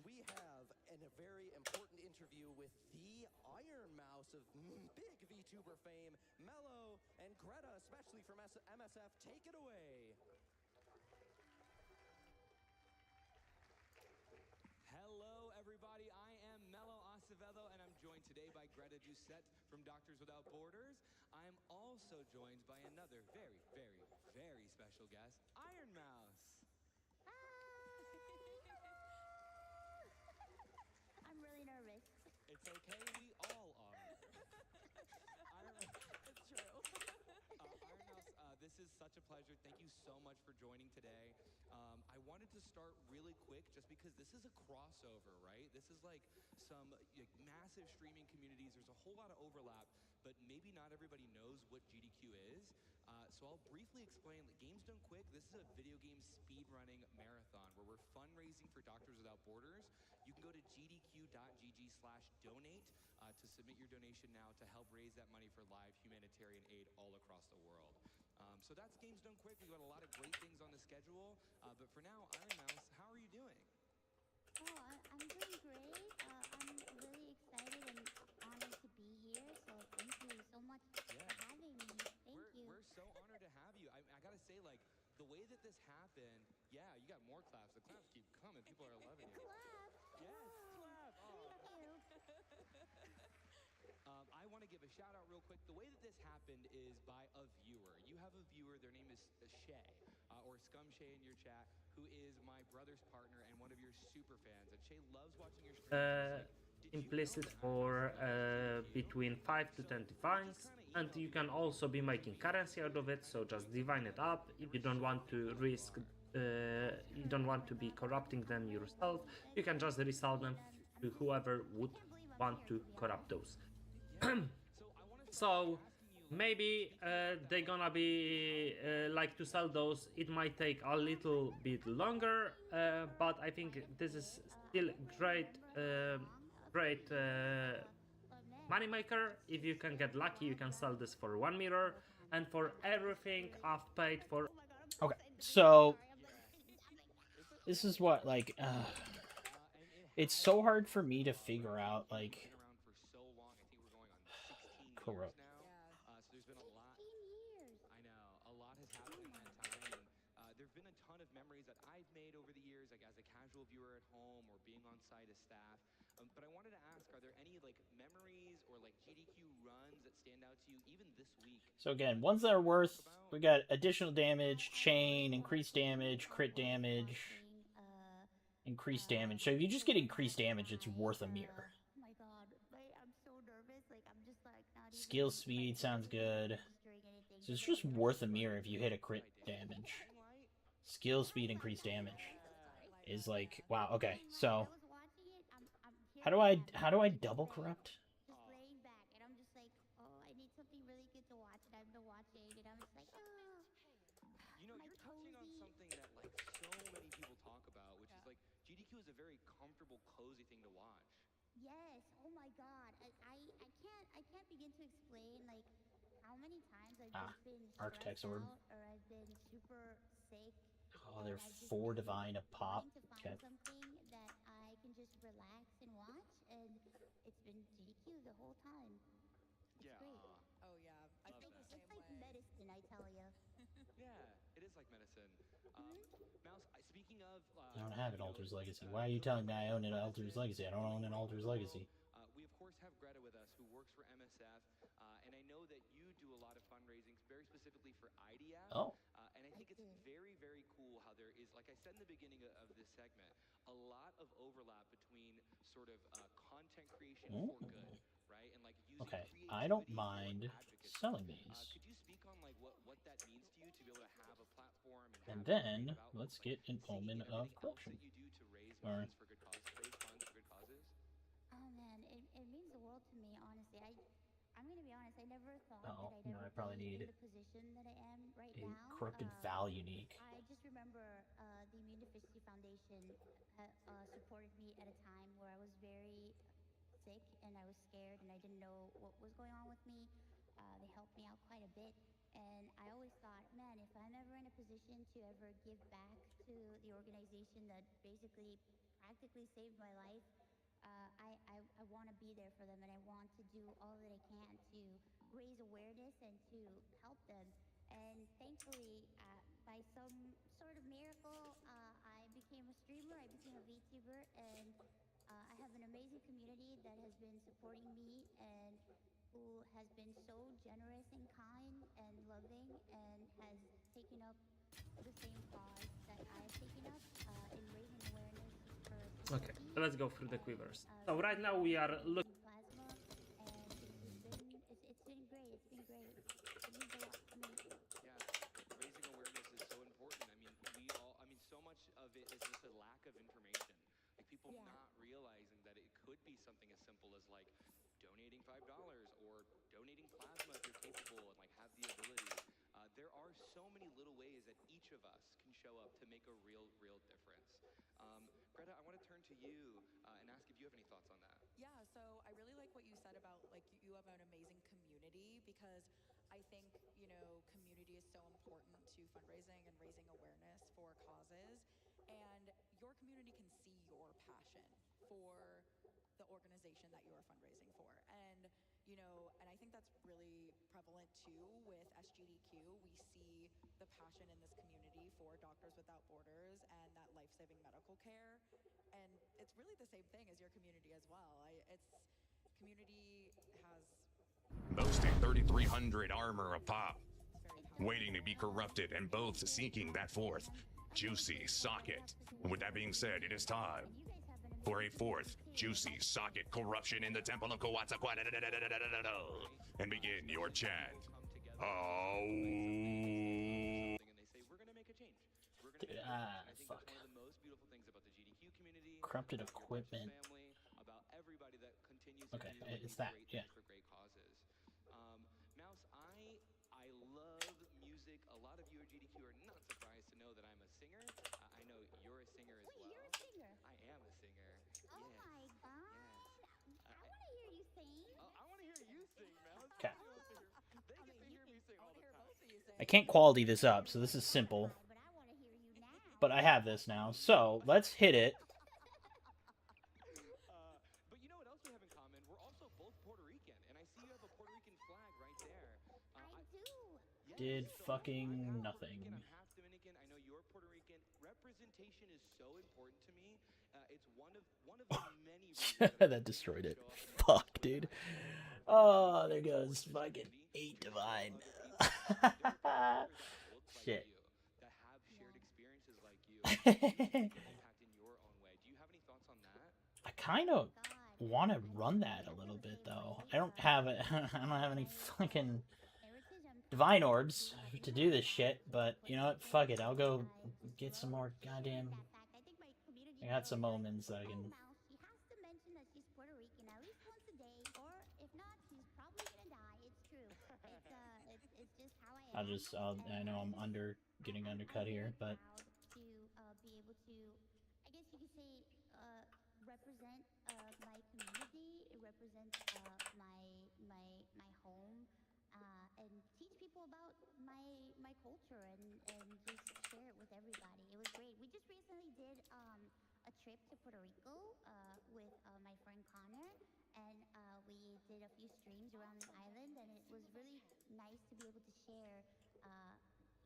We have a very important interview with the Iron Mouse of big VTuber fame, Mello and Greta, especially from MSF. Take it away. Hello, everybody. I am Mello Acevedo, and I'm joined today by Greta Doucette from Doctors Without Borders. I am also joined by another very special guest, Iron Mouse. Hi! That's okay. We all are. It's true. Iron Mouse, this is such a pleasure. Thank you so much for joining today. I wanted to start really quick just because this is a crossover, right? This is like some massive streaming communities. There's a whole lot of overlap, but maybe not everybody knows what GDQ is. So I'll briefly explain that Games Done Quick, this is a video game speedrunning marathon where we're fundraising for Doctors Without Borders. You can go to gdq.gg/donate to submit your donation now to help raise that money for live humanitarian aid all across the world. So that's Games Done Quick. We've got a lot of great things on the schedule. But for now, Iron Mouse, how are you doing? Oh, I'm doing great. I'm really excited and honored to be here. So thank you so much for having me. Thank you. We're so honored to have you. I gotta say, like, the way that this happened, yeah, you got more claps. The claps keep coming. People are loving it. Clap. Yes, clap. Oh. Thank you. I want to give a shout out real quick. The way that this happened is by a viewer. You have a viewer, their name is Shay, or Scum Shay in your chat, who is my brother's partner and one of your super fans. And Shay loves watching your streams. Implicit for between 5 to 10 divines, and you can also be making currency out of it, so just divine it up. If you don't want to risk, you don't want to be corrupting them yourself, you can just resell them to whoever would want to corrupt those. So maybe they're gonna be like to sell those, it might take a little bit longer, but I think this is still great moneymaker. If you can get lucky, you can sell this for 1 mirror, and for everything I've paid for. Okay, so this is what, like, it's so hard for me to figure out, like, corrupt. So there's been a lot. I know a lot has happened in that time, and there've been a ton of memories that I've made over the years, like as a casual viewer at home or being on site as staff. But I wanted to ask, are there any like memories or like GDQ runs that stand out to you even this week? So again, ones that are worth, we got additional damage, chain, increased damage, crit damage, increased damage. So if you just get increased damage, it's worth a mirror. Oh my god, I'm so nervous. Like I'm just like not even Skill speed sounds good. So it's just worth a mirror if you hit a crit damage. Skill speed increased damage is like, wow. Okay, so how do I double corrupt? just laying back, and I'm just like, oh, I need something really good to watch, and I've been watching, and I'm just like, oh, You know, you're touching on something that like so many people talk about, which is like GDQ is a very comfortable, cozy thing to watch. yes, oh my god, I can't begin to explain like how many times I've just been Architect's stressed Orb. out, or I've been super sick. Oh, they're and I've just 4 been divine a pop. trying to find Okay. something that I can just relax and watch, and it's been GDQ the whole time. It's great. Oh yeah, I feel the same It's like way. medicine, I tell you. Yeah, it is like medicine. Mouse, speaking of, I don't have an Altar's Legacy. Why are you telling me I own an Altar's Legacy? I don't own an Altar's Legacy. we of course have Greta with us, who works for MSF, and I know that you do a lot of fundraising, very specifically for IDF. Oh. And I think it's very, very cool how there is, like I said in the beginning of this segment, a lot of overlap between sort of content creation for good, right? And like using Okay, I don't mind selling these. Could you speak on like what that means to you to be able to have a platform And then let's get an omen of corruption. that you do to raise Or funds for good causes, raise funds for good causes? Oh man, it means the world to me, honestly. I'm gonna be honest, I never thought Oh, that I'd no, ever I probably be need in the position that I am right a now. corrupted Val unique. I just remember the Immune Deficiency Foundation supported me at a time where I was very sick and I was scared and I didn't know what was going on with me. They helped me out quite a bit, and I always thought, man, if I'm ever in a position to ever give back to the organization that basically practically saved my life, I want to be there for them, and I want to do all that I can to raise awareness and to help them. And thankfully, by some sort of miracle, I became a streamer, I became a VTuber, and I have an amazing community that has been supporting me and who has been so generous and kind and loving and has taken up the same cause that I've taken up in raising awareness for Okay, let's go through the quivers. So right now we are looking of us can show up to make a real difference. Greta, I want to turn to you and ask if you have any thoughts on that. Yeah, so I really like what you said about like you have an amazing community, because I think, you know, community is so important to fundraising and raising awareness for causes, and your community can see your passion for the organization that you are fundraising for. And you know, and I think that's really prevalent too with SGDQ. We see the passion in this community for Doctors Without Borders and that life-saving medical care. And it's really the same thing as your community as well. It's community has Boasting 3,300 armor a pop, waiting to be corrupted, and both seeking that fourth juicy socket. With that being said, it is time for a fourth juicy socket corruption in the Temple of Quetzalcoatl, and begin your chant. Oh. Dude, fuck. Corrupted equipment. Okay, it's that, yeah. Mouse, I love music. A lot of you at GDQ are not surprised to know that I'm a singer. I know you're a singer as well. You're a singer. I am a singer. Oh my god. I want to hear you sing. I want to hear you sing, Mouse. Okay. They get to hear me sing all the time. I can't quality this up, so this is simple. But I have this now, so let's hit it. But you know what else we have in common? We're also both Puerto Rican, and I see you have a Puerto Rican flag right there. I do. Did fucking nothing. I'm half Dominican. I know you're Puerto Rican. Representation is so important to me. It's one of the many reasons That destroyed it. Fuck, dude. Oh, there goes fucking 8 Divine. Shit. that have shared experiences like you impact in your own way. Do you have any thoughts on that? I kind of want to run that a little bit, though. I don't have it. I don't have any fucking divine orbs to do this shit. But you know what? Fuck it. I'll go get some more goddamn. I got some moments that I can. She has to mention that she's Puerto Rican at least once a day, or if not, she's probably gonna die. It's true. It's just how I am. I know I'm getting undercut here, but. To be able to, I guess you could say, represent my community, represent my home, and teach people about my culture and just share it with everybody. It was great. We just recently did a trip to Puerto Rico with my friend Connor, and we did a few streams around the island, and it was really nice to be able to share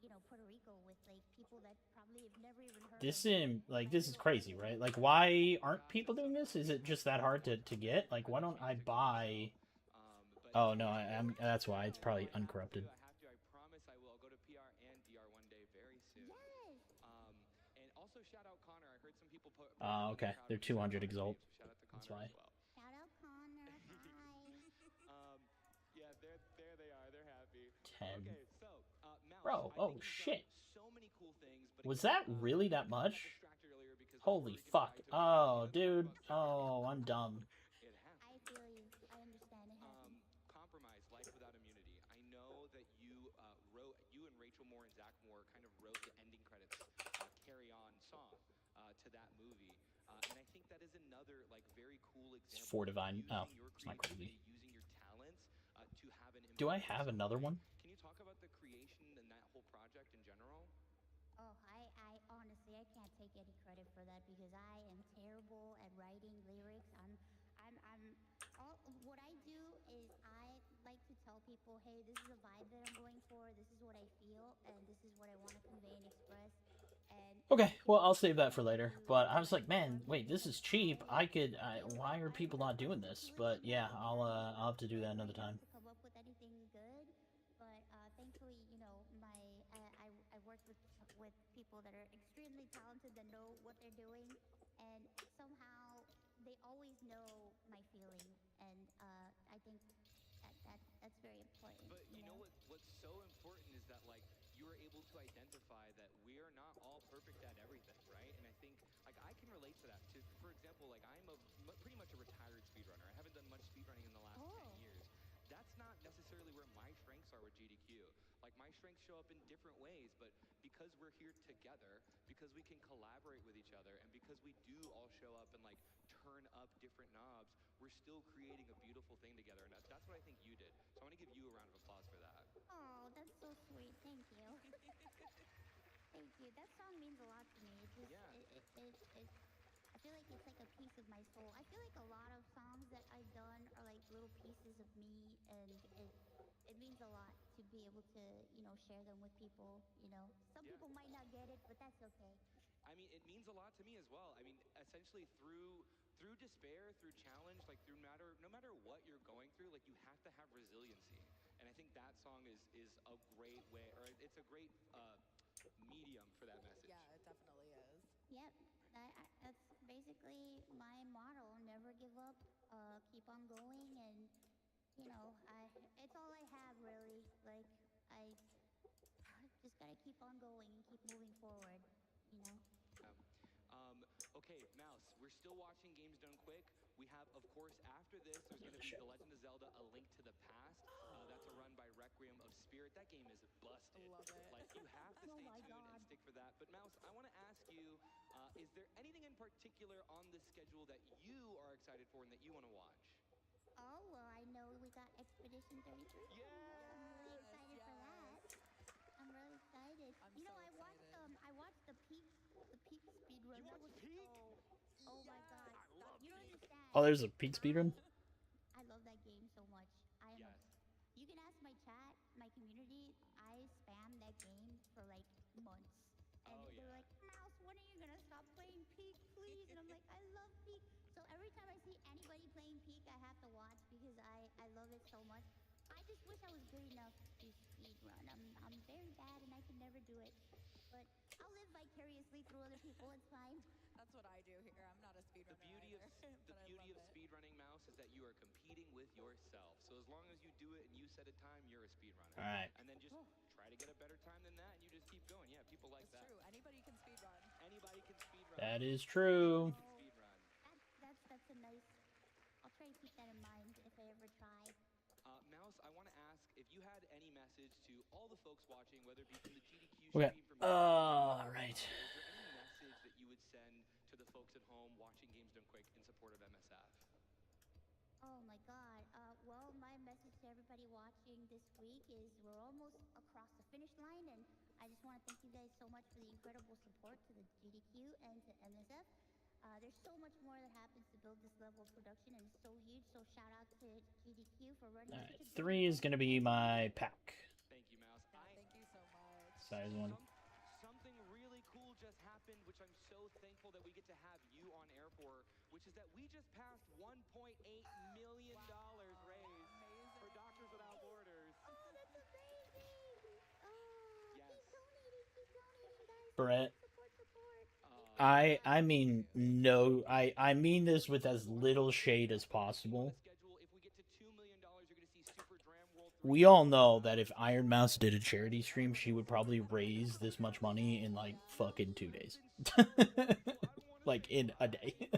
you know, Puerto Rico with like people that probably have never even heard This is crazy, right? Like, why aren't people doing this? Is it just that hard to get? Like, why don't I buy? Oh no, I'm. That's why it's probably uncorrupted. I promise I will. I'll go to PR and DR one day very soon. Yes. And also shout out Connor. I heard some people put. Okay, they're 200 exalt. Shout out to That's Connor why. as well. Shout out Connor. Hi. Yeah, there they are. They're happy. 10. Okay, so Mouse, Bro, I oh think you've shit. done so many cool things, but Was that really that much? Holy fuck. Oh, dude. Oh, I'm dumb. I feel you. I understand it. Compromise, Life Without Immunity. I know that you and Rachel Moore and Zach Moore kind of wrote the ending credits, Carry On song to that movie. And I think that is another like very cool example. It's 4 divine. of Oh, using your it's not crazy. creativity, using your talents to have an impact. Do I have another one? Can you talk about the creation and that whole project in general? Oh, I honestly, I can't take any credit for that because I am terrible at writing lyrics. What I do is I like to tell people, hey, this is a vibe that I'm going for. This is what I feel, and this is what I want to convey and express. And Okay, well, I'll save that for later. But I was like, man, wait, this is cheap. Why are people not doing this? But yeah, I'll have to do that another time. come up with anything good, but thankfully, you know, I work with people that are extremely talented that know what they're doing, and somehow they always know my feeling, and I think that's very important. But you know what's so important is that like you are able to identify that we are not all perfect at everything, right? And I think like I can relate to that. For example, like I'm pretty much a retired speedrunner. I haven't done much speedrunning in the last 10 years. That's not necessarily where my strengths are with GDQ. Like my strengths show up in different ways, but because we're here together because we can collaborate with each other, and because we do all show up and like turn up different knobs, we're still creating a beautiful thing together, and that's what I think you did. So I want to give you a round of applause for that. Oh, that's so sweet. Thank you. Thank you. That song means a lot to me. It just, I feel like it's like a piece of my soul. I feel like a lot of songs that I've done are like little pieces of me, and it means a lot to be able to, you know, share them with people. You know, some people might not get it, but that's okay. I mean, it means a lot to me as well. I mean, essentially through despair, through challenge, like through no matter what you're going through, like you have to have resiliency. And I think that song is a great way, or it's a great medium for that message. Yeah, it definitely is. Yep. That's basically my motto. Never give up. Keep on going, and you know, it's all I have really. Like I just gotta keep on going and keep moving forward. You know. Okay, Mouse, we're still watching Games Done Quick. We have, of course, after this, there's going to be The Legend of Zelda: A Link to the Past. That's a run by Requiem of Spirit. That game is busted. Love it. Like, you have to stay tuned and stick for that. But Mouse, I want to ask you, is there anything in particular on the schedule that you are excited for and that you want to watch? Oh, well, I know we got Expedition 33. Yeah! I'm really excited for that. I'm really excited. I watched the Peak speedrun. That was oh my god. You don't understand. Oh, there's a Peak speedrun? I love that game so much. You can ask my chat, my community. I spam that game for like months. And they're like, Mouse, when are you gonna stop playing Peak, please? And I'm like, I love Peak. So every time I see anybody playing Peak, I have to watch because I love it so much. I just wish I was good enough to speedrun. I'm very bad and I can never do it. But I'll live vicariously through other people. It's fine. That's what I do here. I'm not a speedrunner either. The beauty of speedrunning, Mouse, is that you are competing with yourself. So as long as you do it and you set a time, you're a speedrunner. All right. And then just try to get a better time than that, and you just keep going. Yeah, people like that. True. Anybody can speedrun. Anybody can speedrun. That is true. That's a nice. I'll try to keep that in mind if I ever try. Mouse, I want to ask if you had any message to all the folks watching, whether it be from the GDQ Okay. stream, from All right. is there any message that you would send to the folks at home watching Games Done Quick in support of MSF? Oh my god. Well, my message to everybody watching this week is we're almost across the finish line, and I just want to thank you guys so much for the incredible support to the GDQ and to MSF. There's so much more that happens to build this level of production, and it's so huge. So shout out to GDQ for running. All right. 3 is gonna be my pack. Thank you, Mouse. Thank you so much. Size 1. Something really cool just happened, which I'm so thankful that we get to have you on air for, which is that we just passed $1.8 million raised for Doctors Without Borders. Oh, that's amazing! Oh, yes. Keep donating, guys. Brett. Support. I mean no. I mean this with as little shade as possible. We all know that if Iron Mouse did a charity stream, she would probably raise this much money in like fucking 2 days. Like in a day. No,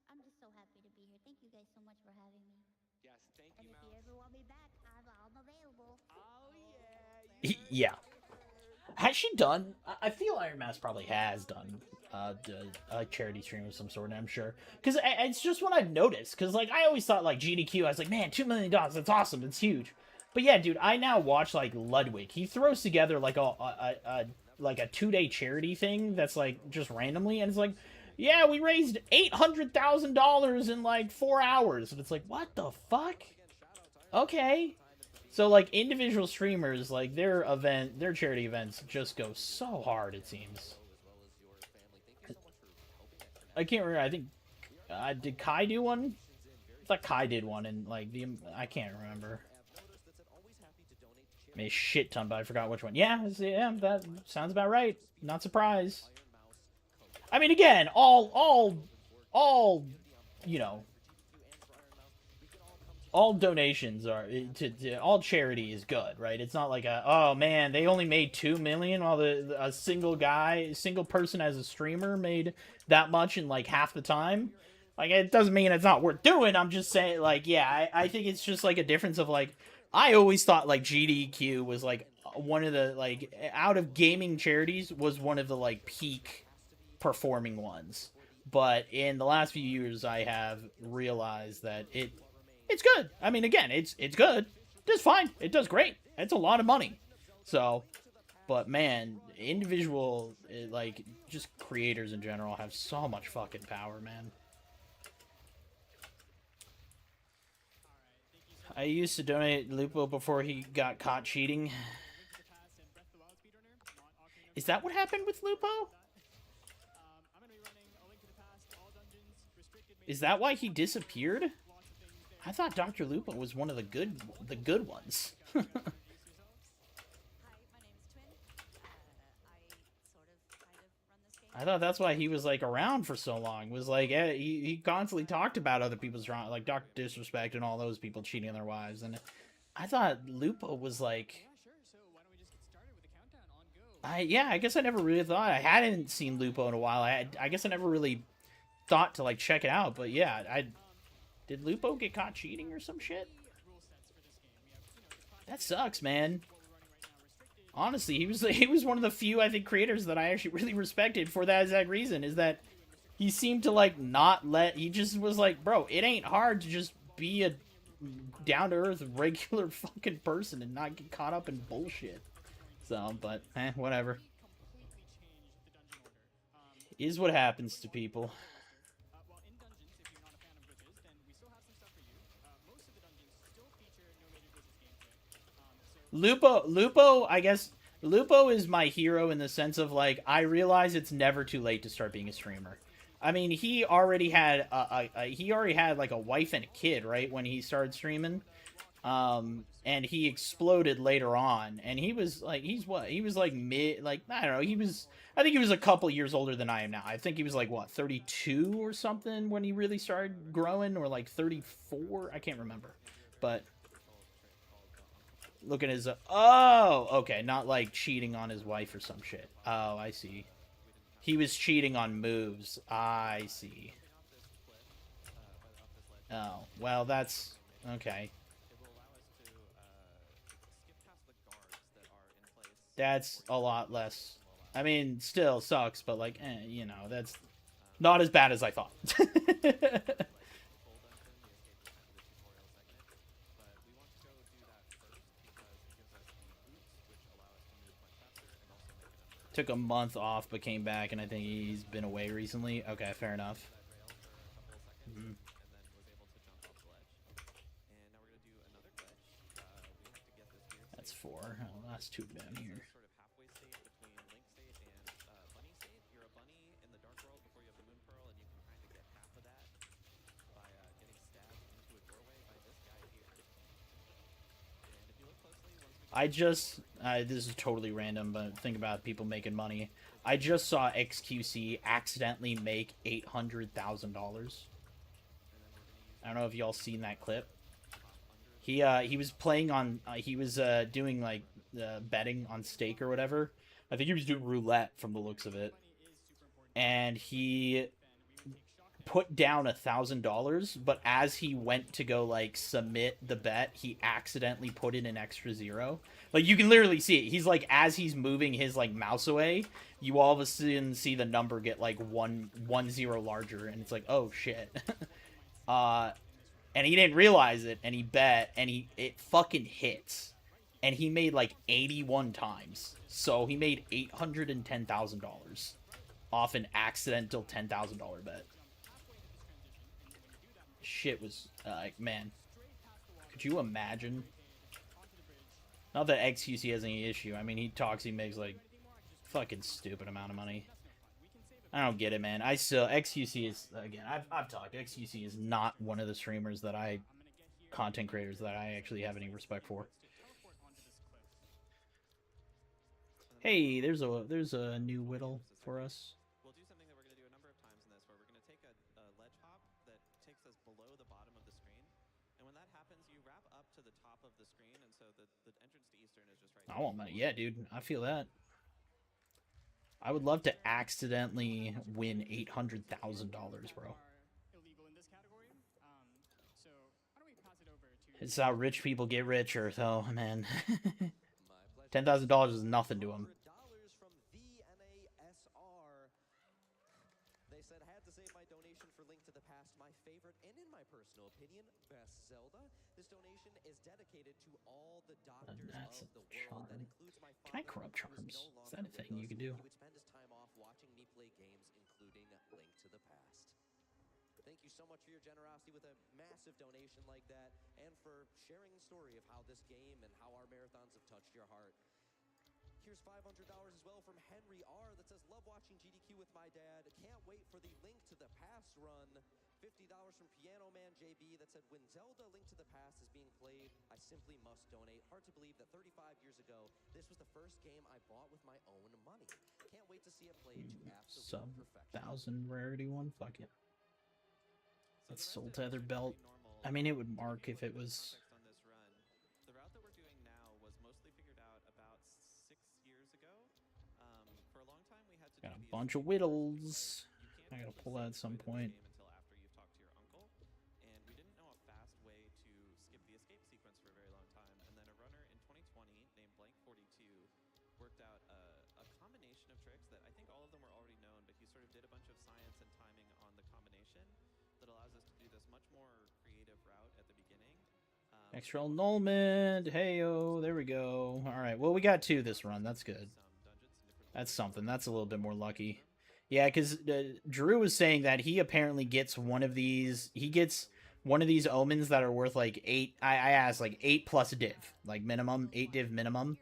I'm just so happy to be here. Thank you guys so much for having me. Yes, thank And you, if Mouse. you ever want me back, I'm available. Oh yeah. Yeah. Has she done? I feel Iron Mouse probably has done a charity stream of some sort, I'm sure. Because it's just what I've noticed. Because like I always thought like GDQ, I was like, man, $2 million, that's awesome, it's huge. But yeah, dude, I now watch like Ludwig. He throws together like a 2-day charity thing that's like just randomly, and it's like, yeah, we raised $800,000 in like 4 hours, and it's like, what the fuck? Okay. So like individual streamers, like their charity events just go so hard, it seems. I can't remember. I think did Kai do one? I thought Kai did one, and like I can't remember. Made a shit ton, but I forgot which one. Yeah, that sounds about right. Not surprised. I mean, again, all you know. All donations are to all charity is good, right? It's not like oh man, they only made $2 million while a single person as a streamer made that much in like half the time. Like, it doesn't mean it's not worth doing. I'm just saying, like, yeah, I think it's just like a difference of like, I always thought like GDQ was like one of the like out of gaming charities was one of the like peak performing ones. But in the last few years, I have realized that it's good. I mean, again, it's good. It does fine. It does great. It's a lot of money. So, but man, individual like just creators in general have so much fucking power, man. I used to donate Lupo before he got caught cheating. Is that what happened with Lupo? Is that why he disappeared? I thought Dr. Lupo was one of the good ones. I thought that's why he was like around for so long. Was like he constantly talked about other people's wrong, like Dr. Disrespect and all those people cheating on their wives, and I thought Lupo was like. I guess I never really thought. I hadn't seen Lupo in a while. I guess I never really thought to like check it out. But yeah, did Lupo get caught cheating or some shit? That sucks, man. Honestly, he was one of the few, I think, creators that I actually really respected for that exact reason, is that he seemed to, like, not let... He just was like, bro, it ain't hard to just be a down-to-earth, regular fucking person and not get caught up in bullshit. So, but, whatever. Is what happens to people. Lupo, I guess, Lupo is my hero in the sense of, like, I realize it's never too late to start being a streamer. I mean, he already had, like, a wife and a kid, right, when he started streaming, and he exploded later on, and he was, like, he was, like, I don't know, I think he was a couple years older than I am now. I think he was, like, what, 32 or something when he really started growing, or, like, 34? I can't remember, but... Look at his... oh, okay. Not like cheating on his wife or some shit. Oh, I see. He was cheating on moves. I see. Oh, well, that's... okay. That's a lot less... I mean, still sucks, but like, you know, that's not as bad as I thought. Took a month off, but came back, and I think he's been away recently. Okay, fair enough. Mm-hmm. That's 4. Oh, last 2 down here. I just, this is totally random, but think about people making money. I just saw XQC accidentally make $800,000. I don't know if y'all seen that clip. He was playing on, he was doing like betting on stake or whatever. I think he was doing roulette from the looks of it. And he put down $1,000, but as he went to go like submit the bet, he accidentally put in an extra 0. Like, you can literally see it. He's like, as he's moving his like mouse away, you all of a sudden see the number get like one 0 larger, and it's like, oh shit. And he didn't realize it, and he bet, and it fucking hits, and he made like 81 times, so he made $810,000 off an accidental $10,000 bet. Shit was, man, could you imagine? Not that XQC has any issue. I mean, he makes like fucking stupid amount of money. I don't get it, man. XQC is, again, I've talked, XQC is not one of the streamers that content creators that I actually have any respect for. Hey, there's a new whittle for us. We'll do something that we're going to do a number of times in this, where we're going to take a ledge hop that takes us below the bottom of the screen, and when that happens, you wrap up to the top of the screen, and so the entrance to Eastern is just right there. I want that. Yeah, dude. I feel that. I would love to accidentally win $800,000, bro. It's how rich people get richer, though, man. $10,000 is nothing to them. From VNASR. They said, had to save my donation for Link to the Past, my favorite, and in my personal opinion, best Zelda. This donation is dedicated to all the doctors That's of the a world. That charm. includes my Can I father, corrupt who is charms? no Is that a longer thing with you us. can do? He would spend his time off watching me play games, including Link to the Past. Thank you so much for your generosity with a massive donation like that, and for sharing the story of how this game and how our marathons have touched your heart. Here's $500 as well from Henry R. that says, love watching GDQ with my dad. Can't wait for the Link to the Past run. $50 from Piano Man JB that said, when Zelda Link to the Past is being played, I simply must donate. Hard to believe that 35 years ago, this was the first game I bought with my own money. Can't wait to see it played to Sub absolute perfection. 1,000 rarity one. Fuck it. That's Soul Tether belt. I mean, it would mark if it was. On this run, the route that we're doing now was mostly figured out about 6 years ago. For a long time, we had to Got do a these bunch of whittles. I gotta pull that at some point. until after you've talked to your uncle, and we didn't know a fast way to skip the escape sequence for a very long time. And then a runner in 2020 named Blank42 worked out a combination of tricks that I think all of them were already known, but he sort of did a bunch of science and timing on the combination that allows us to do this much more creative route at the beginning. Extra annulment. Heyo, there we go. All right. Well, we got 2 this run. That's good. That's something. That's a little bit more lucky. Yeah, because Drew was saying that he apparently gets one of these. He gets one of these omens that are worth like 8. I asked like 8 plus div, like minimum 8 div minimum.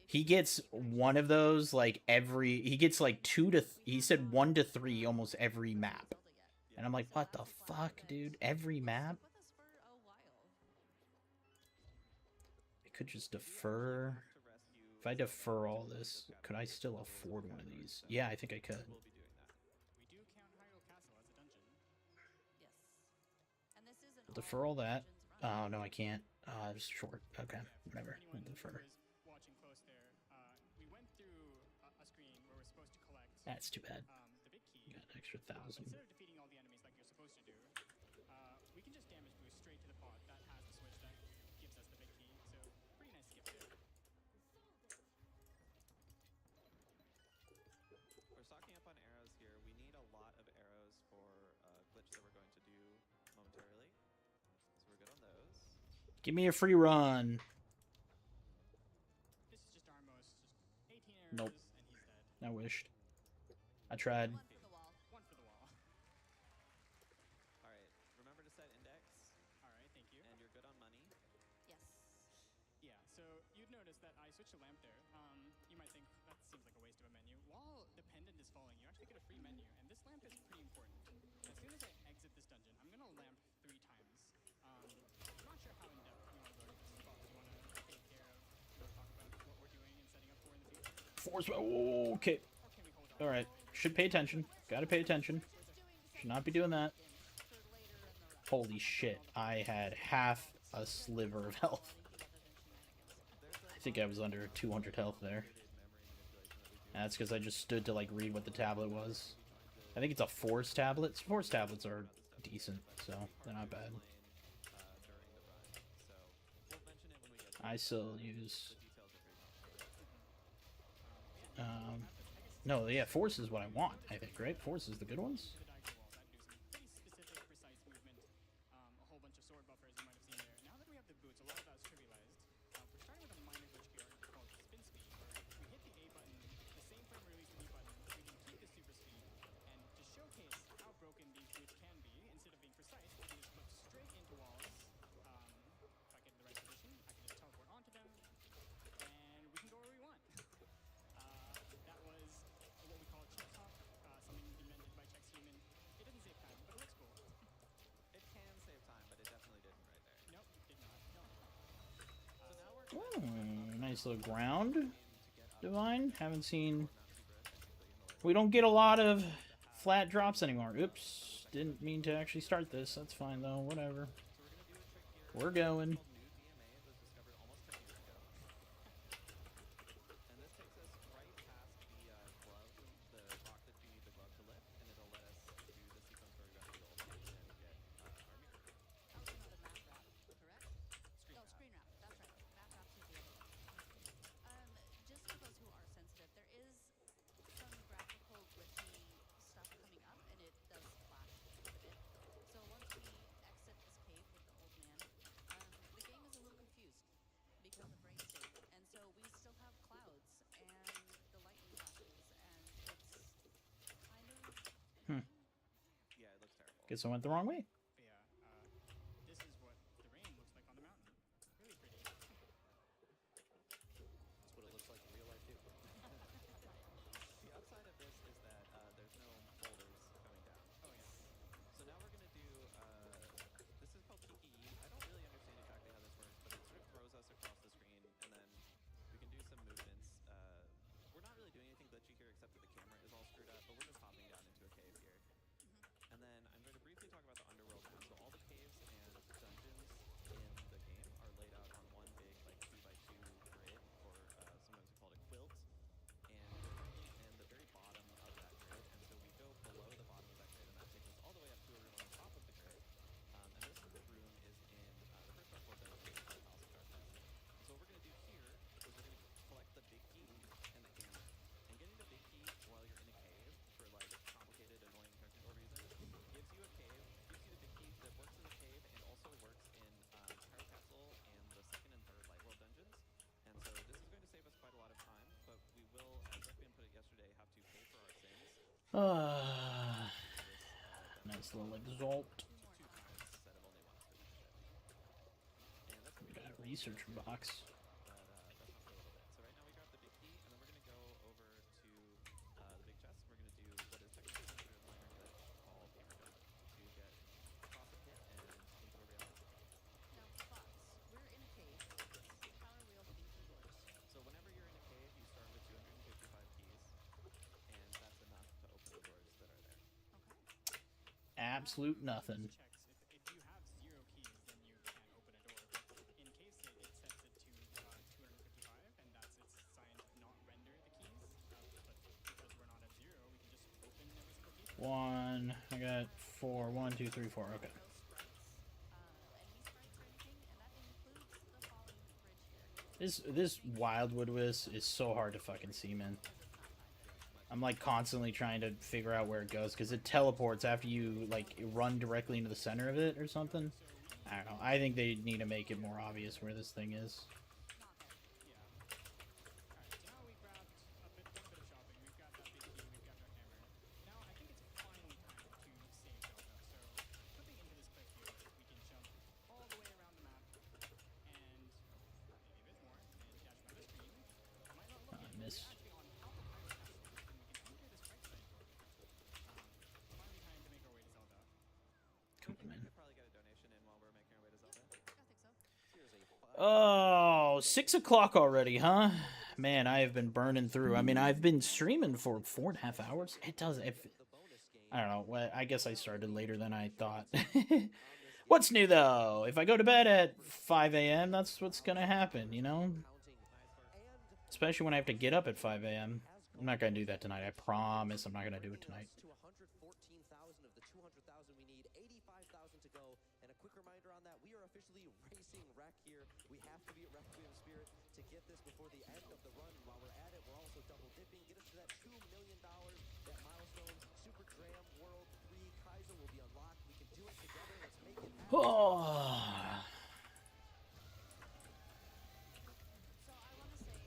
He gets one of those like every. He gets like 2 to. He said 1 to 3 almost every map. And I'm like, what the fuck, dude? Every map? I could just defer. If I defer all this, could I still afford one of these? Yeah, I think I could. Defer all that. Oh, no, I can't. It's short. Okay, whatever. I'll defer. That's too bad. Got an extra 1,000. We can just damage boost straight to the pod. That has the switch that gives us the big key. So pretty nice skip there. We're stocking up on arrows here. We need a lot of arrows for a glitch that we're going to do momentarily. So we're good on those. Give me a free run. This is just Armos. Just 18 arrows, Nope. and he's dead. I wished. I tried. One for the wall. One for the wall. All right. Remember to set index. All right, thank you. And you're good on money. Yes. Yeah, so you'd notice that I switched to lamp there. You might think that seems like a waste of a menu. While the pendant is falling, you actually get a free menu, and this lamp is pretty important. As soon as I exit this dungeon, I'm gonna lamp 3 times. I'm not sure how in depth you want to go into this, but you want to take care of, talk about what we're doing and setting up for in the future. Force. Okay. All right. Should pay attention. Gotta pay attention. Should not be doing that. Holy shit. I had half a sliver of health. I think I was under 200 health there. And that's because I just stood to like read what the tablet was. I think it's a Force tablet. Force tablets are decent, so they're not bad. I still use... no, yeah, Force is what I want, I think, right? Force is the good ones? Specific, precise movement, a whole bunch of sword buffers you might have seen there. Now that we have the boots, a lot of that's trivialized. We're starting with a minor glitch here called spin speed, where we hit the A button, the same frame release the B button, we can keep the super speed, and to showcase how broken these boots can be, instead of being precise, we can just flip straight into walls. If I get in the right position, I can just teleport onto them, and we can go where we want. That was what we call a chip hop, something invented by Chex Human. It doesn't save time, but it looks cool. It can save time, but it definitely didn't right there. Nope, it did not. No. So now we're Nice little ground. Divine. Haven't seen... We don't get a lot of flat drops anymore. Oops. Didn't mean to actually start this. That's fine, though. Whatever. We're going. And this takes us right past the glove, the rock that you need the glove to lift, and it'll let us do the sequence where we go to the ultimate and get our mirror. Guess I went the wrong way. This is what the rain looks like on the mountain. Really pretty. That's what it looks like in real life too. The upside of this is that there's no boulders coming down. Oh yeah. So now we're gonna do. This is called PKE. I don't really understand exactly how this works, but it sort of throws us across the screen, and then we can do some movements. We're not really doing anything glitchy here, except that the camera is all screwed up. But we're just hopping down into a cave here. And then I'm going to briefly talk about the underworld now. So all the caves and dungeons in the game are laid out on one big like 2x2 grid, or sometimes we call it a quilt. And we're currently in the very bottom of that grid, and so we go below the bottom of that grid, and that takes us all the way up to a room on top of the grid. And this room is in the first dark world dungeon, which is called House of Darkness. So what we're going to do here is we're going to collect the big key and the hammer. And getting the big key while you're in a cave for like complicated, annoying technical reasons gives you a cave, gives you the big key that works in the cave and also works in Pyro Castle and the second and third Light World dungeons. And so this is going to save us quite a lot of time, but we will, as Requiem put it yesterday, have to pay for our sins. Nice little exalt. Instead of only once to finish it. And that's We got a research box. but that's not for a little bit. So right now we grab the big key, and then we're going to go over to the big chest. We're going to do what is technically considered a minor glitch called Hammer Jump to get across the pit and into the reality. Now, Fox, we're in a cave. How are we opening some doors? So whenever you're in a cave, you start with 255 keys, and that's enough to open the doors that are there. Absolute nothing. Checks if you have 0 keys, then you can't open a door. But in case it sets it to 255, and that's its sign to not render the keys. But because we're not at 0, we can just open every single key. One. I got 4. 1, 2, 3, 4. Okay. This Wildwood Wisp is so hard to fucking see, man. I'm like constantly trying to figure out where it goes because it teleports after you like run directly into the center of it or something. I don't know. I think they need to make it more obvious where this thing is. Now we grabbed a bit of shopping. We've got that big key. We've got our hammer. Now I think it's finally time to save Zelda. So flipping into this cliff here, we can jump all the way around the map and maybe a bit more and dash around the screen. Might not look it, but Miss. we're actually on top of Pyro Castle, and we can enter this right side door. Finally time to make our way to Zelda. Come on, man. We'll probably get a donation in while we're making our way to Zelda. I think so. Here's a Oh, 6 o'clock already, huh? Man, I have been burning through. I mean, I've been streaming for 4.5 hours. It does. I don't know. Well, I guess I started later than I thought. What's new, though? If I go to bed at 5 a.m., that's what's going to happen, you know? Especially when I have to get up at 5 a.m. I'm not going to do that tonight. I promise I'm not going to do it tonight. To 114,000 of the 200,000 we need, 85,000 to go. And a quick reminder on that, we are officially racing Rec here. We have to be at Requiem Spirit to get this before the end of the run. While we're at it, we're also double dipping. Get us to that $2 million, that milestone. Super Dram World 3 Kaiser will be unlocked. We can do it together. Let's make it happen. Oh.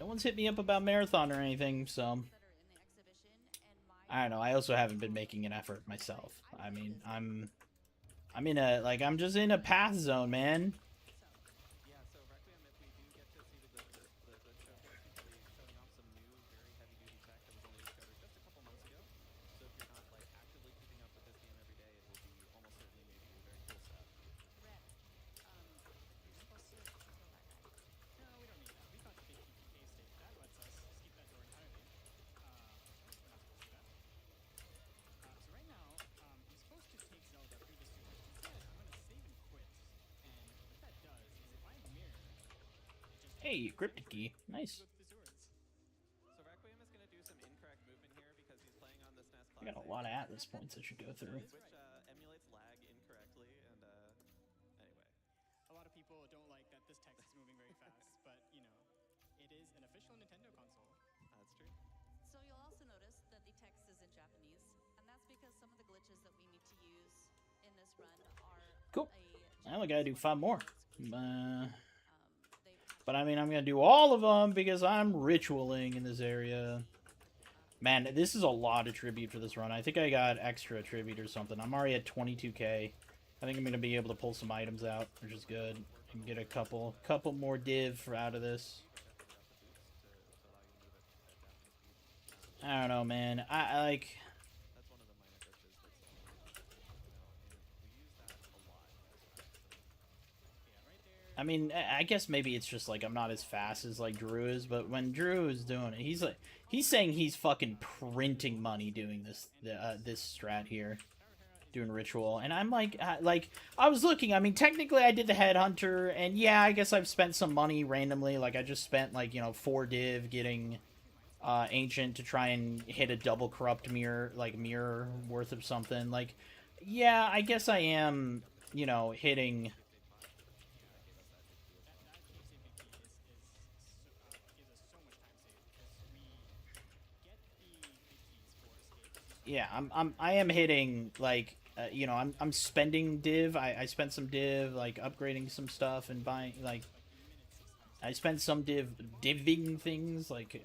No one's hit me up about marathon or anything, so I don't know. I also haven't been making an effort myself. I mean, I'm in a I'm just in a path zone, man. Yeah, so Requiem, if we do get to see the showcase, we'll be showing off some new, very heavy-duty tech that was only discovered just a couple months ago. So if you're not like actively keeping up with this game every day, it will be almost certainly new to you. Very cool stuff. Red, you're supposed to kill that guy. No, we don't need that. We've got the big PPK state. That lets us skip that door entirely. We're not supposed to do that. So right now, I'm supposed to take Zelda through the sewers. Instead, I'm going to save and quit. And what that does is if I mirror, it just Hey, cryptic key. Nice. So Requiem is going to do some incorrect movement here because he's playing on the SNES I got a lot of Atlas points I should go through. which emulates lag incorrectly, and anyway. A lot of people don't like that this text is moving very fast, but you know, it is an official Nintendo console. That's true. So you'll also notice that the text is in Japanese, and that's because some of the glitches that we need to use in this run are Cool. I only gotta do 5 more. But I mean, I'm gonna do all of them because I'm ritualing in this area. Man, this is a lot of tribute for this run. I think I got extra tribute or something. I'm already at 22k. I think I'm going to be able to pull some items out, which is good. And get a couple more div for out of this. I don't know, man. I like... I mean, I guess maybe it's just like I'm not as fast as like Drew is, but when Drew is doing it, he's saying he's fucking printing money doing this this strat here, doing ritual, and I'm like I was looking. I mean, technically I did the headhunter, and yeah, I guess I've spent some money randomly. Like I just spent like 4 div getting ancient to try and hit a double corrupt mirror worth of something. Like, yeah, I guess I am hitting. Yeah, I am hitting like I'm spending div. I spent some div like upgrading some stuff and buying like I spent some divving things like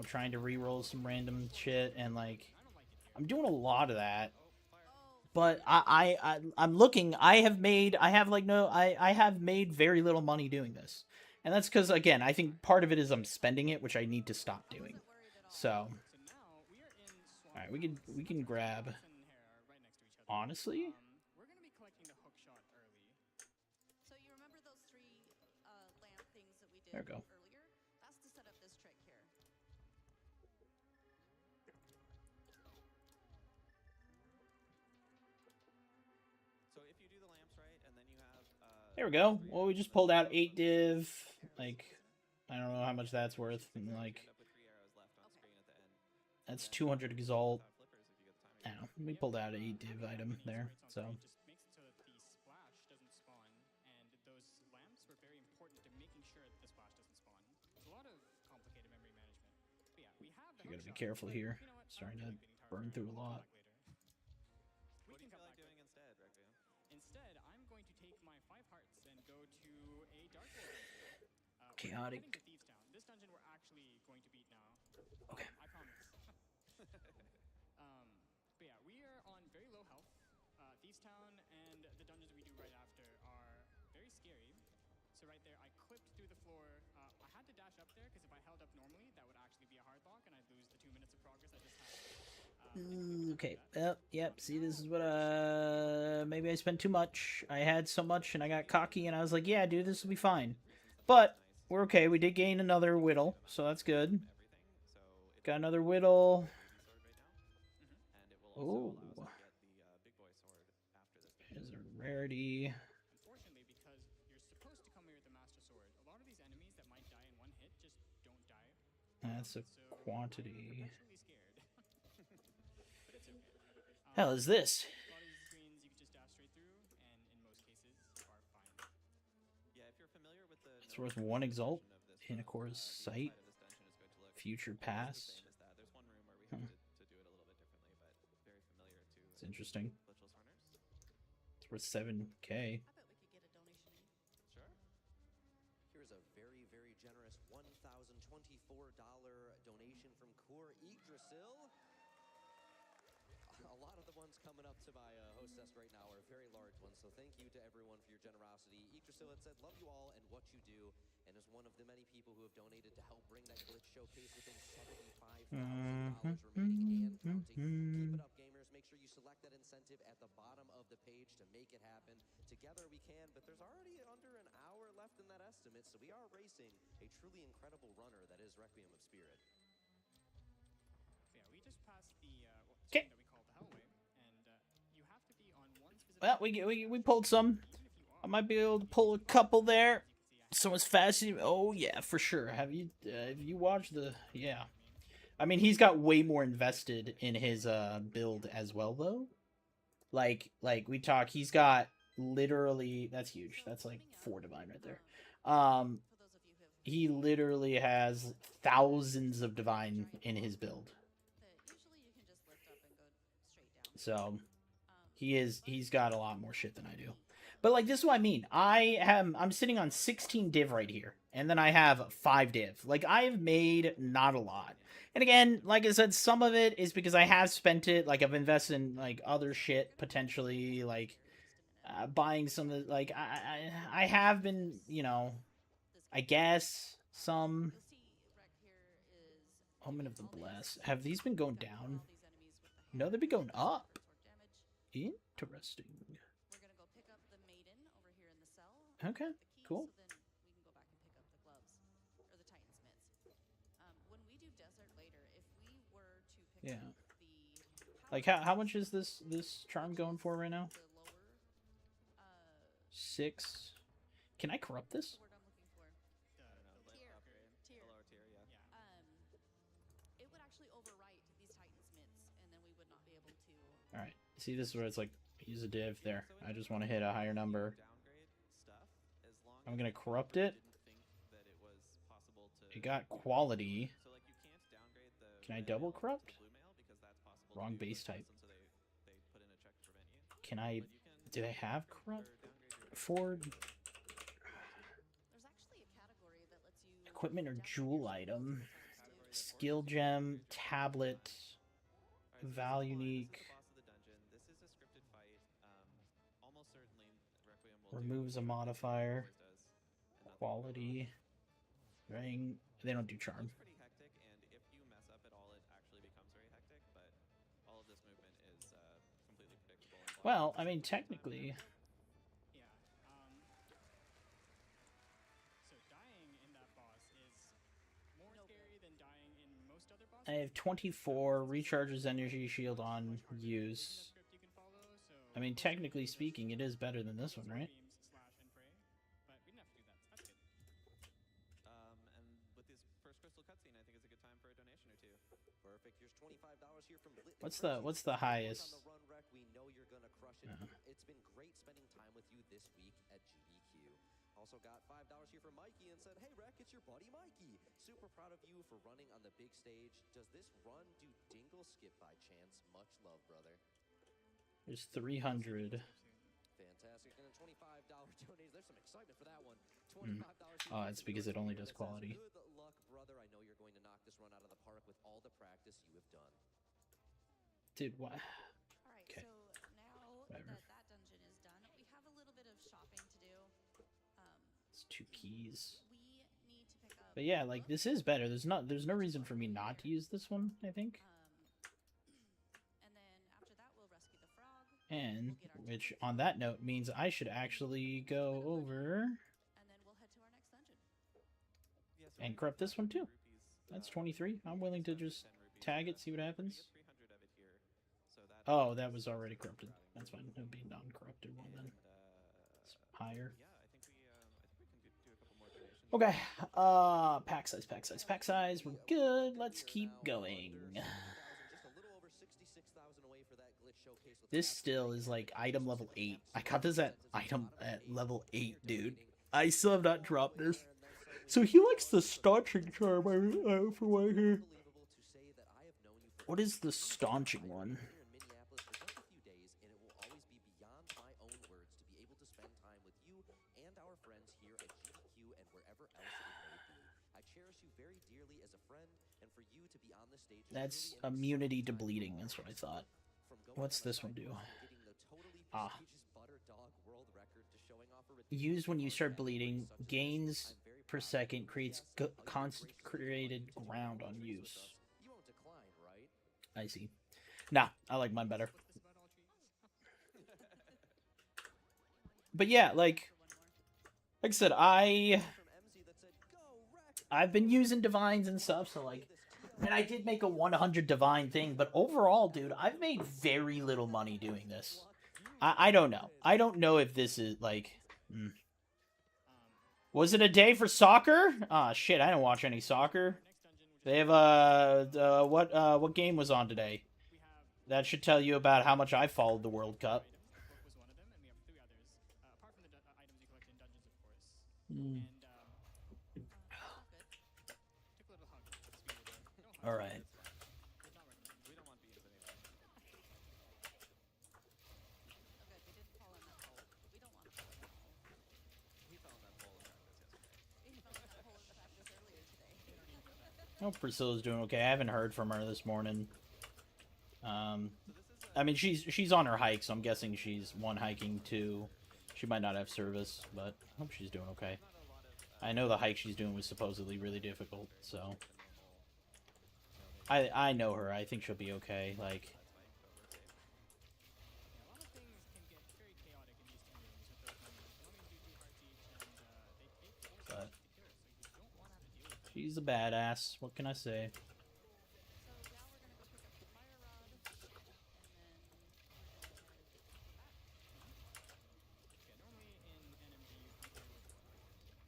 trying to reroll some random shit, and like I'm doing a lot of that. But I'm looking. I have made very little money doing this, and that's because again I think part of it is I'm spending it, which I need to stop doing. So. Alright, we can grab. Honestly? We're going to be collecting the hook shot early. So you remember those 3 lamp things that we did There we go. earlier? That's to set up this trick here. So if you do the lamps right, and then you have There we go. Well, we just pulled out 8 div. Like, I don't know how much that's worth. And like, that's 200 exalt. I don't know. We pulled out an 8 div item there. So. Just makes it so that the splash doesn't spawn, and those lamps were very important to making sure that the splash doesn't spawn. There's a lot of complicated memory management. But yeah, we have the You gotta be hook shot, careful but here. you know what? Starting I to don't feel like burn through a lot. What do you feel like doing instead, Requiem? Instead, I'm going to take my 5 hearts and go to a Dark World dungeon. Chaotic. We're heading to Thieves Town. This dungeon we're actually going to beat now. Okay. I promise. But yeah, we are on very low health. Thieves Town and the dungeons we do right after are very scary. So right there, I clipped through the floor. I had to dash up there because if I held up normally, that would actually be a hard lock, and I'd lose the 2 minutes of progress I just had. Okay. Yep. See, this is what maybe I spent too much. I had so much and I got cocky and I was like, yeah, dude, this will be fine. But we're okay. We did gain another whittle, so that's good. Got another whittle. Oh. There's a rarity. Unfortunately, because you're supposed to come here with the Master Sword, a lot of these enemies that might die in one hit just don't die. That's a quantity. But it's okay. Hell is this? A lot of these screens you can just dash straight through, and in most cases are fine. Yeah, if you're familiar with the It's worth 1 exalt. Hinacor's sight. Future past. there's one room where we have to do it a little bit differently, but very familiar to It's interesting. Glitchless Runners. It's worth 7k. I bet we could get a donation in. Sure. Here's a very, very generous $1,024 donation from Core Yggdrasil. A lot of the ones coming up to my hostess right now are very large ones, so thank you to everyone for your generosity. Yggdrasil had said, love you all and what you do, and is one of the many people who have donated to help bring that glitch showcase within $75,000 remaining and counting. Keep it up, gamers. Make sure you select that incentive at the bottom of the page to make it happen. Together we can, but there's already under an hour left in that estimate, so we are racing a truly incredible runner that is Requiem of Spirit. So yeah, we just passed the screen that we call the Hellway, and you have to be on one specific. Well, we pulled some. I might be able to pull a couple there. Someone's fascinating. Oh yeah, for sure. Have you watched the? Yeah. I mean, he's got way more invested in his build as well, though. Like we talk, he's got literally. That's huge. That's like 4 divine right there. He literally has thousands of divine in his build. So he's got a lot more shit than I do. But like, this is what I mean. I'm sitting on 16 div right here, and then I have 5 div. Like, I've made not a lot. And again, like I said, some of it is because I have spent it. Like, I've invested in like other shit potentially, like buying some of the, like I have been, you know, I guess some. Omen of the Bless. Have these been going down? No, they've been going up. Interesting. Okay, cool. Yeah. Like how much is this charm going for right now? 6. Can I corrupt this? All right. See, this is where it's like use a div there. I just want to hit a higher number. I'm gonna corrupt it. It got quality. Can I double corrupt? Wrong base type. Can I? Do they have corrupt? Ford? Equipment or jewel item? Skill gem, tablet, Val unique. Removes a modifier. Quality. Ring. They don't do charm. Well, I mean, technically. I have 24, recharges energy shield on use. I mean, technically speaking, it is better than this one, right? What's the highest? It's been great spending time with you this week at GDQ. Also got $5 here for Mikey and said, "Hey Rek, it's your buddy Mikey. Super proud of you for running on the big stage. Does this run do dingle skip by chance? Much love, brother." There's 300. Fantastic. And then $25 donation. There's some excitement for that one. $25. Oh, it's because it only does quality. Good luck, brother. I know you're going to knock this run out of the park with all the practice you have done. Dude, what? Alright, okay. So now Whatever. that dungeon is done, we have a little bit of shopping to do. It's 2 keys. We need to pick up. But yeah, like this is better. There's no reason for me not to use this one, I think. And then after that, we'll rescue the frog. And which on that note means I should actually go over And then we'll head to our next dungeon. and corrupt this one too. That's 23. I'm willing to just tag it, see what happens. Oh, that was already corrupted. That's fine. It'll be non-corrupted one then. It's higher. Okay. Pack size, pack size, pack size. We're good. Let's keep going. This still is like item level 8. I got this at level 8, dude. I still have not dropped this. So he likes the staunching charm for one here. What is the staunching one? That's immunity to bleeding. That's what I thought. What's this one do? Ah. Used when you start bleeding. Gains per second. Creates concentrated ground on use. I see. Nah, I like mine better. But yeah, like I said, I've been using divines and stuff, so like, and I did make a 100 divine thing, but overall, dude, I've made very little money doing this. I don't know. I don't know if this is like, was it a day for soccer? Ah, shit, I didn't watch any soccer. They have what game was on today? That should tell you about how much I followed the World Cup. All right. hope Priscilla's doing okay. I haven't heard from her this morning. I mean, she's on her hike, so I'm guessing she's one hiking too. She might not have service, but I hope she's doing okay. I know the hike she's doing was supposedly really difficult, so I know her. I think she'll be okay. Like, but she's a badass. What can I say?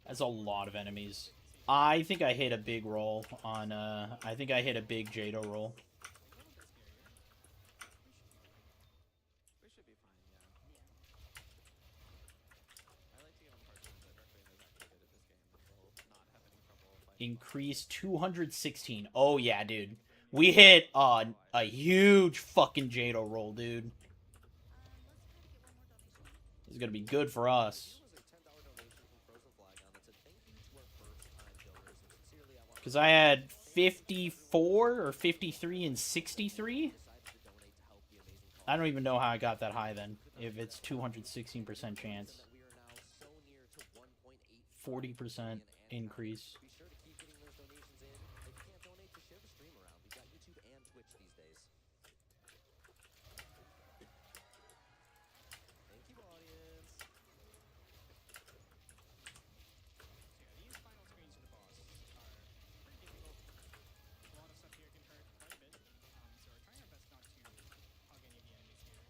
That's a lot of enemies. I think I hit a big roll on, I think I hit a big Jado roll. We should be fine, yeah. I like to get on parts that Dark Bane is actually good at this game, so not have any trouble fighting. Increase 216. Oh yeah, dude. We hit a huge fucking Jado roll, dude. This is gonna be good for us. Because I had 54 or 53 and 63. I don't even know how I got that high then. If it's 216% chance. 40% increase. Be sure to keep getting those donations in. If you can't donate, just share the stream around. We've got YouTube and Twitch these days. Thank you, audience. These final screens for the boss are pretty difficult. A lot of stuff here can hurt quite a bit. So we're trying our best not to hug any of the enemies here.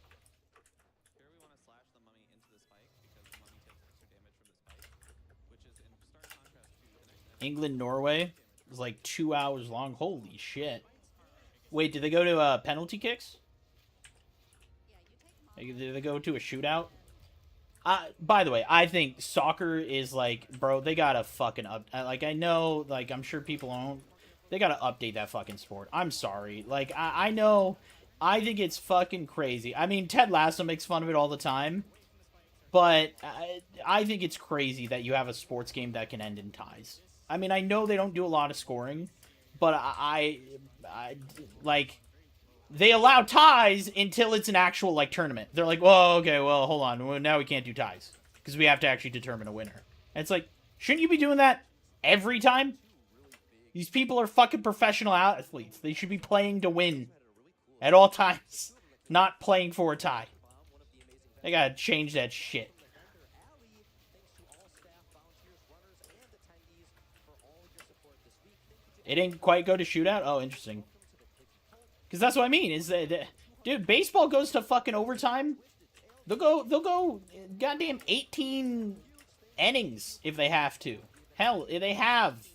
Here we want to slash the mummy into the spike because the mummy takes extra damage from the spike, which is in stark contrast to the next England, Norway was like 2 hours long. Holy shit. Wait, did they go to penalty kicks? Did they go to a shootout? By the way, I think soccer is like, bro, they gotta fucking up. Like, I know, like, I'm sure people don't. They gotta update that fucking sport. I'm sorry. Like, I know. I think it's fucking crazy. I mean, Ted Lasso makes fun of it all the time. But I think it's crazy that you have a sports game that can end in ties. I mean, I know they don't do a lot of scoring, but I like, they allow ties until it's an actual, like, tournament. They're like, well, okay, well, hold on. Well, now we can't do ties because we have to actually determine a winner. And it's like, shouldn't you be doing that every time? These people are fucking professional athletes. They should be playing to win at all times, not playing for a tie. They gotta change that shit. It didn't quite go to shootout? Oh, interesting. Because that's what I mean, is that, dude, baseball goes to fucking overtime. They'll go goddamn 18 innings if they have to. Hell, if they have.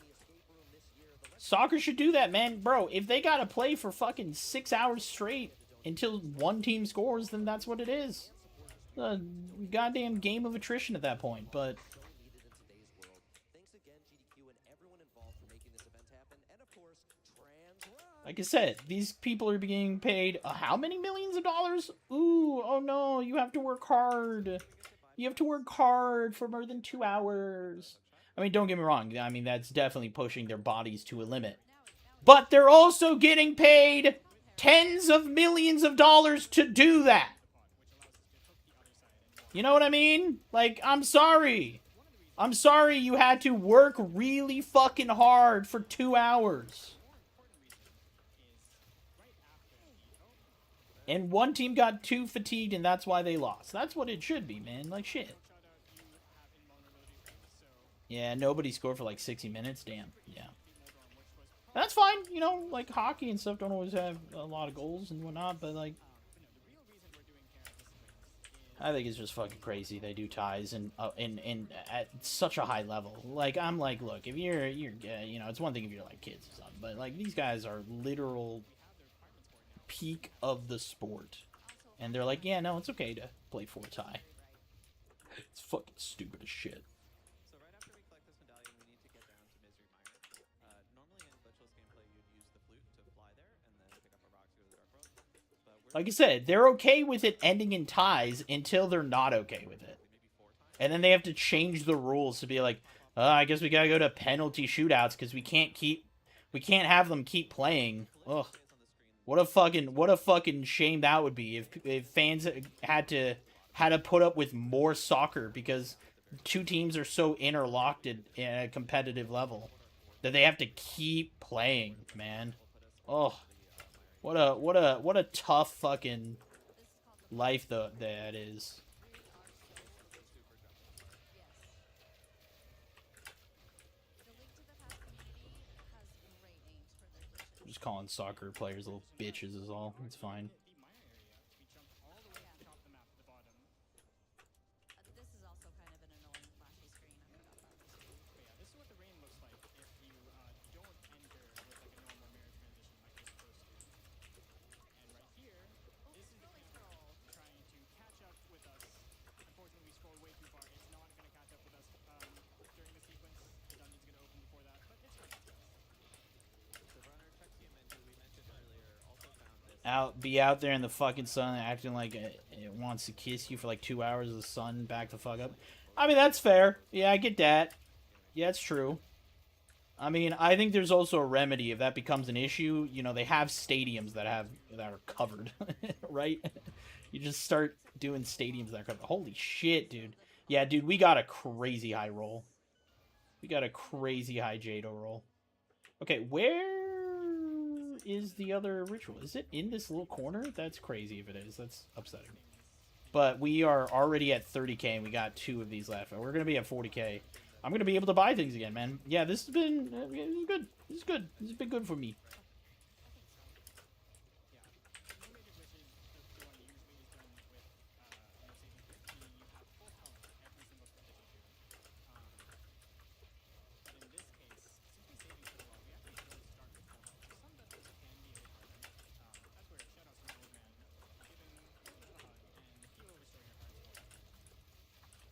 Soccer should do that, man. Bro, if they gotta play for fucking 6 hours straight until one team scores, then that's what it is. A goddamn game of attrition at that point, but like I said, these people are being paid how many millions of dollars? Ooh, oh no, you have to work hard. You have to work hard for more than 2 hours. I mean, don't get me wrong. I mean, that's definitely pushing their bodies to a limit. But they're also getting paid tens of millions of dollars to do that. You know what I mean? Like, I'm sorry. I'm sorry you had to work really fucking hard for 2 hours. And one team got too fatigued, and that's why they lost. That's what it should be, man. Like, shit. Yeah, nobody scored for like 60 minutes. Damn. Yeah. That's fine. You know, like, hockey and stuff don't always have a lot of goals and whatnot, but, like, I think it's just fucking crazy they do ties and at such a high level. Like, I'm like, look, if you're you know, it's one thing if you're like kids or something, but like these guys are literal peak of the sport, and they're like, yeah, no, it's okay to play for a tie. It's fucking stupid as shit. So right after we collect this medallion, we need to get down to Misery Mire. Normally in glitchless gameplay, you'd use the flute to fly there and then pick up a rock to go to the Dark World. Like I said, they're okay with it ending in ties until they're not okay with it. And then they have to change the rules to be like, I guess we gotta go to penalty shootouts because we can't keep We can't have them keep playing. Ugh. What a fucking shame that would be if fans had to put up with more soccer because two teams are so interlocked at a competitive level that they have to keep playing, man. Oh. What a tough fucking life that is. Just calling soccer players little bitches is all. It's fine. This is also kind of an annoying flashy screen. I'm about that. Yeah, this is what the rain looks like if you don't enter with like a normal mirror transition like you're supposed to. And right here, this is the camera trying to catch up with us. Unfortunately, we scrolled way too far. It's not going to catch up with us during the sequence. The dungeon's going to open before that, but it's going to catch us. The runner Tuxiaman, who we mentioned earlier, also found this. Be out there in the fucking sun acting like it wants to kiss you for like 2 hours. The sun back the fuck up. I mean, that's fair. Yeah, I get that. Yeah, it's true. I mean, I think there's also a remedy if that becomes an issue. You know, they have stadiums that are covered, right? You just start doing stadiums that are covered. Holy shit, dude. Yeah, dude, we got a crazy high roll. We got a crazy high Jado roll. Okay, where is the other ritual? Is it in this little corner? That's crazy if it is. That's upsetting. But we are already at 30k and we got 2 of these left. We're going to be at 40k. I'm going to be able to buy things again, man. Yeah, this has been good. This is good. This has been good for me.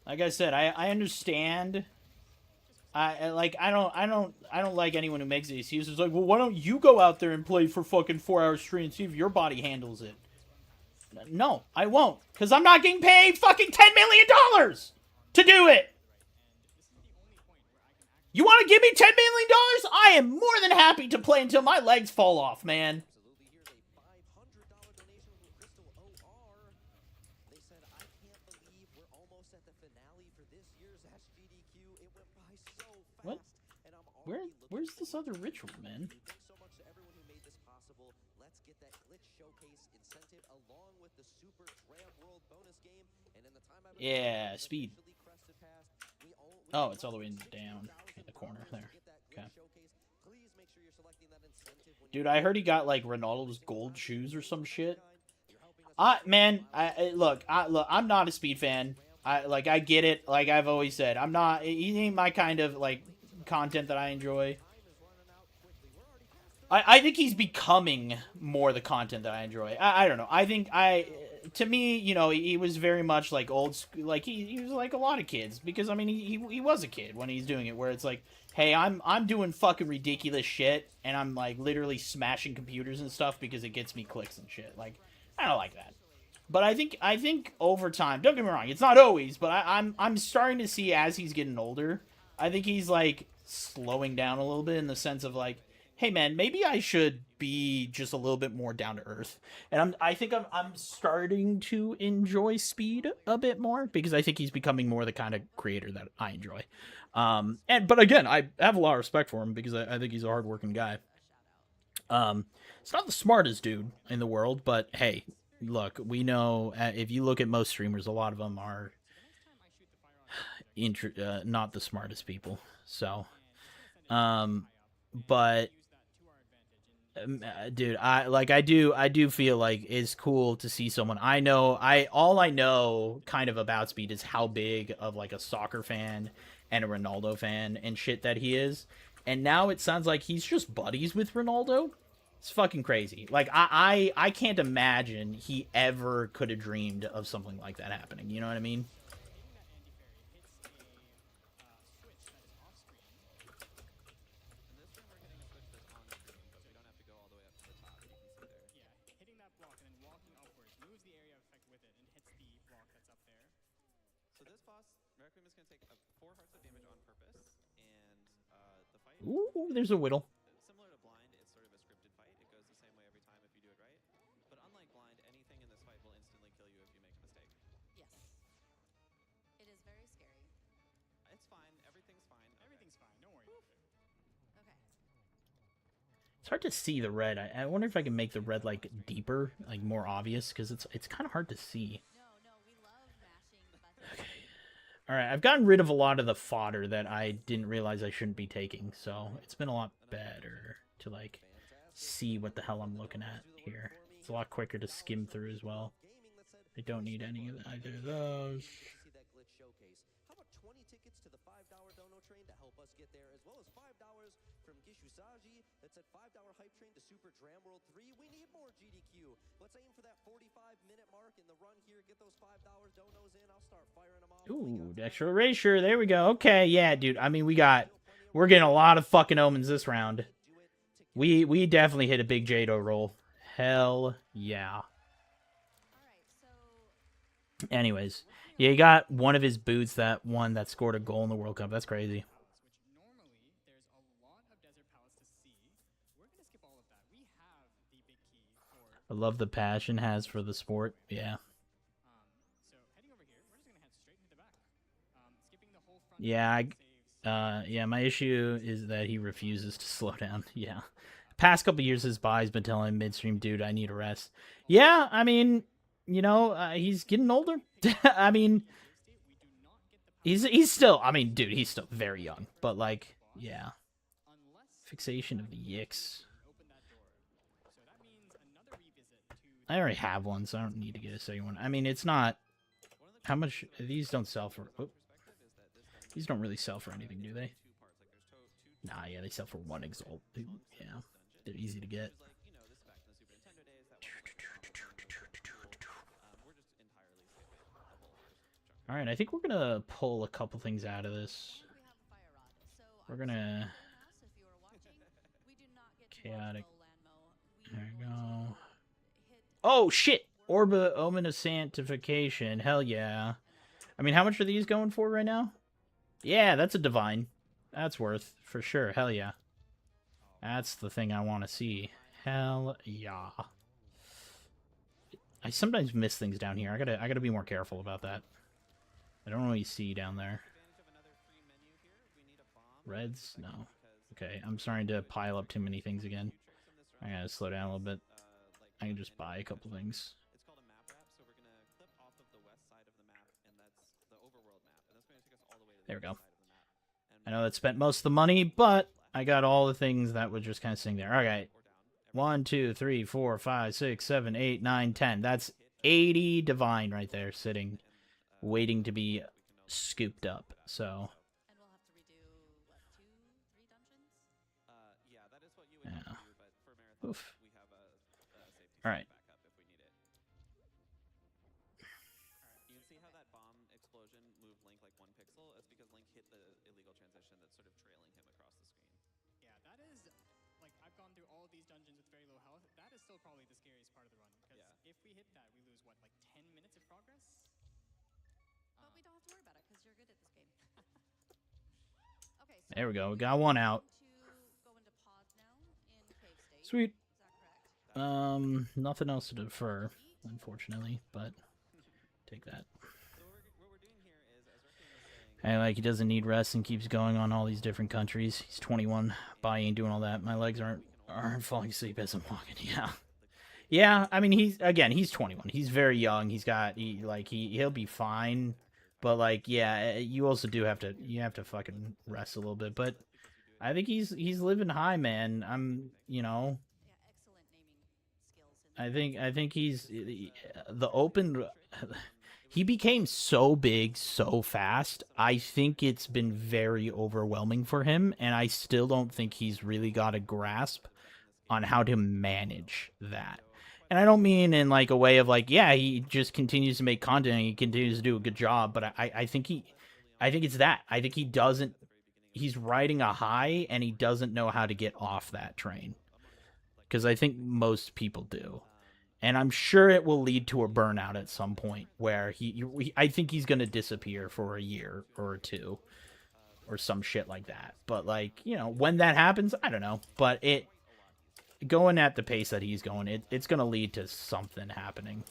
Like I said, I understand. I don't like anyone who makes the excuses like, well, why don't you go out there and play for fucking 4 hours straight and see if your body handles it? No, I won't, because I'm not getting paid fucking $10 million to do it. You want to give me $10 million? I am more than happy to play until my legs fall off, man. What? Where's this other ritual, man? So much to everyone who made this possible. Let's get that glitch showcase incentive along with the Super Dram World bonus game. And in the time Yeah, speed. Oh, it's all the way down in the corner there. Okay. Dude, I heard he got like Ronaldo's gold shoes or some shit. Look, I'm not a Speed fan. I get it. Like I've always said, I'm not. He ain't my kind of like content that I enjoy. I think he's becoming more the content that I enjoy. I don't know. I think to me, you know, he was very much like old school. Like he was like a lot of kids, because I mean he was a kid when he's doing it, where it's like, hey, I'm doing fucking ridiculous shit, and I'm like literally smashing computers and stuff because it gets me clicks and shit. Like I don't like that. But I think over time, don't get me wrong, it's not always, but I'm starting to see as he's getting older, I think he's like slowing down a little bit in the sense of like, hey man, maybe I should be just a little bit more down to earth. And I think I'm starting to enjoy Speed a bit more, because I think he's becoming more the kind of creator that I enjoy. But again, I have a lot of respect for him because I think he's a hardworking guy. It's not the smartest dude in the world, but hey, look, we know if you look at most streamers, a lot of them are not the smartest people. So, but dude, I do feel like it's cool to see someone all I know kind of about Speed is how big of like a soccer fan and a Ronaldo fan and shit that he is. And now it sounds like he's just buddies with Ronaldo. It's fucking crazy. Like I can't imagine he ever could have dreamed of something like that happening. You know what I mean? Ooh, there's a whittle. Similar to It's hard to see the red. I wonder if I can make the red like deeper, like more obvious, because it's kind of hard to see. Okay. All right, I've gotten rid of a lot of the fodder that I didn't realize I shouldn't be taking, so it's been a lot better to like see what the hell I'm looking at here. It's a lot quicker to skim through as well. I don't need any of either of those. How about 20 tickets to the $5 dono train to help us get there, as well as $5 from Gishusaji that said $5 hype train to Super Dram World 3. We need more GDQ. Let's aim for that 45-minute mark in the run here. Get those $5 donos in. I'll start firing them off. Ooh, extra erasure. There we go. Okay, yeah, dude. I mean, we're getting a lot of fucking omens this round. We definitely hit a big Jado roll. Hell yeah. Anyways, yeah, he got one of his boots, that one that scored a goal in the World Cup. That's crazy. I love the passion has for the sport. Yeah. Yeah, yeah, my issue is that he refuses to slow down. Yeah. Past couple years his body's been telling him midstream, dude, I need a rest. Yeah, I mean, you know, he's getting older. I mean, he's still, I mean, dude, he's still very young. But, like, yeah. Fixation of the Yicks. I already have one, so I don't need to get a second one. I mean, it's not... How much... These don't sell for... Oh. These don't really sell for anything, do they? Nah, yeah, they sell for 1 Exalt. Yeah, they're easy to get. Alright, I think we're gonna pull a couple things out of this. We're gonna... Chaotic. There we go. Oh, shit! Orba Omen of Sanctification. Hell yeah. I mean, how much are these going for right now? Yeah, that's a divine. That's worth, for sure. Hell yeah. That's the thing I want to see. Hell yeah. I sometimes miss things down here. I gotta be more careful about that. I don't really see down there. Reds? No. Okay, I'm starting to pile up too many things again. I gotta slow down a little bit. I can just buy a couple things. There we go. I know that spent most of the money, but I got all the things that was just kind of sitting there. Okay. 1, 2, 3, 4, 5, 6, 7, 8, 9, 10. That's 80 divine right there sitting, waiting to be scooped up. So. Yeah. Oof. All right. You can see how that bomb explosion moved Link like 1 pixel? It's because Link hit the illegal transition that's sort of trailing him across the screen. Yeah, that is, like, I've gone through all of these dungeons with very low health. That is still probably the scariest part of the run. Because if we hit that, we lose, what, like 10 minutes of progress? But we don't have to worry about it, because you're good at this game. Okay, so there we go. We got one out. Sweet. Nothing else to defer, unfortunately, but take that. And like, he doesn't need rest and keeps going on all these different countries. He's 21, body ain't doing all that. My legs aren't falling asleep as I'm walking. Yeah. Yeah, I mean, he's 21. He's very young. He'll be fine. But like, yeah, you also do have to fucking rest a little bit. But I think he's living high, man. I think he's the open. He became so big so fast. I think it's been very overwhelming for him, and I still don't think he's really got a grasp on how to manage that. And I don't mean in like a way of like, yeah, he just continues to make content and he continues to do a good job, but I think it's that. I think he's riding a high and he doesn't know how to get off that train. Because I think most people do. And I'm sure it will lead to a burnout at some point where I think he's going to disappear for a year or 2 or some shit like that. But like, when that happens, I don't know. But going at the pace that he's going, it's going to lead to something happening,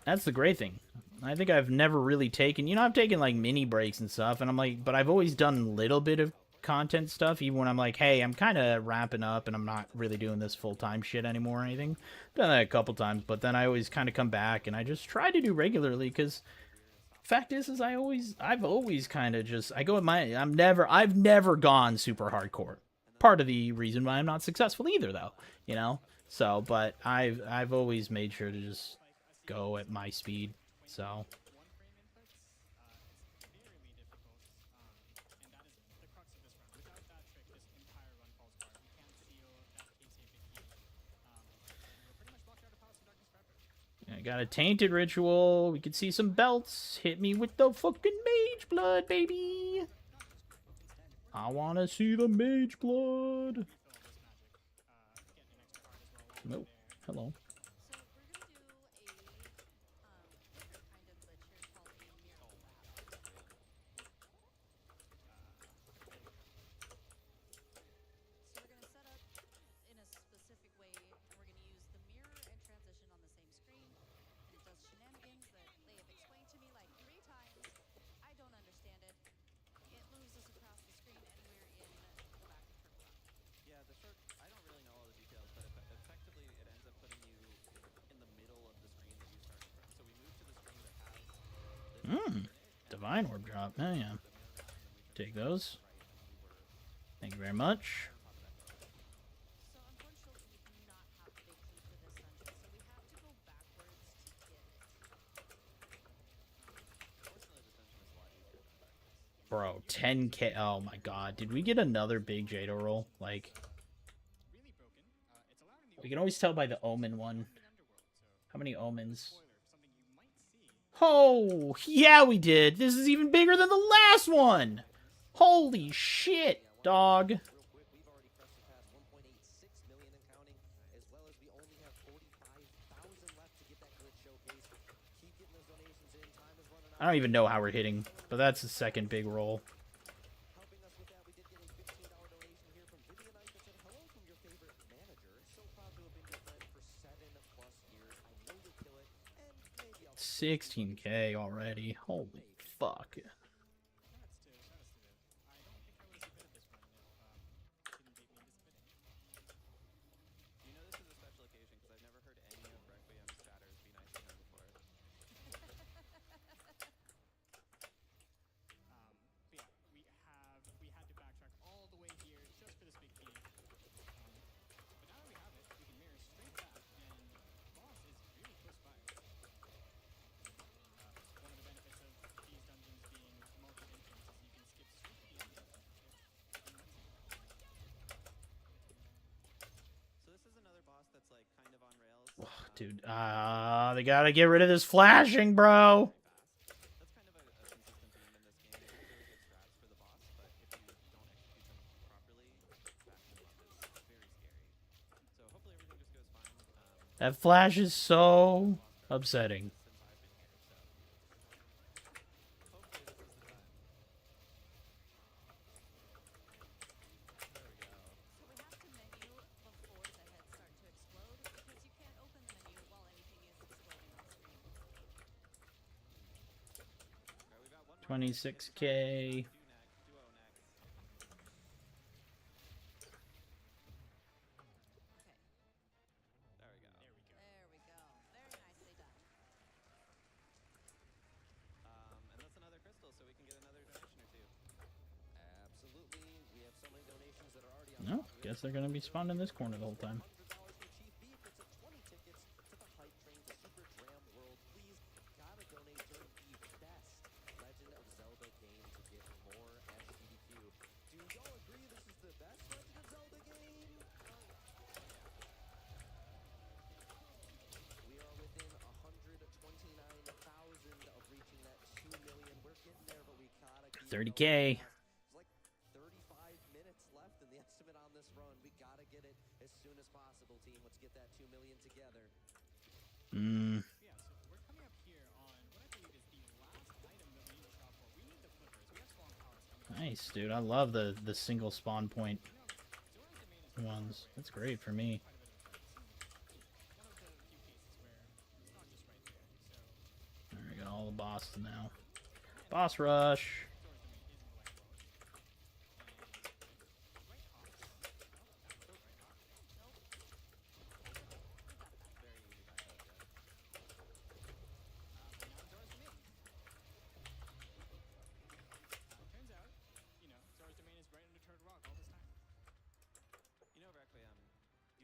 That's the great thing. I think I've never really taken, I've taken like mini breaks and stuff, and I'm like, but I've always done a little bit of content stuff, even when I'm like, hey, I'm kind of wrapping up and I'm not really doing this full-time shit anymore or anything. I've done that a couple times, but then I always kind of come back and I just try to do regularly, because fact is I've always kind of just, I go with my, I've never gone super hardcore. Part of the reason why I'm not successful either, though, you know? So, but I've always made sure to just go at my speed, so. I got a tainted ritual. We can see some belts. Hit me with the fucking mage blood, baby. I want to see the mage blood. Nope. Hello. Divine orb drop. Oh, yeah. Take those. Thank you very much. Bro, 10k. Oh my god. Did we get another big Jado roll? Like, we can always tell by the omen one. How many omens? Oh, yeah, we did. This is even bigger than the last one. Holy shit, dog. I don't even know how we're hitting, but that's the second big roll. $16K already. Holy fuck. Dude, they gotta get rid of this flashing, bro. That flash is so upsetting. $26K. No, guess they're gonna be spawned in this corner the whole time. $30K. Nice, dude. I love the single spawn point ones. That's great for me. There we go, all the bosses now. Boss rush.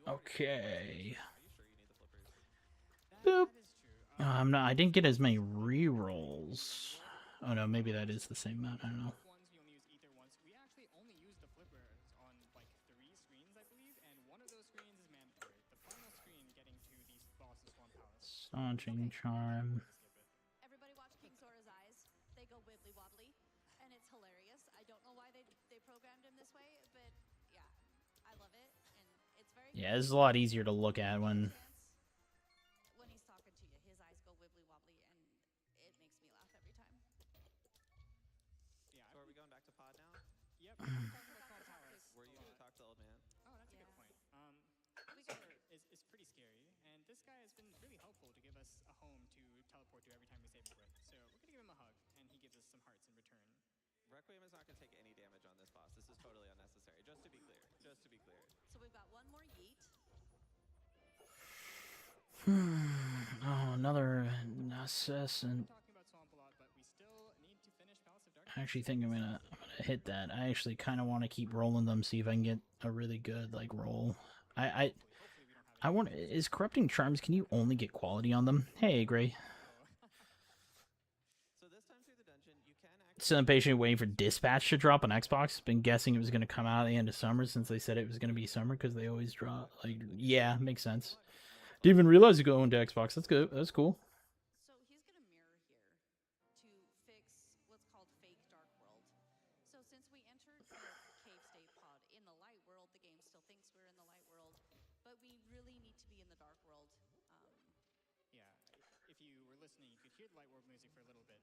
Okay. Boop. I'm not. I didn't get as many re-rolls. Oh no, maybe that is the same amount. I don't know. We actually only use the flippers on like 3 screens, I believe, and one of those screens is mandatory. The final screen getting to the boss's Swan Palace. Staunching Charm. Everybody watch King Sora's eyes. They go wibbly wobbly, and it's hilarious. I don't know why they programmed him this way, but yeah, I love it, and it's very. Yeah, this is a lot easier to look at when. When he's talking to you, his eyes go wibbly wobbly, and it makes me laugh every time. Yeah. So are we going back to pod now? Yep. Were you gonna talk to old man? Oh, that's a good point. Is pretty scary, and this guy has been really helpful to give us a home to teleport to every time we save a brick. So we're gonna give him a hug, and he gives us some hearts in return. Requiem is not gonna take any damage on this boss. This is totally unnecessary. Just to be clear. Just to be clear. So we've got one more yeet. Oh, another Nasus, and I actually think I'm gonna hit that. I actually kind of want to keep rolling them, see if I can get a really good like roll. I want. Is Corrupting Charms? Can you only get quality on them? Hey, Gray. So I'm patiently waiting for Dispatch to drop on Xbox. Been guessing it was going to come out at the end of summer since they said it was going to be summer because they always drop. Like, yeah, makes sense. Didn't even realize it going to Xbox. That's good. That's cool. So he's gonna mirror here to fix what's called fake dark world. So since we entered the cave state pod in the light world, the game still thinks we're in the light world, but we really need to be in the dark world. Yeah, if you were listening, you could hear the light world music for a little bit.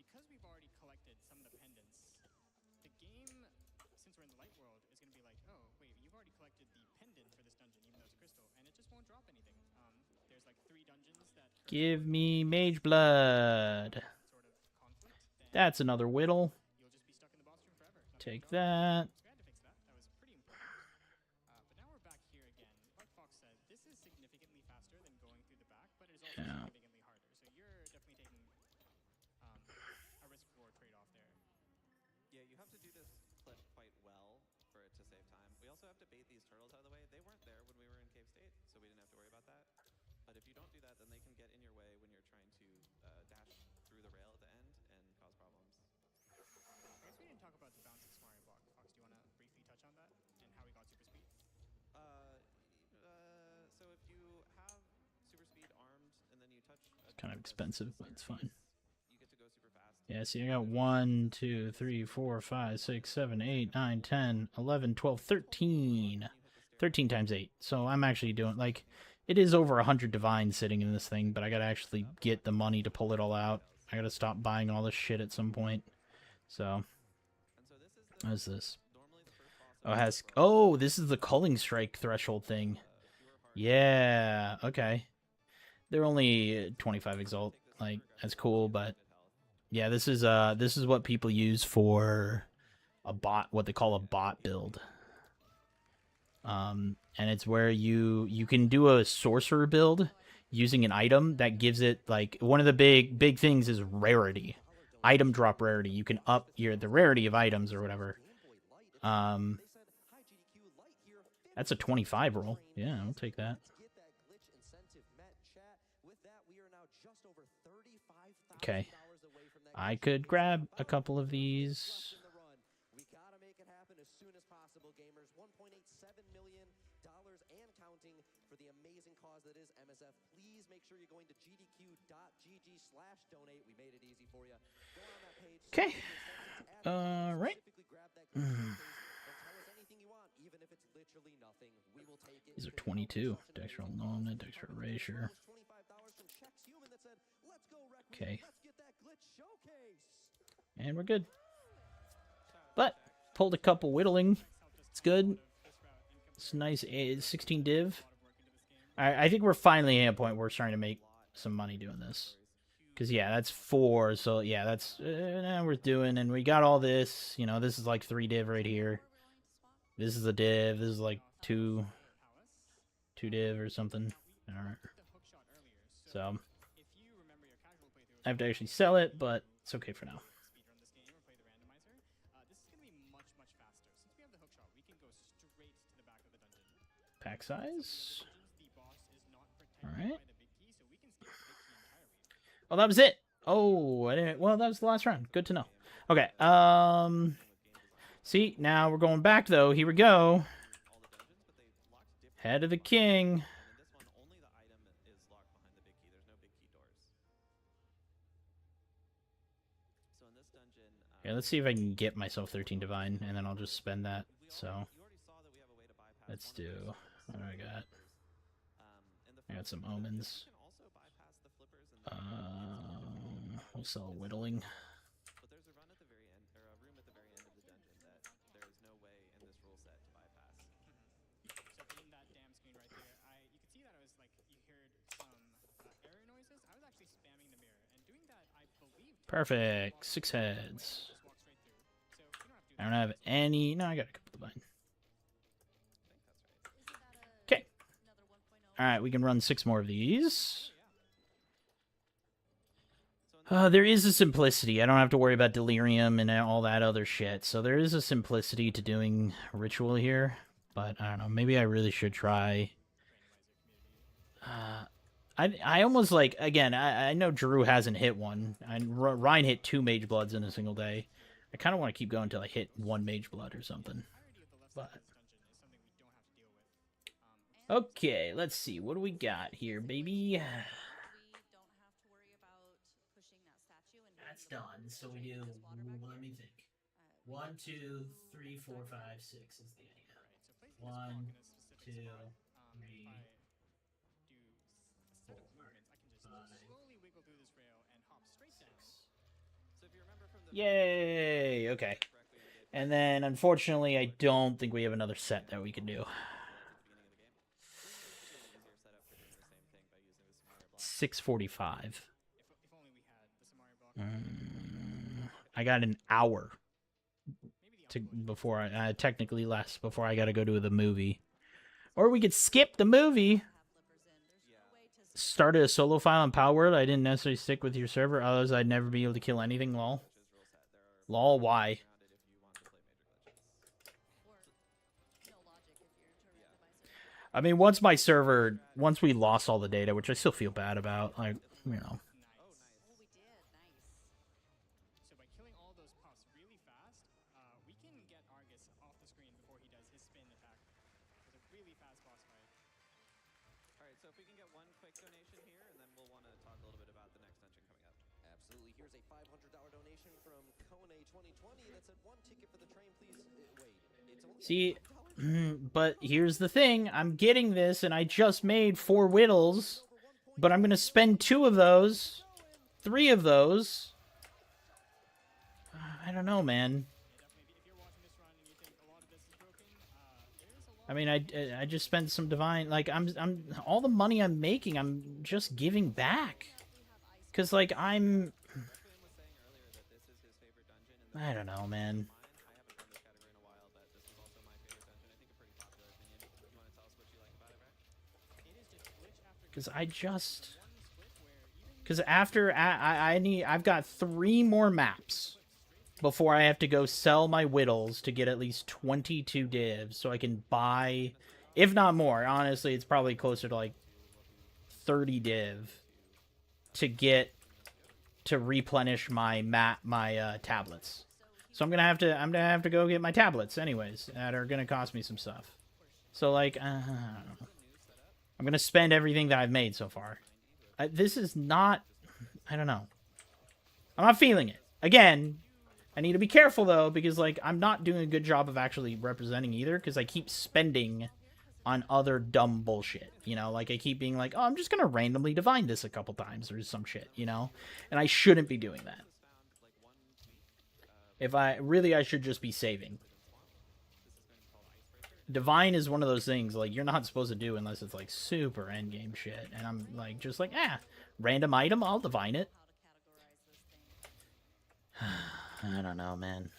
Because we've already collected some of the pendants, the game, since we're in the light world, is going to be like, oh, wait, you've already collected the pendant for this dungeon, even though it's crystal, and it just won't drop anything. There's like 3 dungeons that... Give me Mage Blood. That's another Whittle. Take that. But now we're back here again. Like Fox said, this is significantly faster than going through the back, but it is also Yeah. significantly harder. So you're definitely taking a risk-reward trade-off there. Yeah, you have to do this clip quite well for it to save time. We also have to bait these turtles out of the way. They weren't there when we were in Cave State, so we didn't have to worry about that. But if you don't do that, then they can get in your way when you're trying to dash through the rail at the end and cause problems. I guess we didn't talk about the bouncing Smario block. Fox, do you want to briefly touch on that and how we got super speed? So if you have super speed armed and then you touch... It's kind of expensive, but it's fine. You get to go super fast. Yeah, see, I got 1, 2, 3, 4, 5, 6, 7, 8, 9, 10, 11, 12, 13. 13 times 8. So I'm actually doing, like, it is over 100 divines sitting in this thing, but I gotta actually get the money to pull it all out. I gotta stop buying all this shit at some point. So, what is this? Oh, this is the Culling Strike threshold thing. Yeah, okay. They're only 25 exalt. Like, that's cool, but yeah, this is what people use for a bot, what they call a bot build. And it's where you can do a sorcerer build using an item that gives it, like, one of the big things is rarity. Item drop rarity. You can up the rarity of items or whatever. That's a 25 roll. Yeah, I'll take that. Okay. I could grab a couple of these. We gotta make it happen as soon as possible, gamers. $1.87 million and counting for the amazing cause that is MSF. Please make sure you're going to gdq.gg/donate. We made it easy for you. Go on that page. Okay. Right. These are 22. Dexter Lona, Dexter Erasure. Okay. And we're good. But, pulled a couple whittling. It's good. It's nice 16 div. I think we're finally at a point where we're starting to make some money doing this. Because, yeah, that's 4. So, yeah, that's worth doing. And we got all this. You know, this is like 3 div right here. This is a div. This is like 2 div or something. Alright. So, I have to actually sell it, but it's okay for now. Pack size. All right. Oh, that was it. Oh, I didn't. Well, that was the last round. Good to know. Okay. See, now we're going back though. Here we go. Head of the king. Yeah, let's see if I can get myself 13 divine, and then I'll just spend that. So let's do. What do I got? I got some omens. We'll sell whittling. But there's a run at the very end, or a room at the very end of the dungeon that there is no way in this rule set to bypass. So in that damn screen right there, you could see that I was like, you heard some error noises. I was actually spamming the mirror, and doing that, I believe. Perfect. 6 heads. I don't have any. No, I got a couple of mine. Okay. All right, we can run 6 more of these. There is a simplicity. I don't have to worry about delirium and all that other shit. So there is a simplicity to doing ritual here. But I don't know. Maybe I really should try. I almost like, again, I know Drew hasn't hit one. Ryan hit 2 Mage Bloods in a single day. I kind of want to keep going until I hit 1 Mage Blood or something. But okay, let's see. What do we got here, baby? That's done. So we do, let me think. 1, 2, 3, 4, 5, 6 is the idea. 1, 2, 3, 4, 5, 6. Yay! Okay. And then, unfortunately, I don't think we have another set that we can do. 6:45. I got an hour to before I technically less before I got to go to the movie, or we could skip the movie. Started a solo file on Power Word. I didn't necessarily stick with your server, otherwise I'd never be able to kill anything. Lol. Lol. Why? I mean, once we lost all the data, which I still feel bad about, like, you know. So by killing all those puffs really fast, we can get Argus off the screen before he does his spin attack. It's a really fast boss fight. Alright, so if we can get one quick donation here, and then we'll want to talk a little bit about the next dungeon coming up. Absolutely. Here's a $500 donation from Kone 2020 that said 1 ticket for the train, please. Wait, it's only See, but here's the thing. I'm getting this, and I just made 4 whittles, but I'm going to spend 2 of those, 3 of those. I don't know, man. I mean, I just spent some divine, like, I'm all the money I'm making, I'm just giving back. Cause like I don't know, man. Cause after I've got 3 more maps before I have to go sell my whittles to get at least 22 divs so I can buy, if not more, honestly, it's probably closer to like 30 div to replenish my tablets. So I'm gonna have to go get my tablets anyways that are gonna cost me some stuff. So like, I don't know. I'm gonna spend everything that I've made so far. This is not, I don't know. I'm not feeling it. Again, I need to be careful though, because like I'm not doing a good job of actually representing either, because I keep spending on other dumb bullshit, you know, like I keep being like, oh, I'm just gonna randomly divine this a couple times or some shit, you know, and I shouldn't be doing that. I should just be saving. Divine is one of those things like you're not supposed to do unless it's like super endgame shit, and I'm like just like, random item, I'll divine it. I don't know, man.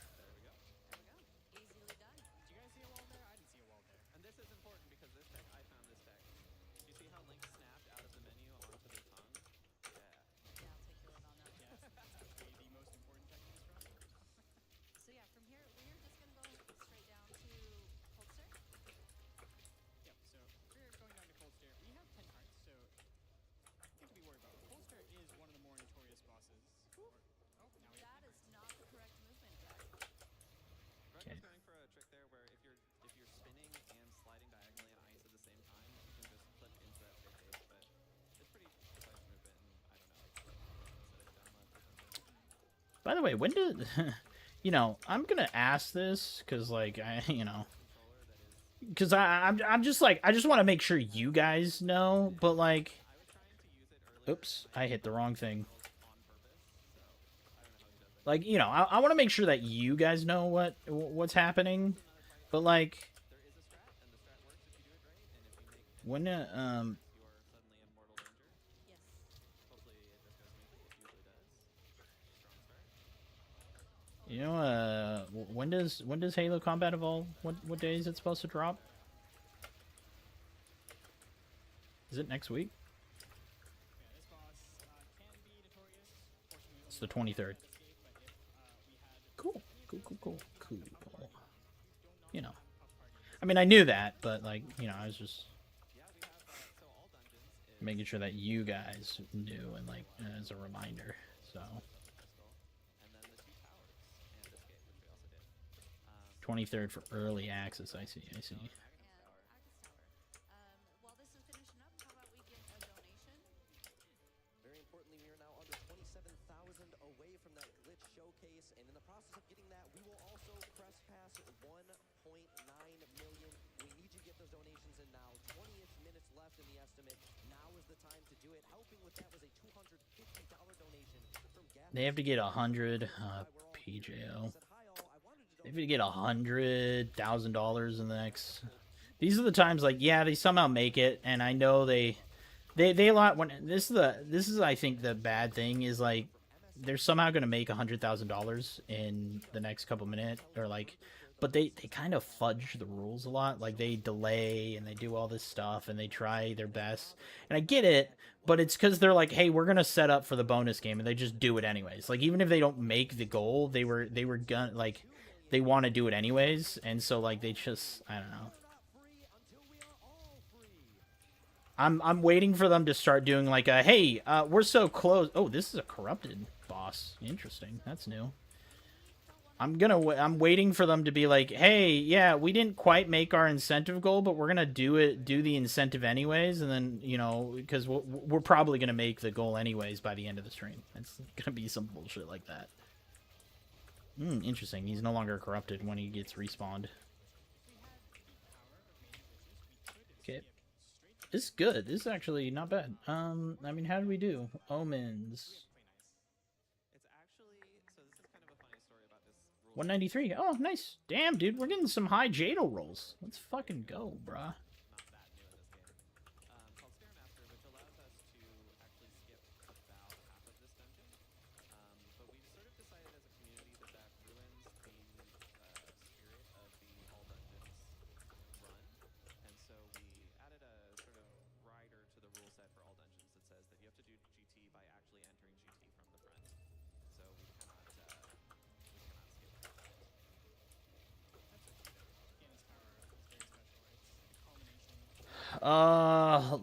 And this is important because this deck, I found this deck. You see how Link snapped out of the menu onto the tongue? Yeah. The most important deck in this round. So yeah, from here we're just gonna go straight down to Coldster. Yep. So By the way, when did you know? I'm gonna ask this because, like, because I'm just like I just want to make sure you guys know, but like, oops, I hit the wrong thing. Like, you know, I want to make sure that you guys know what's happening, but like, when you know, when does Halo Combat Evolve? What day is it supposed to drop? Is it next week? It's the 23rd. Cool. You know, I mean, I knew that, but like, you know, I was just making sure that you guys knew, and like as a reminder. So 23rd for early access. I see. Very importantly, we are now under 27,000 away from that glitch showcase, and in the process of getting that, we will also press past 1.9 million. We need you to get those donations in now. 20-ish minutes left in the estimate. Now is the time to do it. Helping with that was a $250 donation from Gavin. They have to get 100 PJO. They have to get $100,000 in the next. These are the times, like, yeah, they somehow make it, and I know they a lot. When this is I think the bad thing is, like, they're somehow gonna make $100,000 in the next couple minutes, or like, but they kind of fudge the rules a lot. Like, they delay and they do all this stuff and they try their best, and I get it, but it's because they're like, hey, we're gonna set up for the bonus game, and they just do it anyways. Like, even if they don't make the goal, they were gonna, like, they want to do it anyways, and so like they just, I don't know. I'm waiting for them to start doing like a, hey, we're so close. Oh, this is a corrupted boss. Interesting. That's new. I'm waiting for them to be like, hey, yeah, we didn't quite make our incentive goal, but we're gonna do the incentive anyways, and then, you know, because we're probably gonna make the goal anyways by the end of the stream. It's gonna be some bullshit like that. Interesting. He's no longer corrupted when he gets respawned. Okay. This is good. This is actually not bad. I mean, how did we do? Omens. 193. Oh, nice. Damn, dude. We're getting some high Jado rolls. Let's fucking go, bruh.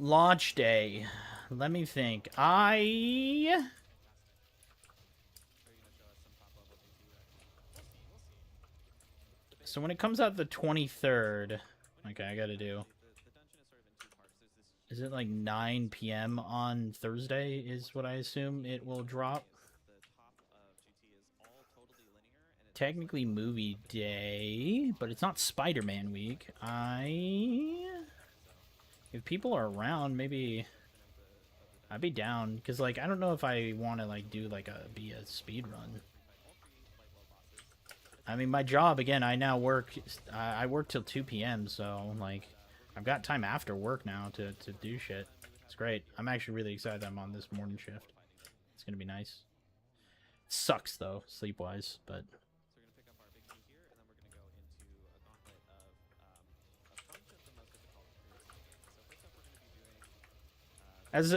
Launch day. Let me think. So when it comes out the 23rd, okay, I gotta do. Is it like 9 p.m. on Thursday is what I assume it will drop? Technically movie day, but it's not Spider-Man week. If people are around, maybe I'd be down, because like I don't know if I want to like do like be a speed run. I mean, my job, again, I now work I work till 2 p.m. so like I've got time after work now to do shit. It's great. I'm actually really excited that I'm on this morning shift. It's gonna be nice. It sucks though, sleep wise, but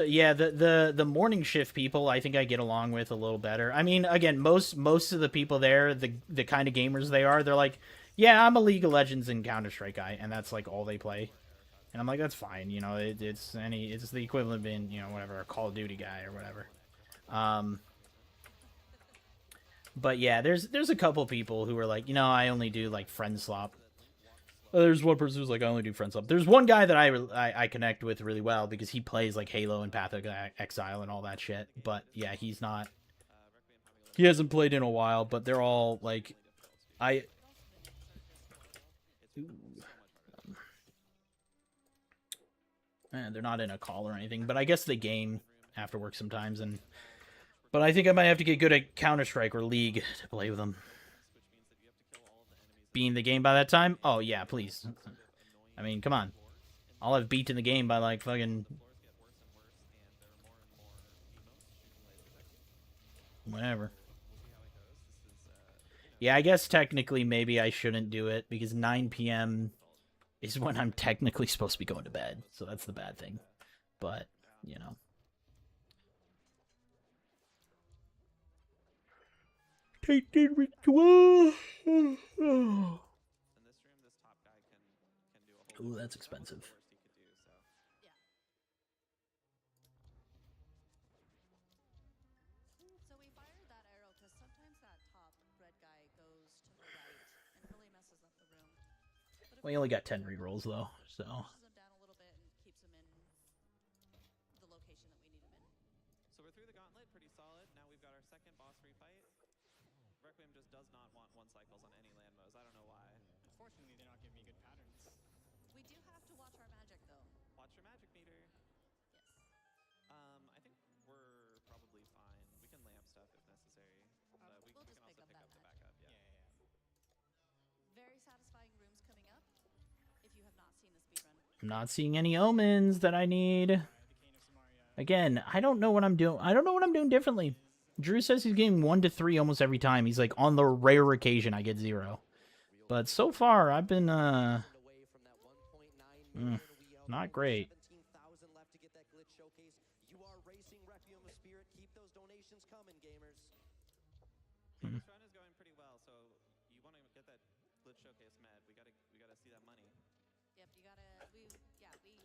yeah, the morning shift people, I think I get along with a little better. I mean, again, most of the people there, the kind of gamers they are, they're like, yeah, I'm a League of Legends and Counter-Strike guy, and that's like all they play. And I'm like, that's fine, you know, it's the equivalent of being, you know, whatever, a Call of Duty guy or whatever. But yeah, there's a couple people who are like, you know, I only do like friend swap. There's one person who's like, I only do friend swap. There's one guy that I connect with really well because he plays like Halo and Path of Exile and all that shit. But yeah, he's not. He hasn't played in a while, but they're all like, they're not in a call or anything, but I guess they game after work sometimes. But I think I might have to get good at Counter-Strike or League to play with them. Being the game by that time? Oh yeah, please. I mean, come on. I'll have beaten the game by like fucking whatever. Yeah, I guess technically maybe I shouldn't do it because 9 p.m. is when I'm technically supposed to be going to bed. So that's the bad thing. But, you know. Take the ritual. Ooh, that's expensive. So we fired that arrow because sometimes that top red guy goes to the right and really messes up the room. Well, he only got 10 rerolls though, so. Pushes him down a little bit and keeps him in the location that we need him in. So we're through the gauntlet, pretty solid. Now we've got our second boss refight. Requiem just does not want 1 cycles on any land modes. I don't know why. Unfortunately, they're not giving me good patterns. We do have to watch our magic though. Watch your magic meter. Yes. I think we're probably fine. We can lamp stuff if necessary. But we We'll can just also pick pick up up the that backup. Yeah. Very satisfying rooms coming up. If you have not seen the speedrun. I'm not seeing any omens that I need. Again, I don't know what I'm doing. I don't know what I'm doing differently. Drew says he's getting 1 to 3 almost every time. He's like, on the rare occasion, I get 0. But so far, I've been, not great. 17,000 left to get that glitch showcase. You are racing Requiem of Spirit. Keep those donations coming, gamers. This run is going pretty well, so you want to get that glitch showcase med. We gotta see that money. Yep, you gotta. We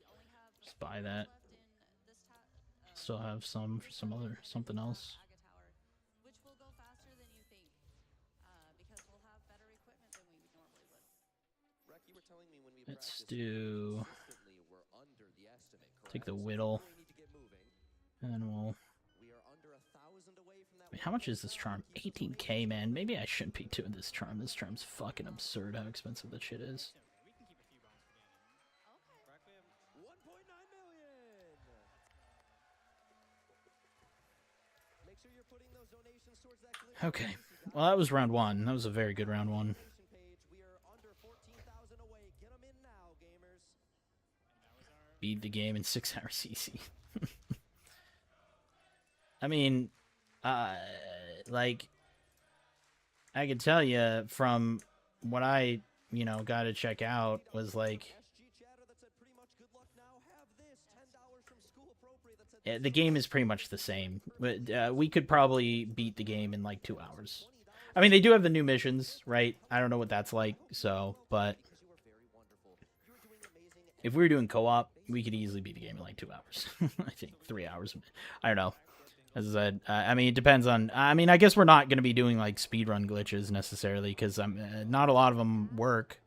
only have. Just buy that. Still have some for something else. Which will go faster than you think, because we'll have better equipment than we normally would. Rec, you were telling me when we Let's practiced, do. consistently we're under the estimate, Take the correct? whittle. We need to get moving. And then we'll. We are under 1,000 away from that. How much is this charm? 18k, man. Maybe I shouldn't be doing this charm. This charm's fucking absurd how expensive that shit is. 1.9 million. Make sure you're putting those donations towards that glitch. Okay. Well, that was round 1. That was a very good round 1. We are under 14,000 away. Get them in now, gamers. Beat the game in 6 hours CC. I mean, like, I can tell you from what I, got to check out was like, the game is pretty much the same. But we could probably beat the game in like 2 hours. I mean, they do have the new missions, right? I don't know what that's like, so, but if we were doing co-op, we could easily beat the game in like 2 hours. I think 3 hours. I don't know. As I said, I mean, it depends on. I mean, I guess we're not going to be doing like speedrun glitches necessarily because not a lot of them work.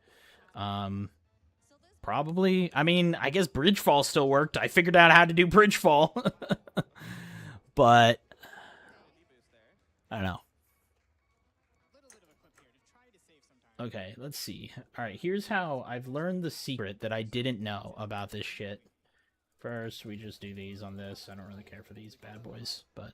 Probably. I mean, I guess Bridgefall still worked. I figured out how to do Bridgefall, but I don't know. Okay, let's see. All right, here's how I've learned the secret that I didn't know about this shit. First, we just do these on this. I don't really care for these bad boys, but...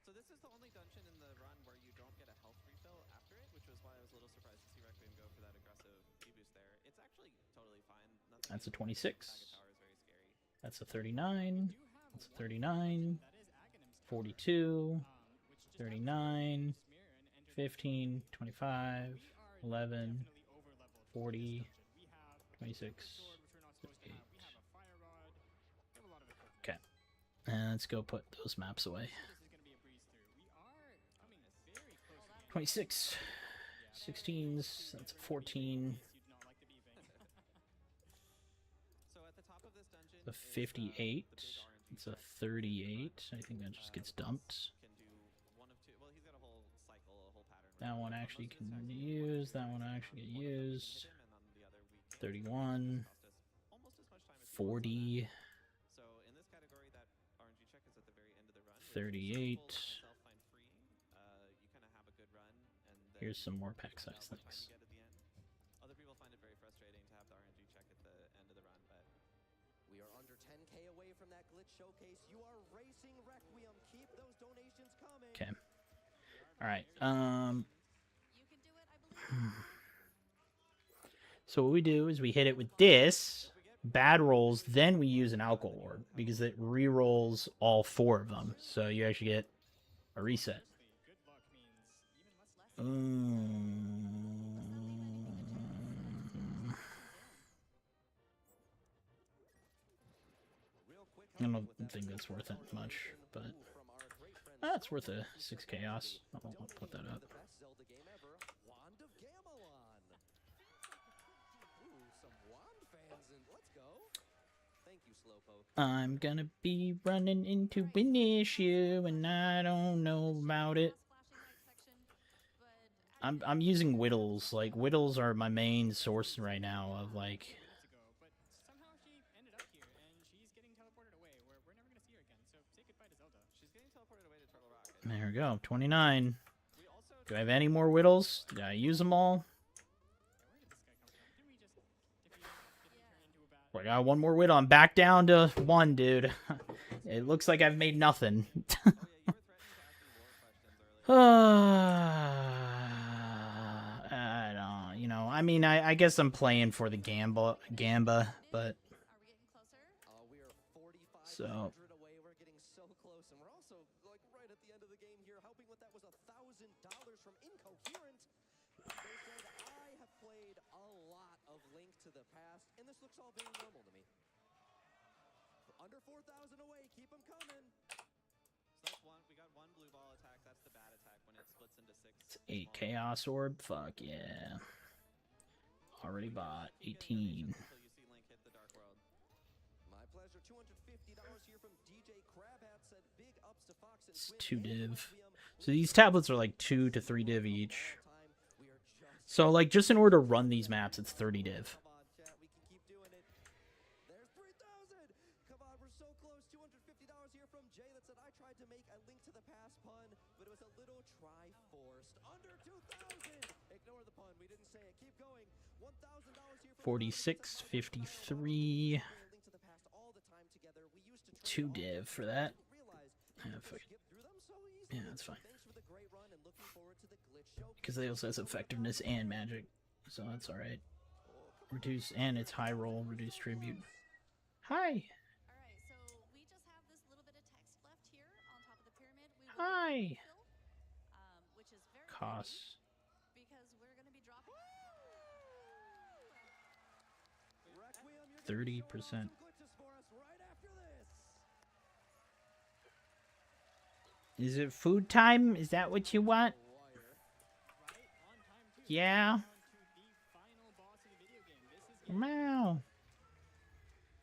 So this is the only dungeon in the run where you don't get a health refill after it, which was why I was a little surprised to see Requiem go for that aggressive E-boost there. It's actually totally fine. That's a 26. That's a 39. That's a 39. 42. 39. 15. 25. 11. 40. 26. Okay. And let's go put those maps away. 26. 16s. That's a 14. A 58. It's a 38. I think that just gets dumped. That one actually can use. That one actually get used. 31. 40. 38. Here's some more pack size things. Other people find it very frustrating to have the RNG check at the end of the run, but We are under 10K away from that glitch showcase. You are racing Requiem. Keep those donations coming. Okay. All right. So what we do is we hit it with this, bad rolls, then we use an alcohol orb because it re-rolls all 4 of them. So you actually get a reset. I don't think that's worth it much, but it's worth a 6 chaos. I'll put that up. I'm gonna be running into an issue and I don't know about it. I'm using Whittles. Like, Whittles are my main source right now of, like... There we go, 29. Do I have any more Whittles? Did I use them all? I got one more Whittle. I'm back down to 1, dude. It looks like I've made nothing. I don't, you know, I mean, I guess I'm playing for the Gamba, but... So... Under 4,000 away, keep them coming. So that's one. We got one blue ball attack. That's the bad attack when it splits into 6. It's 8 Chaos Orb. Fuck yeah. Already bought 18. My pleasure. $250 here from DJ Crabhat said big ups to Fox and It's 2 div. So these tablets are like 2 to 3 div each. So like just in order to run these maps, it's 30 div. Ignore the pun. We didn't say it. Keep going. $1,000 here. 46, 53. 2 div for that. Yeah, that's fine. Because they also has effectiveness and magic, so that's alright. Reduce, and it's high roll, reduce tribute. Hi! Hi! Costs. 30%. Is it food time? Is that what you want? Yeah. Wow.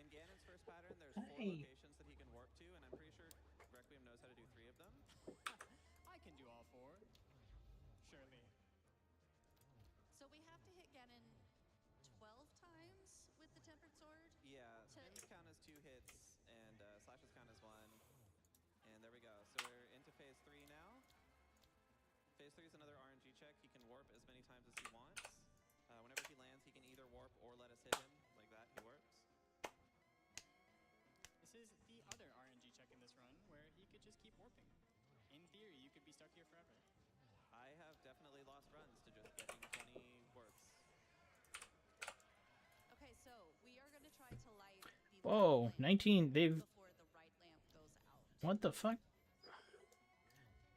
In Ganon's first pattern, there's 4 locations that he can warp to, and I'm pretty sure Requiem knows how to do 3 of them. I can do all 4. Surely. So we have to hit Ganon 12 times with the Tempered Sword? Yeah, spins count as 2 hits, and slashes count as 1. And there we go. So we're into phase 3 now. Phase 3 is another RNG check. He can warp as many times as he wants. Whenever he lands, he can either warp or let us hit him. Like that, he warps. This is the other RNG check in this run, where he could just keep warping. In theory, you could be stuck here forever. I have definitely lost runs to just getting 20 warps. Okay, so we are going to try to light the Whoa, 19, they've... What the fuck? And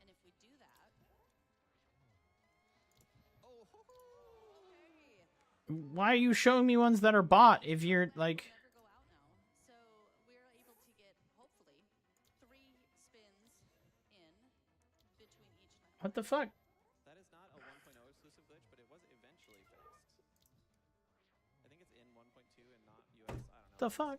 if we do that... Why are you showing me ones that are bought if you're, like... So we're able to get, hopefully, 3 spins in between each night. What the fuck? That is not a 1.0 exclusive glitch, but it was eventually fixed. I think it's in 1.2 and not US. I don't know. The fuck?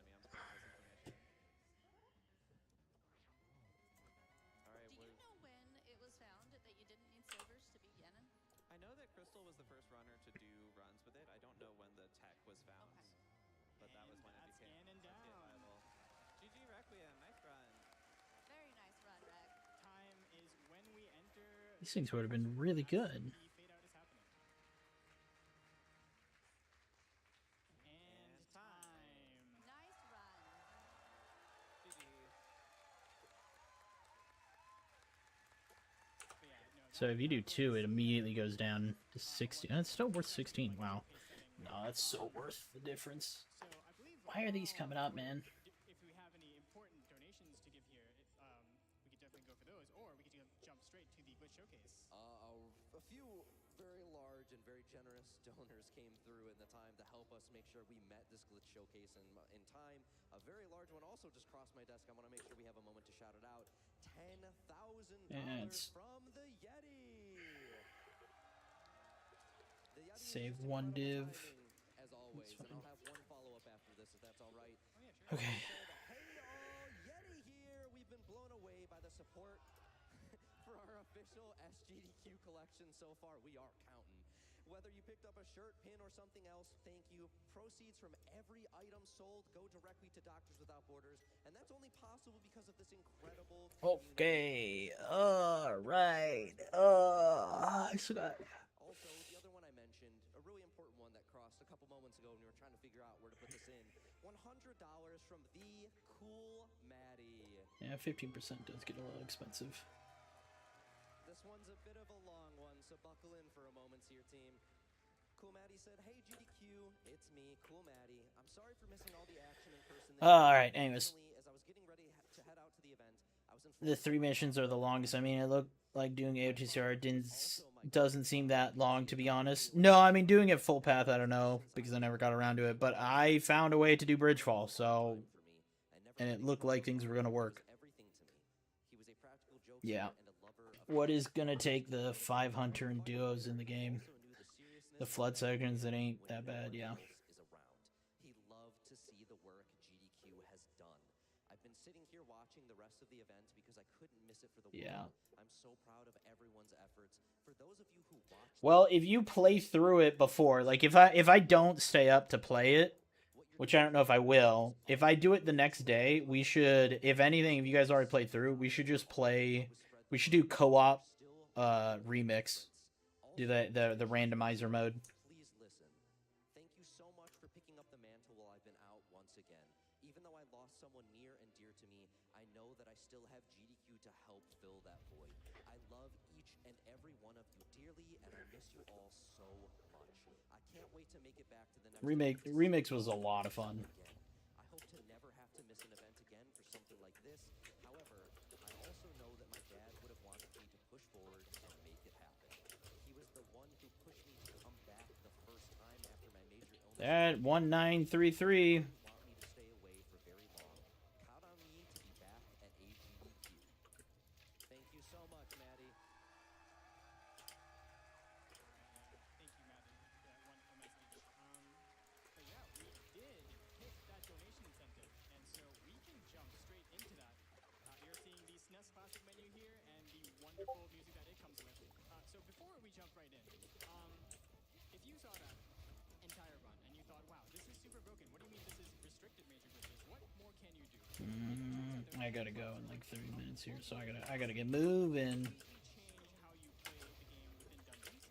I know that Crystal was the first runner to do runs with it. I don't know when the tech was found, but that was when it became viable. GG Requiem, nice run. Very nice run, Rec. Time is when we enter. These things would have been really good. Fade out is So if you do 2, it immediately goes down to 60. And it's still worth 16. Wow. No, that's so worth the difference. Why are these coming up, man? If we have any important donations to give here, we could definitely go for those, or we could jump straight to the Glitch Showcase. A few very large and very generous donors came through in the time to help us make sure we met this Glitch Showcase in time. A very large one also just crossed my desk. I want to make sure we have a moment to shout it out. $10,000 from the Yeti. The Yeti Save is one div. as always, and I'll have one follow-up after this if that's all right. Okay. Yeti here. We've been blown away by the support for our official SGDQ collection so far. We are counting. Whether you picked up a shirt, pin, or something else, thank you. Proceeds from every item sold go directly to Doctors Without Borders, and that's only possible because of this incredible Okay. Alright. I forgot. Also, the other one I mentioned, a really important one that crossed a couple moments ago when we were trying to figure out where to put this in. $100 from the Cool Maddie. Yeah, 15% does get a little expensive. This one's a bit of a long one, so buckle in for a moment here, team. Cool Maddie said, "Hey GDQ, it's me, Cool Maddie. I'm sorry for missing all the action in person. Alright, anyways. As I was getting ready to head out to the event, I was The 3 missions are the longest. I mean, it looked like doing AOTCR doesn't seem that long, to be honest. No, I mean, doing it full path, I don't know, because I never got around to it. But I found a way to do Bridgefall, so... And it looked like things were going to work. Yeah. What is going to take the 5 hunter and duos in the game? The flood sections, it ain't that bad, yeah. He loved to see the work GDQ has done. I've been sitting here watching the rest of the event because I couldn't miss it for the Yeah. world. I'm so proud of everyone's efforts. For those of you who watched, Well, if you play through it before, like if I don't stay up to play it, which I don't know if I will, if I do it the next day, we should, if anything, if you guys already played through, we should just play, we should do co-op remix. Do the randomizer mode. please listen. Thank you so much for picking up the mantle while I've been out once again. Even though I lost someone near and dear to me, I know that I still have GDQ to help fill that void. I love each and every one of you dearly, and I miss you all so much. I can't wait to make it back to the next Remix was a lot of fun. I hope to never have to miss an event again for something like this. However, I also know that my dad would have wanted me to push forward and make it happen. He was the one who pushed me to come back the first time after my major illness. That 1933. Want me to stay away for very long. Count on me to be back at AGDQ. Thank you so much, Maddie. Thank you, Maddie. Yeah, wonderful message. But yeah, we did hit that donation incentive, and so we can jump straight into that. You're seeing the SNES Classic menu here and the wonderful music that it comes with. So before we jump right in, if you saw that entire run and you thought, wow, this is super broken, what do you mean this is restricted major glitches? What more can you do? I gotta go in like 30 minutes here, so I gotta get moving. Change how you play the game within dungeons.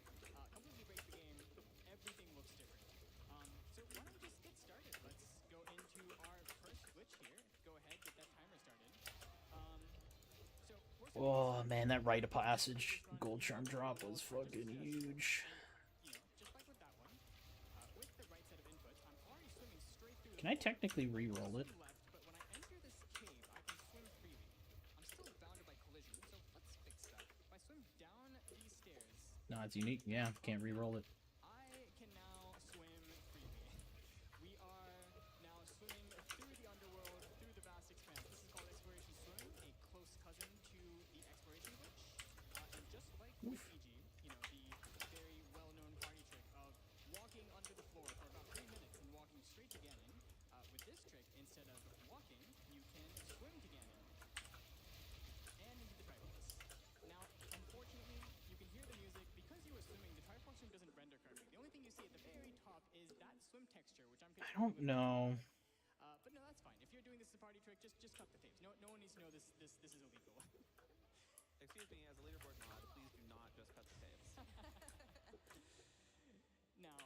Completely break the game. Everything looks different. So why don't we just get started? Let's go into our first glitch here. Go ahead, get that timer started. Oh man, that rite of passage gold charm drop was fucking huge. Can I technically re-roll it? But when I enter this cave, I can swim freely. I'm still bounded by collision, so let's fix that. If I swim down these stairs, No, it's unique. Yeah, can't re-roll it. I can now swim freely. We are now swimming through the underworld, through the vast expanse. This is called Exploration Swim, a close cousin to the Exploration Glitch. And just like with EG, you know, the very well-known party trick of walking under the floor for about 3 minutes and walking straight to Ganon, with this trick, instead of walking, you can swim to Ganon and into the Triforce. Now, unfortunately, you can hear the music. Because you were swimming, the Triforce room doesn't render correctly. The only thing you see at the very top is that swim texture, which I'm I don't know. but no, that's fine. If you're doing this as a party trick, just cut the tapes. No one needs to know this is illegal. Excuse me, as a leaderboard mod, please do not just cut the tapes. Now,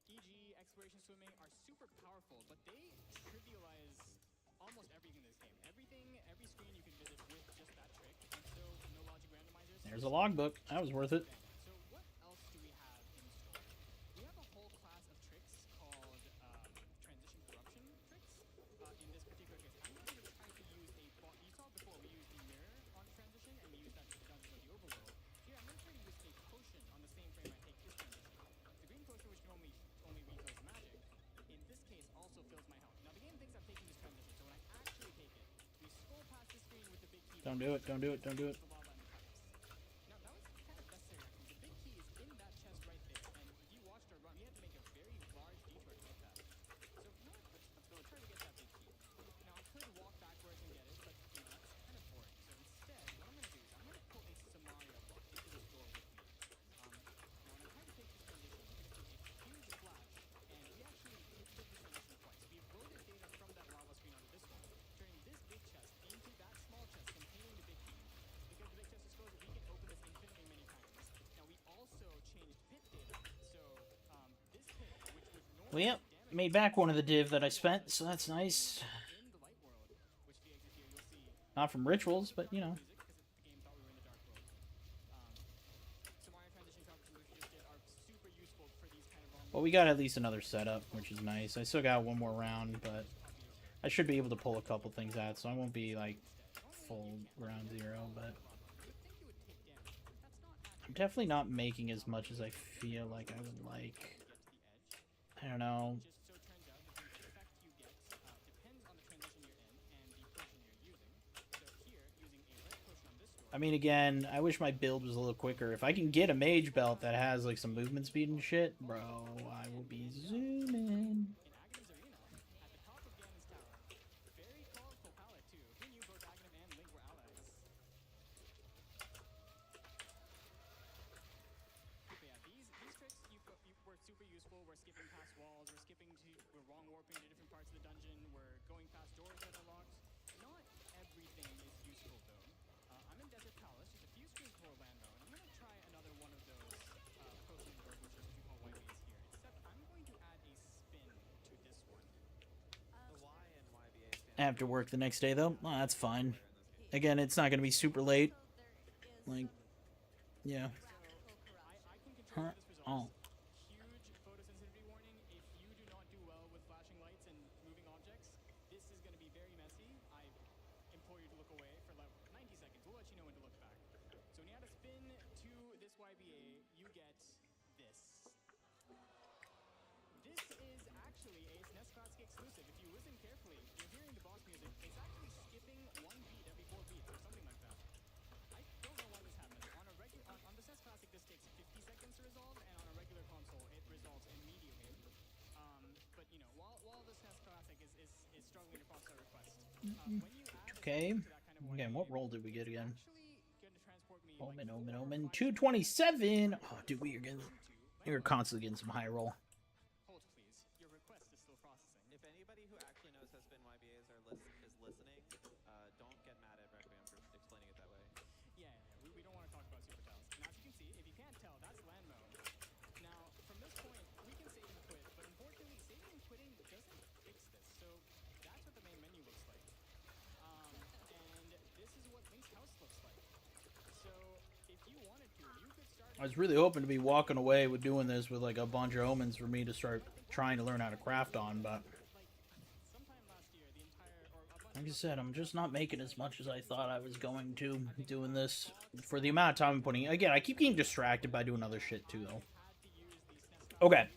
EG, Exploration Swimming are super powerful, but they trivialize almost everything in this game. Every screen you can visit with just that trick, and so no logic randomizers. There There's a logbook. That was worth it. So what else do we have in store? We have a whole class of tricks called transition corruption tricks. In this particular case, I'm going to try to use a bot. You saw before we used the mirror on transition, and we used that to the dungeons of the overworld. Here, I'm going to try to use a potion on the same frame I take this transition. The green potion, which can only refills magic, in this case also fills my health. Now the game thinks I'm taking this transition, so when I actually take it, we scroll past the screen with the big key. Don't do it. Don't do it. Don't do it. Now that was kind of necessary. The big key is in that chest right there, and if you watched our run, we had to make a very large detour to get that. So you know what? Let's go try to get that big key. Now I could walk backwards and get it, but you know that's kind of boring. So instead, what I'm going to do is I'm going to put a Samaria block into this door with me. Now when I try to take this transition, I'm going to do a huge splash, and we actually did this transition twice. We loaded data from that lava screen onto this one, turning this big chest into that small chest containing the big key. Because the big chest is closed, we can open this infinitely many times. Now we also changed pit data, so this pit, which would normally Well, yep. Made back one of the div that I spent, so that's nice. in the light world, which if you exit here, you'll see Not from rituals, but you know. the game thought we were in the dark world. Samaria transition corruption, which we just did, are super useful for these kind of long. Well, we got at least another setup, which is nice. I still got one more round, but I should be able to pull a couple things out, so I won't be like full round 0, but I'm definitely not making as much as I feel like I would like. I don't know. I mean, again, I wish my build was a little quicker. If I can get a mage belt that has like some movement speed and shit, bro, I will be zooming. Were super useful. We're skipping past walls, we're wrong warping to different parts of the dungeon, we're going past doors that are locked. Not everything is useful though. I'm in Desert Palace, just a few screens before Orlando, and I'm going to try another one of those potion doors, which is what we call white base here. Except I'm going to add a spin to this one. The Y and YBA stand I have to work the next day though. Oh, that's fine. Again, it's not gonna be super late. Like, yeah. I can control Huh? this result. Oh. Huge photosensitivity warning. If you do not do well with flashing lights and moving objects, this is going to be very messy. I implore you to look away for like 90 seconds. We'll let you know when to look back. So when you add a spin to this YBA, you get this. This is actually a SNES Classic exclusive. If you listen carefully, you're hearing the boss music. It's actually skipping 1 beat every 4 beats or something like that. I don't know why this happens. On the SNES Classic, this takes 50 seconds to resolve, and on a regular console, it resolves immediately. But you know, while the SNES Classic is struggling to process our request, when you add Okay. to that kind of Again, what roll did we get again? actually going to transport me Omen, Omen, Omen. 227. Oh, dude, you're constantly getting some high roll. Hold, please. Your request is still processing. If anybody who actually knows how spin YBAs is listening, don't get mad at Requiem for explaining it that way. Yeah. We don't want to talk about super tiles. Now, as you can see, if you can't tell, that's land mode. Now, from this point, we can save and quit, but unfortunately, saving and quitting doesn't fix this. So that's what the main menu looks like. And this is what Link's house looks like. So if you wanted to, you could start. I was really hoping to be walking away with doing this with like a bunch of omens for me to start trying to learn how to craft on, but like I said, I'm just not making as much as I thought I was going to doing this for the amount of time I'm putting in. Again, I keep getting distracted by doing other shit too, though. Okay.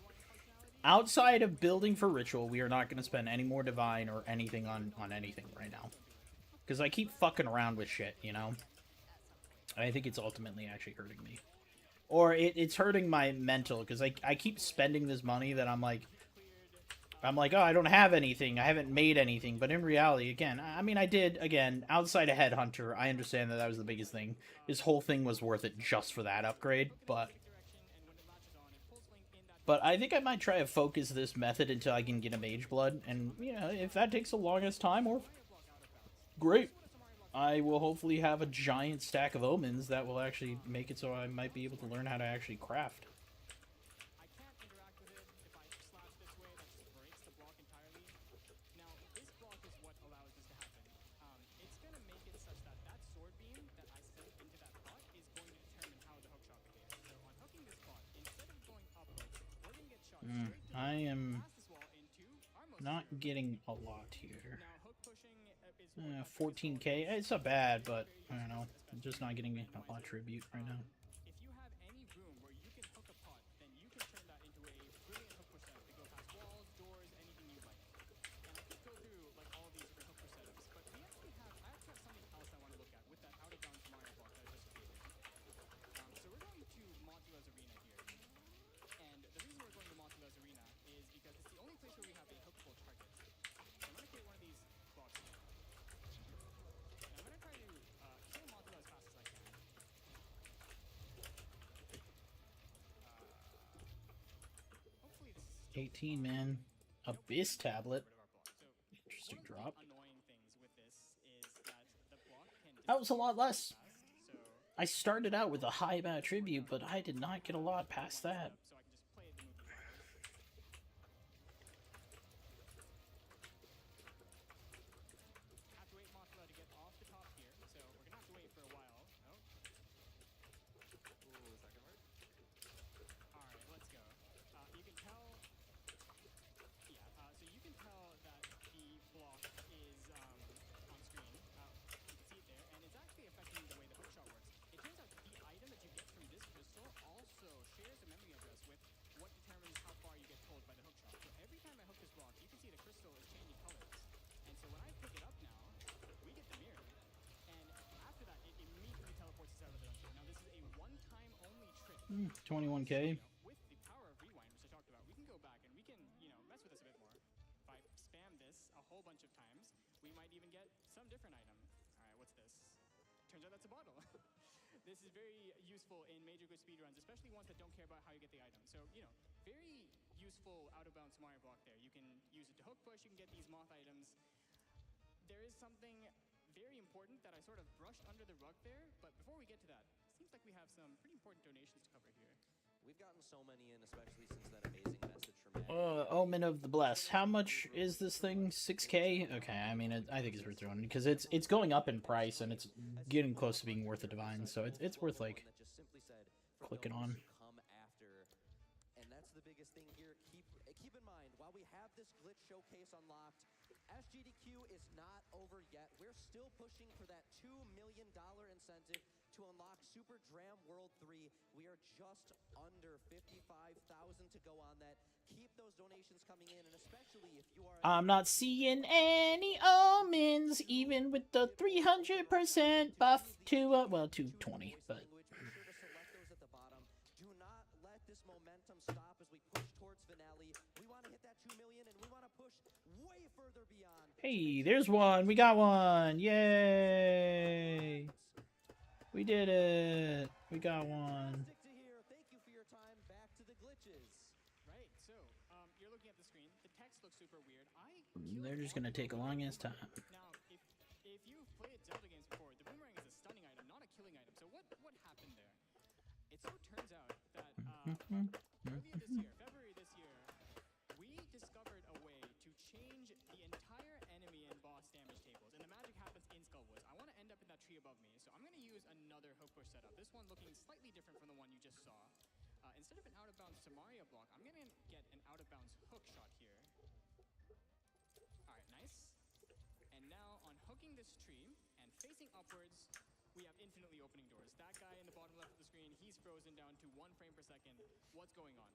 Outside of building for ritual, we are not going to spend any more divine or anything on anything right now. Because I keep fucking around with shit, you know? I think it's ultimately actually hurting me. Or it's hurting my mental, because I keep spending this money that I'm like, oh, I don't have anything. I haven't made anything. But in reality, again, I mean, I did, again, outside of Headhunter, I understand that was the biggest thing. This whole thing was worth it just for that upgrade, but I think I might try to focus this method until I can get a Mage Blood. And, you know, if that takes the longest time, or great. I will hopefully have a giant stack of omens that will actually make it so I might be able to learn how to actually craft. not getting a lot here. 14k. It's not bad, but I don't know. I'm just not getting a lot of tribute right now. If you have any room where you can hook a pot, then you can turn that into a brilliant hook push setup to go past walls, doors, anything you like. And I could go through like all these different hook push setups, but I actually have something else I want to look at with that out of bounds Mario block that I just created. So we're going to Montula's Arena here. And the reason we're going to Montula's Arena is because it's the only place where we have a hookable target. So I'm going to create one of these blocks here. And I'm going to try to kill Montula as fast as I can. Hopefully this is 18, man. Abyss tablet. Interesting drop. annoying things with this is that the block can That was a lot less. I started out with a high amount of tribute, but I did not get a lot past that. so I can just play the movie forward. Have to wait Montula to get off the top here, so we're gonna have to wait for a while. Oh. Ooh, is that gonna work? Alright, let's go. You can tell so you can tell that the block is on screen. You can see it there, and it's actually affecting the way the hookshot works. It turns out the item that you get from this crystal also shares a memory address with what determines how far you get pulled by the hookshot. So every time I hook this block, you can see the crystal is changing colors. And so when I pick it up now, we get the mirror. And after that, it immediately teleports us out of the dungeon. Now this is a one-time only trick. 21k. With the power of rewind, which I talked about, we can go back and we can, mess with this a bit more. If I spam this a whole bunch of times, we might even get some different item. Alright, what's this? Turns out that's a bottle. This is very useful in major good speedruns, especially ones that don't care about how you get the item. So, very useful out-of-bounds Mario block there. You can use it to hook push, you can get these moth items. There is something very important that I sort of brushed under the rug there, but before we get to that, it seems like we have some pretty important donations to cover here. We've gotten so many in, especially since that amazing message from Matt. Omen of the Bless. How much is this thing? 6k? Okay, I mean, I think it's worth throwing because it's going up in price and it's getting close to being worth a divine, so it's worth like clicking on. Come after, and that's the biggest thing here. Keep in mind, while we have this glitch showcase unlocked, SGDQ is not over yet. We're still pushing for that $2 million incentive to unlock Super Dram World 3. We are just under 55,000 to go on that. Keep those donations coming in, and especially if you are... I'm not seeing any omens, even with the 300% buff to, 220, but... Do not let this momentum stop as we push towards finale. We want to hit that 2 million, and we want to push way further beyond. Hey, there's one! We got one! Yay! We did it! We got one. Thank you for your time. Back to the glitches. Right, so, you're looking at the screen. The text looks super weird. They're just gonna take a long ass time. Now, if you've played Zelda games before, the boomerang is a stunning item, not a killing item. So what happened there? It so turns out that earlier this year, February this year, we discovered a way to change the entire enemy and boss damage tables, and the magic happens in Skullwoods. I want to end up in that tree above me, so I'm going to use another hook push setup. This one looking slightly different from the one you just saw. Instead of an out-of-bounds Samaria block, I'm going to get an out-of-bounds hook shot here. Alright, nice. And now, on hooking this tree and facing upwards, we have infinitely opening doors. That guy in the bottom left of the screen, he's frozen down to 1 frame per second. What's going on?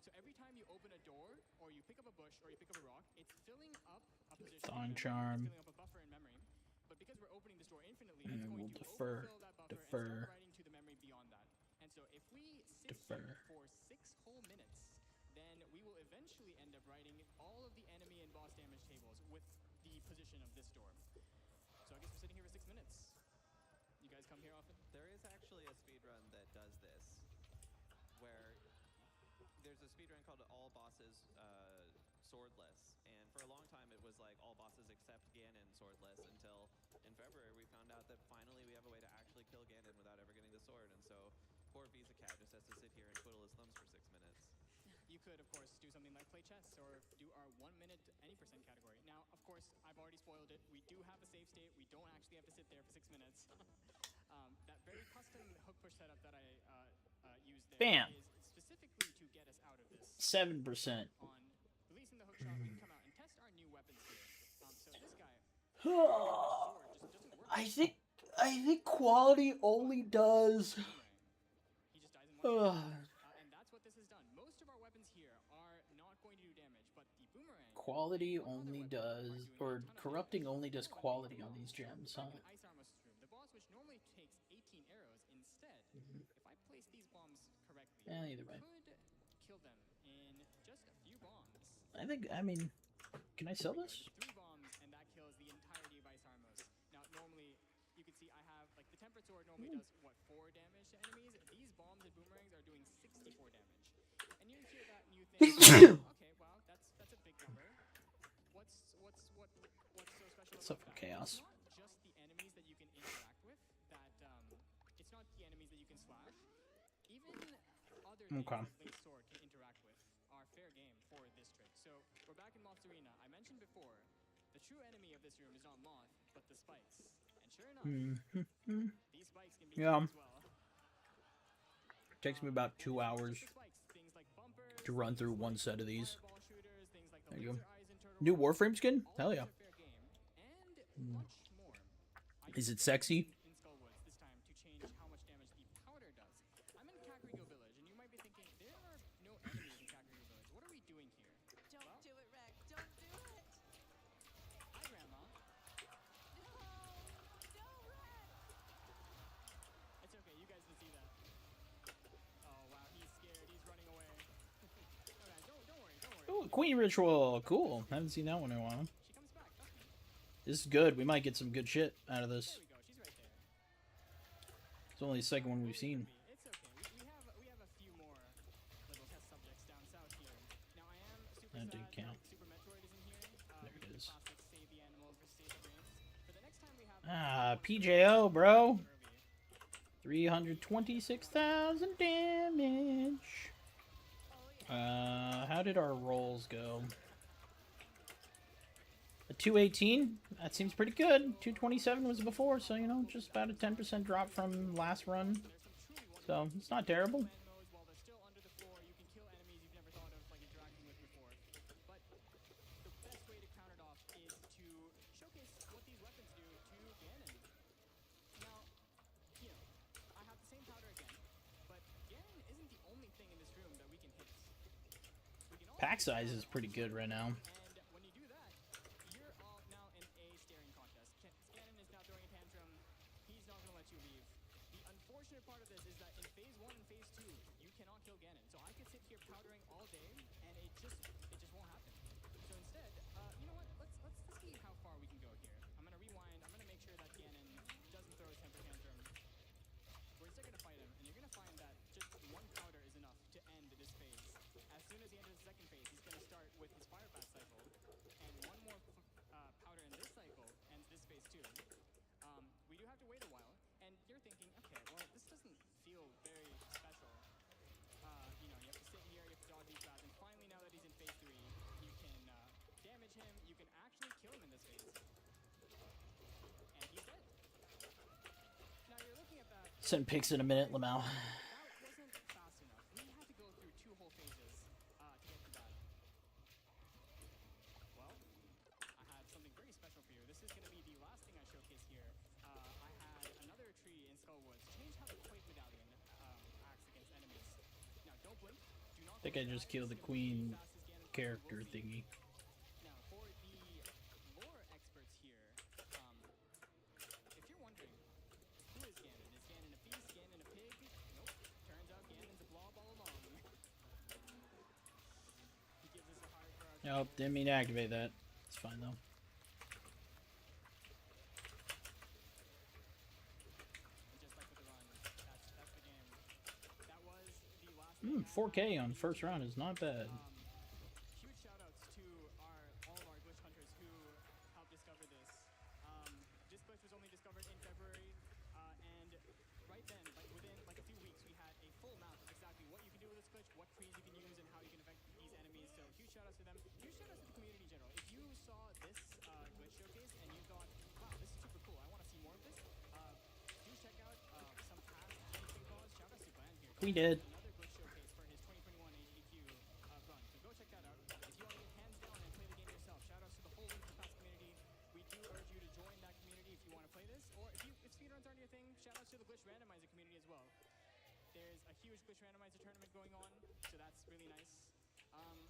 So every time you open a door, or you pick up a bush, or you pick up a rock, it's filling up a position. Thong It's charm. filling up a buffer in memory. But because we're opening this door infinitely, And it's going we'll to defer, overfill that buffer and defer. start writing to the memory beyond that. And so if we sit here for 6 whole minutes, then we will eventually end up writing all of the enemy and boss damage tables with the position of this door. So I guess we're sitting here for 6 minutes. You guys come here often? There is actually a speedrun that does this, where there's a speedrun called All Bosses Swordless, and for a long time it was like all bosses except Ganon swordless, until in February we found out that finally we have a way to actually kill Ganon without ever getting the sword, and so poor Visa Cat just has to sit here and twiddle his thumbs for 6 minutes. You could, of course, do something like play chess or do our 1 minute any percent category. Now, of course, I've already spoiled it. We do have a save state. We don't actually have to sit there for 6 minutes. That very custom hook push setup that I used there Bam. is specifically to get us out of this. 7%. On releasing the hook shot, we can come out and test I think quality only does. And that's what this has done. Most of our weapons here are not going to do damage, but the boomerang. Quality only does, or corrupting only does quality on these gems, huh? Ice Armor's room, the boss which normally takes 18 arrows, instead, if I place these bombs correctly, Yeah, either way. could kill them in just a few bombs. I mean, can I sell this? 3 bombs, and that kills the entirety of Ice Armors. Now, normally, you can see I have, like, the Tempered Sword normally does, what, 4 damage to enemies? These bombs and boomerangs are doing 64 damage. And you hear that and you think, okay, wow, that's a big number. What's so special Except about for that? chaos. It's not just the enemies that you can interact with, that, it's not the enemies that you can slash. Even other things Okay. that Link's Sword can interact with are fair game for this trick. So, we're back in Moth's Arena. I mentioned before, the true enemy of this room is not Moth, but the spikes. And sure enough, these spikes can be Yeah. killed as well. Takes me about 2 hours to run through one set of these. There you go. New Warframe skin? Hell yeah. Is it sexy? In Skullwoods this time to change how much damage the powder does. I'm in Kakariko Village, and you might be thinking, there are no enemies in Kakariko Village. What are we doing here? Don't do it, Rek. Don't do it. Hi, Grandma. It's okay, you guys can see that. Oh, wow, he's scared. He's running away. No, guys, don't worry. Oh, Queen Ritual. Cool. Haven't seen that one in a while. She comes back, trust me. This is good. We might get some good shit out of this. There we go, she's right there. It's only the second one we've seen. It's okay. We have a few more little test subjects down south here. Now, I am super That sad did count. that Super Metroid isn't here. There it is. Classic Save the Animals versus Save the Brains. For the next time we have PJO, bro. 326,000 damage. How did our rolls go? A 218? That seems pretty good. 227 was before, so, you know, just about a 10% drop from last run. So, it's not terrible. while they're still under the floor, you can kill enemies you've never thought of like interacting with before. But the best way to counter it off is to showcase what these weapons do to Ganon. Now, you know, I have the same powder again, but Ganon isn't the only thing in this room that we can hit. We can also Pack size is pretty good right now. and when you do that, you're all now in a staring contest. Ganon is now throwing a tantrum. He's not going to let you leave. The unfortunate part of this is that in phase 1 and phase 2, you cannot kill Ganon. So I could sit here powdering all day, and it just won't happen. So instead, you know what? Let's see how far we can go here. I'm going to rewind. I'm going to make sure that Ganon doesn't throw his temper tantrum. We're still going to fight him, and you're going to find that just one powder is enough to end this phase. As soon as he enters the second phase, he's going to start with his Fire Pass cycle, and one more powder in this cycle ends this phase too. We do have to wait a while, and you're thinking, okay, well, this doesn't feel very special. You know, you have to sit here, you have to dodge these guys, and finally, now that he's in phase 3, you can damage him, you can actually kill him in this phase. And he's dead. Now you're looking at that. Send pics in a minute, Lamau. That wasn't fast enough. We had to go through 2 whole phases to get to that. Well, I have something very special for you. This is going to be the last thing I showcase here. I had another tree in Skullwoods. Change how the Quake Medallion acts against enemies. Now, don't blink. Do not I think I just killed the queen character thingy. now, for the lore experts here, if you're wondering, who is Ganon? Is Ganon a beast? Ganon a pig? Nope. Turns out Ganon's a blob all along. He gives us a heart for our Nope, didn't mean to activate that. It's fine though. And just like with the run, that's the game. That was the last 4K on first round is not bad. huge shout outs to all of our glitch hunters who helped discover this. This glitch was only discovered in February, and right then, like within like a few weeks, we had a full map of exactly what you can do with this glitch, what trees you can use, and how you can affect these enemies. So huge shout outs to them. Huge shout outs to the community in general. If you saw this glitch showcase and you thought, wow, this is super cool, I want to see more of this, do check out some past anything calls. Shout outs to Glenn here. We did. Another glitch showcase for his 2021 HDQ run. So go check that out. If you want to get hands down and play the game yourself, shout outs to the whole Link to the Past community. We do urge you to join randomizer community as well. There's a huge Glitch randomizer tournament going on, so that's really nice. And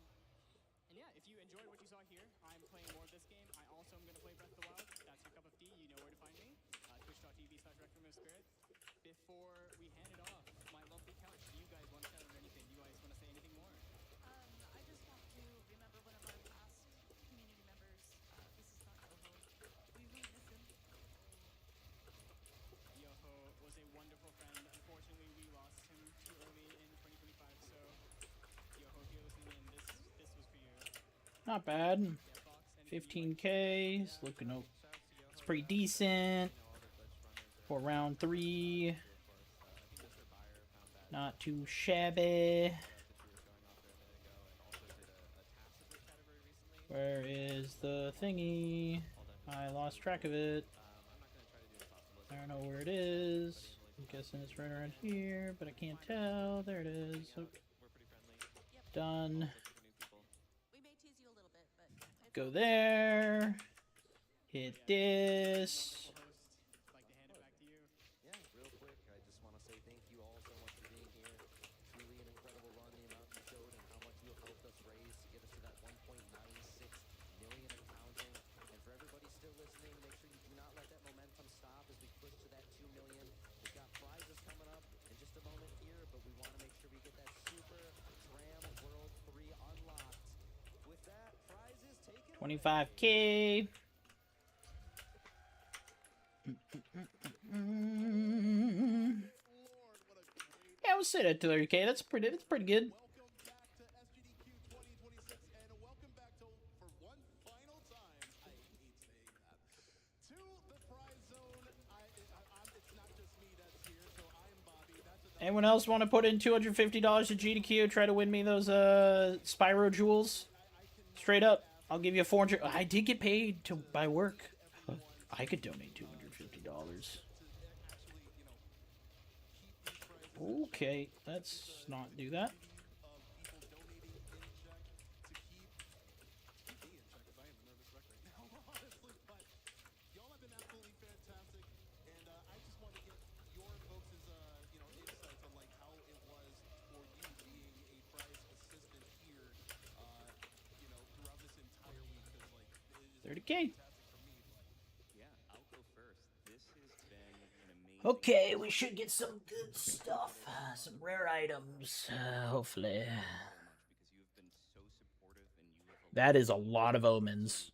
yeah, if you enjoyed what you saw here, I'm playing more of this game. I also am going to play Breath of the Wild. That's your cup of tea. You know where to find me. Twitch.tv/RecRoomOfSpirit. Before we hand it off, my lovely couch, do you guys want to shout out anything? Do you guys want to say anything more? I just want to remember one of our past community members. This is not Yoho. We really miss him. Yoho was a wonderful friend. Unfortunately, we lost him too early in 2025. So, Yoho, if you're listening in, this was for you. Not bad. 15K. It's looking. It's pretty decent for round 3. Not too shabby. Where is the thingy? I lost track of it. I don't know where it is. I'm guessing it's right around here, but I can't tell. There it is. Okay. Done. Go there. Hit this. Yeah, real quick, I just want to say thank you all so much for being here. Truly an incredible run, the amount you showed and how much you have helped us raise to get us to that 1.96 million and counting. And for everybody still listening, make sure you do not let that momentum stop as we push to that 2 million. We've got prizes coming up in just a moment here, but we want to make sure we get that Super Dram World 3 unlocked. With that, prizes taken. 25K. Yeah, we'll sit at 30K. That's pretty good. Anyone else want to put in $250 to GDQ? Try to win me those Spyro jewels. Straight up, I'll give you a 400. I did get paid by work. I could donate $250. Okay, let's not do that. $30K. Okay, we should get some good stuff. Some rare items, hopefully. That is a lot of omens.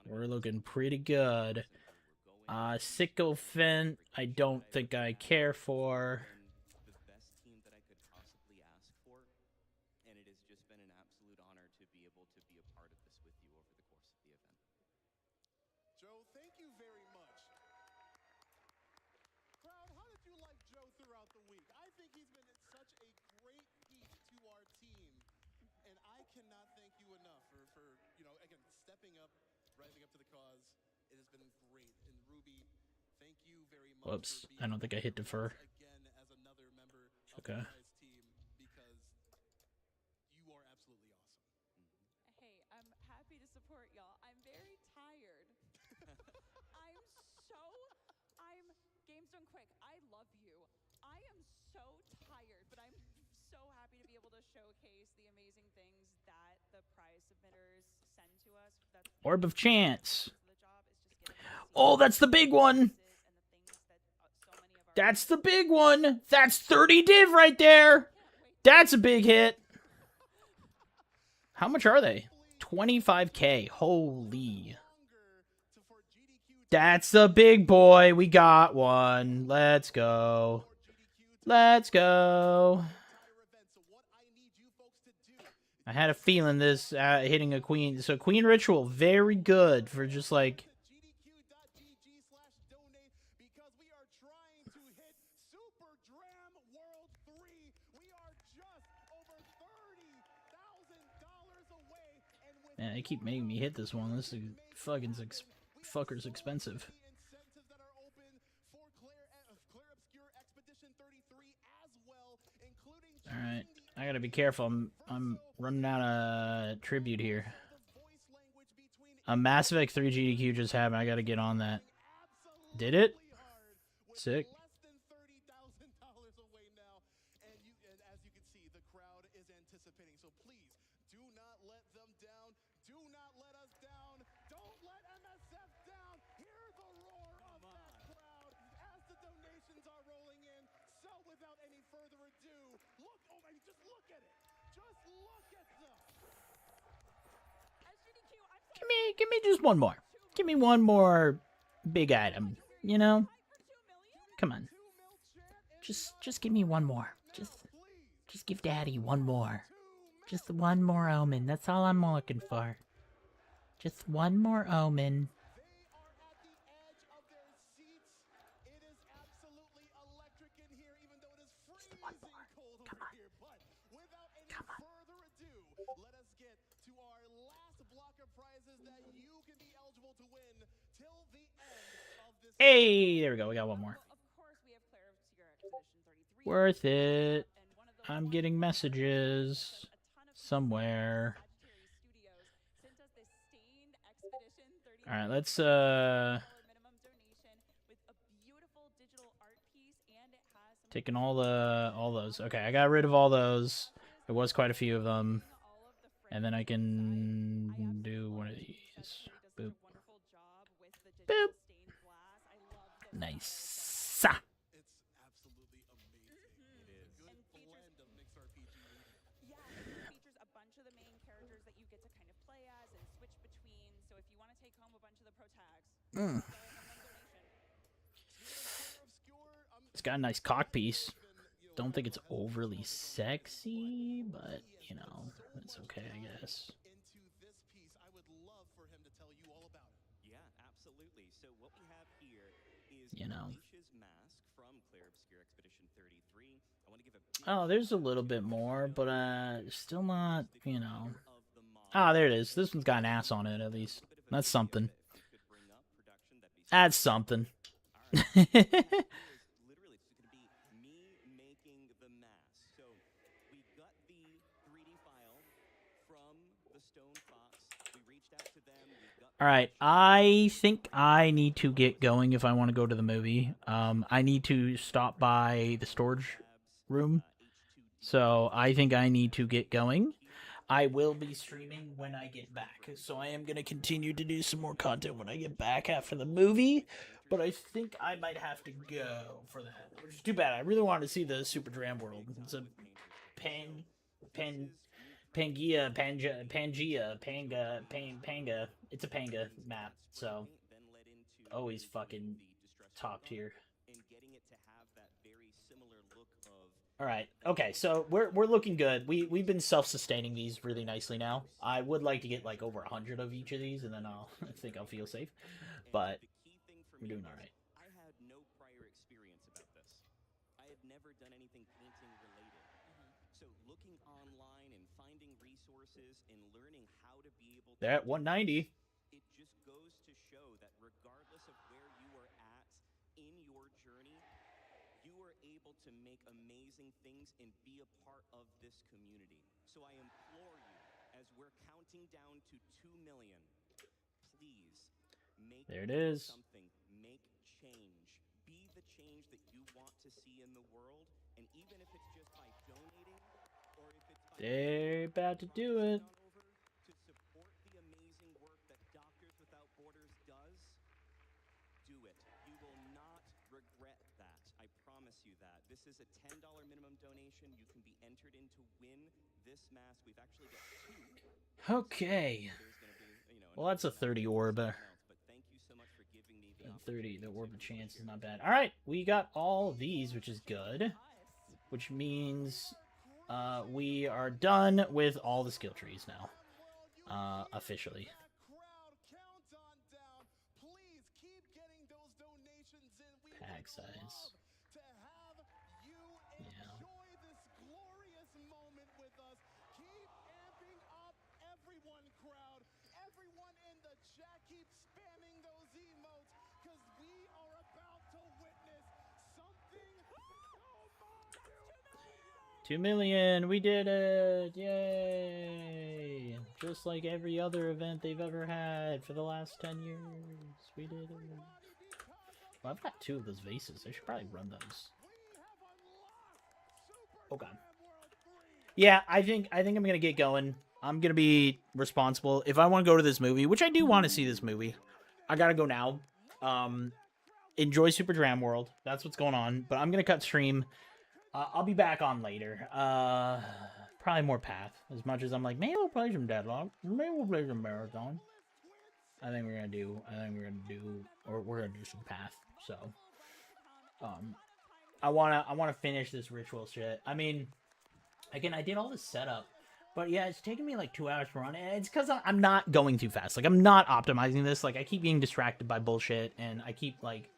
We're looking pretty good. Sycophant, I don't think I care for. And it has just been an absolute honor to be able to be a part of this with you over the course of the event. Joe, thank you very much. Crowd, how did you like Joe throughout the week? I think he's been such a great piece to our team, and I cannot thank you enough for again, stepping up, rising up to the cause. It has been great. And Ruby, thank you very much. Whoops, I don't think I hit defer. Again, as another member of Okay. the team, because you are absolutely awesome. Hey, I'm happy to support y'all. I'm very tired. I'm Games Done Quick. I love you. I am so tired, but I'm so happy to be able to showcase the amazing things that the prize submitters send to us. Orb of Chance. Oh, that's the big one. That's the big one. That's 30 div right there. That's a big hit. How much are they? 25K. Holy. That's the big boy. We got one. Let's go. Let's go. I had a feeling this hitting a queen. So Queen Ritual, very good for just like... Man, they keep making me hit this one. This is fucking fucker's expensive. Alright, I gotta be careful. I'm running out of tribute here. A Mass Effect 3 GDQ just happened. I gotta get on that. Did it? Sick. without any further ado, look, oh my, just look at it. Just look at them. Give me just one more. Give me one more big item. You know? Come on. Just give me one more. Just give Daddy one more. Just one more omen. That's all I'm looking for. Just one more omen. Let us get to our last block of prizes that you can be eligible to win till the end of this. Hey, there we go. We got one more. Worth it. I'm getting messages somewhere. All right, let's taking all those. Okay, I got rid of all those. There was quite a few of them. And then I can do one of these. Boop. Boop. Nice. It's got a nice cock piece. Don't think it's overly sexy, but you know, it's okay, I guess. Yeah, absolutely. So what we have here is You know. Alicia's mask from Clair Obscure Expedition 33. I want to give a Oh, there's a little bit more, but still not, you know. Ah, there it is. This one's got an ass on it, at least. That's something. That's something. All right, I think I need to get going if I want to go to the movie. I need to stop by the storage room, so I think I need to get going. I will be streaming when I get back, so I am going to continue to do some more content when I get back after the movie, but I think I might have to go for that, which is too bad. I really wanted to see the Super Dram World. It's a Panga. It's a Panga map, so always fucking top tier. All right, okay, so we're looking good. We've been self-sustaining these really nicely now. I would like to get like over 100 of each of these, and then I think I'll feel safe. But we're doing all right. I had no prior experience about this. I had never done anything painting related. So looking online and finding resources and learning how to be able to... They're at 190. It just goes to show that regardless of where you are at in your journey, you are able to make amazing things and be a part of this community. So I implore you, as we're counting down to 2 million, please make There it is. something, make change. Be the change that you want to see in the world, and even if it's just by donating, or if it's by They're about to do it. to support the amazing work that Doctors Without Borders does, do it. You will not regret that. I promise you that. This is a $10 minimum donation. You can be entered in to win this mask. We've actually got 2. Okay. Well, that's a 30 orb. 30, the orb of chance is not bad. All right, we got all these, which is good. Which means we are done with all the skill trees now. Officially. Pack size. Yeah. Everyone, crowd, everyone in the chat, keep spamming those emotes, because we are about to witness something. 2 million, we did it! Yay! Just like every other event they've ever had for the last 10 years. We did it. Well, I've got 2 of those vases. I should probably run those. Oh god. Yeah, I think I'm gonna get going. I'm gonna be responsible. If I want to go to this movie, which I do want to see this movie, I gotta go now. Enjoy Super Dram World. That's what's going on. But I'm gonna cut stream. I'll be back on later. Probably more Path. As much as I'm like, maybe we'll play some Deadlock. Maybe we'll play some Marathon. I think we're gonna do some Path. So, I wanna finish this ritual shit. I mean, again, I did all this setup, but yeah, it's taking me like 2 hours to run, and it's because I'm not going too fast. Like, I'm not optimizing this. Like, I keep being distracted by bullshit, and I keep like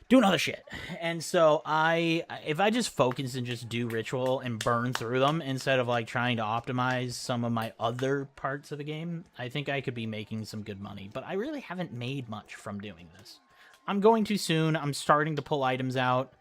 doing other shit. And so if I just focus and just do ritual and burn through them instead of like trying to optimize some of my other parts of the game, I think I could be making some good money. But I really haven't made much from doing this. I'm going too soon. I'm starting to pull items out.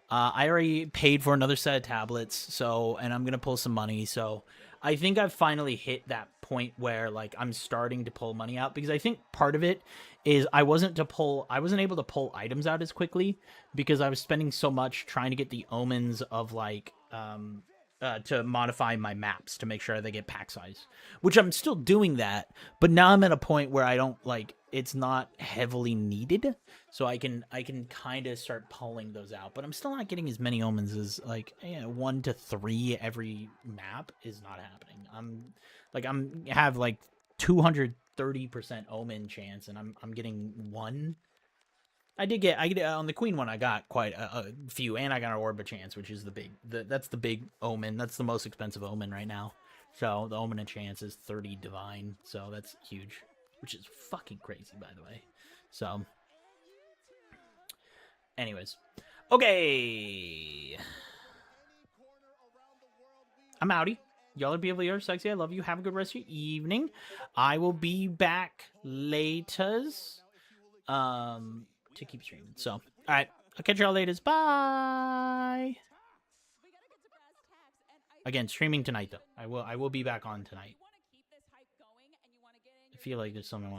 I already paid for another set of tablets, and I'm gonna pull some money. So I think I've finally hit that point where like I'm starting to pull money out, because I think part of it is I wasn't able to pull items out as quickly because I was spending so much trying to get the omens of like to modify my maps to make sure they get pack size, which I'm still doing that, but now I'm at a point where I don't like, it's not heavily needed, so I can kind of start pulling those out, but I'm still not getting as many omens as like 1 to 3 every map is not happening. I'm have like 230% omen chance, and I'm getting 1. I get on the queen one. I got quite a few, and I got an orb of chance, which is that's the big omen. That's the most expensive omen right now. So the omen of chance is 30 divine. So that's huge, which is fucking crazy, by the way. So, anyways, okay, I'm outie. Y'all are beautiful. You're sexy. I love you. Have a good rest of your evening. I will be back laters. To keep streaming. So, all right, I'll catch y'all later. Bye. Again, streaming tonight though. I will be back on tonight. I feel like there's something I want to